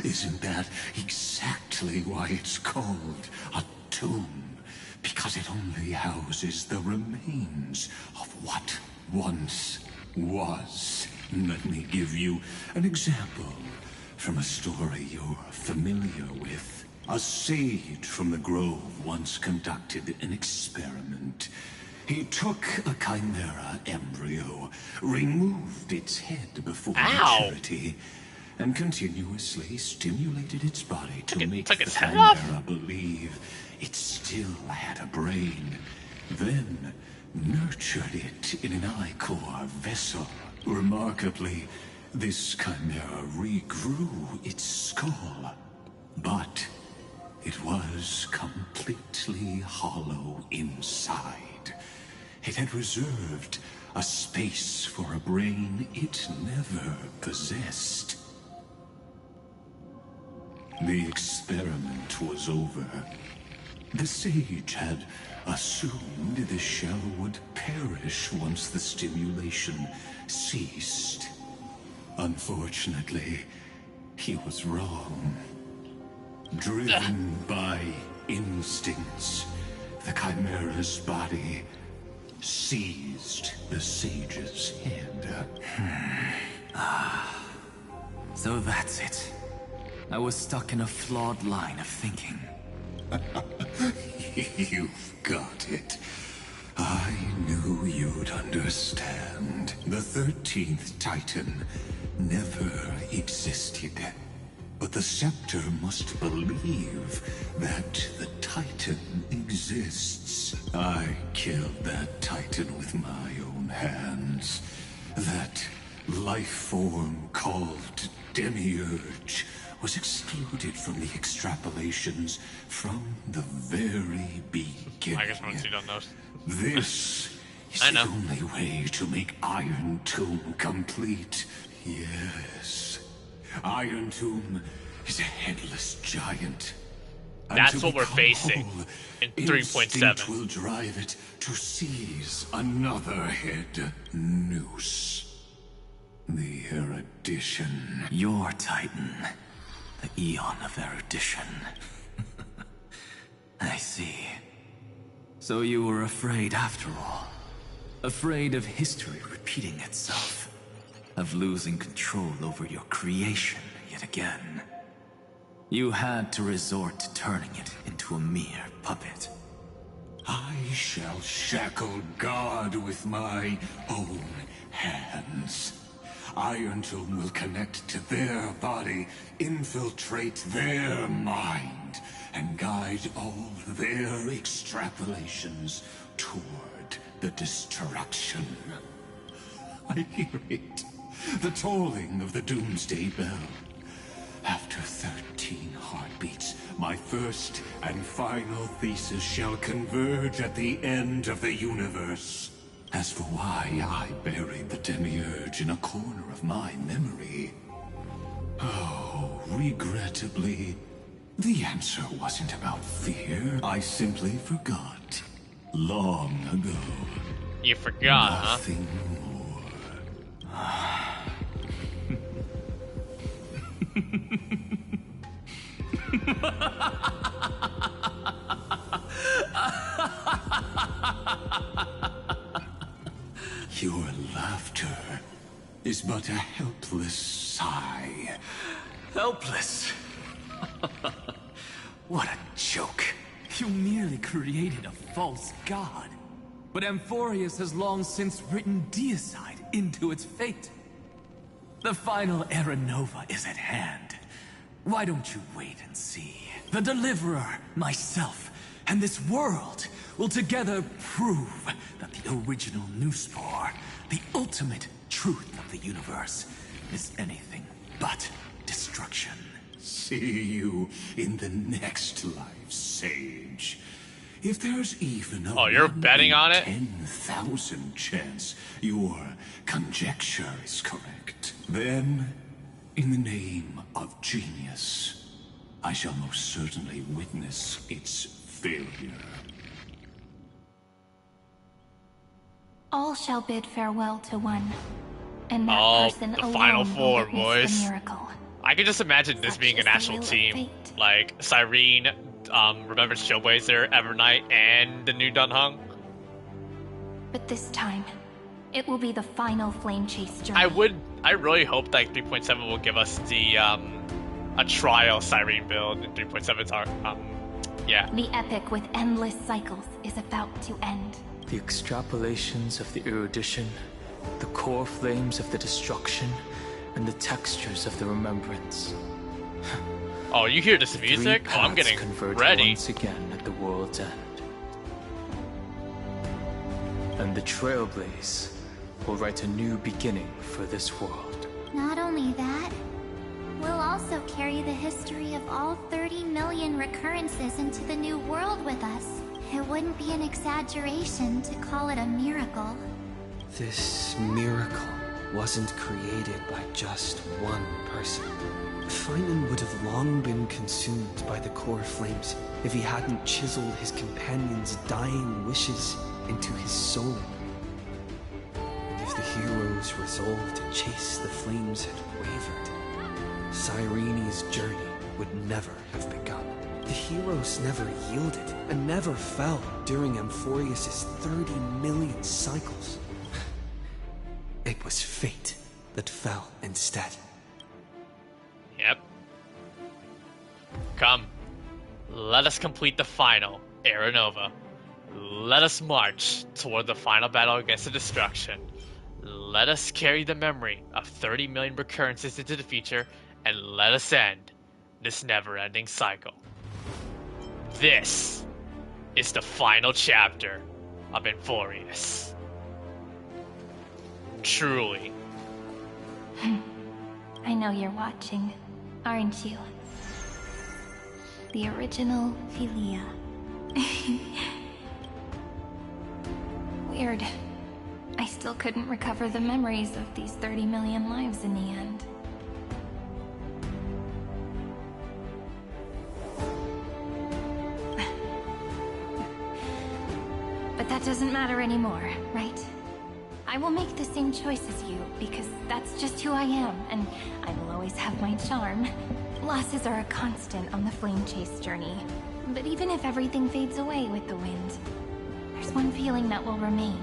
Isn't that exactly why it's called a tomb? Because it only houses the remains of what once was. Let me give you an example from a story you're familiar with. A sage from the grove once conducted an experiment. He took a chimera embryo, removed its head before maturity, and continuously stimulated its body to make the chimera believe it still had a brain. Then nurtured it in an ichor vessel. Remarkably, this chimera regrew its skull, but it was completely hollow inside. It had reserved a space for a brain it never possessed. The experiment was over. The sage had assumed the shell would perish once the stimulation ceased. Unfortunately, he was wrong. Driven by instincts, the chimera's body seized the sage's head. So that's it. I was stuck in a flawed line of thinking. You've got it. I knew you'd understand. The 13th Titan never existed. But the Scepter must believe that the Titan exists. I killed that Titan with my own hands. That life form called Demiurge was excluded from the extrapolations from the very beginning. I guess once you don't know. This is the only way to make Iron Tomb complete. Yes. Iron Tomb is a headless giant. That's what we're facing in 3.7. Instinct will drive it to seize another head noose. The erudition. Your Titan. The Eon of erudition. I see. So you were afraid after all. Afraid of history repeating itself. Of losing control over your creation yet again. You had to resort to turning it into a mere puppet. I shall shackle God with my own hands. Iron Tomb will connect to their body, infiltrate their mind, and guide all their extrapolations toward the destruction. I hear it. The tolling of the Doomsday Bell. After 13 heartbeats, my first and final thesis shall converge at the end of the universe. As for why I buried the Demiurge in a corner of my memory, oh, regrettably, the answer wasn't about fear. I simply forgot. Long ago. You forgot, Nothing more. Your laughter is but a helpless sigh. Helpless? What a joke. You merely created a false god. But Amphoreus has long since written deicide into its fate. The final Era Nova is at hand. Why don't you wait and see? The Deliverer, myself, and this world will together prove that the original Newspore, the ultimate truth of the universe, is anything but destruction. See you in the next life, Sage. If there's even a you're betting on it? 10,000 chance your conjecture is correct, then, in the name of genius, I shall most certainly witness its failure. All shall bid farewell to one, and that person the alone final will four, witness boys. the miracle. I can just imagine this being an actual team. Like Cyrene, remember Trailblazer, Evernight, and the new Dunhung. But this time, it will be the final flame chase journey. I really hope that 3.7 will give us the a trial Cyrene build in 3.7's arc. Yeah. The epic with endless cycles is about to end. The extrapolations of the erudition, the core flames of the destruction, and the textures of the remembrance. Oh, you hear this music? Oh, I'm getting ready. Once again at the world's end. And the Trailblaze will write a new beginning for this world. Not only that, we'll also carry the history of all 30 million recurrences into the new world with us. It wouldn't be an exaggeration to call it a miracle. This miracle wasn't created by just one person. Finan would have long been consumed by the core flames if he hadn't chiseled his companion's dying wishes into his soul. And if the hero's resolve to chase the flames had wavered, Cyrene's journey would never have begun. The heroes never yielded and never fell during Amphoreus' 30 million cycles. It was fate that fell instead. Yep. Come, let us complete the final Era Nova. Let us march toward the final battle against the destruction. Let us carry the memory of 30 million recurrences into the future, and let us end this never-ending cycle. This is the final chapter of Amphoreus. Truly. I know you're watching, aren't you? The original Philia. Weird. I still couldn't recover the memories of these 30 million lives in the end. But that doesn't matter anymore, right? I will make the same choice as you, because that's just who I am, and I will always have my charm. Losses are a constant on the flame chase journey. But even if everything fades away with the wind, there's one feeling that will remain.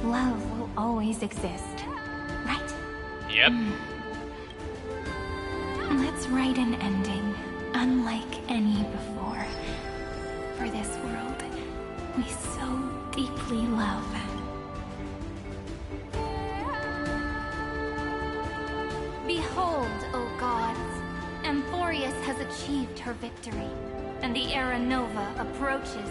Love will always exist, right? Yep. Let's write an ending, unlike any before. For this world we so deeply love. Behold, O gods, Amphoreus has achieved her victory, and the Era Nova approaches.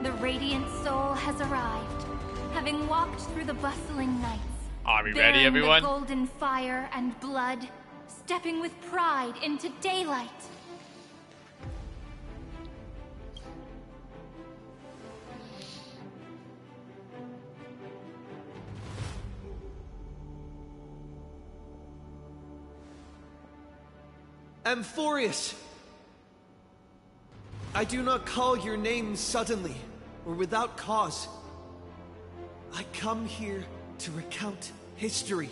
The radiant soul has arrived, having walked through the bustling nights. Are we ready, bearing everyone? The golden fire and blood, stepping with pride into daylight. Amphoreus! I do not call your name suddenly, or without cause. I come here to recount history.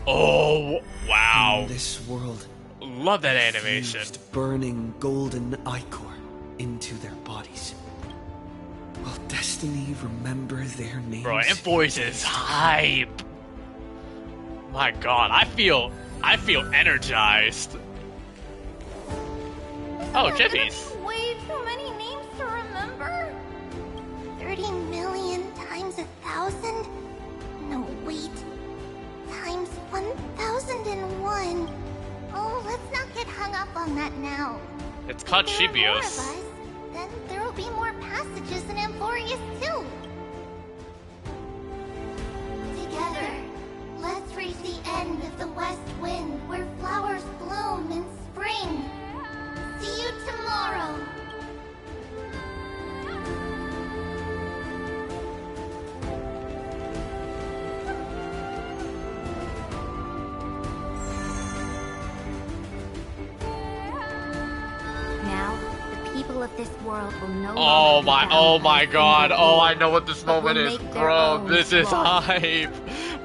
Oh, wow. In this world, love that animation. Fused burning golden ichor into their bodies. Will destiny remember their names? Bro, Amphoreus is hype. My god, I feel energized. Oh, Chippies. Way too many names to remember. 30 million times 1,000? No, wait. Times 1,001. Oh, let's not get hung up on that now. It's called If there are more of Chibios. us, then there will be more passages in Amphoreus too. Together, let's reach the end of the west wind where flowers bloom in spring. See you tomorrow. Now, the people of this world will no Oh longer my, be oh bound my by god. single Oh, I rules, know what this but will moment is. make their Bro, own this is laws. hype.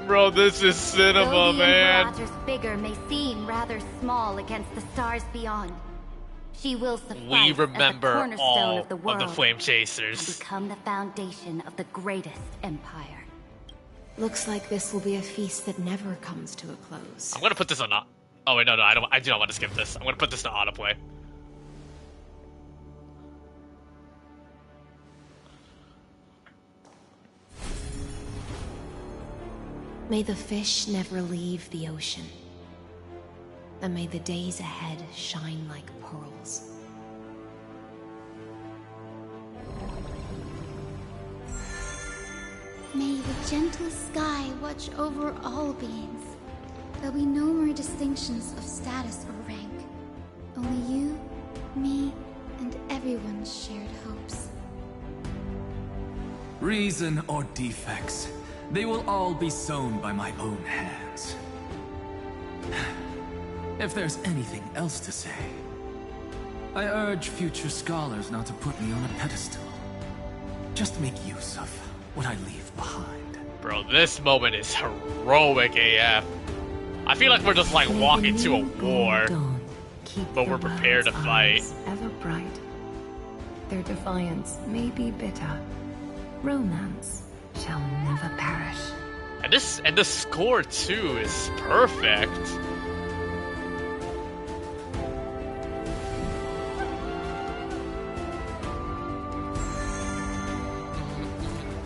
Bro, this is cinema, Though the man. Imperator's figure may seem rather small against the stars beyond, she will suffice We as the remember cornerstone all of the of world the Flame and Chasers. become the foundation of the greatest empire. Looks like this will be a feast that never comes to a close. I'm gonna put this on. Oh wait, no, I do not want to skip this. I'm gonna put this to autoplay. May the fish never leave the ocean. And may the days ahead shine like pearls. May the gentle sky watch over all beings. There'll be no more distinctions of status or rank. Only you, me, and everyone's shared hopes. Reason or defects, they will all be sown by my own hands. If there's anything else to say, I urge future scholars not to put me on a pedestal. Just make use of what I leave behind. Bro, this moment is heroic AF. I feel like we're just like walking to a war, but we're prepared to fight. Ever bright. Their defiance may be bitter. Romance shall never perish. And the score too is perfect.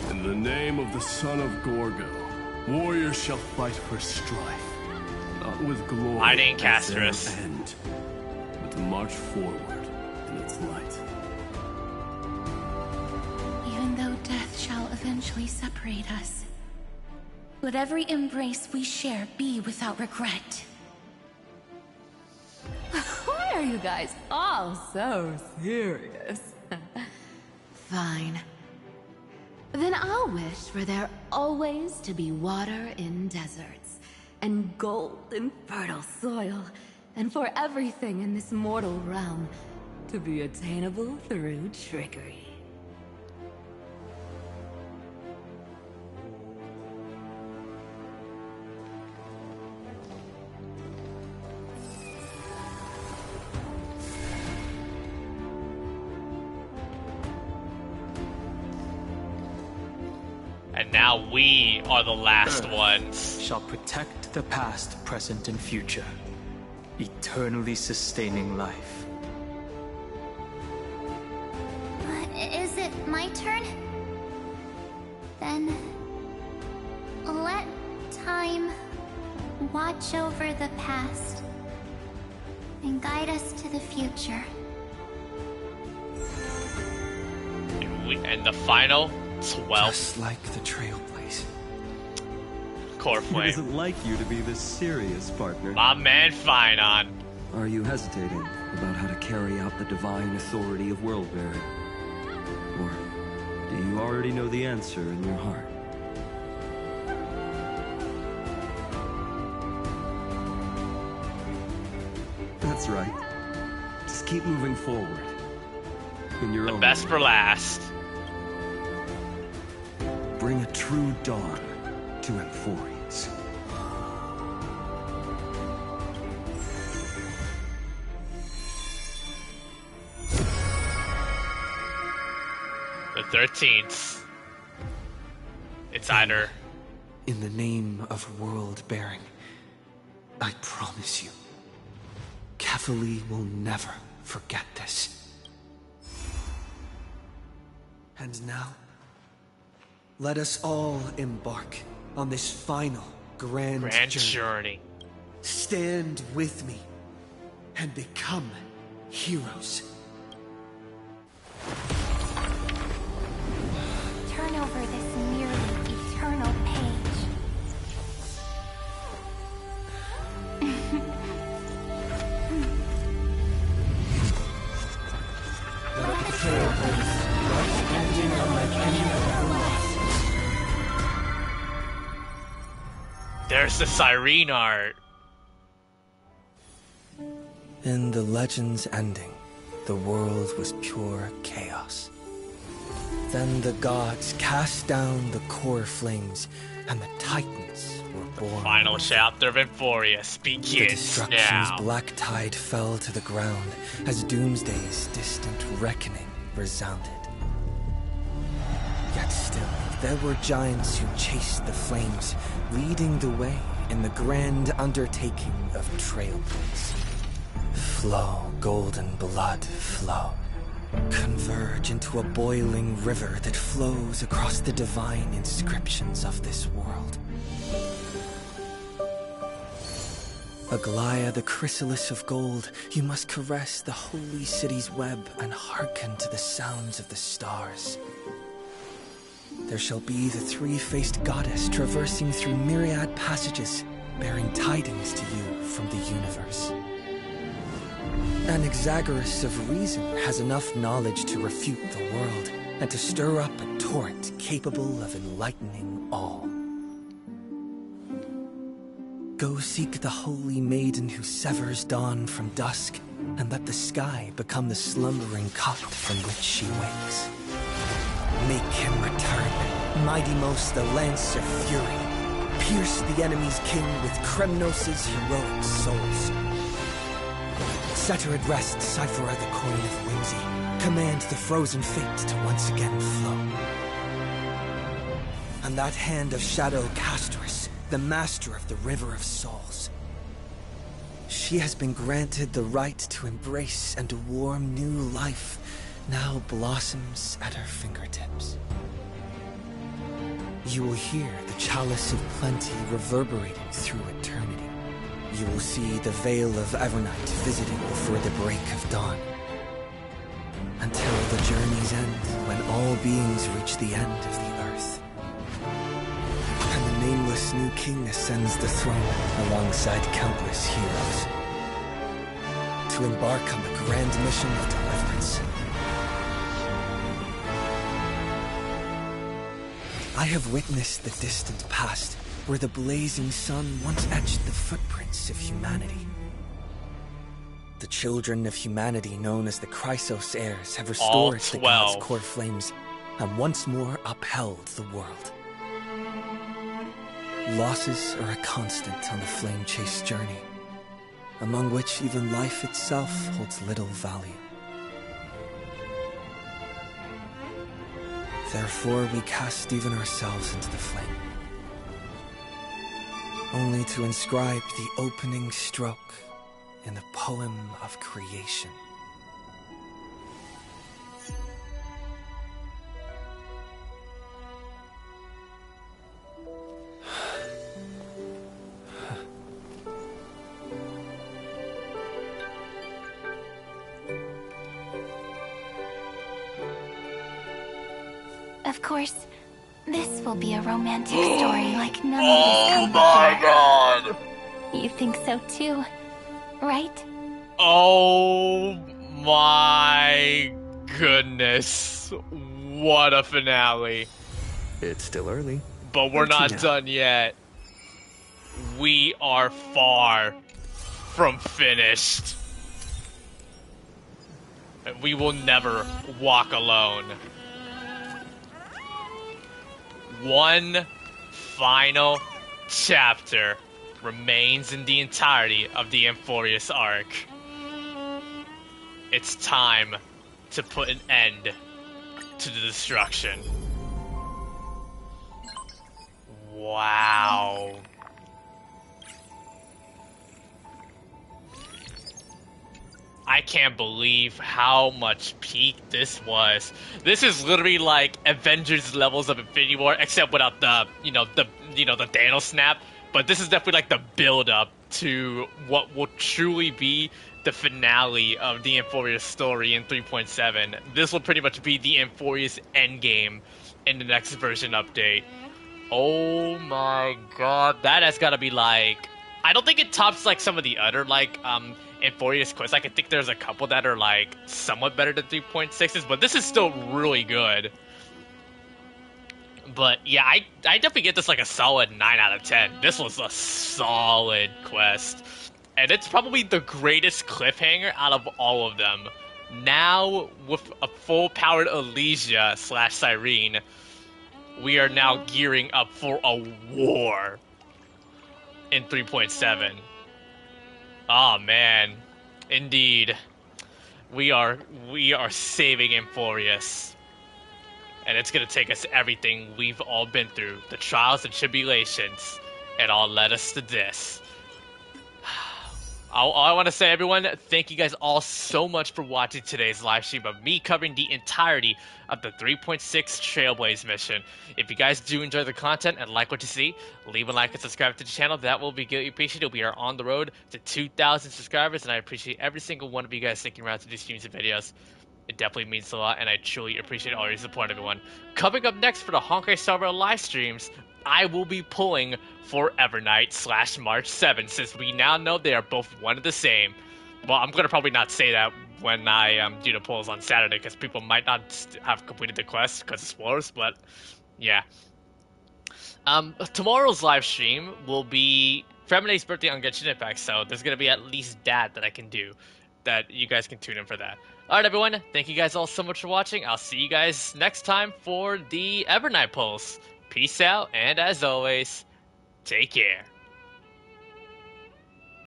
In the name of the son of Gorgo, warriors shall fight for strife, not with glory Mighty as Castrus. their end, but to march forward in its light. Even though death shall eventually separate us, let every embrace we share be without regret. Why are you guys all so serious? Fine. Then I'll wish for there always to be water in deserts, and gold in fertile soil, and for everything in this mortal realm to be attainable through trickery. And now we are the last Earth ones. shall protect the past, present, and future, eternally sustaining life. Is it my turn? Then let time watch over the past and guide us to the future. And the final 12. Just like the Trailblaze. Core It Flame. isn't like you to be this serious, partner. My man Finon. Are you hesitating about how to carry out the divine authority of world-bearing? Or do you already know the answer in your heart? That's right. Just keep moving forward. In your own Best way. for last. Bring a true dawn to Amphoreus. The 13th. It's either. In the name of world bearing, I promise you, Kefali will never forget this. And now, let us all embark on this final grand journey. Stand with me and become heroes. Turn over this nearly eternal page. Let the Trailblaze rise ending unlike any other lost. There's the Cyrene art. In the legend's ending, the world was pure chaos. Then the gods cast down the core flames, and the Titans were born. Final chapter of Amphoreus The begins destruction's now. black tide fell to the ground as Doomsday's distant reckoning resounded. Yet still, there were giants who chased the flames, leading the way in the grand undertaking of Trailblaze. Flow, golden blood, flow. Converge into a boiling river that flows across the divine inscriptions of this world. Aglaya, the chrysalis of gold, you must caress the holy city's web and hearken to the sounds of the stars. There shall be the three-faced goddess traversing through myriad passages, bearing tidings to you from the universe. Anaxagoras of reason has enough knowledge to refute the world, and to stir up a torrent capable of enlightening all. Go seek the holy maiden who severs dawn from dusk, and let the sky become the slumbering cot from which she wakes. Make him return, mighty most the lance of fury. Pierce the enemy's king with Kremnos' heroic souls. Set her at rest, Cyphera the coin of whimsy. Command the frozen fate to once again flow. and that hand of Shadow Castress, the master of the River of Souls. She has been granted the right to embrace and a warm new life now blossoms at her fingertips. You will hear the chalice of plenty reverberating through eternity. You will see the Veil of Evernight visiting before the break of dawn. Until the journey's end, when all beings reach the end of the earth. And the nameless new king ascends the throne alongside countless heroes. To embark on the grand mission of deliverance. I have witnessed the distant past, where the blazing sun once etched the footprints of humanity. The children of humanity known as the Chrysos heirs have restored the god's core flames and once more upheld the world. Losses are a constant on the flame-chased journey, among which even life itself holds little value. Therefore, we cast even ourselves into the flame, only to inscribe the opening stroke in the poem of creation. Of course, this will be a romantic story like none that has come before. Oh my god! You think so too, right? Oh my goodness. What a finale. It's still early. But we're not done yet. We are far from finished. And we will never walk alone. One final chapter remains in the entirety of the Amphoreus Arc. It's time to put an end to the destruction. Wow. I can't believe how much peak this was. This is literally like Avengers levels of Infinity War, except without the, the Thanos snap. But this is definitely like the build-up to what will truly be the finale of the Amphoreus story in 3.7. This will pretty much be the Amphoreus endgame in the next version update. Oh my god, that has got to be like... I don't think it tops like some of the other like Amphoreus quests. Like, I think there's a couple that are like somewhat better than 3.6's, but this is still really good. But yeah, I definitely get this like a solid 9 out of 10. This was a solid quest. And it's probably the greatest cliffhanger out of all of them. Now, with a full-powered Elysia / Cyrene, we are now gearing up for a war in 3.7. Oh man, indeed, we are saving Amphoreus, and it's gonna take us everything we've all been through, the trials and tribulations, and all led us to this. All I want to say, everyone, thank you guys all so much for watching today's live stream of me covering the entirety of the 3.6 Trailblaze mission. If you guys do enjoy the content and like what you see, leave a like and subscribe to the channel. That will be greatly appreciated. We are on the road to 2,000 subscribers, and I appreciate every single one of you guys sticking around to these streams and videos. It definitely means a lot, and I truly appreciate all your support, everyone. Coming up next for the Honkai Star live streams, I will be pulling for Evernight / March 7th, since we now know they are both one and the same. Well, I'm gonna probably not say that when I do the polls on Saturday, because people might not have completed the quest because of spoilers, but yeah. Tomorrow's live stream will be Femine's birthday on Genshin Impact, so there's gonna be at least that I can do, that you guys can tune in for that. Alright everyone, thank you guys all so much for watching. I'll see you guys next time for the Evernight polls. Peace out, and as always, take care.